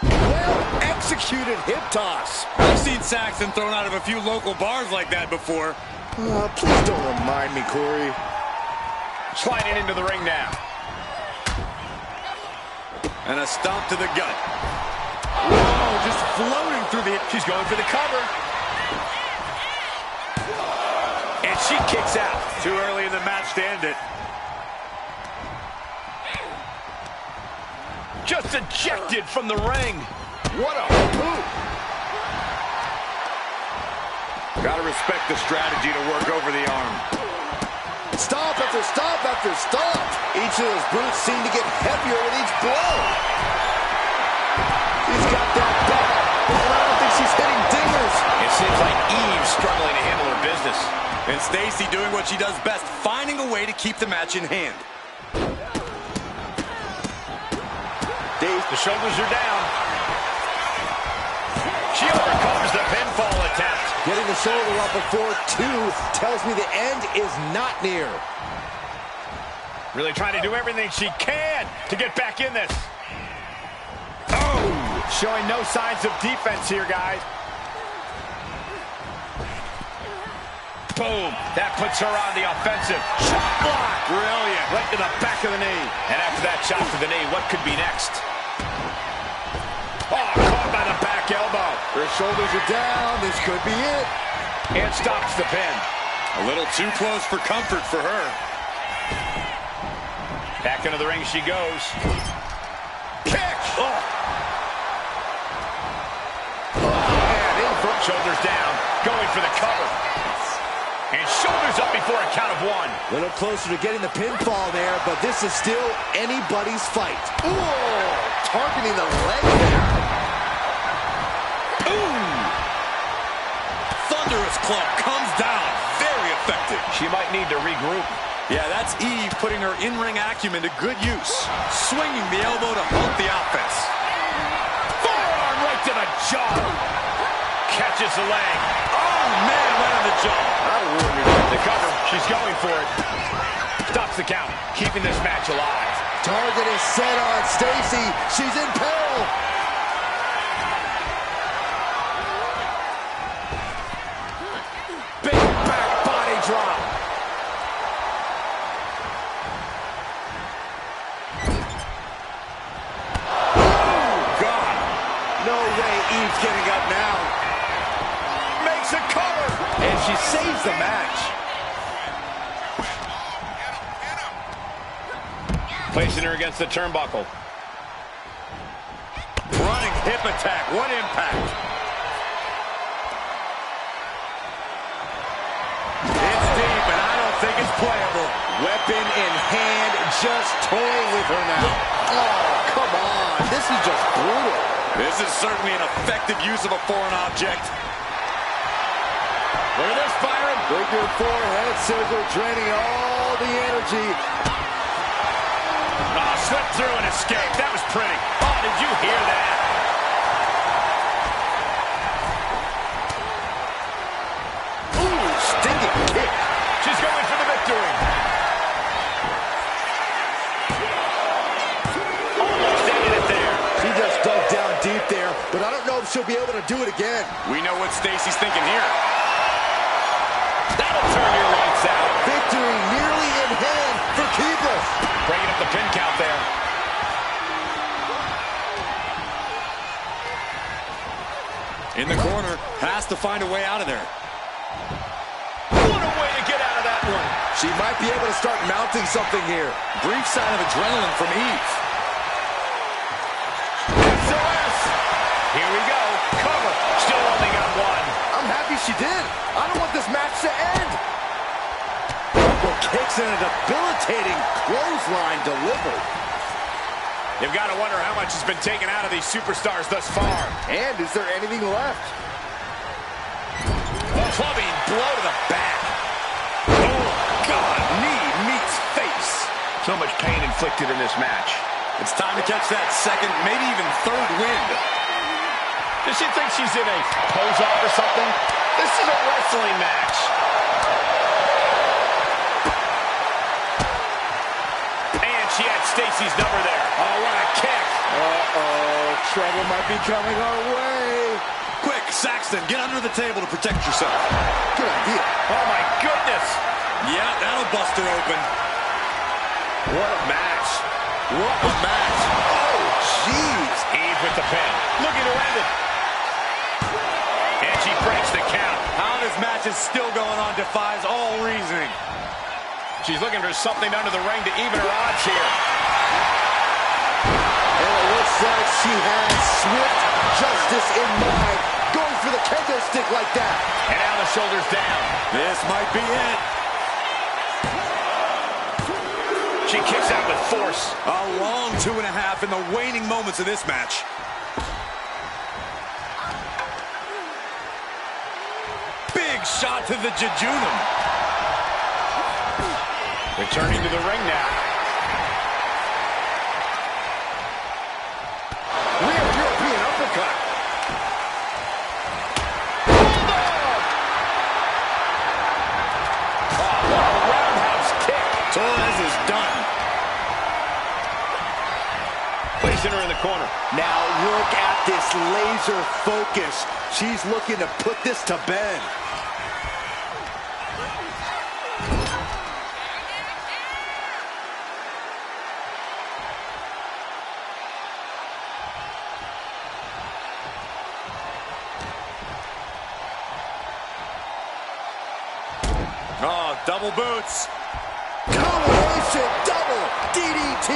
Well executed hip toss. I've seen Saxton thrown out of a few local bars like that before. Please don't remind me, Corey. Sliding into the ring now. And a stomp to the gut. Whoa, just floating through the... She's going for the cover. And she kicks out. Too early in the match to end it. Just ejected from the ring. What a move. Gotta respect the strategy to work over the arm. Stomp after stomp after stomp. Each of those boots seem to get heavier with each blow. She's got that back, but I don't think she's hitting dingers. It seems like Eve's struggling to handle her business. And Stacy doing what she does best, finding a way to keep the match in hand. The shoulders are down. She overcomes the pinfall attempt. Getting the shoulder up before two tells me the end is not near. Really trying to do everything she can to get back in this. Showing no signs of defense here, guys. Boom. That puts her on the offensive. Shot block. Brilliant. Right to the back of the knee. And after that shot to the knee, what could be next? Oh, caught by the back elbow. Her shoulders are down. This could be it. And stops the pin. A little too close for comfort for her. Back into the ring she goes. Kick! Oh. And in front. Shoulders down. Going for the cover. And shoulders up before a count of one. A little closer to getting the pinfall there, but this is still anybody's fight. Ooh, targeting the leg there. Ooh! Thunderous club comes down. Very effective. She might need to regroup. Yeah, that's Eve putting her in-ring acumen to good use. Swinging the elbow to help the offense. Forearm right to the jaw. Catches the leg. Oh, man, right on the jaw. That'll ruin your leg. The cover. She's going for it. Stops the count. Keeping this match alive. Target is set on Stacy. She's in peril. Big back body drop. Eve's getting up now. Makes a cover. And she saves the match. Placing her against the turnbuckle. Running hip attack. What impact. It's deep, and I don't think it's playable. Weapon in hand, just toying with her now. Oh, come on. This is just brutal. This is certainly an effective use of a foreign object. Look at this, Byron. Figure four head scissor draining all the energy. Oh, slipped through and escaped. That was pretty. Oh, did you hear that? Ooh, stinging kick. She's going for the victory. Almost ended it there. She just dug down deep there, but I don't know if she'll be able to do it again. We know what Stacy's thinking here. That'll turn your lights out. Victory nearly in hand for Keebless. Breaking up the pin count there. In the corner, has to find a way out of there. What a way to get out of that one. She might be able to start mounting something here. Brief sign of adrenaline from Eve. SOS. Here we go. Cover. Still only got one. I'm happy she did. I don't want this match to end. Well, kicks and a debilitating clothesline delivered. You've got to wonder how much has been taken out of these superstars thus far. And is there anything left? Clubbing blow to the back. Oh, God, knee meets face. So much pain inflicted in this match. It's time to catch that second, maybe even third wind. Does she think she's in a pose-off or something? This is a wrestling match. And she had Stacy's number there. Oh, what a kick. Uh-oh, trouble might be coming our way. Quick, Saxton, get under the table to protect yourself. Good idea. Oh, my goodness. Yeah, that'll bust her open. What a match. What a match. Oh, jeez. Eve with the pin. Looking to end it. And she breaks the count. How this match is still going on defies all reasoning. She's looking for something under the ring to even her odds here. And it looks like she has swift justice in mind. Going for the kendo stick like that. And now the shoulders down. This might be it. She kicks out with force. A long 2.5 in the waning moments of this match. Big shot to the jejunum. Returning to the ring now. Real European uppercut. Bulldog! Oh, what a roundhouse kick. Torres is done. Placing her in the corner. Now look at this laser focus. She's looking to put this to bed. Double boots. Combination double DDT.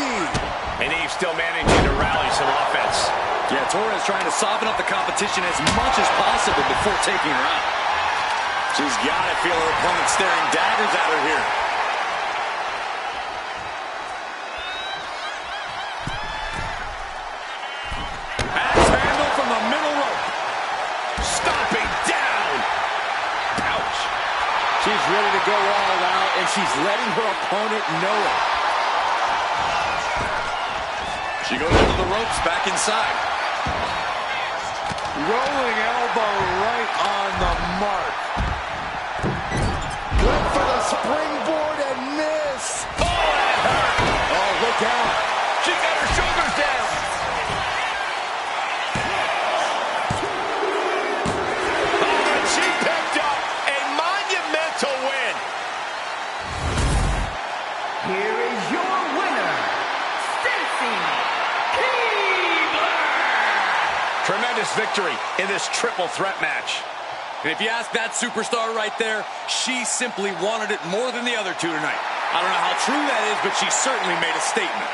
And Eve still managing to rally some offense. Yeah, Torres trying to soften up the competition as much as possible before taking her out. She's got to feel her opponent staring daggers at her here. Axe handle from the middle rope. Stomping down. Ouch. She's ready to go all out, and she's letting her opponent know it. She goes into the ropes, back inside. Rolling elbow right on the mark. Went for the springboard and missed. Oh, that hurt. Oh, look out. She got her shoulders down. Oh, and she picked up a monumental win. Here is your winner, Stacy Keibler. Tremendous victory in this triple threat match. And if you ask that superstar right there, she simply wanted it more than the other two tonight. I don't know how true that is, but she certainly made a statement.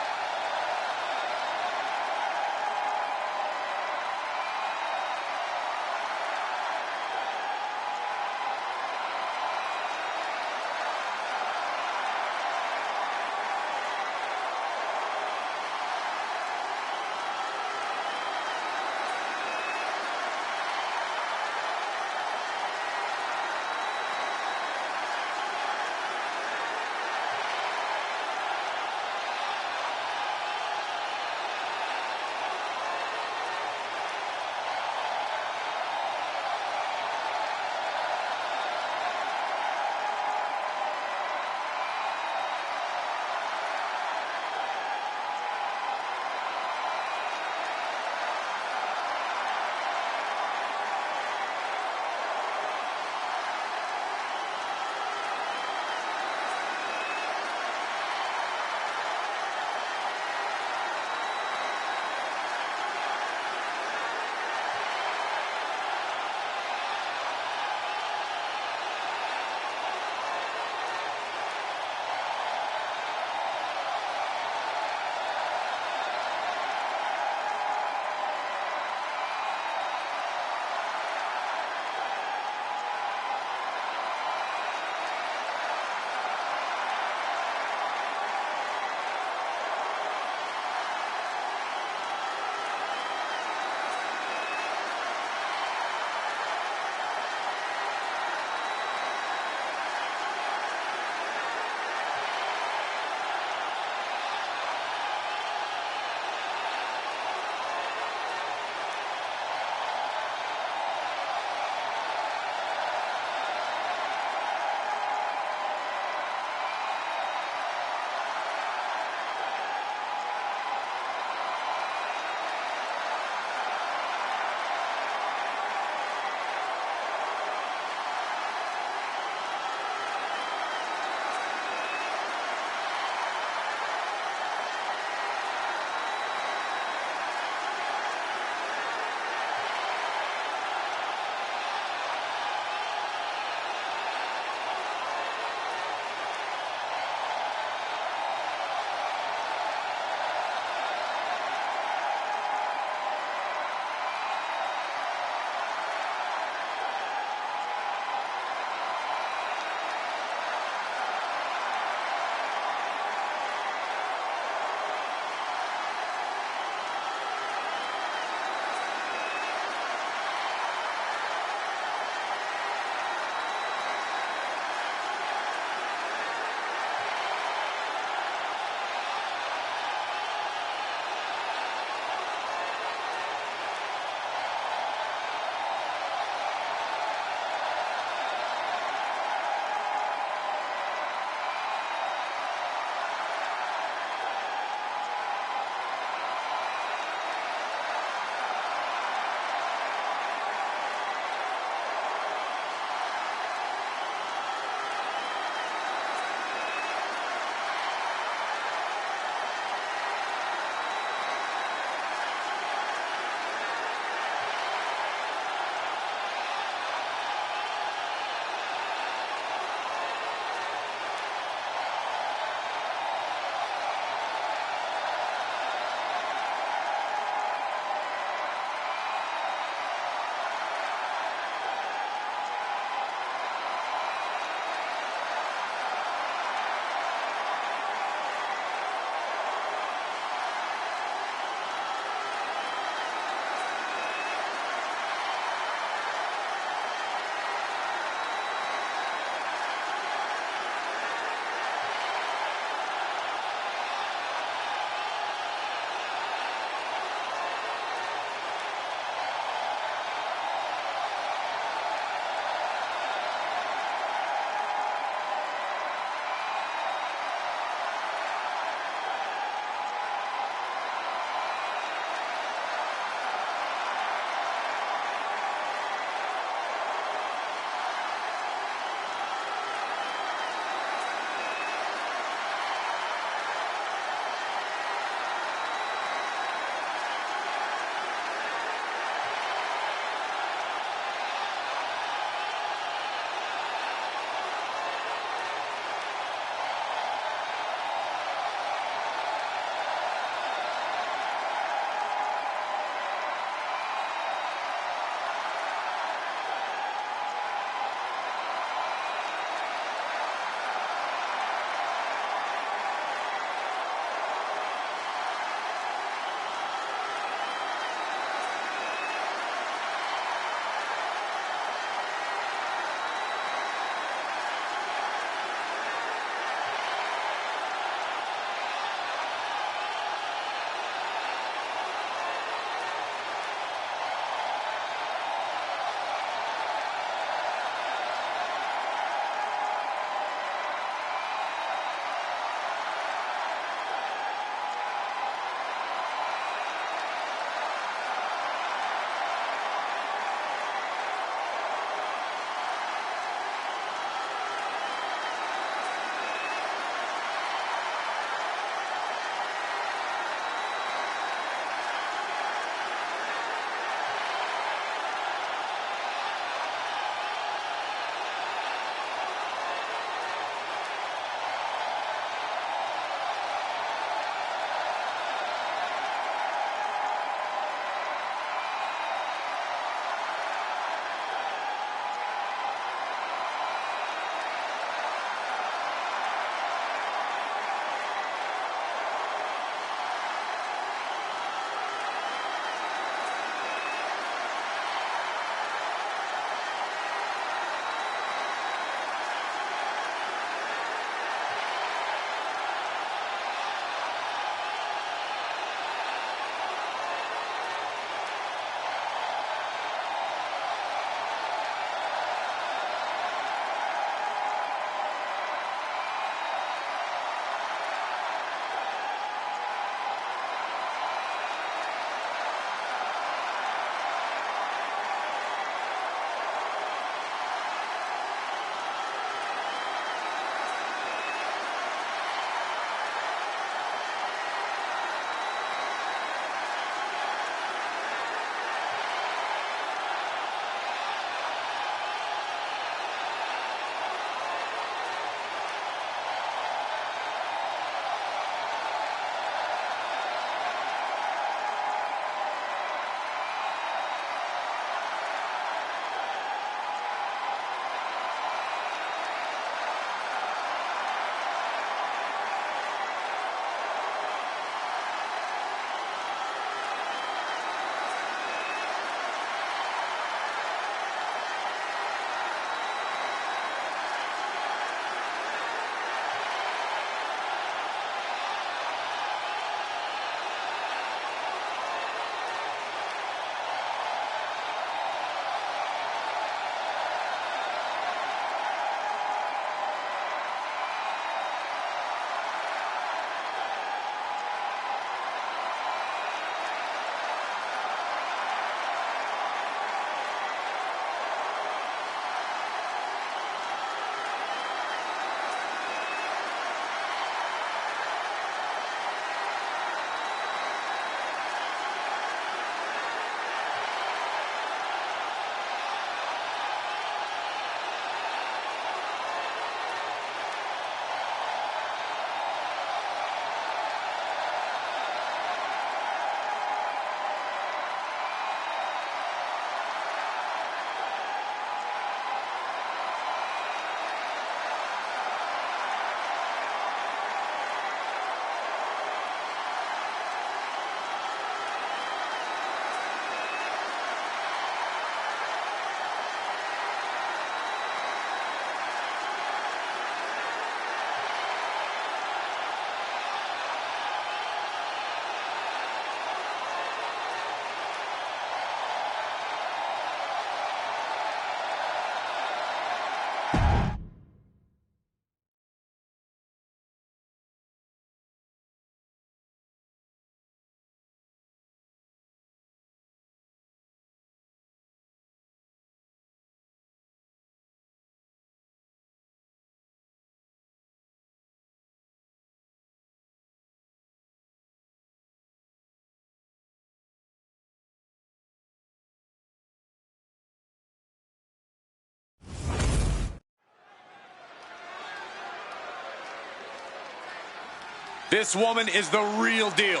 This woman is the real deal.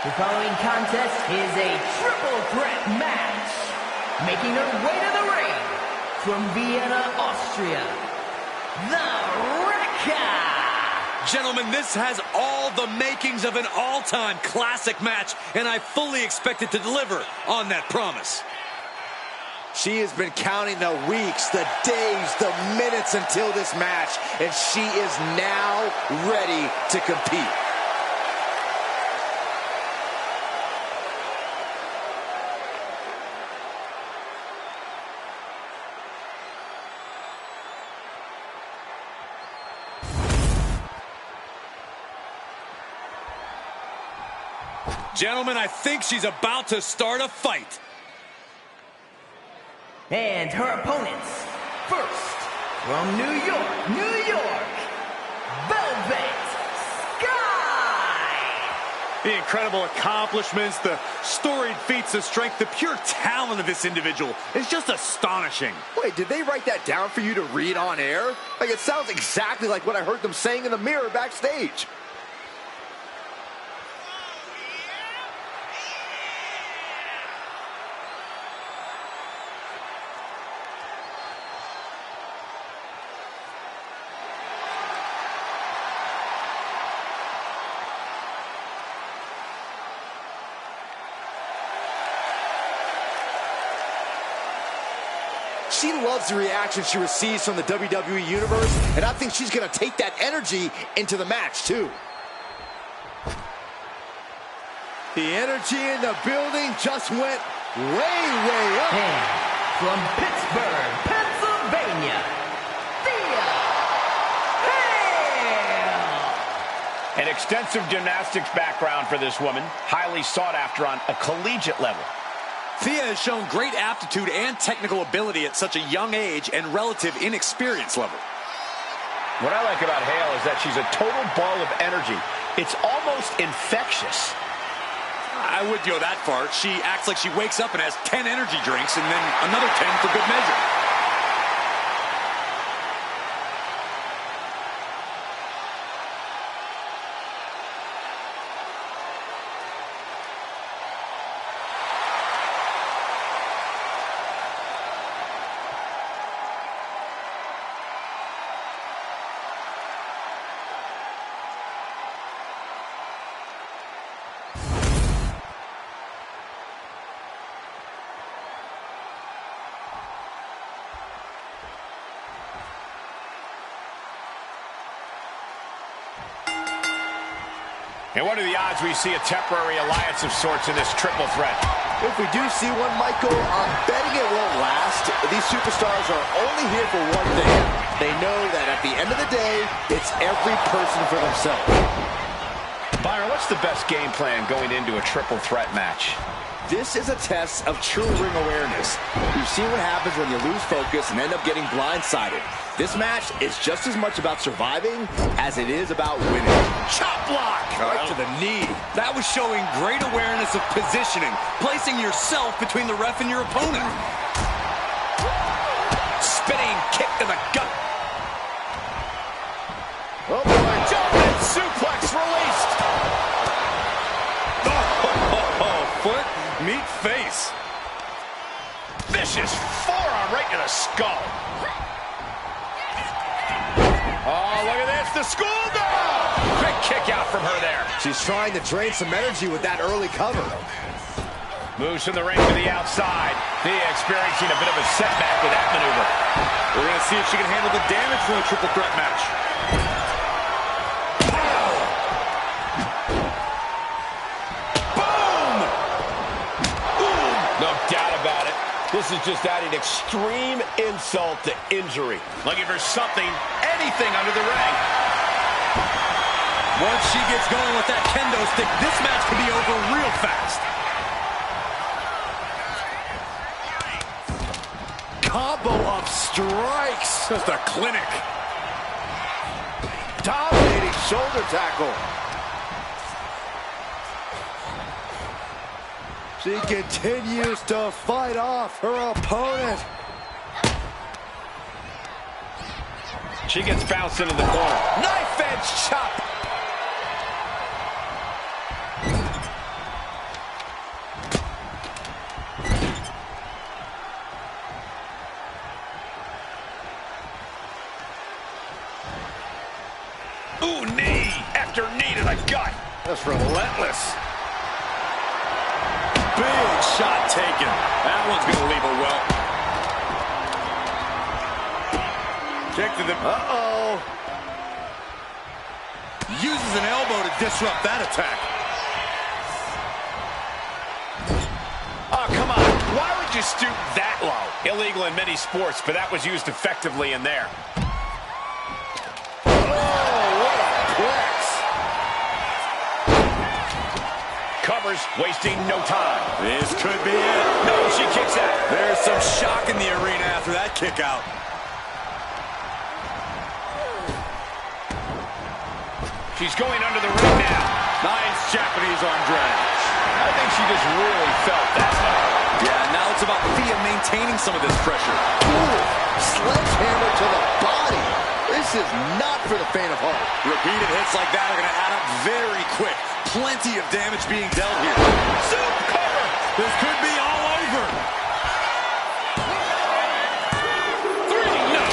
The following contest is a triple threat match. Making her way to the ring from Vienna, Austria, the Wrecker. Gentlemen, this has all the makings of an all-time classic match, and I fully expect it to deliver on that promise. She has been counting the weeks, the days, the minutes until this match, and she is now ready to compete. Gentlemen, I think she's about to start a fight. And her opponents, first, from New York, New York, Velvet Sky! The incredible accomplishments, the storied feats of strength, the pure talent of this individual is just astonishing. Wait, did they write that down for you to read on air? Like, it sounds exactly like what I heard them saying in the mirror backstage. She loves the reaction she receives from the WWE Universe, and I think she's going to take that energy into the match, too. The energy in the building just went way, way up. And from Pittsburgh, Pennsylvania, Thea Hale! An extensive gymnastics background for this woman, highly sought after on a collegiate level. Thea has shown great aptitude and technical ability at such a young age and relative inexperience level. What I like about Hale is that she's a total ball of energy. It's almost infectious. I wouldn't go that far. She acts like she wakes up and has 10 energy drinks and then another 10 for good measure. And what are the odds we see a temporary alliance of sorts in this triple threat? If we do see one, Michael, I'm betting it won't last. These superstars are only here for one thing. They know that at the end of the day, it's every person for themselves. Byron, what's the best game plan going into a triple threat match? This is a test of true ring awareness. We've seen what happens when you lose focus and end up getting blindsided. This match is just as much about surviving as it is about winning. Chop block! Right to the knee. That was showing great awareness of positioning, placing yourself between the ref and your opponent. Spinning kick to the gut. Oh boy, Jumping suplex released. Foot, meet face. Vicious forearm right to the skull. Oh, look at this, the schoolgirl! Big kick out from her there. she's trying to drain some energy with that early cover. Moves from the ring to the outside. Thea experiencing a bit of a setback with that maneuver. We're going to see if she can handle the damage from a triple threat match. This is just adding extreme insult to injury. Looking for something, anything under the ring. Once she gets going with that kendo stick, this match could be over real fast. Combo of strikes. Just a clinic. Dominating shoulder tackle. She continues to fight off her opponent. She gets bounced into the corner. Knife edge chop. Ooh, knee after knee to the gut. That's relentless. Big shot taken. That one's going to leave a welt. Kick to the... Uh-oh. Uses an elbow to disrupt that attack. Oh, come on. Why would you stoop that low? Illegal in many sports, but that was used effectively in there. Covers, wasting no time. This could be it. No, she kicks out. There's some shock in the arena after that kick out. She's going under the ring now. Nice Japanese arm drag. I think she just really felt that one. Yeah, now it's about Thea maintaining some of this pressure. Ooh, sledgehammer to the body. This is not for the faint of heart. Repeated hits like that are going to add up very quick. Plenty of damage being dealt here. Soup cover. This could be all over. 3, no.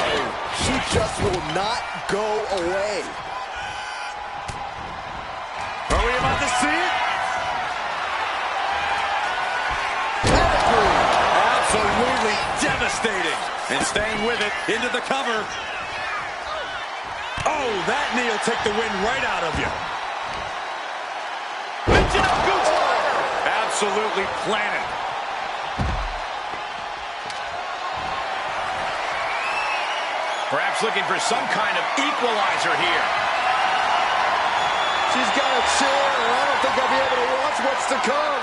She just will not go away. Are we about to see it? Absolutely devastating. And staying with it into the cover. Oh, that knee will take the wind right out of you. Absolutely planted. Perhaps looking for some kind of equalizer here. She's got a chair, and I don't think I'll be able to watch what's to come.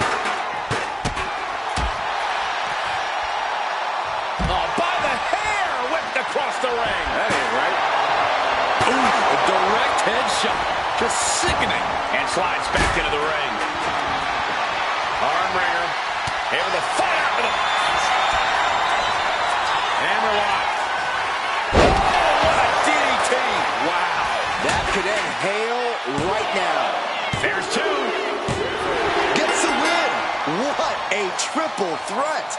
Oh, by the hair, whipped across the ring. That ain't right. Ooh, a direct headshot. Just sickening. And slides back into the ring. Arm wringer. Able to fight out with a hammerlock. Oh, what a DDT. Wow. That could end Hale right now. There's 2. Gets the win. What a triple threat.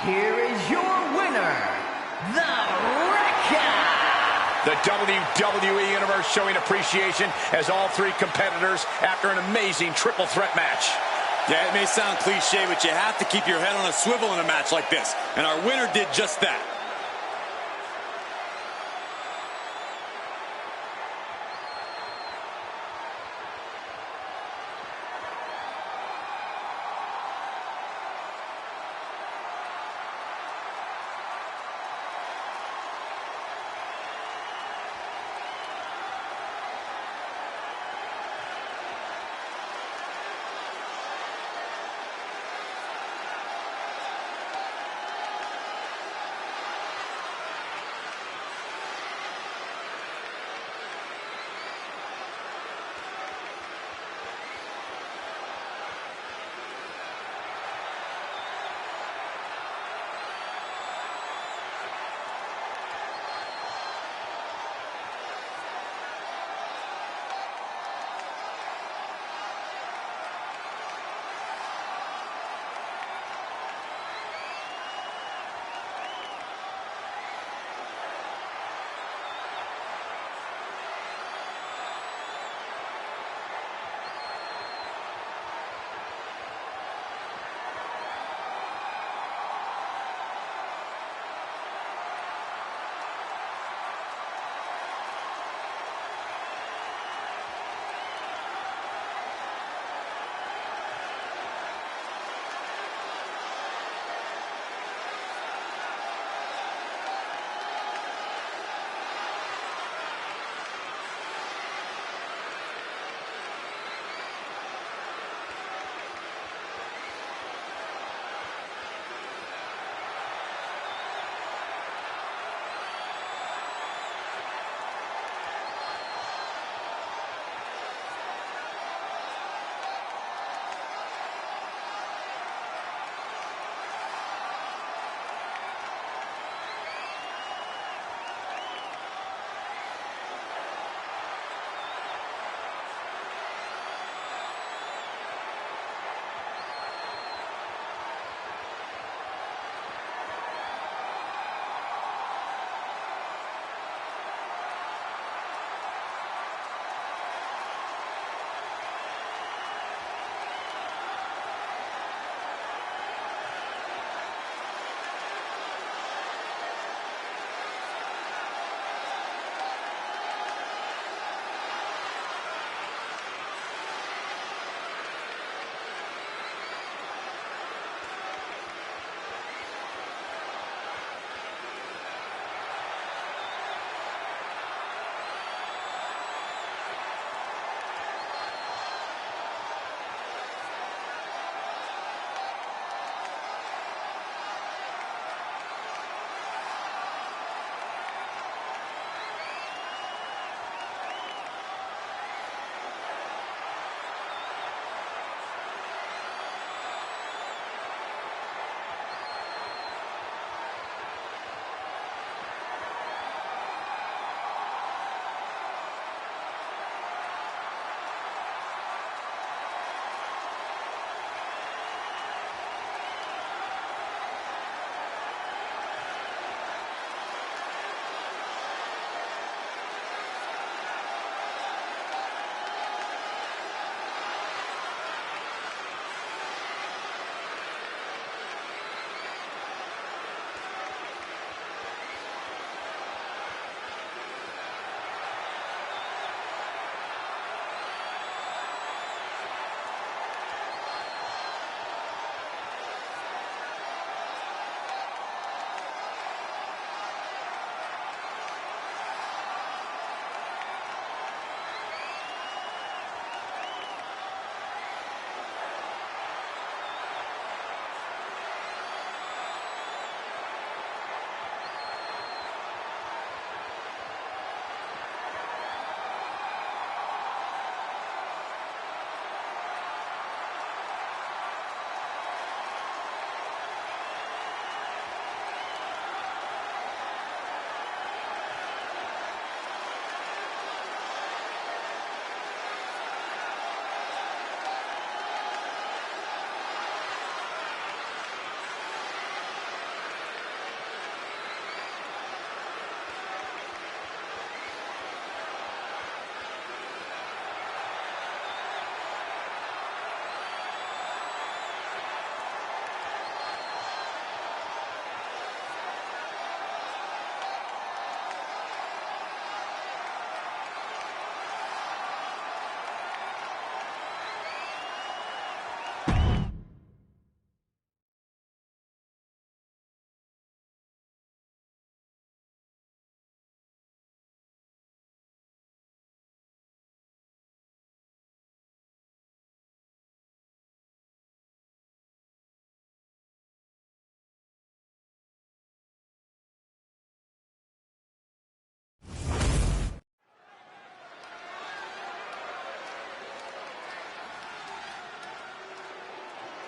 Here is your winner, The Wrecker. The WWE Universe showing appreciation as all 3 competitors after an amazing triple threat match. Yeah, it may sound cliche, but you have to keep your head on a swivel in a match like this. And our winner did just that.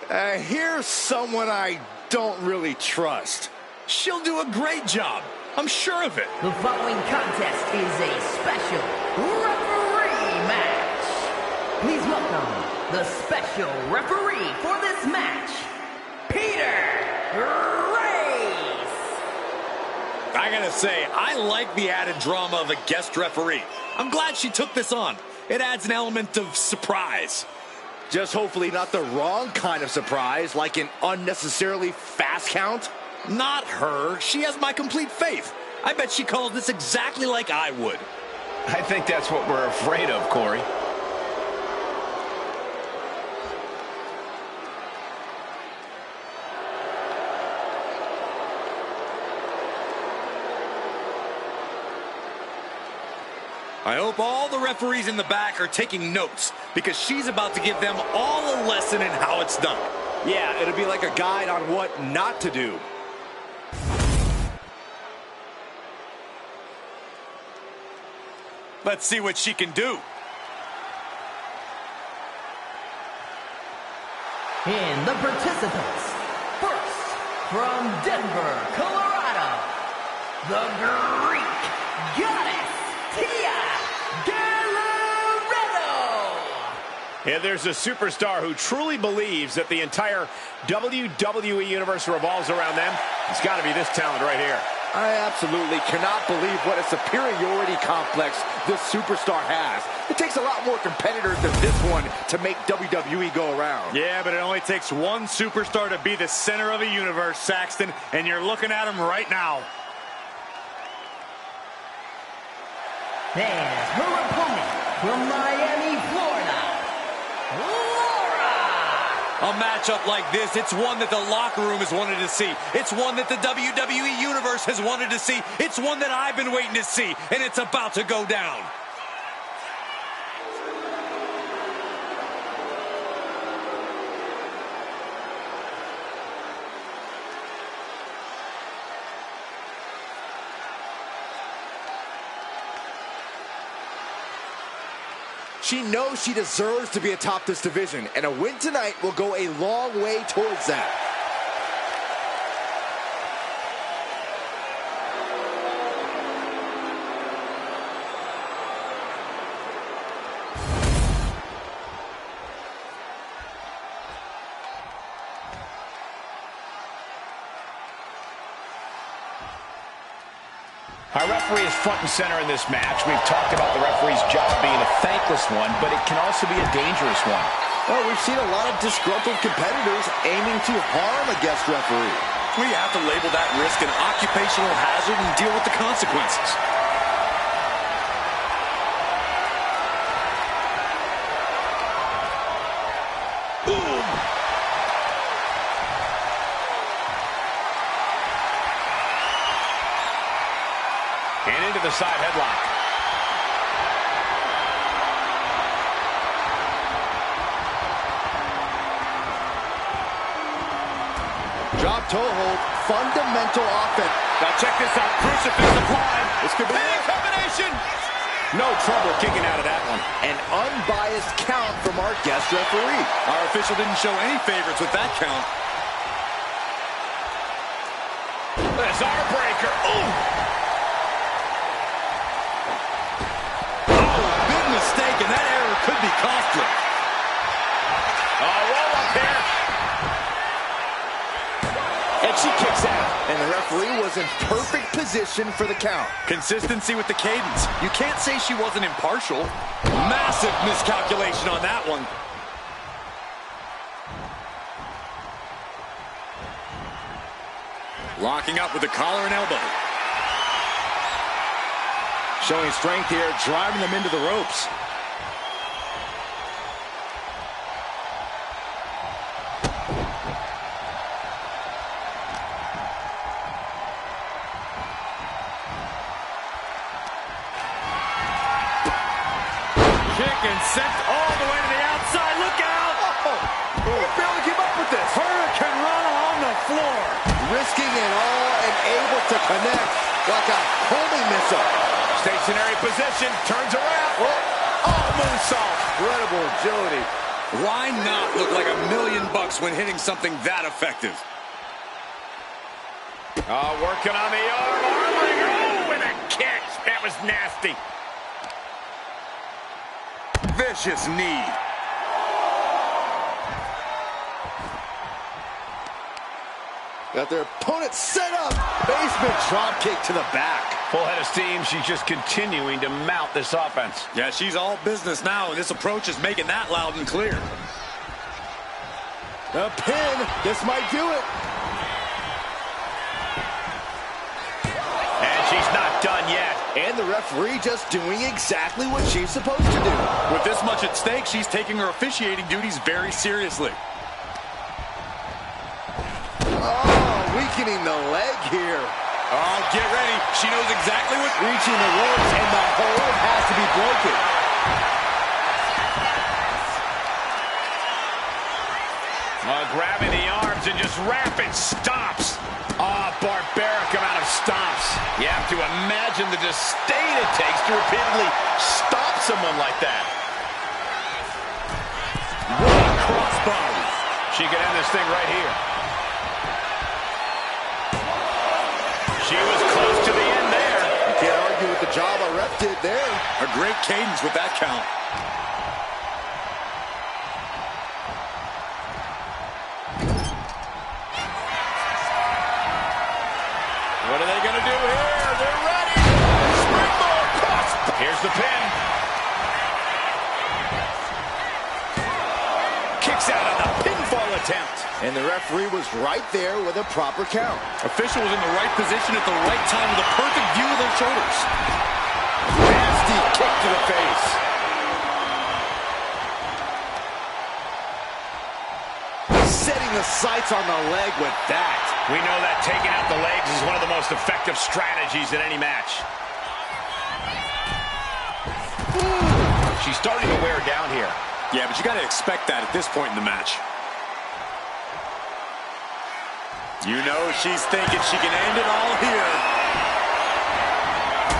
Here's someone I don't really trust. She'll do a great job. I'm sure of it. The following contest is a special referee match. Please welcome the special referee for this match, Peter Race. I gotta say, I like the added drama of a guest referee. I'm glad she took this on. It adds an element of surprise. Just hopefully not the wrong kind of surprise, like an unnecessarily fast count. Not her. She has my complete faith. I bet she calls this exactly like I would. I think that's what we're afraid of, Corey. I hope all the referees in the back are taking notes, because she's about to give them all a lesson in how it's done. Yeah, it'll be like a guide on what not to do. Let's see what she can do. And the participants, first, from Denver, Colorado, the Greek Goddess, Tia Gallardo. Yeah, there's a superstar who truly believes that the entire WWE Universe revolves around them. It's got to be this talent right here. I absolutely cannot believe what a superiority complex this superstar has. It takes a lot more competitors than this one to make WWE go around. Yeah, but it only takes one superstar to be the center of a universe, Saxton, and you're looking at him right now. And her opponent from Miami, Florida, Laura. A matchup like this, it's one that the locker room has wanted to see. It's one that the WWE Universe has wanted to see. It's one that I've been waiting to see, and it's about to go down. She knows she deserves to be atop this division, and a win tonight will go a long way towards that. Our referee is front and center in this match. We've talked about the referee's job being a thankless one, but it can also be a dangerous one. Well, we've seen a lot of disgruntled competitors aiming to harm a guest referee. We have to label that risk an occupational hazard and deal with the consequences. And into the side headlock. Drop toe hold, fundamental offense. Now check this out. Crucifix applied. This could be it. Combination. No trouble kicking out of that one. An unbiased count from our guest referee. Our official didn't show any favorites with that count. There's our breaker. Ooh. Mistake, and that error could be costly. Roll up here. And she kicks out. And the referee was in perfect position for the count. Consistency with the cadence. You can't say she wasn't impartial. Massive miscalculation on that one. Locking up with the collar and elbow. Showing strength here, driving them into the ropes. Kick and sent all the way to the outside. Look out! Oh, barely keep up with this. Hurricane run on the floor. Risking it all and able to connect like a homing missile. Stationary position, turns around. Oh, moonsault. Incredible agility. Why not look like $1,000,000 when hitting something that effective? Oh, working on the arm. Oh, with a kick. That was nasty. Vicious knee. Got their opponent set up. Basement drop kick to the back. Full head of steam. She's just continuing to mount this offense. Yeah, she's all business now, and this approach is making that loud and clear. The pin. This might do it. And she's not done yet. And the referee just doing exactly what she's supposed to do. With this much at stake, she's taking her officiating duties very seriously. Oh, weakening the leg here. Oh, get ready. She knows exactly what... Reaching the ropes, and the hold has to be broken. Grabbing the arms and just rapid stops. Oh, barbaric amount of stomps. You have to imagine the disdain it takes to repeatedly stop someone like that. What crossbody. She could end this thing right here. She was close to the end there. You can't argue with the job a ref did there. A great cadence with that count. What are they going to do here? They're ready. Springboard cross. Here's the pin. Kicks out on the pinfall attempt. And the referee was right there with a proper count. Official was in the right position at the right time with a perfect view of their shoulders. Nasty kick to the face. Setting the sights on the leg with that. We know that taking out the legs is one of the most effective strategies in any match. Ooh. She's starting to wear down here. Yeah, but you got to expect that at this point in the match. You know she's thinking she can end it all here.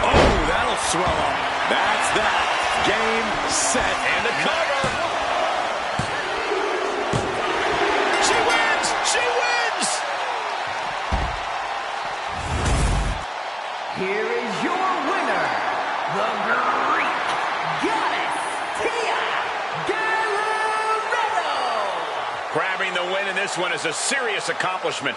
Oh, that'll swell up. That's that. Game, set, and a cover. She wins! She wins! Here is your winner, the Greek Goddess, Tia Guerrero. Grabbing the win in this one is a serious accomplishment.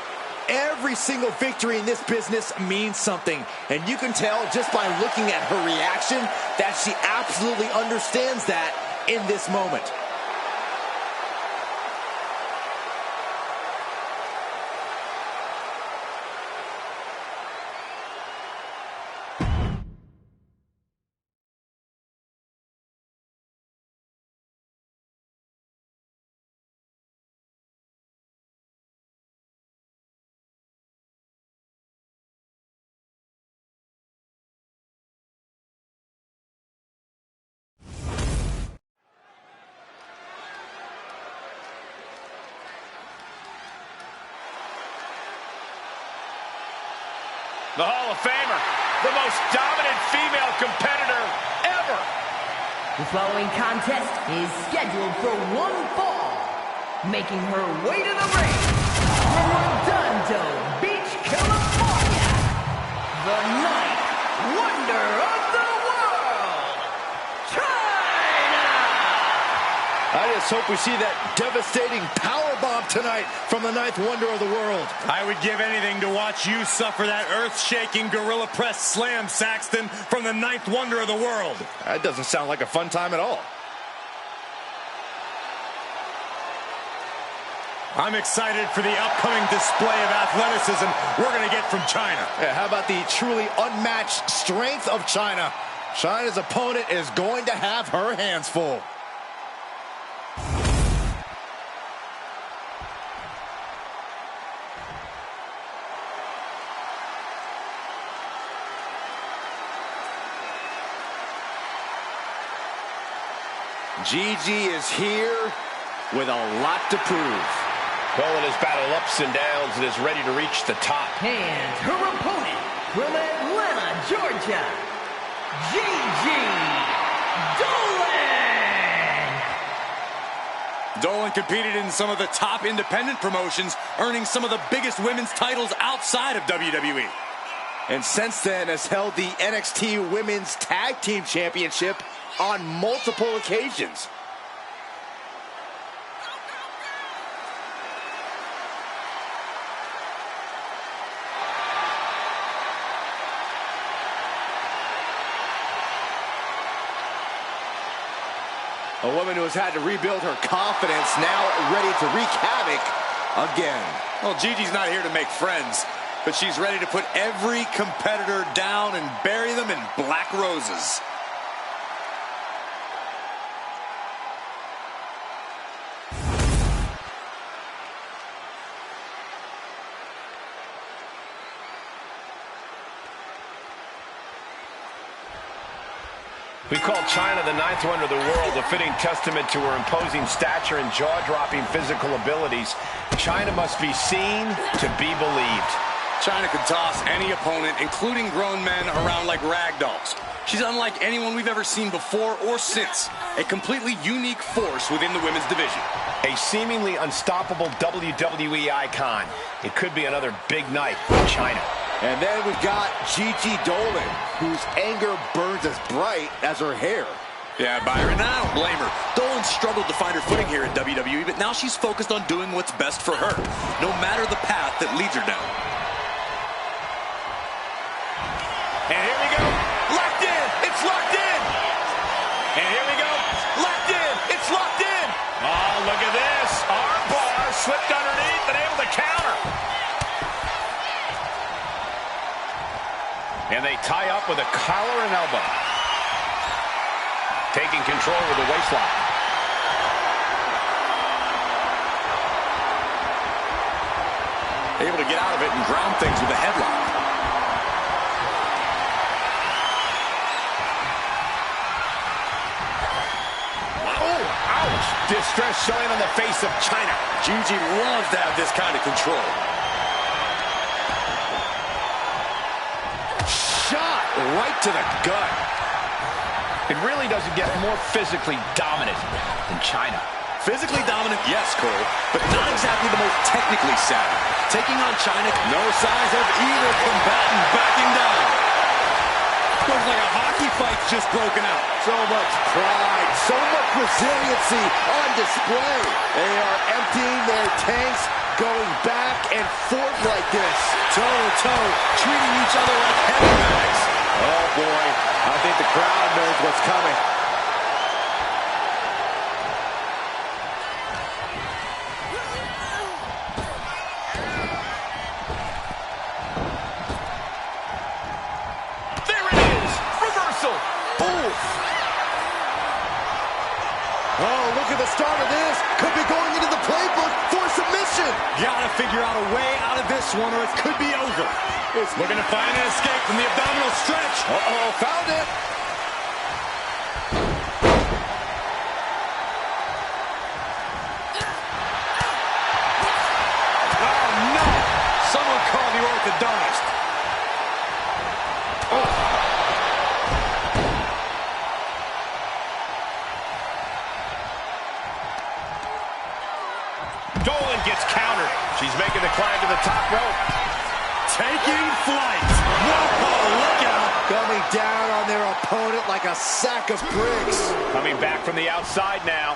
Every single victory in this business means something, and you can tell just by looking at her reaction that she absolutely understands that in this moment. The Hall of Famer, the most dominant female competitor ever. The following contest is scheduled for one fall. Making her way to the ring from Redondo Beach, California, the ninth wonder of the world, China! I just hope we see that devastating powerbomb tonight from the ninth wonder of the world. I would give anything to watch you suffer that earth-shaking gorilla press slam, Saxton, from the ninth wonder of the world. That doesn't sound like a fun time at all. I'm excited for the upcoming display of athleticism we're going to get from China. Yeah, how about the truly unmatched strength of China? China's opponent is going to have her hands full. Gigi is here with a lot to prove. Going his battle ups and downs and is ready to reach the top. And her opponent from Atlanta, Georgia, Gigi Dolan. Dolan competed in some of the top independent promotions, earning some of the biggest women's titles outside of WWE. And since then has held the NXT Women's Tag Team Championship on multiple occasions. A woman who has had to rebuild her confidence, now ready to wreak havoc again. Well, Gigi's not here to make friends, but she's ready to put every competitor down and bury them in black roses. We call Chyna the ninth wonder of the world, a fitting testament to her imposing stature and jaw-dropping physical abilities. Chyna must be seen to be believed. Chyna could toss any opponent, including grown men, around like rag dolls. She's unlike anyone we've ever seen before or since. A completely unique force within the women's division. A seemingly unstoppable WWE icon. It could be another big night for Chyna. And then we've got Gigi Dolan, whose anger burns as bright as her hair. Yeah, Byron, I don't blame her. Dolan struggled to find her footing here in WWE, but now she's focused on doing what's best for her, no matter the path that leads her down. And here we go. Locked in. It's locked in. And here we go. Locked in. It's locked in. Oh, look at this. Arm bar slipped underneath and able to counter. And they tie up with a collar and elbow. Taking control with the waistlock. Able to get out of it and ground things with a headlock. Oh, ouch. Distress showing on the face of Chyna. Gigi loves to have this kind of control. Shot right to the gut. It really doesn't get more physically dominant than Chyna. Physically dominant, yes, Cole, but not exactly the most technically savvy. Taking on Chyna, no signs of either combatant backing down. Looks like a hockey fight's just broken out. So much pride, so much resiliency on display. They are emptying their tanks, going back and forth like this. Toe-to-toe, treating each other like heavy bags. Oh, boy. I think the crowd knows what's coming. There it is! Reversal! Oof. Oh, look at the start of this. Could be going into the playbook for submission. Gotta figure out a way out of this one or it could be over. It's looking to find an escape from the abdominal stretch. Uh-oh, found it. Oh, no! Someone call the orthodontist. Dolan gets countered. She's making the climb to the top rope. Taking flight. Whoa, look out. Coming down on their opponent like a sack of bricks. Coming back from the outside now.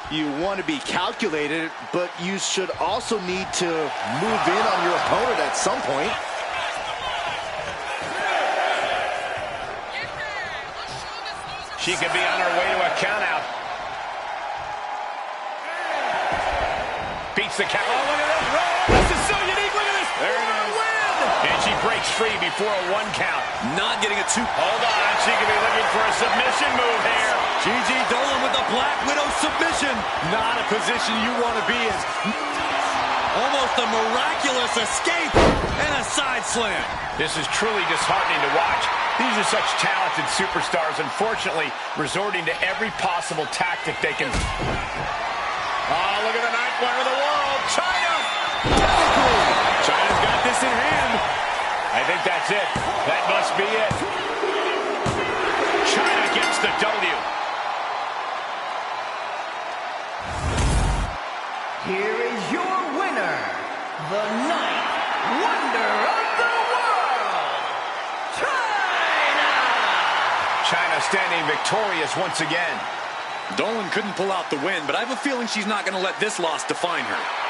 You want to be calculated, but you should also need to move in on your opponent at some point. She could be on her way to a countout. Beats the count. Oh, look at this. This is so unique. Look at this. There it is. Win. And she breaks free before a 1 count. Not getting a 2. Hold on. She could be looking for a submission move here. Gigi Dolan with the Black Widow submission. Not a position you want to be in. Almost a miraculous escape and a side slam. This is truly disheartening to watch. These are such talented superstars, unfortunately, resorting to every possible tactic they can. Oh, look at the ninth wonder of the world, Chyna! Chyna's got this in hand. I think that's it. That must be it. China gets the W. Here is your winner, the Ninth Wonder of the World, China! China standing victorious once again. Dolan couldn't pull out the win, but I have a feeling she's not going to let this loss define her.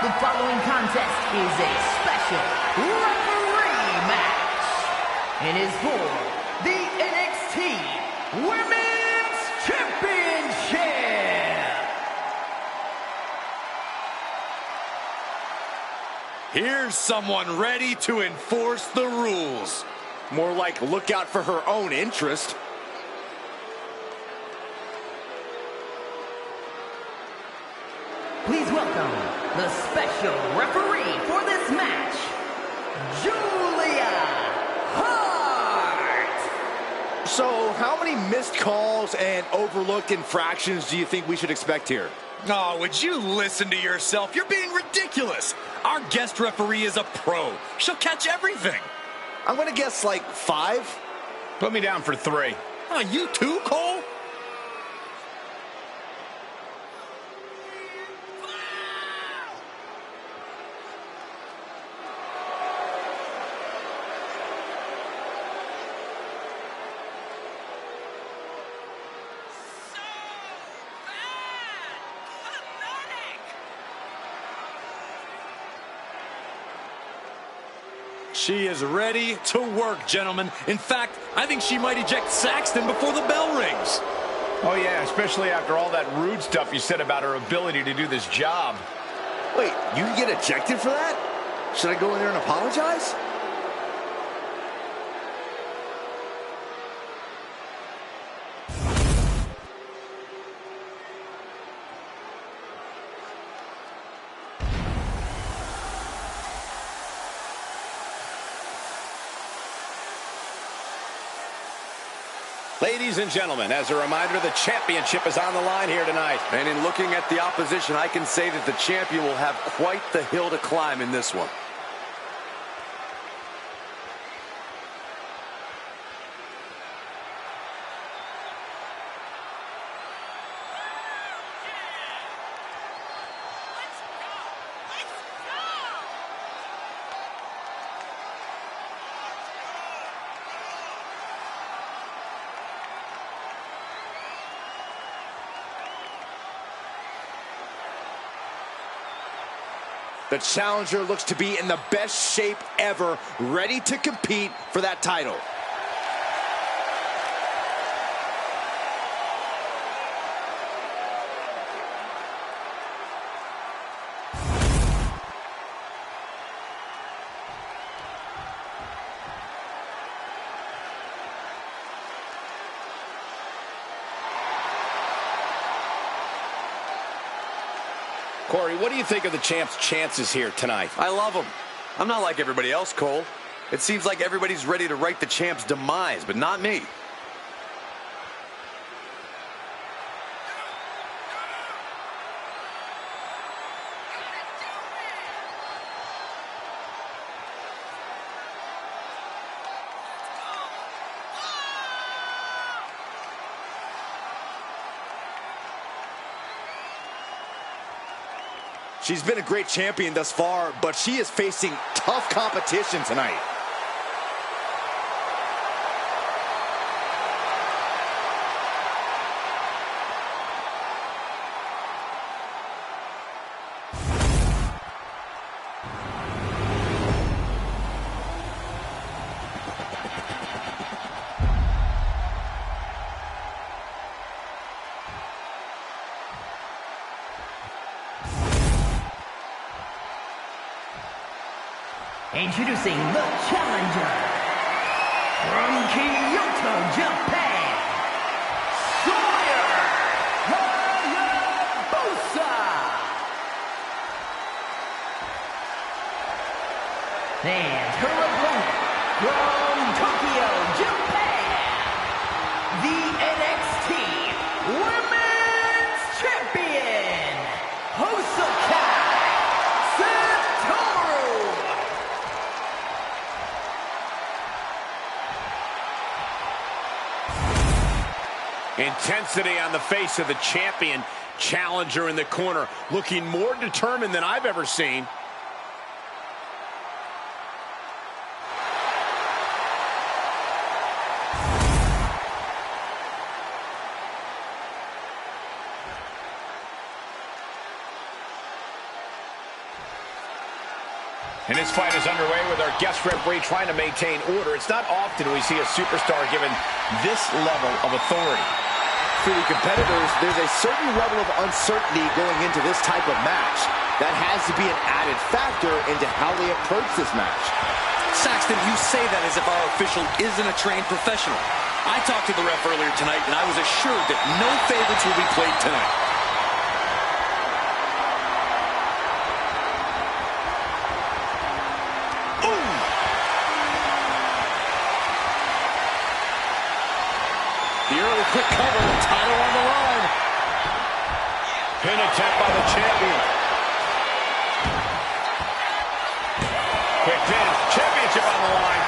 The following contest is a special referee match. It is for the NXT Women's Championship. Here's someone ready to enforce the rules. More like look out for her own interest. Please welcome the special referee for this match, Julia Hart. So, how many missed calls and overlooked infractions do you think we should expect here? Oh, would you listen to yourself? You're being ridiculous. Our guest referee is a pro. She'll catch everything. I'm going to guess like 5. Put me down for 3. Oh, you too, Cole? She is ready to work, gentlemen. In fact, I think she might eject Saxton before the bell rings. Oh, yeah, especially after all that rude stuff you said about her ability to do this job. Wait, you can get ejected for that? Should I go in there and apologize? Ladies and gentlemen, as a reminder, the championship is on the line here tonight. And in looking at the opposition, I can say that the champion will have quite the hill to climb in this one. The challenger looks to be in the best shape ever, ready to compete for that title. Corey, what do you think of the champ's chances here tonight? I love him. I'm not like everybody else, Cole. It seems like everybody's ready to write the champ's demise, but not me. She's been a great champion thus far, but she is facing tough competition tonight. Introducing the challenger from Kyoto, Japan, Sawyer Hayabusa. And her opponent from Tokyo, Japan, the NXT Women's Champion, Hosoka Satoru. Intensity on the face of the champion. Challenger in the corner, looking more determined than I've ever seen. And this fight is underway with our guest referee trying to maintain order. It's not often we see a superstar given this level of authority. For the competitors, there's a certain level of uncertainty going into this type of match. That has to be an added factor into how they approach this match. Saxton, you say that as if our official isn't a trained professional. I talked to the ref earlier tonight, and I was assured that no favorites will be played tonight. The early quick cover, title on the line. Pin attempt by the champion. Quick pin, championship on the line.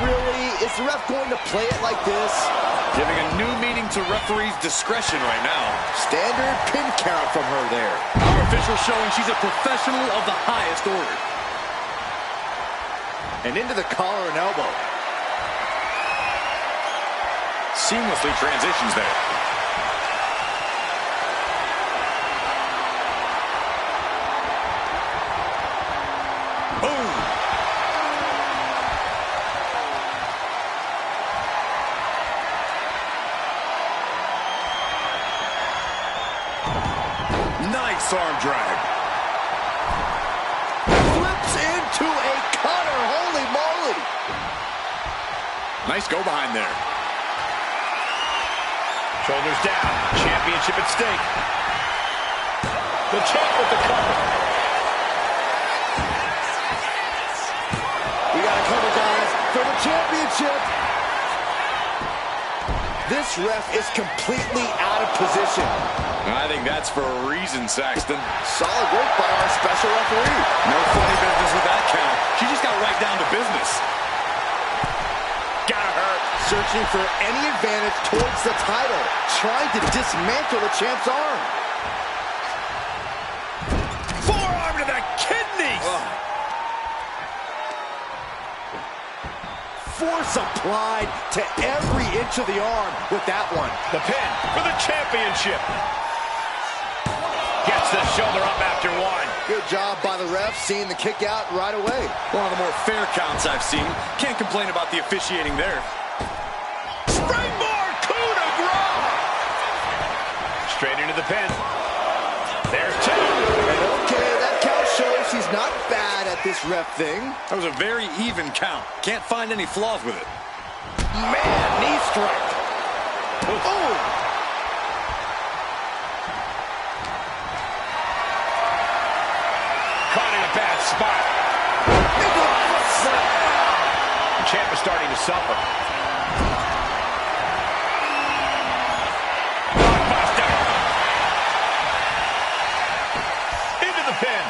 Really? Is the ref going to play it like this? Giving a new meaning to referee's discretion right now. Standard pin count from her there. Our official showing she's a professional of the highest order. And into the collar and elbow. Seamlessly transitions there. Boom! Nice arm drag. Flips into a cutter. Holy moly! Nice go behind there. Shoulders down, championship at stake. The champ with the cover. We got a cover, guys, for the championship. This ref is completely out of position. I think that's for a reason, Saxton. Solid work by our special referee. No funny business with that count. She just got right down to business. Got her. Searching for any advantage towards the title. Trying to dismantle the champ's arm. Forearm to the kidneys. Force applied to every inch of the arm with that one. The pin for the championship. Gets the shoulder up after one. Good job by the ref, seeing the kick out right away. One of the more fair counts I've seen. Can't complain about the officiating there. Springboard coup de grace. Straight into the pin. There's two. And okay, that count shows he's not bad at this ref thing. That was a very even count. Can't find any flaws with it. Man, knee strike. Oh! Caught in a bad spot. The champ is starting to suffer. Blockbuster. Into the pin.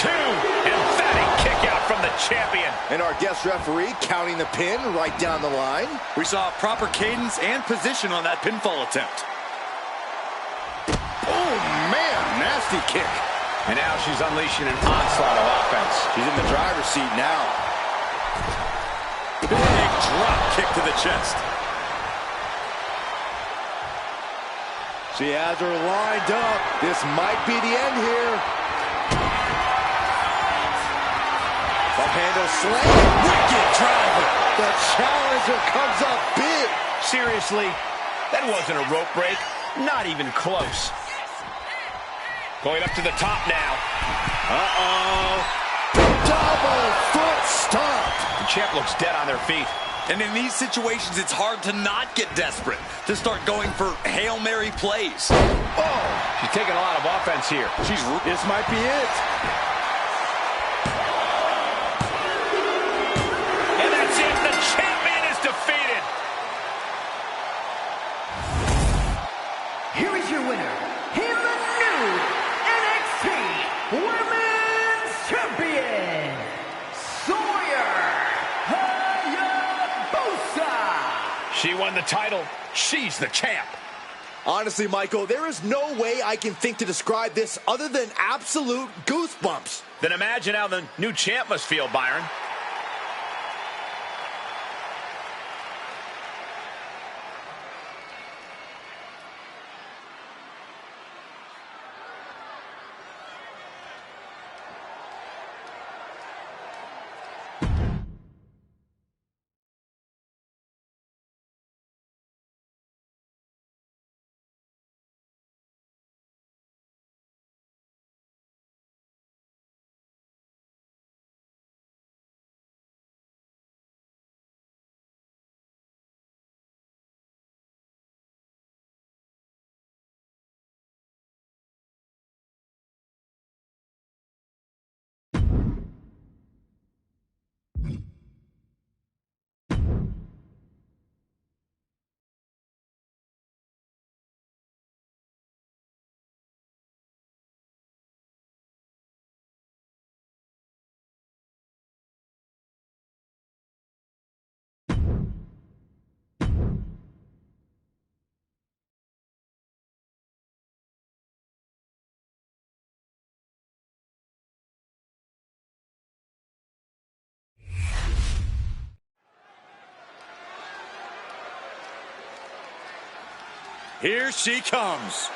Two. Emphatic kick out from the champion. And our guest referee counting the pin right down the line. We saw proper cadence and position on that pinfall attempt. Oh, man, nasty kick. And now she's unleashing an onslaught of offense. She's in the driver's seat now. Big drop kick to the chest. She has her lined up. This might be the end here. Up handle slam. Wicked driver. The challenger comes up big. Seriously, that wasn't a rope break. Not even close. Going up to the top now. Uh-oh. Double foot stomp. The champ looks dead on their feet. And in these situations, it's hard to not get desperate, to start going for Hail Mary plays. Oh, she's taking a lot of offense here. This might be it. And that's it. The champion is defeated. Here is your winner, in the new NXT Women's Champion, Sawyer Hayabusa. She won the title. She's the champ. Honestly, Michael, there is no way I can think to describe this other than absolute goosebumps. Then imagine how the new champ must feel, Byron. Here she comes.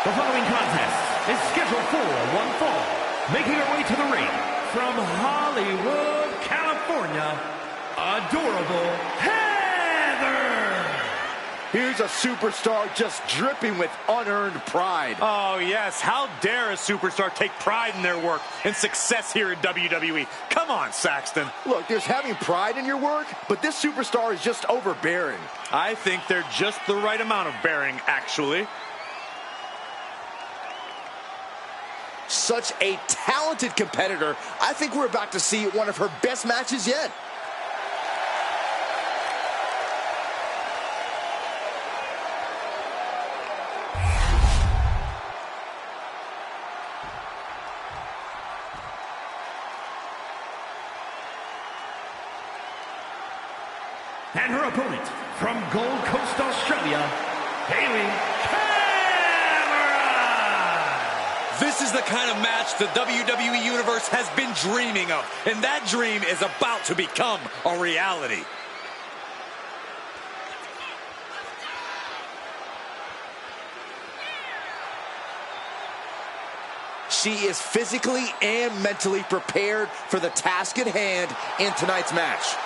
The following contest is scheduled for one fall. Making her way to the ring from Hollywood, California, adorable Heather. Here's a superstar just dripping with unearned pride. Oh, yes. How dare a superstar take pride in their work and success here at WWE? Come on, Saxton. Look, there's having pride in your work, but this superstar is just overbearing. I think they're just the right amount of bearing, actually. Such a talented competitor. I think we're about to see one of her best matches yet. And her opponent from Gold Coast, Australia, Hayley. This is the kind of match the WWE Universe has been dreaming of, and that dream is about to become a reality. She is physically and mentally prepared for the task at hand in tonight's match.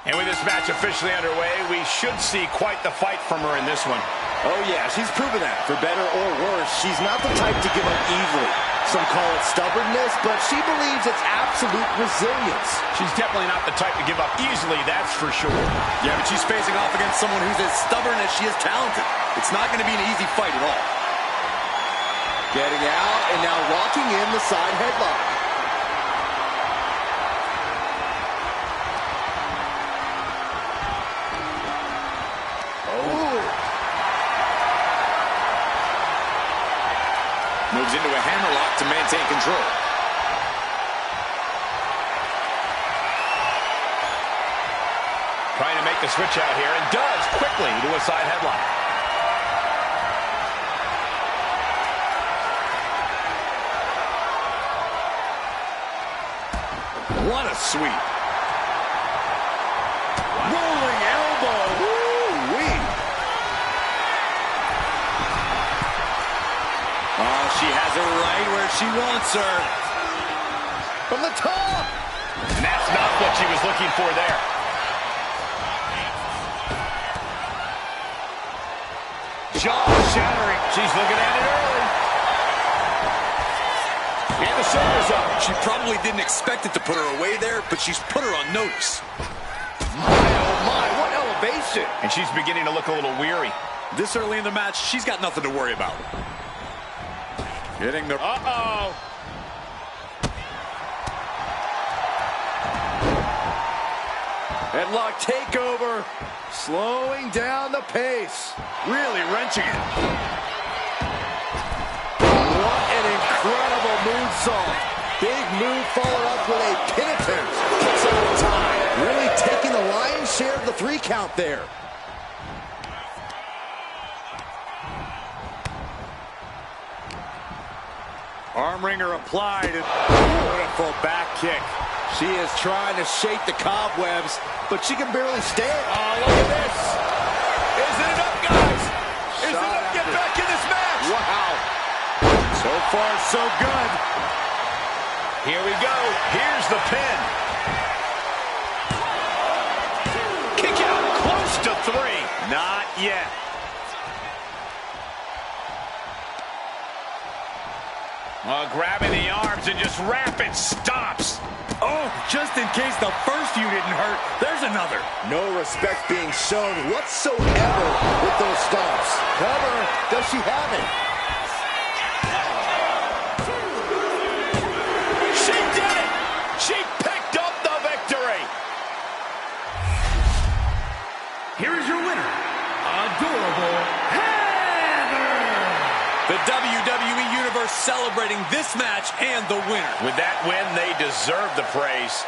And with this match officially underway, we should see quite the fight from her in this one. Oh yeah, she's proven that. For better or worse, she's not the type to give up easily. Some call it stubbornness, but she believes it's absolute resilience. She's definitely not the type to give up easily, that's for sure. Yeah, but she's facing off against someone who's as stubborn as she is talented. It's not going to be an easy fight at all. Getting out and now locking in the side headlock. Moves into a hammerlock to maintain control. Trying to make the switch out here, and does quickly to a side headlock. What a sweep. Rolling elbow. Woo-wee. Oh, she has her right where she wants her. From the top. And that's not what she was looking for there. Jaw-shattering. She's looking at it early. And the shoulders up. She probably didn't expect it to put her away there, but she's put her on notice. My, oh my, what elevation. And she's beginning to look a little weary. This early in the match, she's got nothing to worry about. Getting the... Uh-oh. Headlock takeover. Slowing down the pace. Really wrenching it. What an incredible moonsault. Big move followed up with a pin attempt. Kicks out of time. Really taking the lion's share of the 3 count there. Arm wringer applied. Beautiful back kick. She is trying to shake the cobwebs, but she can barely stand. Oh, look at this. Is it enough, guys? Is it enough to get back in this match? Wow. So far, so good. Here we go. Here's the pin. Kick out close to 3. Not yet. Grabbing the arms and just rapid stops. Oh, just in case the first you didn't hurt, there's another. No respect being shown whatsoever with those stomps. Cover. Does she have it? She did it! She picked up the victory! Here is your winner, Adorable Heather. celebrating this match and the winner. With that win, they deserve the praise.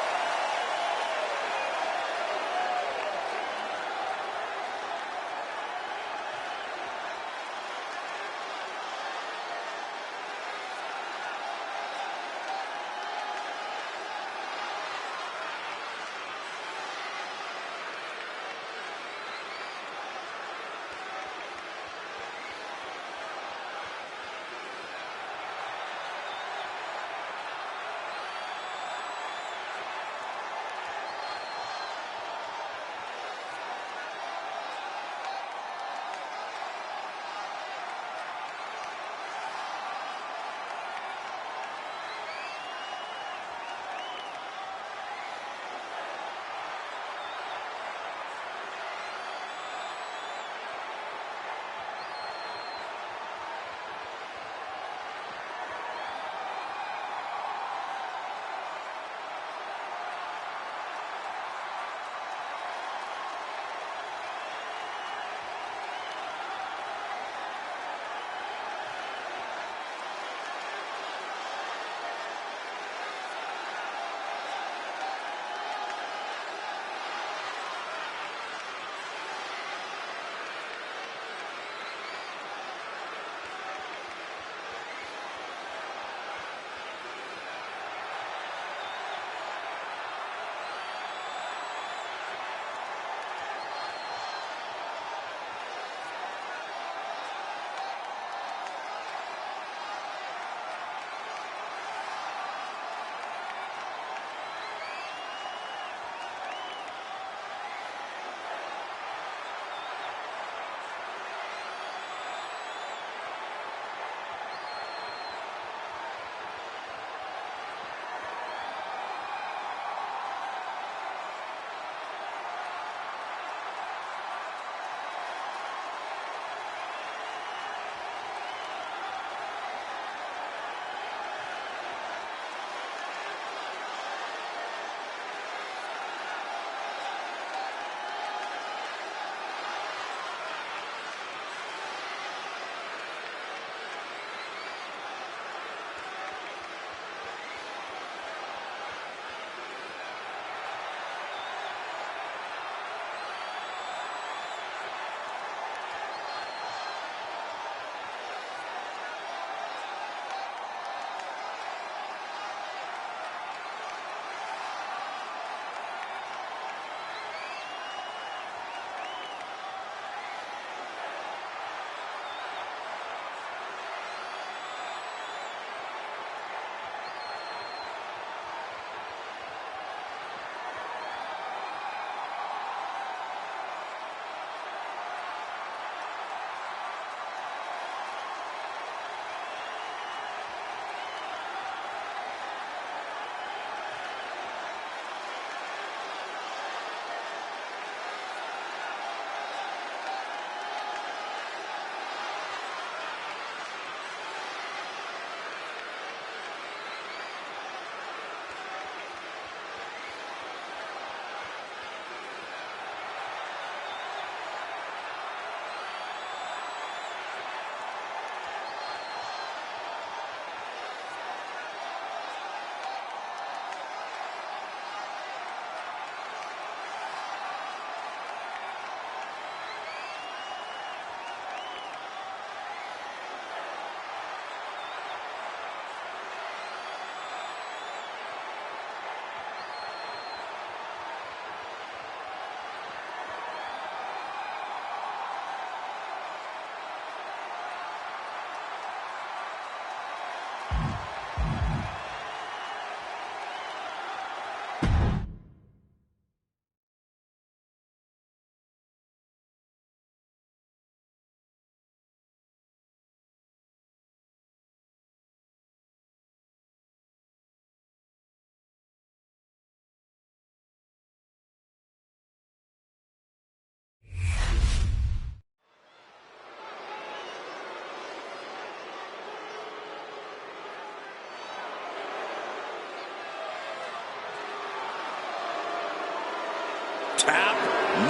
Tap,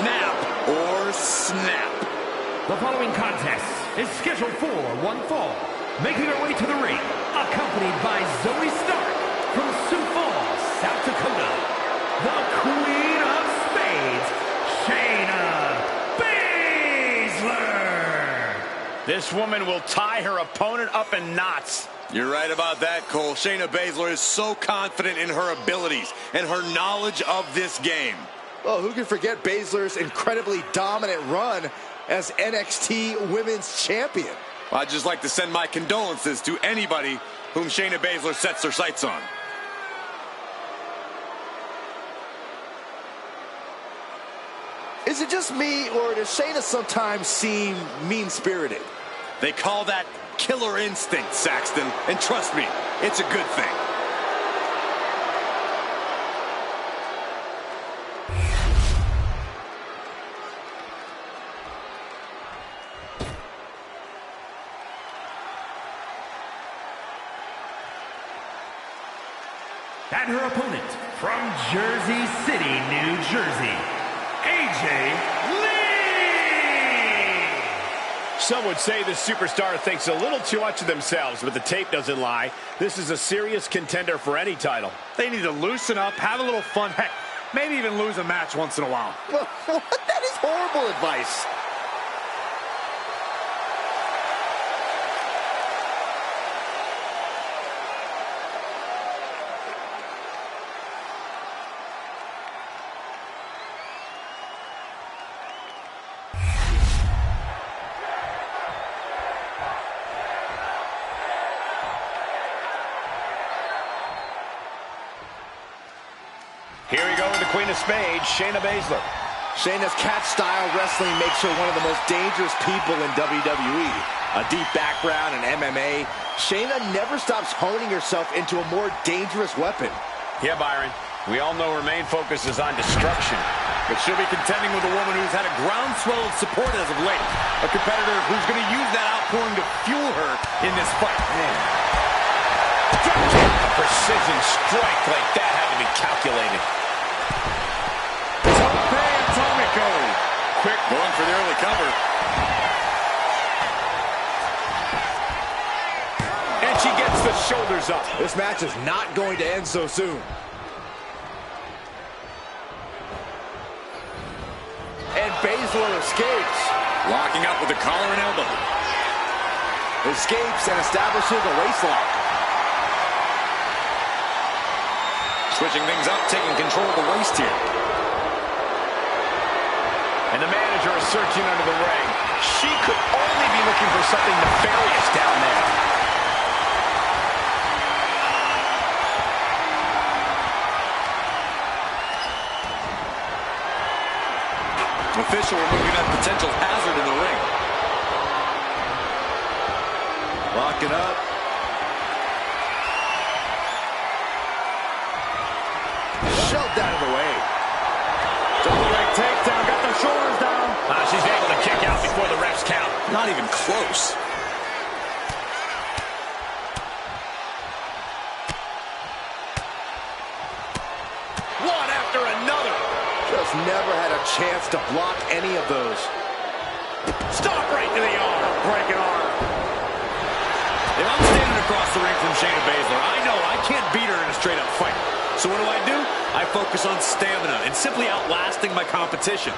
nap, or snap. The following contest is scheduled for one fall. making her way to the ring, accompanied by Zoe Stark from Sioux Falls, South Dakota, the Queen of Spades, Shayna Baszler. This woman will tie her opponent up in knots. You're right about that, Cole. Shayna Baszler is so confident in her abilities and her knowledge of this game. Well, who can forget Baszler's incredibly dominant run as NXT Women's Champion? I'd just like to send my condolences to anybody whom Shayna Baszler sets her sights on. Is it just me, or does Shayna sometimes seem mean-spirited? They call that killer instinct, Saxton, and trust me, it's a good thing. And her opponent from Jersey City, New Jersey, AJ Lee! Some would say the superstar thinks a little too much of themselves, but the tape doesn't lie. This is a serious contender for any title. They need to loosen up, have a little fun, heck, maybe even lose a match once in a while. That is horrible advice. Here we go with the Queen of Spades, Shayna Baszler. Shayna's catch-style wrestling makes her one of the most dangerous people in WWE. A deep background in MMA, Shayna never stops honing herself into a more dangerous weapon. Yeah, Byron, we all know her main focus is on destruction. But she'll be contending with a woman who's had a groundswell of support as of late. A competitor who's going to use that outpouring to fuel her in this fight. A precision strike like that had to be calculated. Atomico. Quick going for the early cover. And she gets the shoulders up. This match is not going to end so soon. And Baszler escapes. Locking up with the collar and elbow. Escapes and establishes a waistlock. Switching things up, taking control of the waist here. And the manager is searching under the ring. She could only be looking for something nefarious down there. Official removing that potential hazard in the ring. Locking up. Shoved out of the way. Double leg takedown, got the shoulders down. She's able to kick out before the refs count. Not even close. One after another. Just never had a chance to block any of those. Stop right to the arm. Breaking arm. If I'm standing across the ring from Shayna Baszler, I know I can't beat her in a straight-up fight. So what do? I focus on stamina and simply outlasting my competition.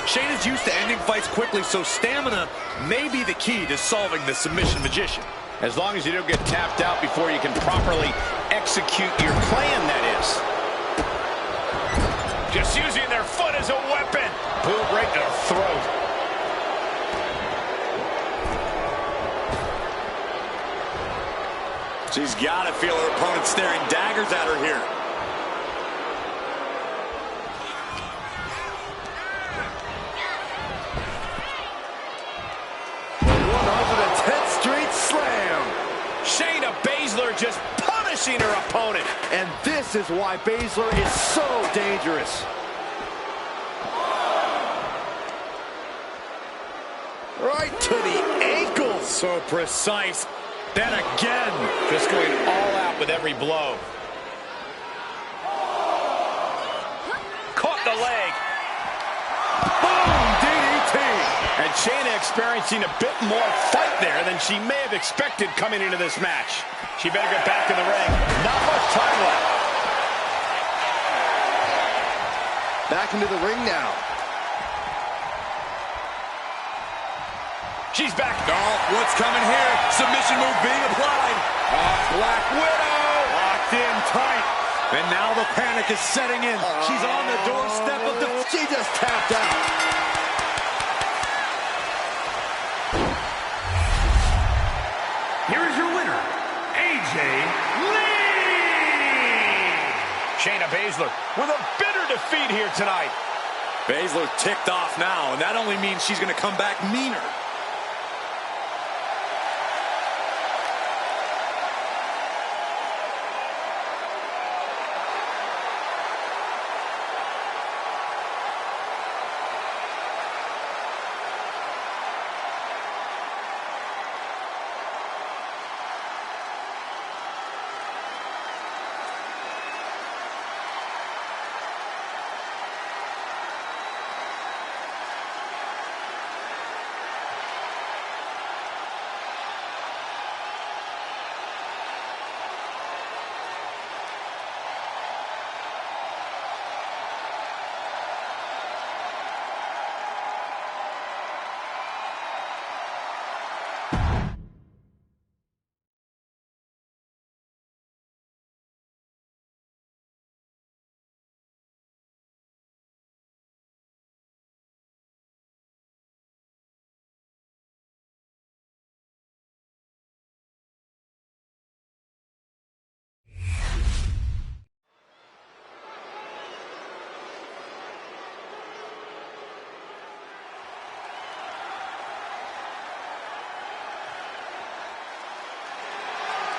Shayna's used to ending fights quickly, so stamina may be the key to solving the submission magician. As long as you don't get tapped out before you can properly execute your plan, that is. Just using their foot as a weapon. Boom, right to the throat. She's got to feel her opponent staring daggers at her here. Shayna Baszler just punishing her opponent. And this is why Baszler is so dangerous. Right to the ankles. So precise. Then again. Just going all out with every blow. Caught the leg. Boom! DDT. And Shayna experiencing a bit more fight there than she may have expected coming into this match. She better get back in the ring. Not much time left. Back into the ring now. She's back. Oh, what's coming here? Submission move being applied. Black Widow. Locked in tight. And now the panic is setting in. She's on the doorstep of the... She just tapped out. Here is your winner, AJ Lee! Shayna Baszler with a bitter defeat here tonight. Baszler ticked off now, and that only means she's going to come back meaner.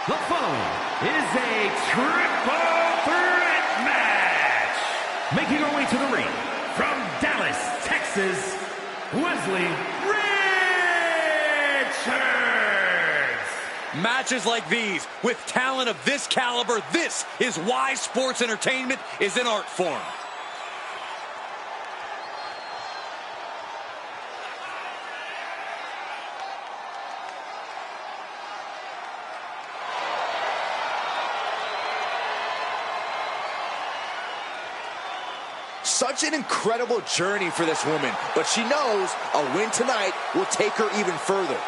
The following is a triple threat match. Making our way to the ring from Dallas, Texas, Wesley Richards. Matches like these, with talent of this caliber, this is why sports entertainment is an art form. Such an incredible journey for this woman, but she knows a win tonight will take her even further.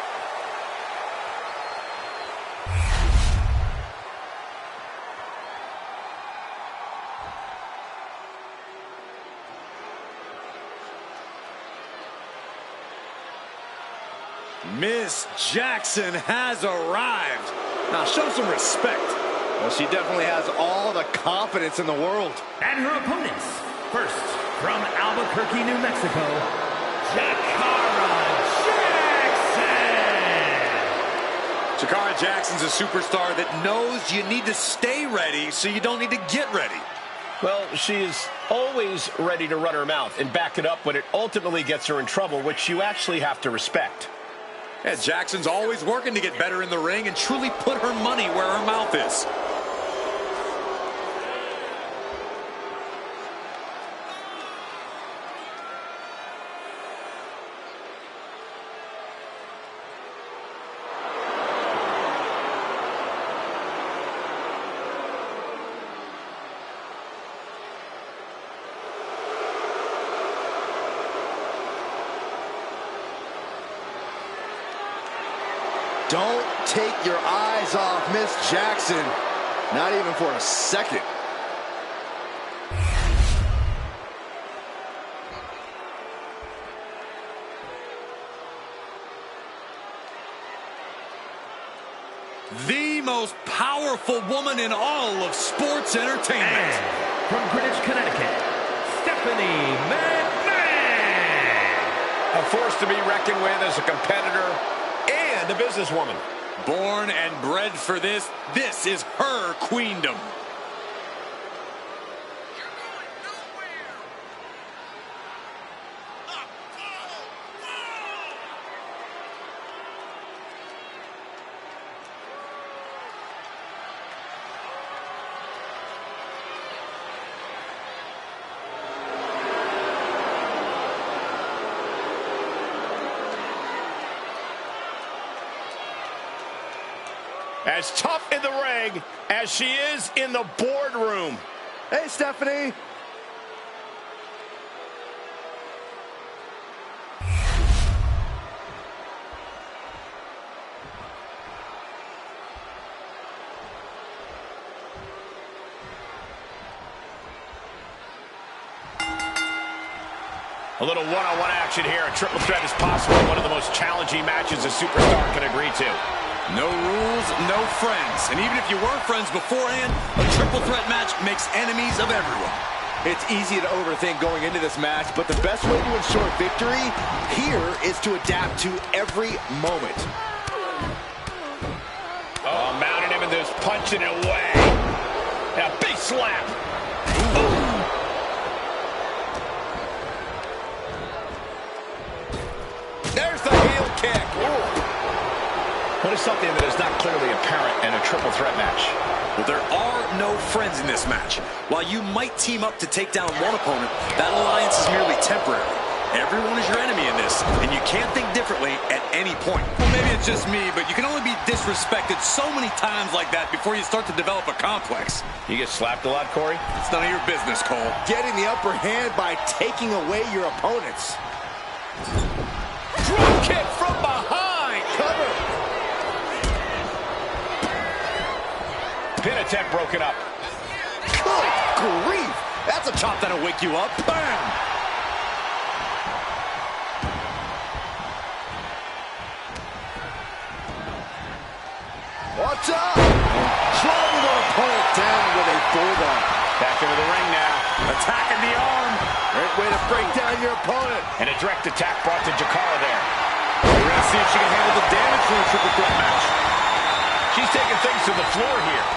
Miss Jackson has arrived. Now show some respect. Well, she definitely has all the confidence in the world. And her opponents, first from Albuquerque, New Mexico, Jakara Jackson. Jakara Jackson's a superstar that knows you need to stay ready so you don't need to get ready. Well, she is always ready to run her mouth and back it up when it ultimately gets her in trouble, which you actually have to respect. Yeah, Jackson's always working to get better in the ring and truly put her money where her mouth is. Don't take your eyes off Miss Jackson, not even for a second. The most powerful woman in all of sports entertainment. And from Greenwich, Connecticut, Stephanie McMahon. A force to be reckoned with as a competitor and a businesswoman. Born and bred for this, this is her queendom. As tough in the ring as she is in the boardroom. Hey, Stephanie. A little one-on-one action here. A triple threat is possible. One of the most challenging matches a superstar can agree to. No rules, no friends. And even if you were friends beforehand, a triple threat match makes enemies of everyone. It's easy to overthink going into this match, but the best way to ensure victory here is to adapt to every moment. Oh, mounting him and just punching it away. And a big slap. Ooh. There's the heel kick. Ooh. What is something that is not clearly apparent in a triple threat match? Well, there are no friends in this match. While you might team up to take down one opponent, that alliance is merely temporary. Everyone is your enemy in this, and you can't think differently at any point. Well, maybe it's just me, but you can only be disrespected so many times like that before you start to develop a complex. You get slapped a lot, Corey? It's none of your business, Cole. Getting the upper hand by taking away your opponents. Drop kick from behind. Cover. Pin attempt broken up. Good grief. That's a chop that'll wake you up. Bam! Watch out! Driving their opponent down with a bulldog. Back into the ring now. Attacking the arm. Great way to break down your opponent. And a direct attack brought to Jakara there. We're going to see if she can handle the damage from a triple threat match. She's taking things to the floor here.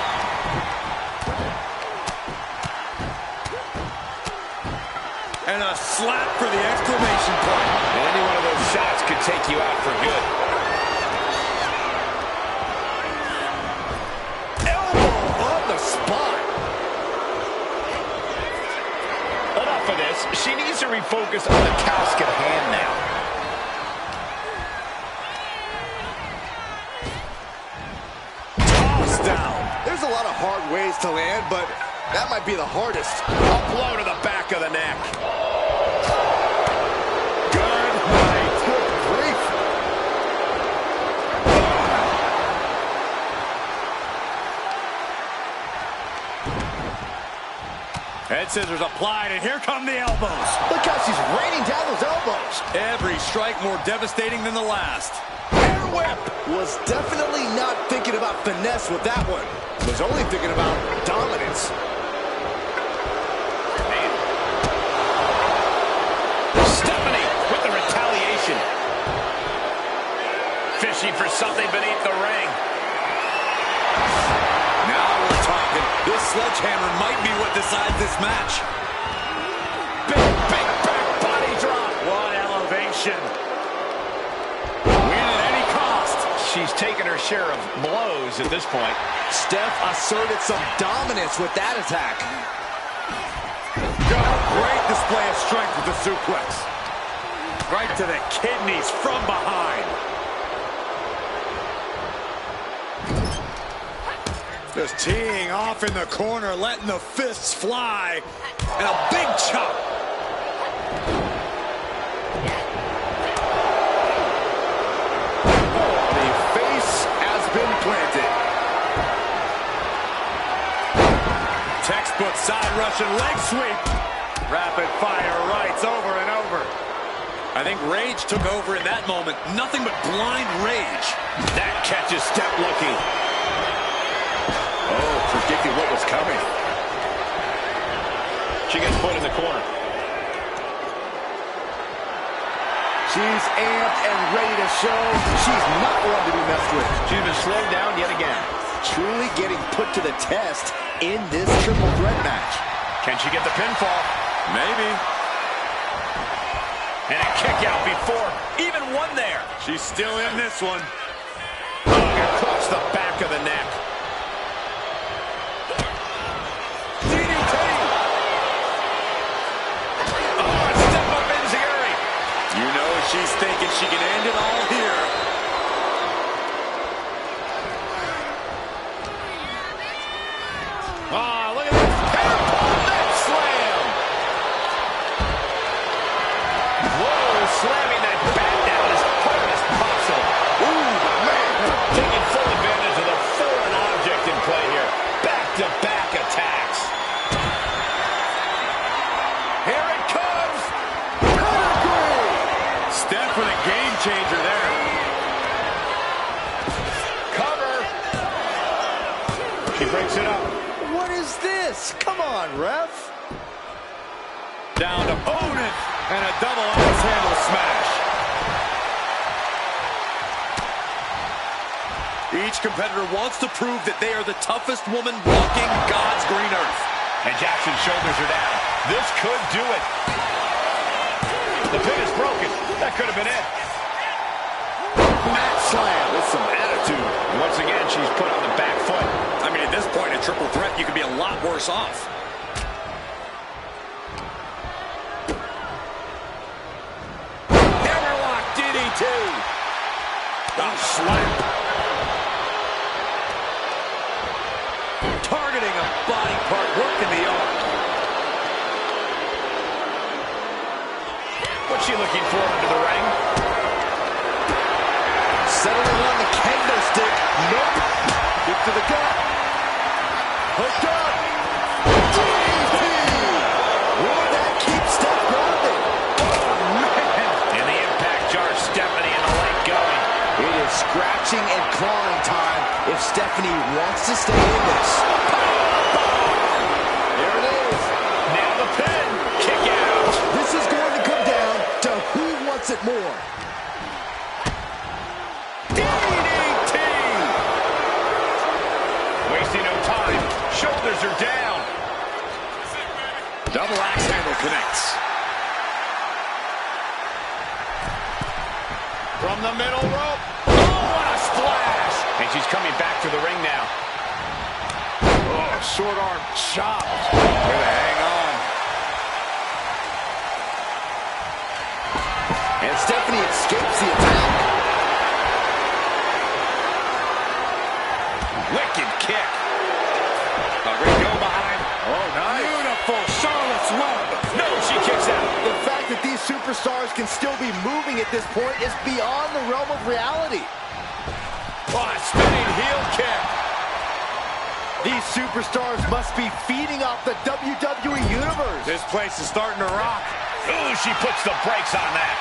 And a slap for the exclamation point. Any one of those shots could take you out for good. Elbow on the spot. Enough of this. She needs to refocus on the task at hand now. Toss down. There's a lot of hard ways to land, but that might be the hardest. A blow to the back of the neck. Good night. Good grief. Head scissors applied, and here come the elbows. Look how she's raining down those elbows. Every strike more devastating than the last. Air whip. Was definitely not thinking about finesse with that one. Was only thinking about dominance. Stephanie with the retaliation. Fishing for something beneath the ring. Now we're talking. This sledgehammer might be what decides this match. Big back body drop. What elevation. Win at any cost. She's taken her share of blows at this point. Steph asserted some dominance with that attack. Great display of strength with the suplex. Right to the kidneys from behind. Just teeing off in the corner, letting the fists fly. And a big chop. The face has been planted. Textbook side Russian leg sweep. Rapid fire rights over and over. I think rage took over in that moment. Nothing but blind rage. That catches Steph looking. Oh, predicting what was coming. She gets put in the corner. She's amped and ready to show she's not one to be messed with. She's been slowed down yet again. Truly getting put to the test in this triple threat match. Can she get the pinfall? Maybe. And a kick out before even one there. She's still in this one. Across the back of the neck. DDT. Oh, a step up enziguri. You know she's thinking she can end it all here. this? Come on, ref. Down to opponent and a double axe handle smash. Each competitor wants to prove that they are the toughest woman walking God's green earth. And Jackson's shoulders are down. This could do it. The pin is broken. That could have been it. Mat slam with some attitude. Once again, she's put on the back foot. I mean, at this point, a triple threat, you could be a lot worse off. Hammerlock DDT. A slap. Targeting a body part, working the arm. What's she looking for under the ring? Settling on the kendo stick. Nope. Kick to the gut. Hooked up. DDT. Will that keep Steph grounded? Oh, man. And the impact jars Stephanie in the leg going. It is scratching and clawing time if Stephanie wants to stay in this. There it is. Now the pin. Kick out. This is going to come down to who wants it more. DDT. Wasting no time. Shoulders are down. Double axe handle connects. From the middle rope. Oh, what a splash. And she's coming back to the ring now. Oh, short arm chop. Gonna hang on. And Stephanie escapes the attack. Wicked kick. A great go behind. Oh, nice. Beautiful Charlotte's Web. No, she kicks out. The fact that these superstars can still be moving at this point is beyond the realm of reality. Oh, a spinning heel kick. These superstars must be feeding off the WWE Universe. This place is starting to rock. Ooh, she puts the brakes on that.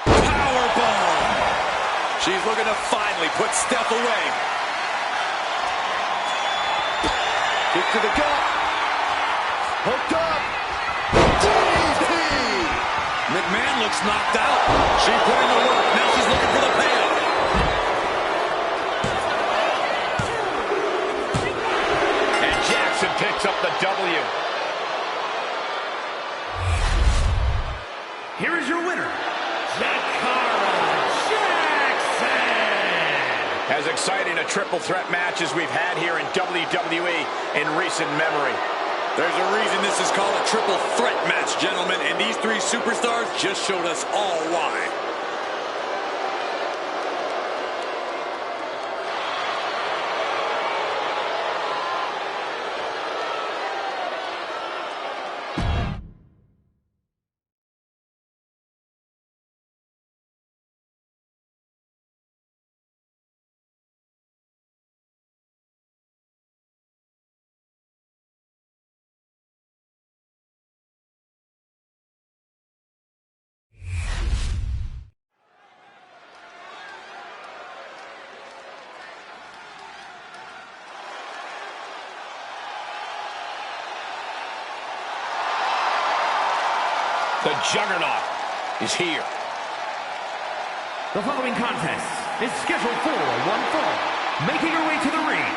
Powerbomb. She's looking to finally put Steph away. Kick to the gut. Hooked up. DDT. McMahon looks knocked out. She put in the work. Now she's looking for the payoff. And Jackson picks up the W. Here is your winner, Jakara Jackson. As exciting a triple threat match as we've had here in WWE in recent memory. There's a reason this is called a triple threat match, gentlemen, and these three superstars just showed us all why. The Juggernaut is here. The following contest is scheduled for one fall. Making her way to the ring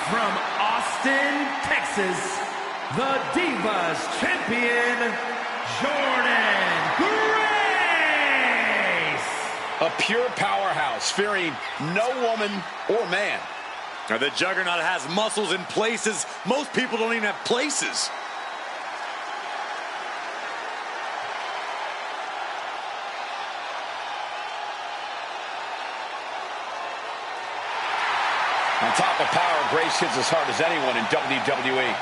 from Austin, Texas, the Divas Champion, Jordynne Grace. A pure powerhouse, fearing no woman or man. Now, the Juggernaut has muscles in places most people don't even have places. On top of power, Grace hits as hard as anyone in WWE.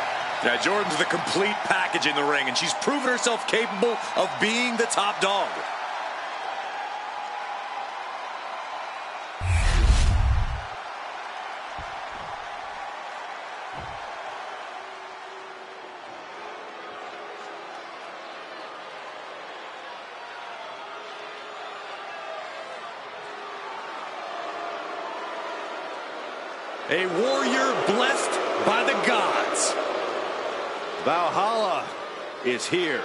Yeah, Jordan's the complete package in the ring, and she's proven herself capable of being the top dog. A warrior blessed by the gods. Valhalla is here.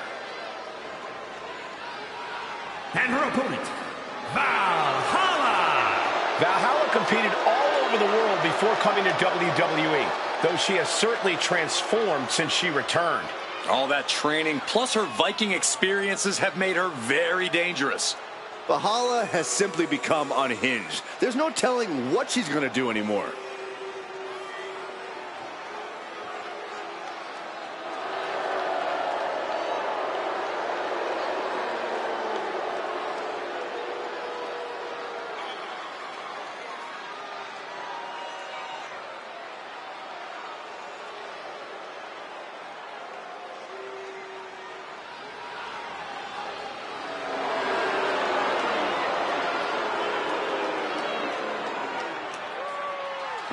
And her opponent, Valhalla. Valhalla competed all over the world before coming to WWE, though she has certainly transformed since she returned. All that training, plus her Viking experiences, have made her very dangerous. Valhalla has simply become unhinged. There's no telling what she's going to do anymore.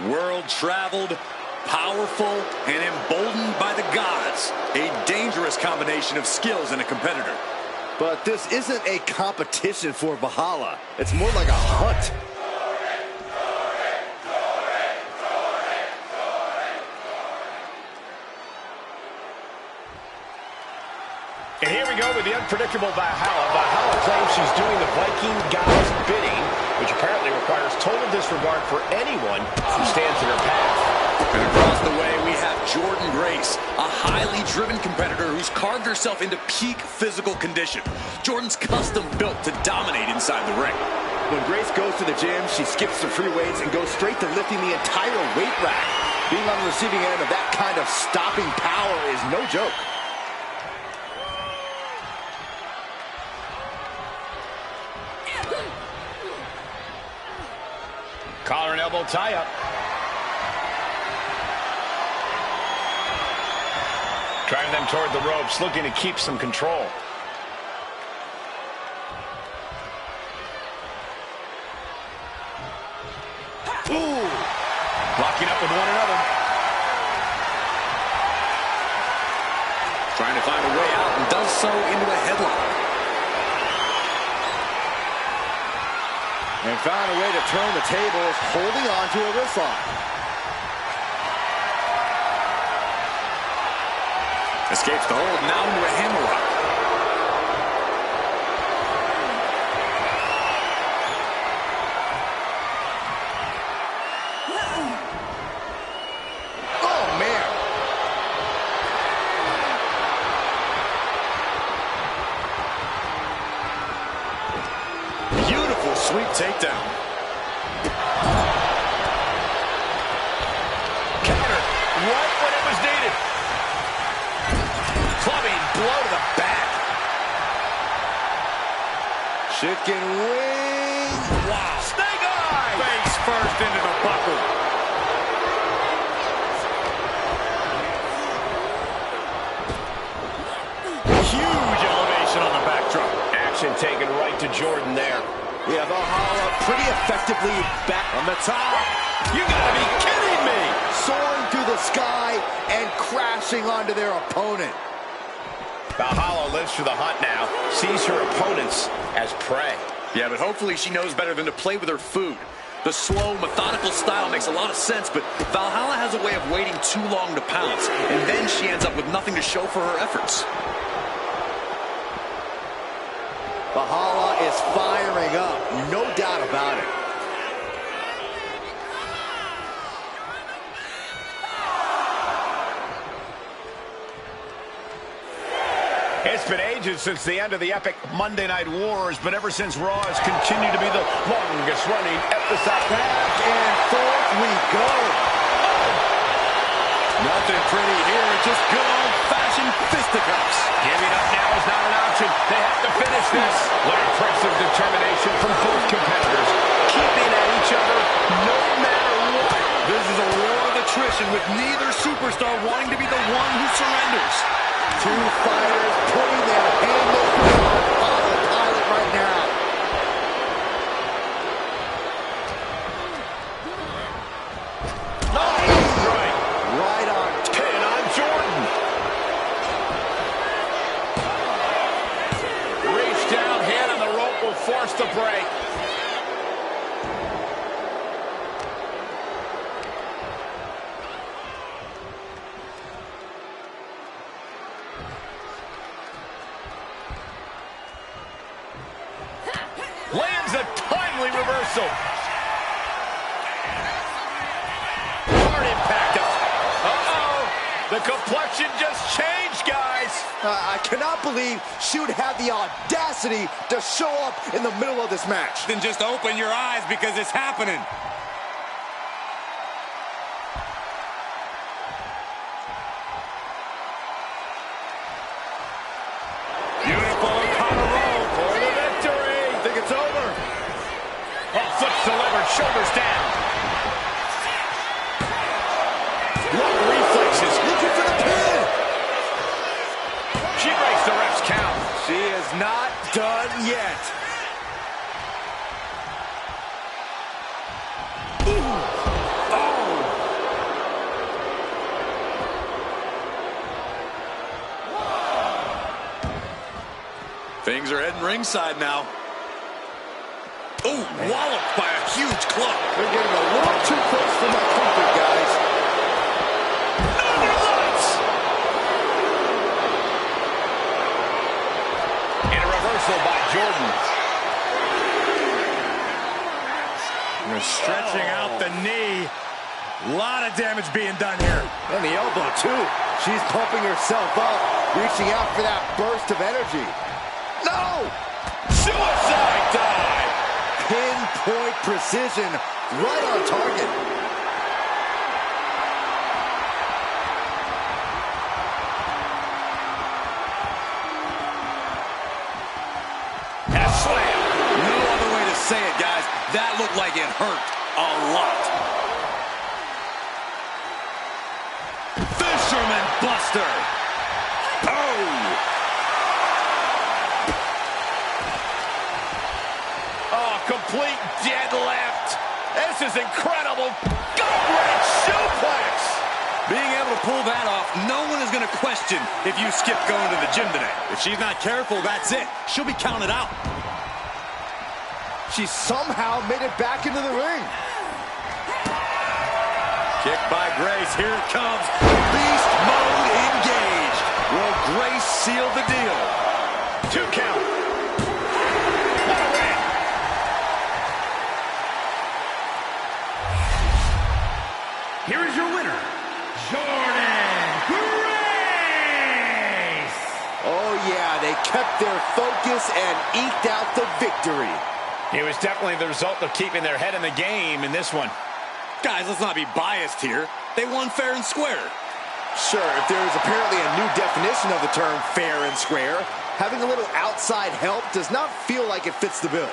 World-traveled, powerful, and emboldened by the gods. A dangerous combination of skills in a competitor. But this isn't a competition for Valhalla. It's more like a hunt. And here we go with the unpredictable Valhalla. Valhalla claims she's doing the Viking god's bidding, which apparently requires total disregard for anyone who stands in her path. And across the way, we have Jordynne Grace, a highly driven competitor who's carved herself into peak physical condition. Jordynne's custom built to dominate inside the ring. When Grace goes to the gym, she skips the free weights and goes straight to lifting the entire weight rack. Being on the receiving end of that kind of stopping power is no joke. Collar and elbow tie-up. Driving them toward the ropes, looking to keep some control. Ooh! Locking up with one another. Trying to find a way out and does so into a headlock. And found a way to turn the tables, holding on to a wrist lock. Escapes the hold, now into a hammerlock. Oh, man. Beautiful sweep takedown. Counter right when it was needed. Clubbing blow to the back. Chicken wing. Wow. Snake eye. Face first into the buckle. Huge elevation on the backdrop. Action taken right to Jordynne there. Yeah, Valhalla pretty effectively back On the top. You gotta be kidding me! Soaring through the sky and crashing onto their opponent. Valhalla lives for the hunt now. Sees her opponents as prey. Yeah, but hopefully she knows better than to play with her food. The slow, methodical style makes a lot of sense, but Valhalla has a way of waiting too long to pounce, and then she ends up with nothing to show for her efforts. Valhalla is firing up, no doubt about it. It's been ages since the end of the epic Monday Night Wars, but ever since Raw has continued to be the longest running episode. Back and forth we go. Nothing pretty here, just good old-fashioned fisticuffs. Giving up now is not an option. They have to finish this. What impressive determination from both competitors. Keeping at each other no matter what. This is a war of attrition with neither superstar wanting to be the one who surrenders. Two fighters putting their hand on autopilot right now. Right on. Pin on Jordynne. Reach down, hand on the rope will force the break. reversal. Hard impact. Uh-oh. The complexion just changed, guys. I cannot believe she would have the audacity to show up in the middle of this match. Then just open your eyes because it's happening. Beautiful Colorado for the victory. I think it's over. Oh, flips delivered, shoulders down. Long reflexes, looking for the pin. She breaks the ref's count. She is not done yet. Things are heading ringside now. Oh, walloped by a huge club. They're getting a little too close for my comfort, guys. And a reversal by Jordan. They're stretching out the knee. A lot of damage being done here. And the elbow, too. She's pumping herself up, reaching out for that burst of energy. No! Suicide dive! Pinpoint precision, right on target. And a slam. No other way to say it, guys. That looked like it hurt a lot. Fisherman Buster. Oh, complete deadlift. This is incredible. Gut-wrench suplex. Being able to pull that off, no one is going to question if you skip going to the gym today. If she's not careful, that's it. She'll be counted out. She somehow made it back into the ring. Kick by Grace. Here it comes. Beast mode engaged. Will Grace seal the deal? 2 count. What a win. Here is your winner, Jordan Grace. Oh, yeah, they kept their focus and eked out the victory. It was definitely the result of keeping their head in the game in this one. Guys, let's not be biased here. They won fair and square. Sure, if there is apparently a new definition of the term fair and square, having a little outside help does not feel like it fits the bill.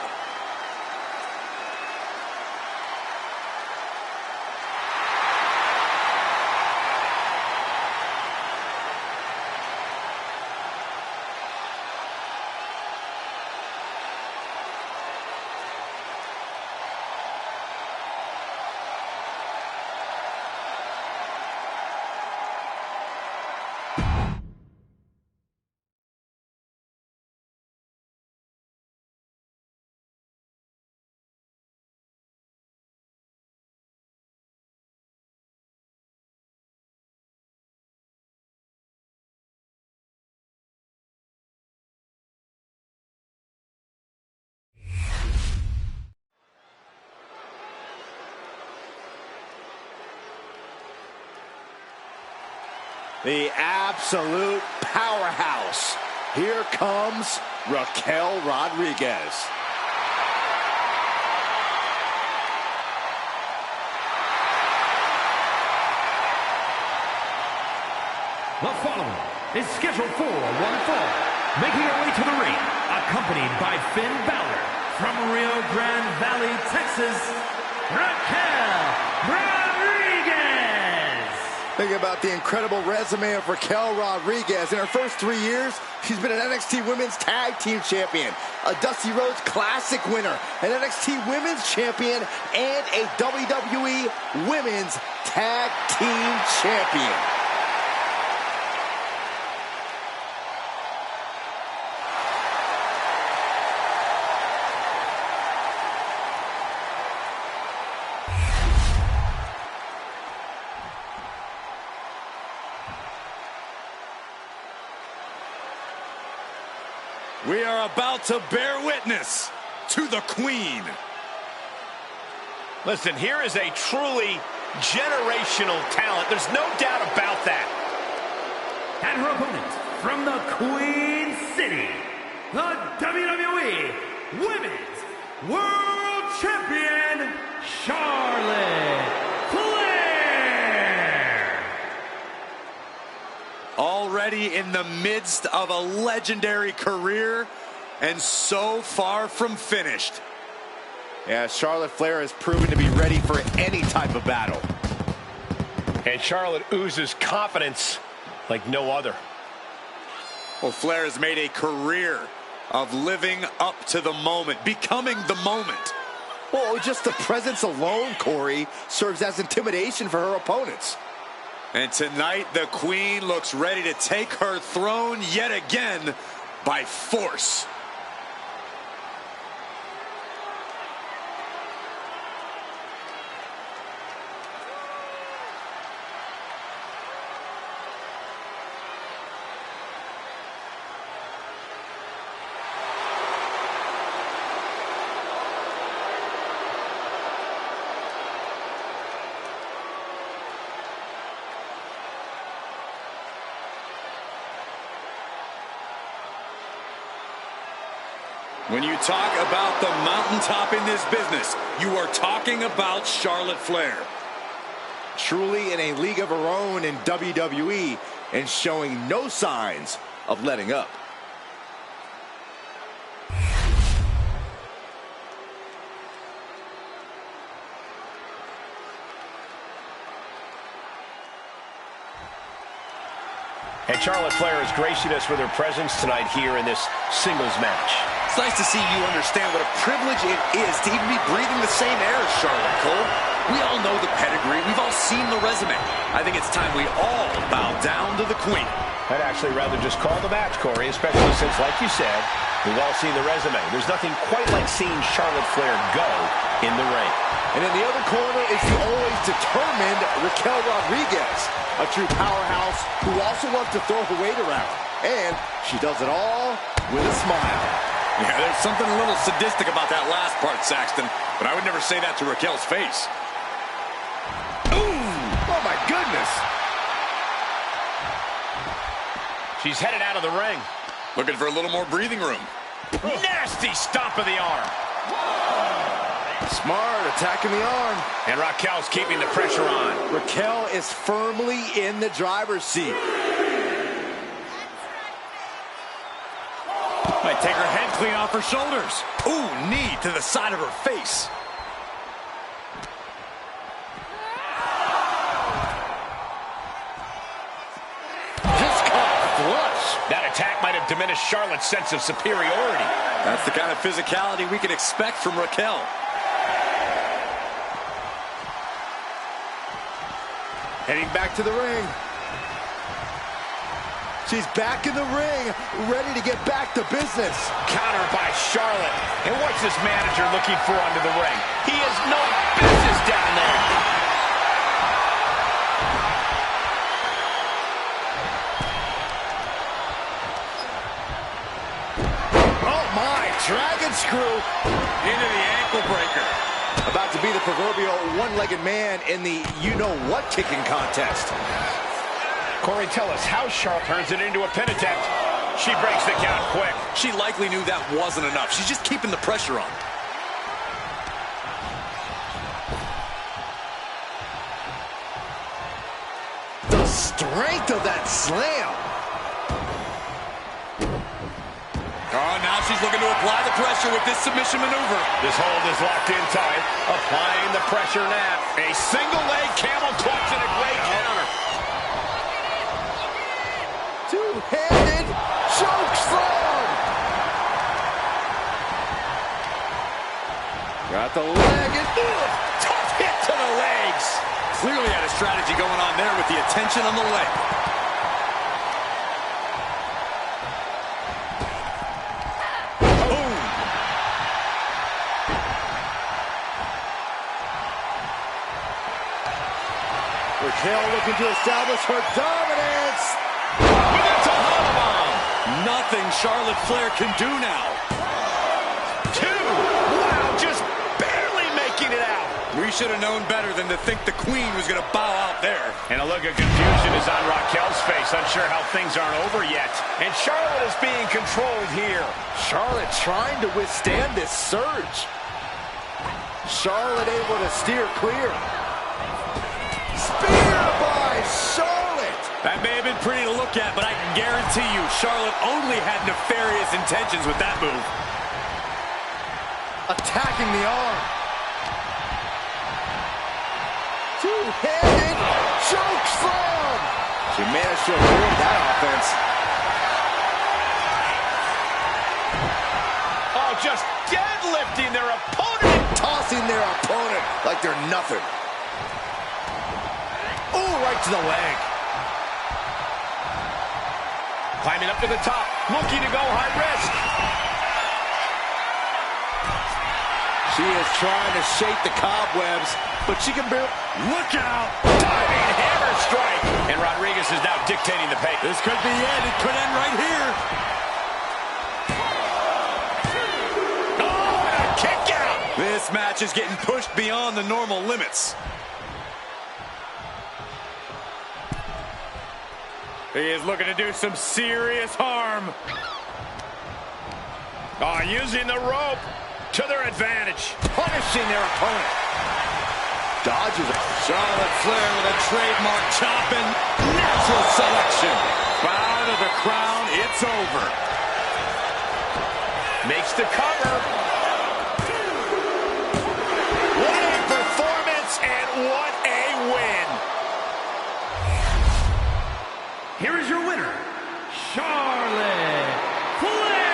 The absolute powerhouse. Here comes Raquel Rodriguez. The following is scheduled for one fall, making her way to the ring, accompanied by Finn Balor from Rio Grande Valley, Texas, Raquel Rodriguez. Think about the incredible resume of Raquel Rodriguez. In her first 3 years, she's been an NXT Women's Tag Team Champion, a Dusty Rhodes Classic winner, an NXT Women's Champion, and a WWE Women's Tag Team Champion. We are about to bear witness to the Queen. Listen, here is a truly generational talent. There's no doubt about that. And her opponent from the Queen City, the WWE Women's World Champion, Charlotte Flair. Already in the midst of a legendary career and so far from finished. Yeah, Charlotte Flair has proven to be ready for any type of battle. And Charlotte oozes confidence like no other. Well, Flair has made a career of living up to the moment, becoming the moment. Well, just the presence alone, Corey, serves as intimidation for her opponents. And tonight, the Queen looks ready to take her throne yet again by force. When you talk about the mountaintop in this business, you are talking about Charlotte Flair. Truly in a league of her own in WWE and showing no signs of letting up. And Charlotte Flair is gracing us with her presence tonight here in this singles match. It's nice to see you understand what a privilege it is to even be breathing the same air as Charlotte, Cole. We all know the pedigree. We've all seen the resume. I think it's time we all bow down to the Queen. I'd actually rather just call the match, Corey, especially since, like you said, we've all seen the resume. There's nothing quite like seeing Charlotte Flair go in the ring. And in the other corner is the always determined Raquel Rodriguez, a true powerhouse who also loves to throw her weight around. And she does it all with a smile. Yeah, there's something a little sadistic about that last part, Saxton, but I would never say that to Raquel's face. Ooh! Oh my goodness! She's headed out of the ring. Looking for a little more breathing room. Nasty stomp of the arm. Smart, attacking the arm. And Raquel's keeping the pressure on. Raquel is firmly in the driver's seat. Might take her head clean off her shoulders. Ooh, knee to the side of her face. Just caught flush. That attack might have diminished Charlotte's sense of superiority. That's the kind of physicality we can expect from Raquel. Heading back to the ring. She's back in the ring, ready to get back to business. Counter by Charlotte. And what's this manager looking for under the ring? He has no business down there. Oh my, dragon screw. Into the ankle breaker. About to be the proverbial one-legged man in the you-know-what kicking contest. Corey, tell us how Charlotte turns it into a pin attempt. She breaks the count quick. She likely knew that wasn't enough. She's just keeping the pressure on. The strength of that slam. Oh, now she's looking to apply the pressure with this submission maneuver. This hold is locked in tight. Applying the pressure now. A single leg camel clutch and a great counter. Two-handed choke slam. Got the leg and Tough hit to the legs. Clearly had a strategy going on there with the attention on the leg. Boom. Raquel looking to establish her dominance. Nothing Charlotte Flair can do now. Two. Wow, just barely making it out. We should have known better than to think the Queen was going to bow out there. And a look of confusion is on Raquel's face, unsure how things aren't over yet. And Charlotte is being controlled here. Charlotte trying to withstand this surge. Charlotte able to steer clear. Spear by Charlotte. That may have been pretty to look at, but I can guarantee you Charlotte only had nefarious intentions with that move. Attacking the arm. Two-handed choke slam. She managed to avoid that offense. Oh, just deadlifting their opponent. Tossing their opponent like they're nothing. Oh, right to the leg. Climbing up to the top, looking to go high risk. She is trying to shake the cobwebs, but she can barely... Look out! Diving hammer strike. And Rodriguez is now dictating the pace. This could be it. It could end right here. Oh, and a kick out. This match is getting pushed beyond the normal limits. He is looking to do some serious harm. Oh, using the rope to their advantage. punishing their opponent. Dodges it. Charlotte Flair with a trademark chop and natural selection. Bow to the crown. It's over. Makes the cover. What a performance and what a win. Here is your winner, Charlotte Flair.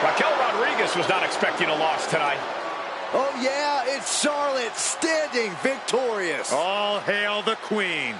Raquel Rodriguez was not expecting a loss tonight. Oh yeah, it's Charlotte standing victorious. All hail the Queen.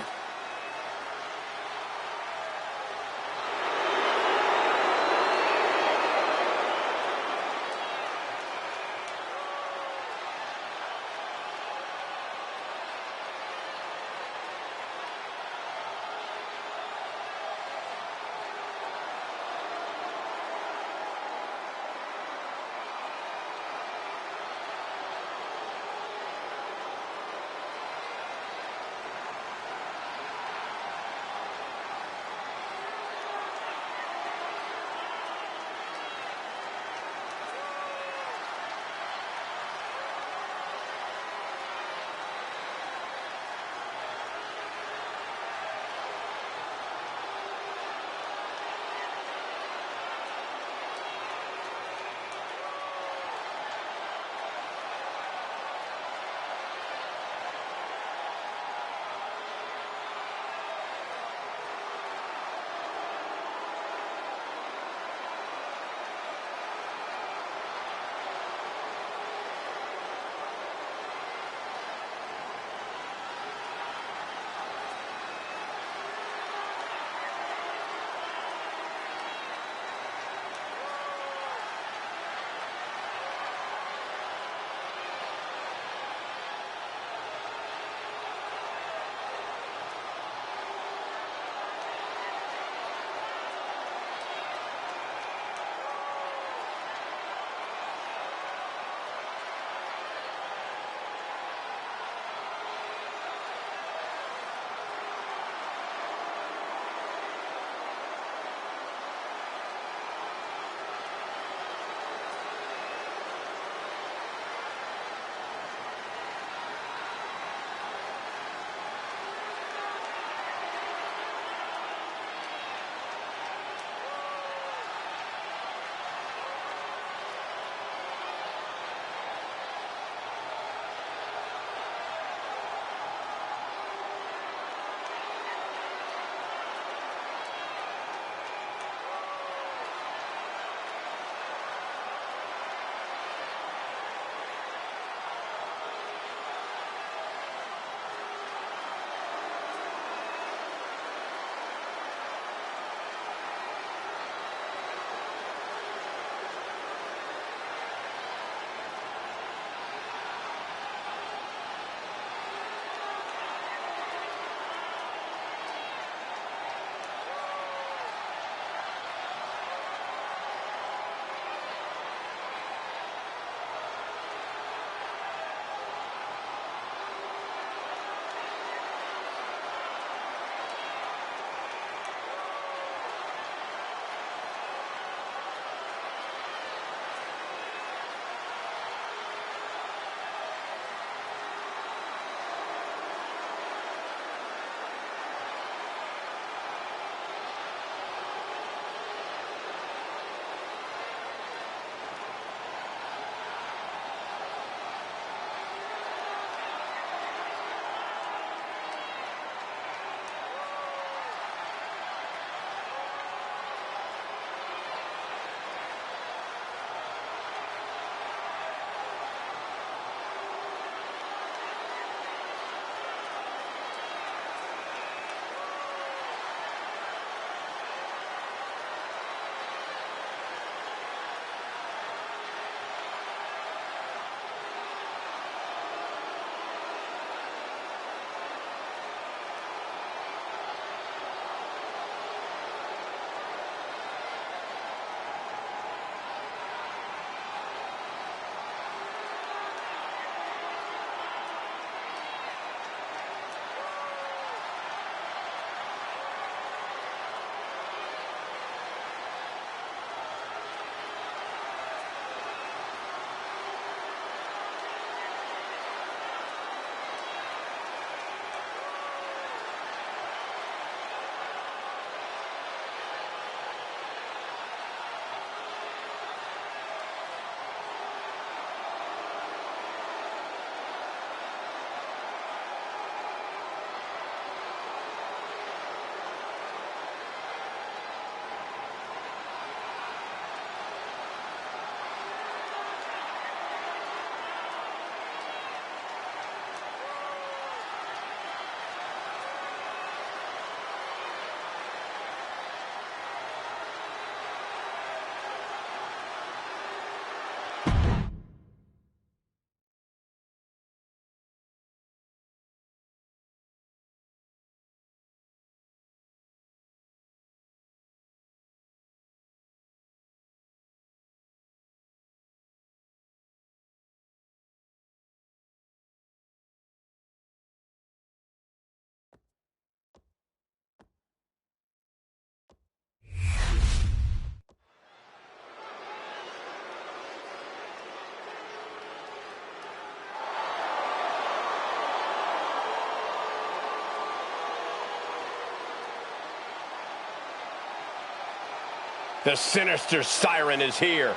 The sinister siren is here.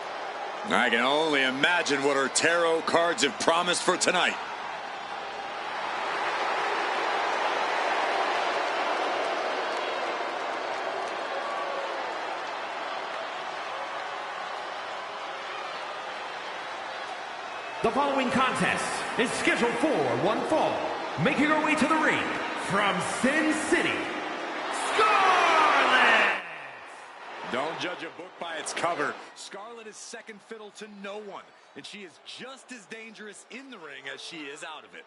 I can only imagine what her tarot cards have promised for tonight. The following contest is scheduled for one fall. Making her way to the ring from Sin City, Scarlett! Don't judge a book by its cover. Scarlett is second fiddle to no one, and she is just as dangerous in the ring as she is out of it.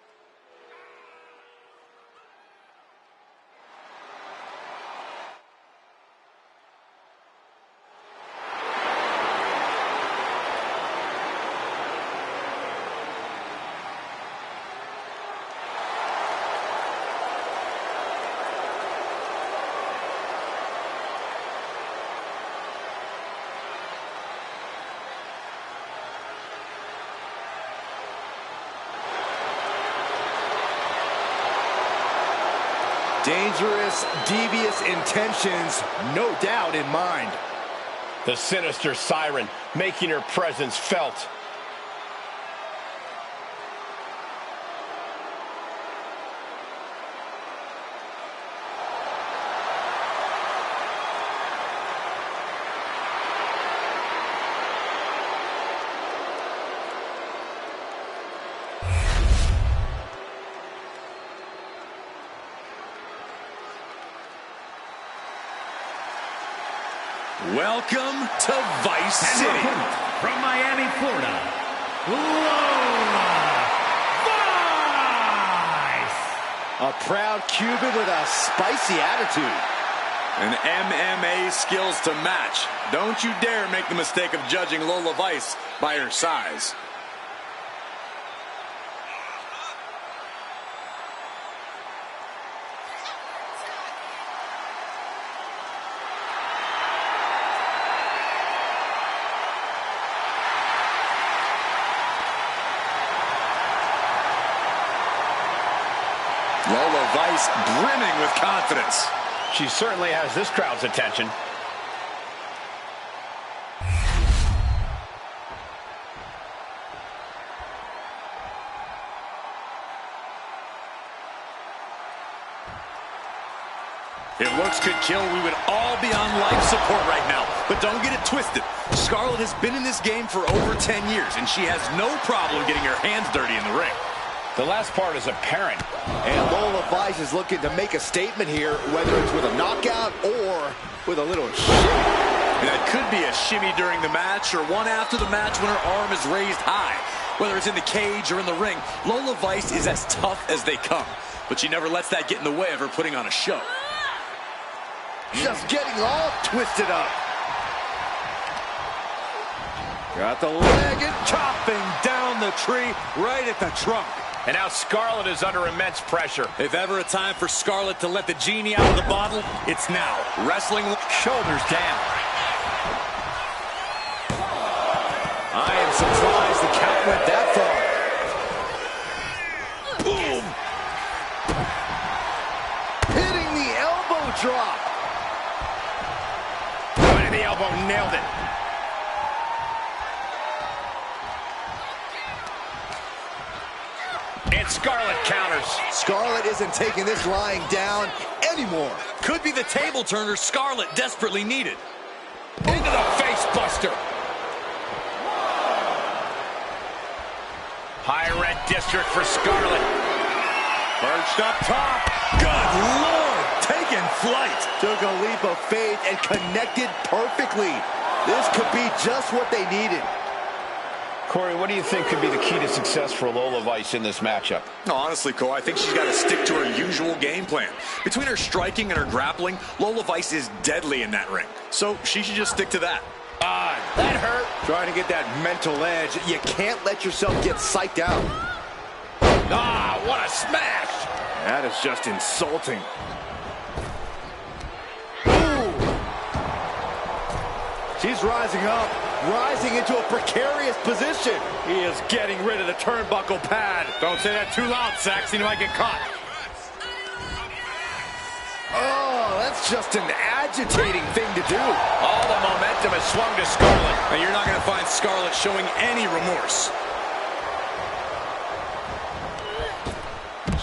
Dangerous, devious intentions, no doubt in mind. The sinister siren making her presence felt. Welcome to Vice City. From Miami, Florida, Lola Vice! A proud Cuban with a spicy attitude. And MMA skills to match. Don't you dare make the mistake of judging Lola Vice by her size. Lola Vice brimming with confidence. She certainly has this crowd's attention. If looks could kill, we would all be on life support right now. But don't get it twisted. Scarlett has been in this game for over 10 years, and she has no problem getting her hands dirty in the ring. The last part is apparent. And Lola Vice is looking to make a statement here, whether it's with a knockout or with a little shimmy. That could be a shimmy during the match or one after the match when her arm is raised high. Whether it's in the cage or in the ring, Lola Vice is as tough as they come. But she never lets that get in the way of her putting on a show. Just getting all twisted up. Got the leg and Chopping down the tree right at the trunk. And now Scarlett is under immense pressure. If ever a time for Scarlett to let the genie out of the bottle, it's now. Wrestling Shoulders down. I am surprised the count went that far. boom. Hitting the elbow drop. Right in the elbow, nailed it. And Scarlett counters. Scarlett isn't taking this lying down anymore. Could be the table turner Scarlett desperately needed. Into the face buster. High red district for Scarlett. Perched up top. Good Lord, taking flight. Took a leap of faith and connected perfectly. This could be just what they needed. Corey, what do you think could be the key to success for Lola Vice in this matchup? No, honestly, Cole, I think she's got to stick to her usual game plan. Between her striking and her grappling, Lola Vice is deadly in that ring. So she should just stick to that. That hurt. Trying to get that mental edge. You can't let yourself get psyched out. What a smash! That is just insulting. She's rising up, rising into a precarious position. He is getting rid of the turnbuckle pad. Don't say that too loud, Saxon. He might get caught. Oh, that's just an agitating thing to do. All the momentum has swung to Scarlett. And you're not going to find Scarlett showing any remorse.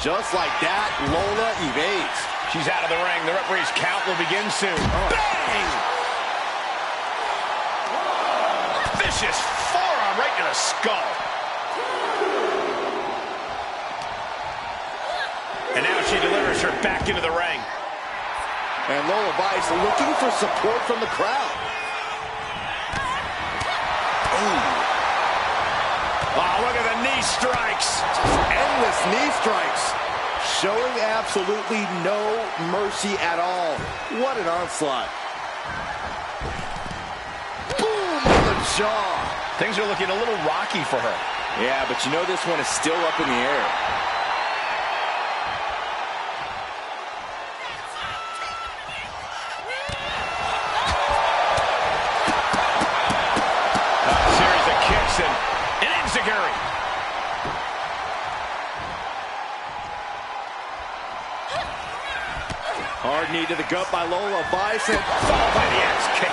Just like that, Lola evades. She's out of the ring. The referee's count will begin soon. Bang! Vicious forearm right to the skull. And now she delivers her back into the ring. And Lola Vice looking for support from the crowd. Oh, look at the knee strikes. Endless knee strikes. Showing absolutely no mercy at all. What an onslaught. Boom on the jaw. Things are looking a little rocky for her. Yeah, but you know this one is still up in the air. Series of kicks and an enziguri. Hard knee to the gut by Lola Vice, and Followed by the axe kick.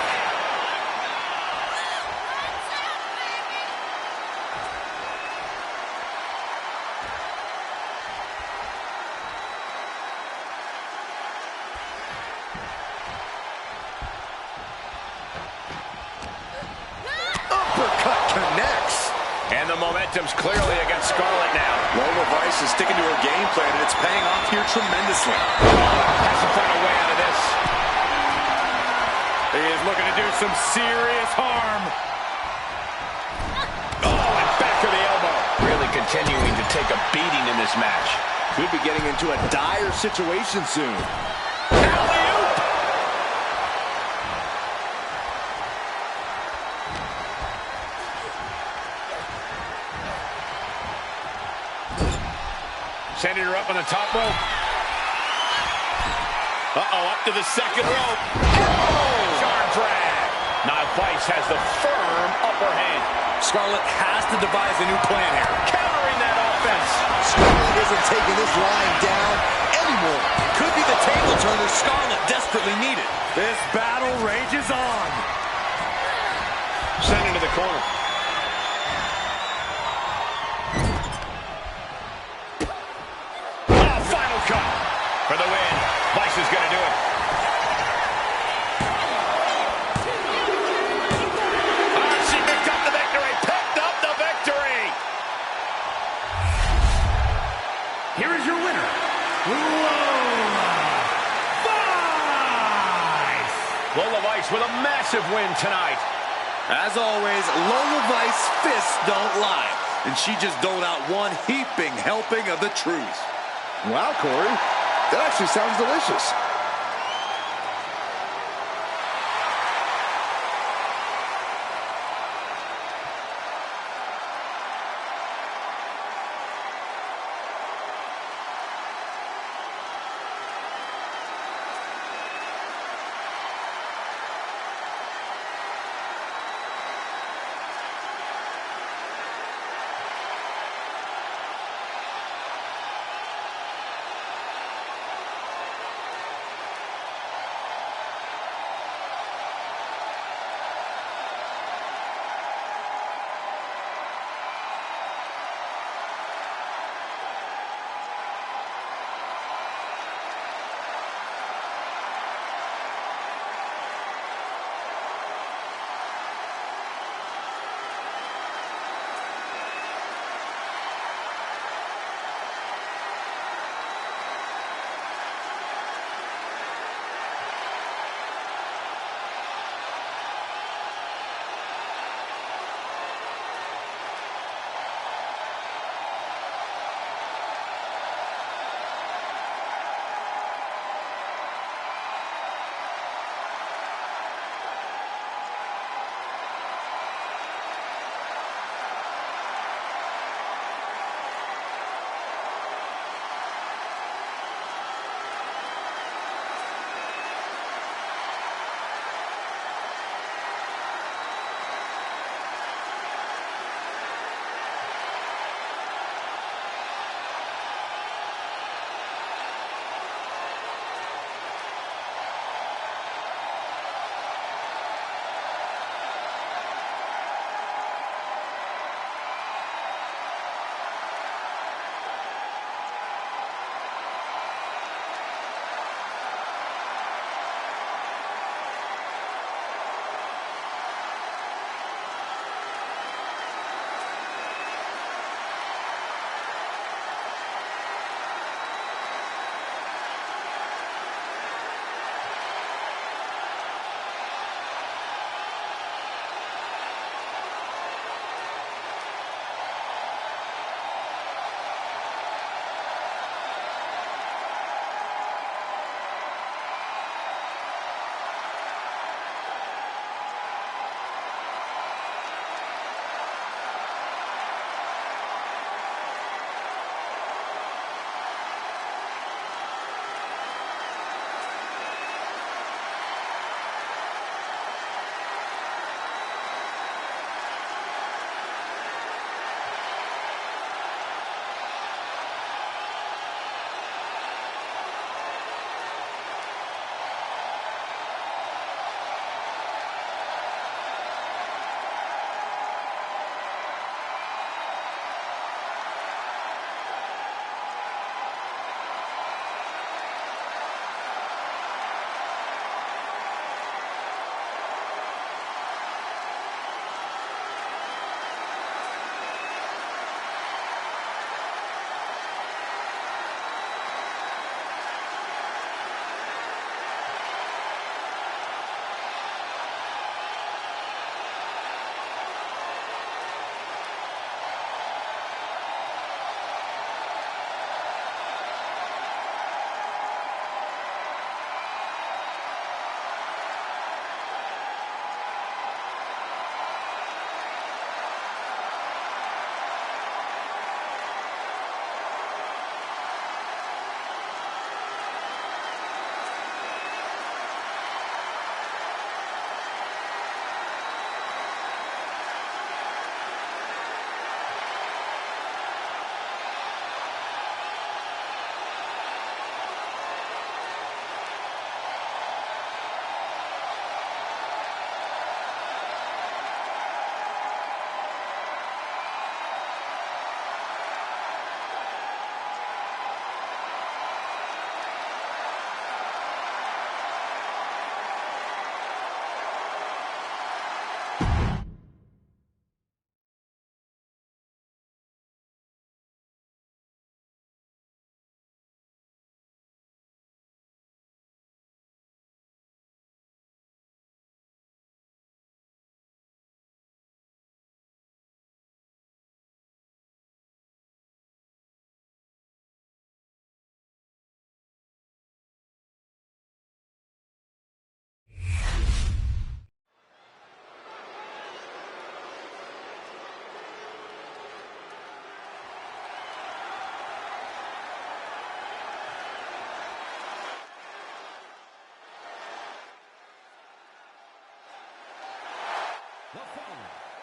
uppercut connects. And the momentum's clearly against Scarlett now. Lola Vice is sticking to her game plan, and it's paying off here tremendously. Has to find a way out of this. He is looking to do some serious harm. Oh, and back to the elbow. Really continuing to take a beating in this match. Could be getting into a dire situation soon. Alley-oop. Sending her up on the top rope. Uh-oh, up to the second rope. Oh! Arm drag. Now Vice has the firm upper hand. Scarlett has to devise a new plan here. Countering that offense. Scarlett isn't taking this line down anymore. Could be the table turner Scarlett desperately needed. This battle rages on. Sent into the corner. Oh, final cut for the win. Vice is going to do it. Oh, she picked up the victory. Picked up the victory. Here is your winner, Lola Vice. Lola Vice with a massive win tonight. As always, Lola Vice fists don't lie. And she just doled out one heaping helping of the truth. Wow, Corey, that actually sounds delicious.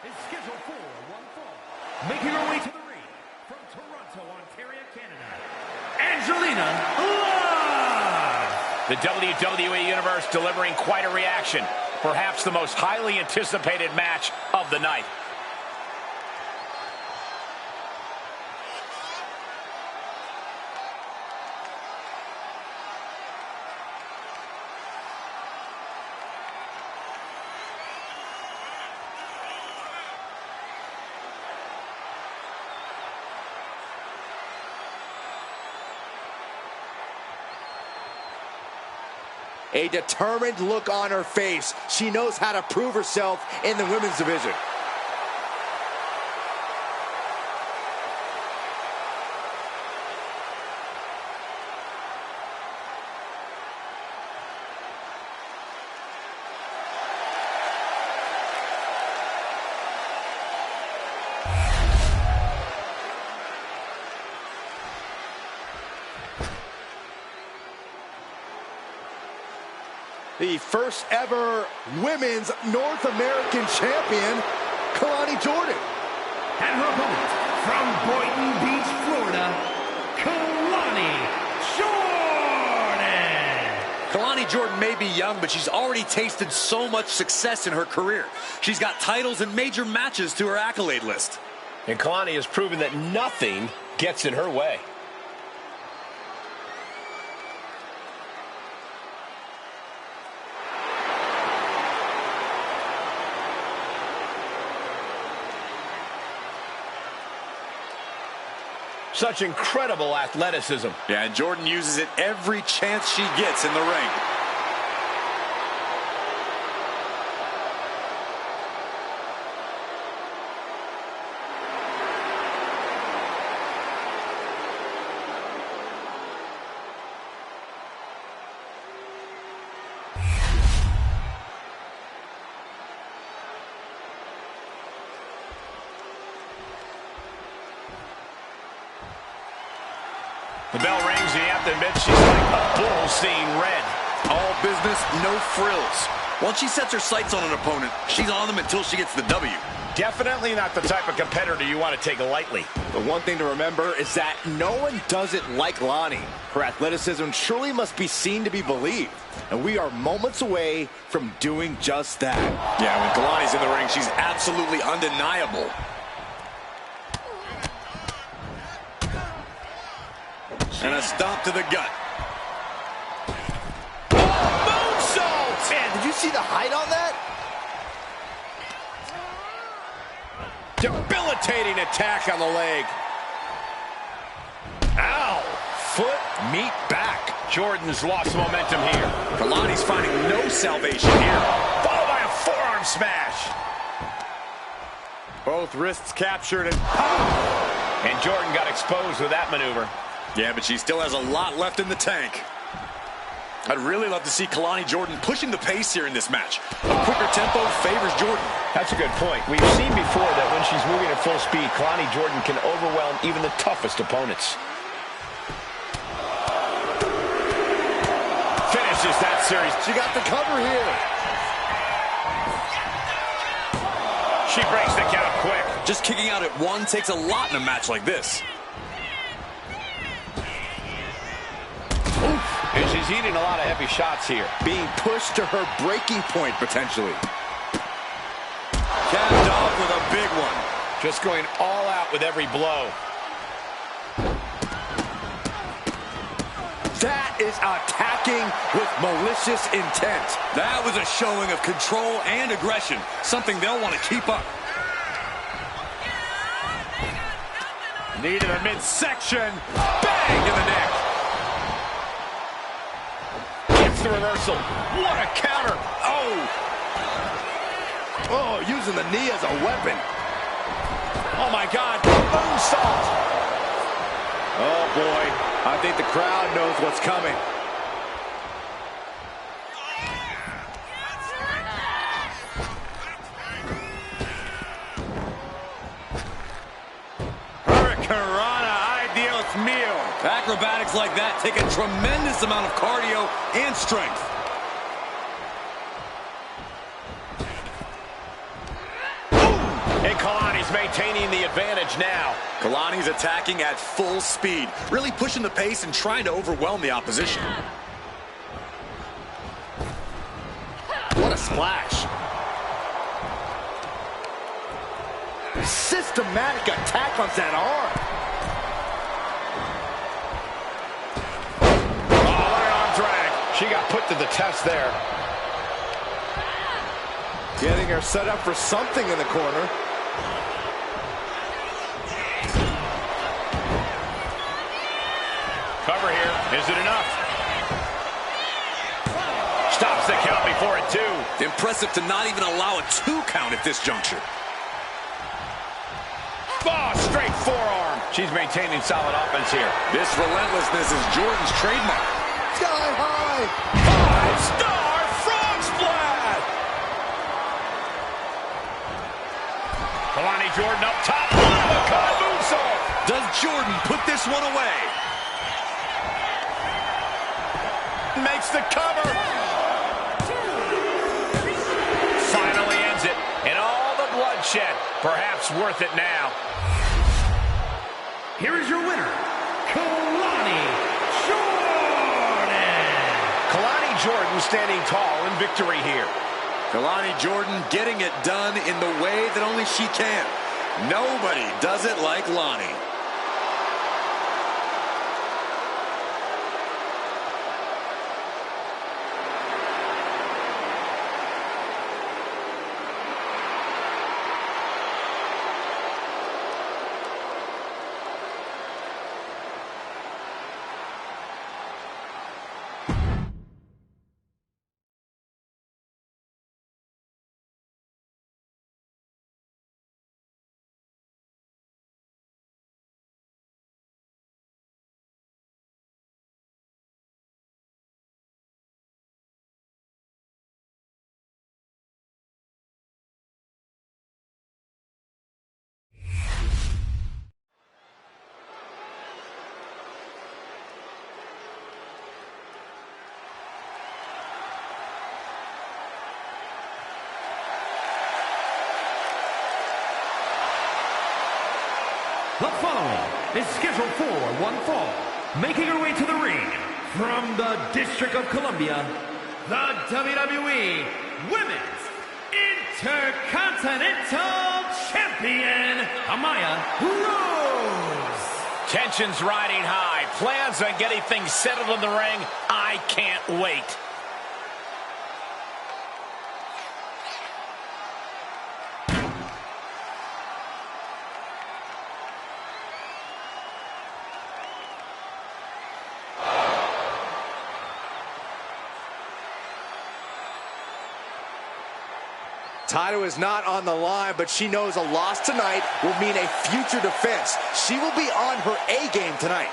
is scheduled for one fall. Making her way to the ring from Toronto, Ontario, Canada, Angelina Love. The WWE Universe delivering quite a reaction. Perhaps the most highly anticipated match of the night. A determined look on her face. She knows how to prove herself in the women's division. The first ever women's North American champion, Kalani Jordan. And her opponent, from Boynton Beach, Florida, Kalani Jordan. Kalani Jordan may be young, but she's already tasted so much success in her career. She's got titles and major matches to her accolade list. And Kalani has proven that nothing gets in her way. Such incredible athleticism. Yeah, and Jordan uses it every chance she gets in the ring. The bell rings, and you have to admit she's like a bull seeing red. All business, no frills. Once she sets her sights on an opponent, she's on them until she gets the W. Definitely not the type of competitor you want to take lightly. The one thing to remember is that no one does it like Lani. Her athleticism surely must be seen to be believed. And we are moments away from doing just that. Yeah, when Kalani's in the ring, she's absolutely undeniable. And a stomp to the gut. Moonsault! Man, did you see the height on that? Debilitating attack on the leg. Ow! Foot, meet back. Jordan's lost momentum here. Kalani's finding no salvation here. Followed by a forearm smash. Both wrists captured and... And Jordan got exposed with that maneuver. Yeah, but she still has a lot left in the tank. I'd really love to see Kalani Jordan pushing the pace here in this match. A quicker tempo favors Jordan. That's a good point. We've seen before that when she's moving at full speed, Kalani Jordan can overwhelm even the toughest opponents. Finishes that series. She got the cover here. She breaks the count quick. Just kicking out at one takes a lot in a match like this. And she's eating a lot of heavy shots here. Being pushed to her breaking point, potentially. Capped off with a big one. Just going all out with every blow. That is attacking with malicious intent. That was a showing of control and aggression, something they'll want to keep up. Knee to the midsection. Bang to the neck. The reversal. What a counter. Oh, using the knee as a weapon. Oh, my God. Moonsault. Oh, boy. I think the crowd knows what's coming. Acrobatics like that take a tremendous amount of cardio and strength. Ooh, And Kalani's maintaining the advantage now. Kalani's attacking at full speed, really pushing the pace and trying to overwhelm the opposition. What a splash. Systematic attack on that arm. Oh, what an arm drag. She got put to the test there. Getting her set up for something in the corner. Cover here. Is it enough? Stops the count before it, too. Impressive to not even allow a 2 count at this juncture. Oh, straight forearm. She's maintaining solid offense here. This relentlessness is Jordan's trademark. Sky high. 5-star frog splash. Kalani Jordan up top. One-of-a-kind moonsault. Does Jordan put this one away? Makes the cover. Finally ends it. And all the bloodshed. Perhaps worth it now. Here is your winner, Kalani Jordan. Kalani Jordan standing tall in victory here. Kalani Jordan getting it done in the way that only she can. Nobody does it like Lonnie. The following is scheduled for one fall. Making her way to the ring from the District of Columbia, the WWE Women's Intercontinental Champion, Amaya Rose. Tensions riding high. Plans on getting things settled in the ring. I can't wait. Title is not on the line, but she knows a loss tonight will mean a future defense. She will be on her A game tonight.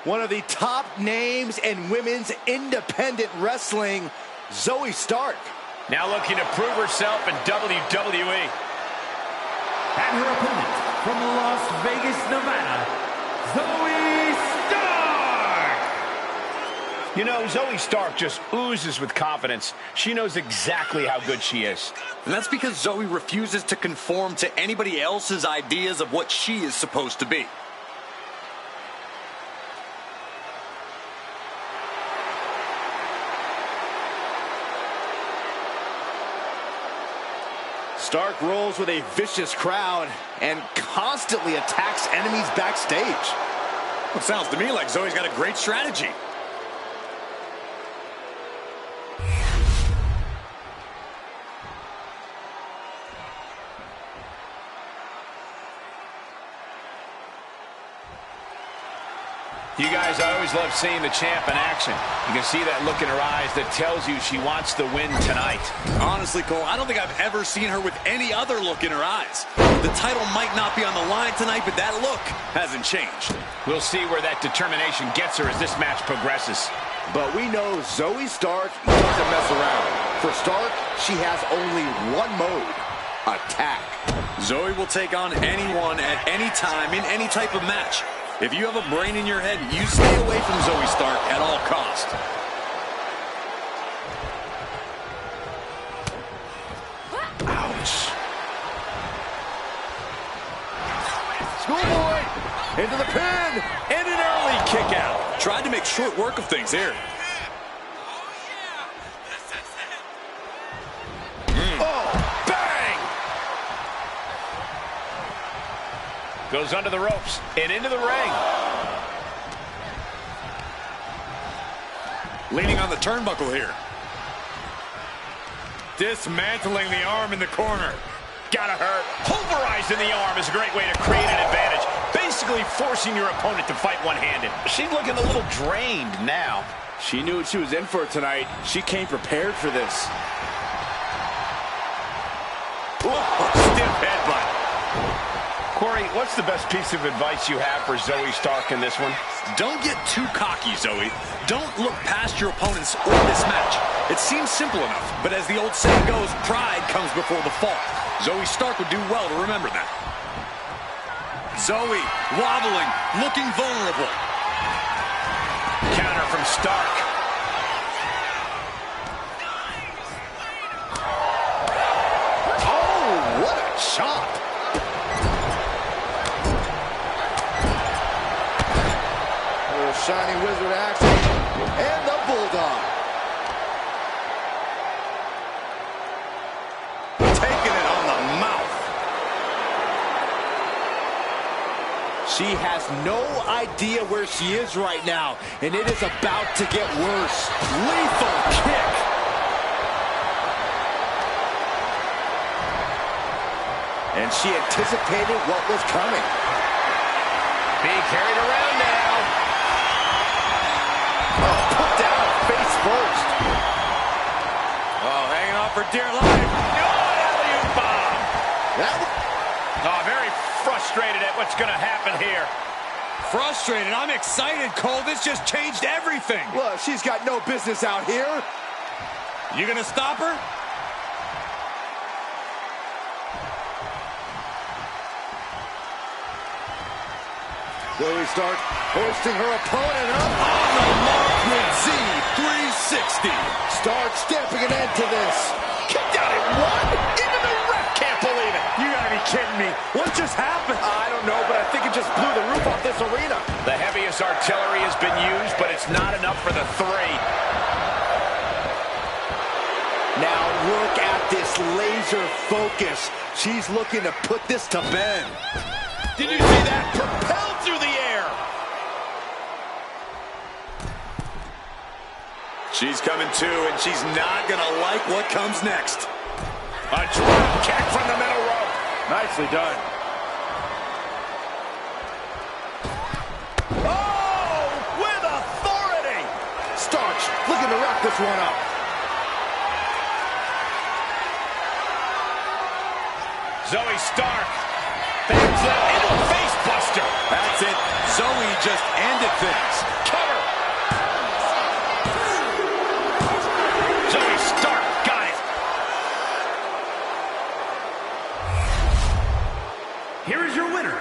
One of the top names in women's independent wrestling, Zoe Stark. Now looking to prove herself in WWE. And her opponent from Las Vegas, Nevada, Zoe Stark. You know, Zoe Stark just oozes with confidence. She knows exactly how good she is. And that's because Zoe refuses to conform to anybody else's ideas of what she is supposed to be. Stark rolls with a vicious crowd and constantly attacks enemies backstage. It sounds to me like Zoe's got a great strategy. You guys, I always love seeing the champ in action. You can see that look in her eyes that tells you she wants to win tonight. Honestly, Cole, I don't think I've ever seen her with any other look in her eyes. The title might not be on the line tonight, but that look hasn't changed. We'll see where that determination gets her as this match progresses. But we know Zoe Stark doesn't mess around. For Stark, she has only one mode. attack. Zoe will take on anyone at any time in any type of match. If you have a brain in your head, you stay away from Zoe Stark at all costs. Ouch. Schoolboy into the pin and an early kick out. Tried to make short work of things here. Oh, bang! Goes under the ropes and into the ring. Leaning on the turnbuckle here. Dismantling the arm in the corner. Gotta hurt. Pulverizing the arm is a great way to create an advantage. Basically forcing your opponent to fight one-handed. She's looking a little drained now. She knew what she was in for tonight. She came prepared for this. Stiff headbutt. Corey, what's the best piece of advice you have for Zoe Stark in this one? Don't get too cocky, Zoe. Don't look past your opponents or this match. It seems simple enough, but as the old saying goes, pride comes before the fall. Zoe Stark would do well to remember that. Zoe, wobbling, looking vulnerable. Counter from Stark. Oh, what a chop! Shining Wizard action, and the Bulldog. Taking it on the mouth. She has no idea where she is right now, and it is about to get worse. Lethal kick. And she anticipated what was coming. Being carried around now. Put down face first. Oh, hanging on for dear life. Alley-oop bomb. That Very frustrated at what's going to happen here. Frustrated. I'm excited, Cole. This just changed everything. Look, she's got no business out here. You gonna stop her? Zoe Stark hoisting her opponent up. On the mark with Z360. Stark stamping an end to this. Kicked out at one. Even the ref can't believe it. You gotta be kidding me. What just happened? I don't know, but I think it just blew the roof off this arena. The heaviest artillery has been used, but it's not enough for the three. Now look at this laser focus. She's looking to put this to bed. Did you see that? Propelled through the air. She's coming too, and she's not gonna like what comes next. A drop kick from the middle rope. Nicely done. Oh, with authority. Starks looking to wrap this one up. Zoe Stark. There's into a face buster. That's it. Zoe just ended things. Cover. Zoe Stark got it. Here is your winner,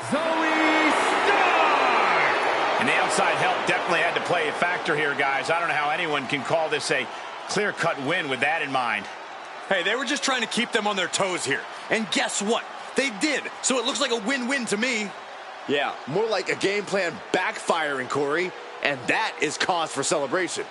Zoe Stark! And the outside help definitely had to play a factor here, guys. I don't know how anyone can call this a clear-cut win with that in mind. Hey, they were just trying to keep them on their toes here. And guess what? They did. So it looks like a win-win to me. Yeah, more like a game plan backfiring, Corey. And that is cause for celebration.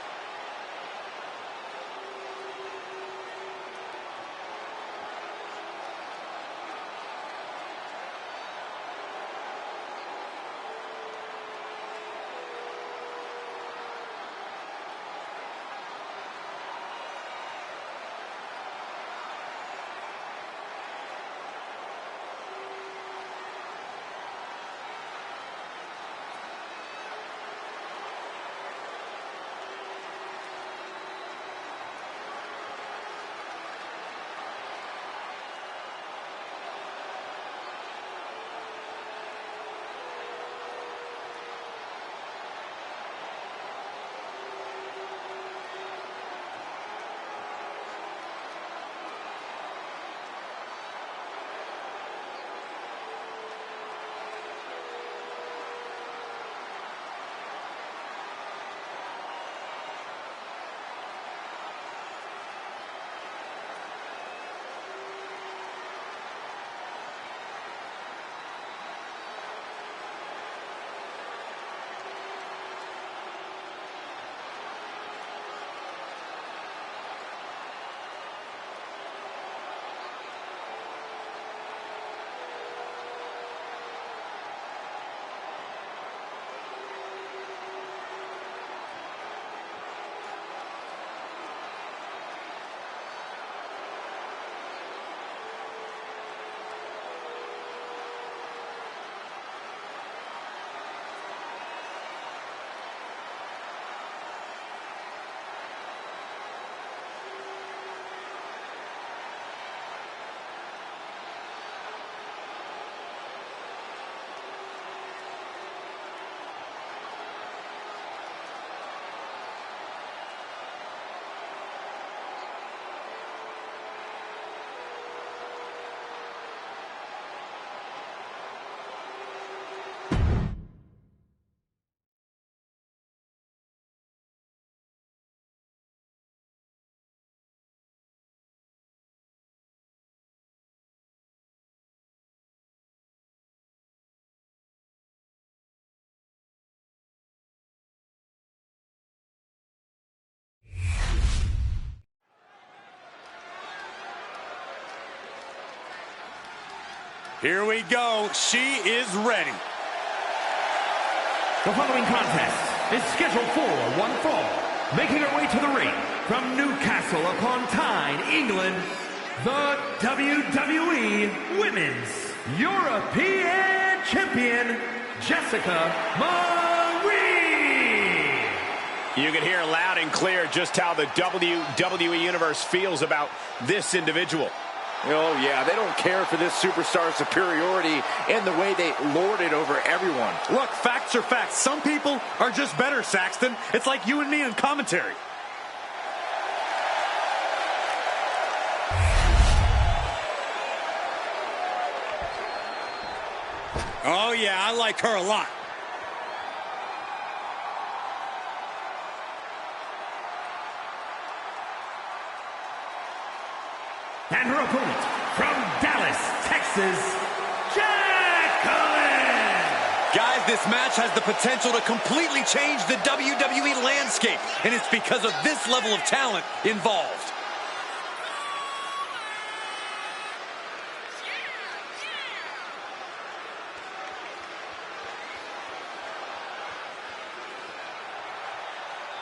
Here we go. She is ready. The following contest is scheduled for one fall. Making her way to the ring from Newcastle upon Tyne, England, the WWE Women's European Champion, Jessica Marie. You can hear loud and clear just how the WWE Universe feels about this individual. Oh, yeah, they don't care for this superstar's superiority and the way they lord it over everyone. Look, facts are facts. Some people are just better, Saxton. It's like you and me in commentary. Oh, yeah, I like her a lot. And her opponent, from Dallas, Texas, Jacqueline! Guys, this match has the potential to completely change the WWE landscape, and it's because of this level of talent involved.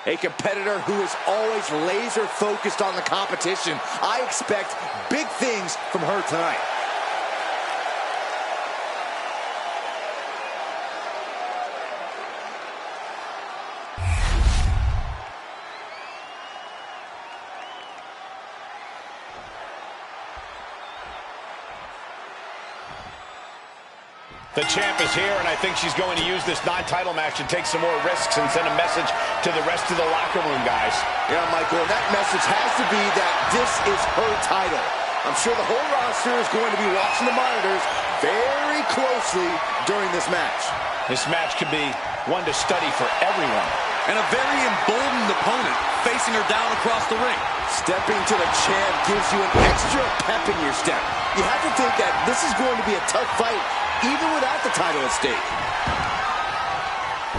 A competitor who is always laser focused on the competition. I expect big things from her tonight. The champ is here, and I think she's going to use this non-title match to take some more risks and send a message to the rest of the locker room, guys. Yeah, Michael, and that message has to be that this is her title. I'm sure the whole roster is going to be watching the monitors very closely during this match. This match could be one to study for everyone. And a very emboldened opponent facing her down across the ring. Stepping to the champ gives you an extra pep in your step. You have to think that this is going to be a tough fight, even without the title at stake.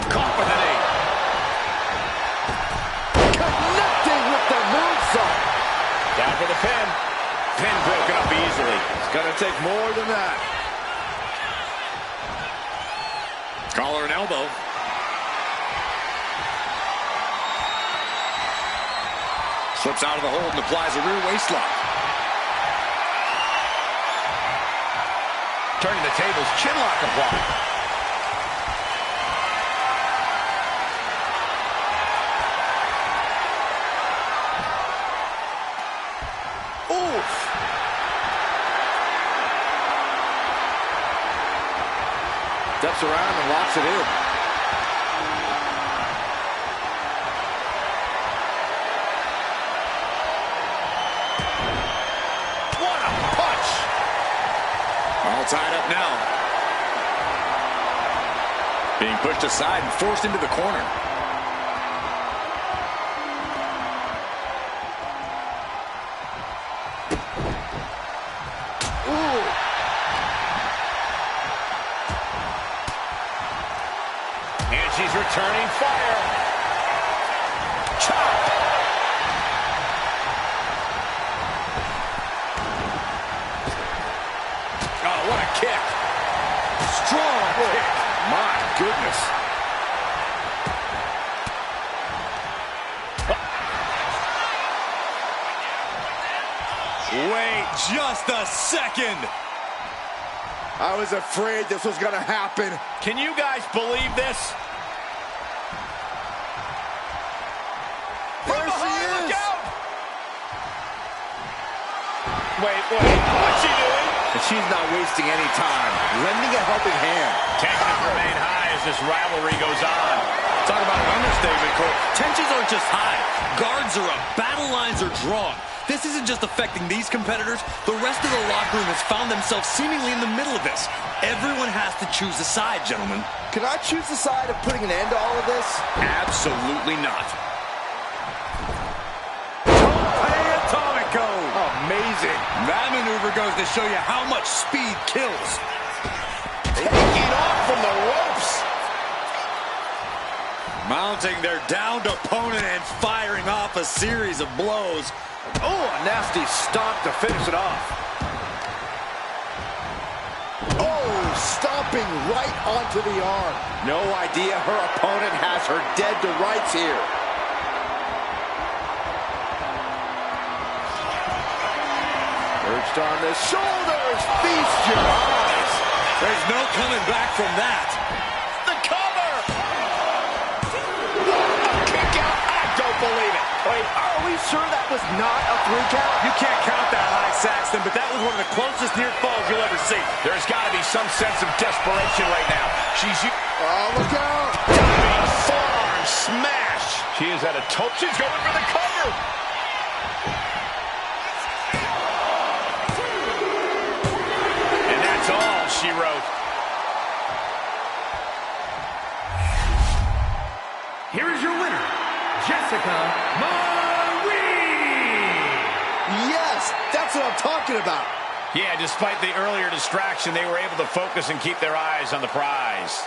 Caught with an knee. Connecting with the moonsault. Down for the pin. Pin broken up easily. It's going to take more than that. Collar and elbow. Slips out of the hold and applies a rear waist lock. Turning the tables, chin lock applied. Oof. Steps around and locks it in. All tied up now. Being pushed aside and forced into the corner. Ooh. And she's returning fire. Chop. What a kick. Strong kick. My goodness. Wait just a second. I was afraid this was going to happen. Can you guys believe this? There she is. Wait. What's she doing? And she's not wasting any time. Lending a helping hand. Tensions remain high as this rivalry goes on. Talk about an understatement, Cole. Tensions aren't just high. Guards are up. Battle lines are drawn. This isn't just affecting these competitors. The rest of the locker room has found themselves seemingly in the middle of this. Everyone has to choose a side, gentlemen. Can I choose the side of putting an end to all of this? Absolutely not. Amazing. That maneuver goes to show you how much speed kills. Taking off from the ropes. Mounting their downed opponent and firing off a series of blows. Oh, a nasty stomp to finish it off. jumping right onto the arm. No idea her opponent has her dead to rights here. Perched on the shoulders, feast your eyes. There's no coming back from that. The cover! A kick out? I don't believe it. Wait, are we sure that was not a 3 count? You can't count that high, Saxton, but that was one of the closest near falls you'll ever see. There's got to be some sense of desperation right now. Oh, look out! Diving forearm smash. She is at a toe. She's going for the cover. And that's all she wrote. Here is your winner, Jessica Marie. Yes, that's what I'm talking about. Yeah, despite the earlier distraction, they were able to focus and keep their eyes on the prize.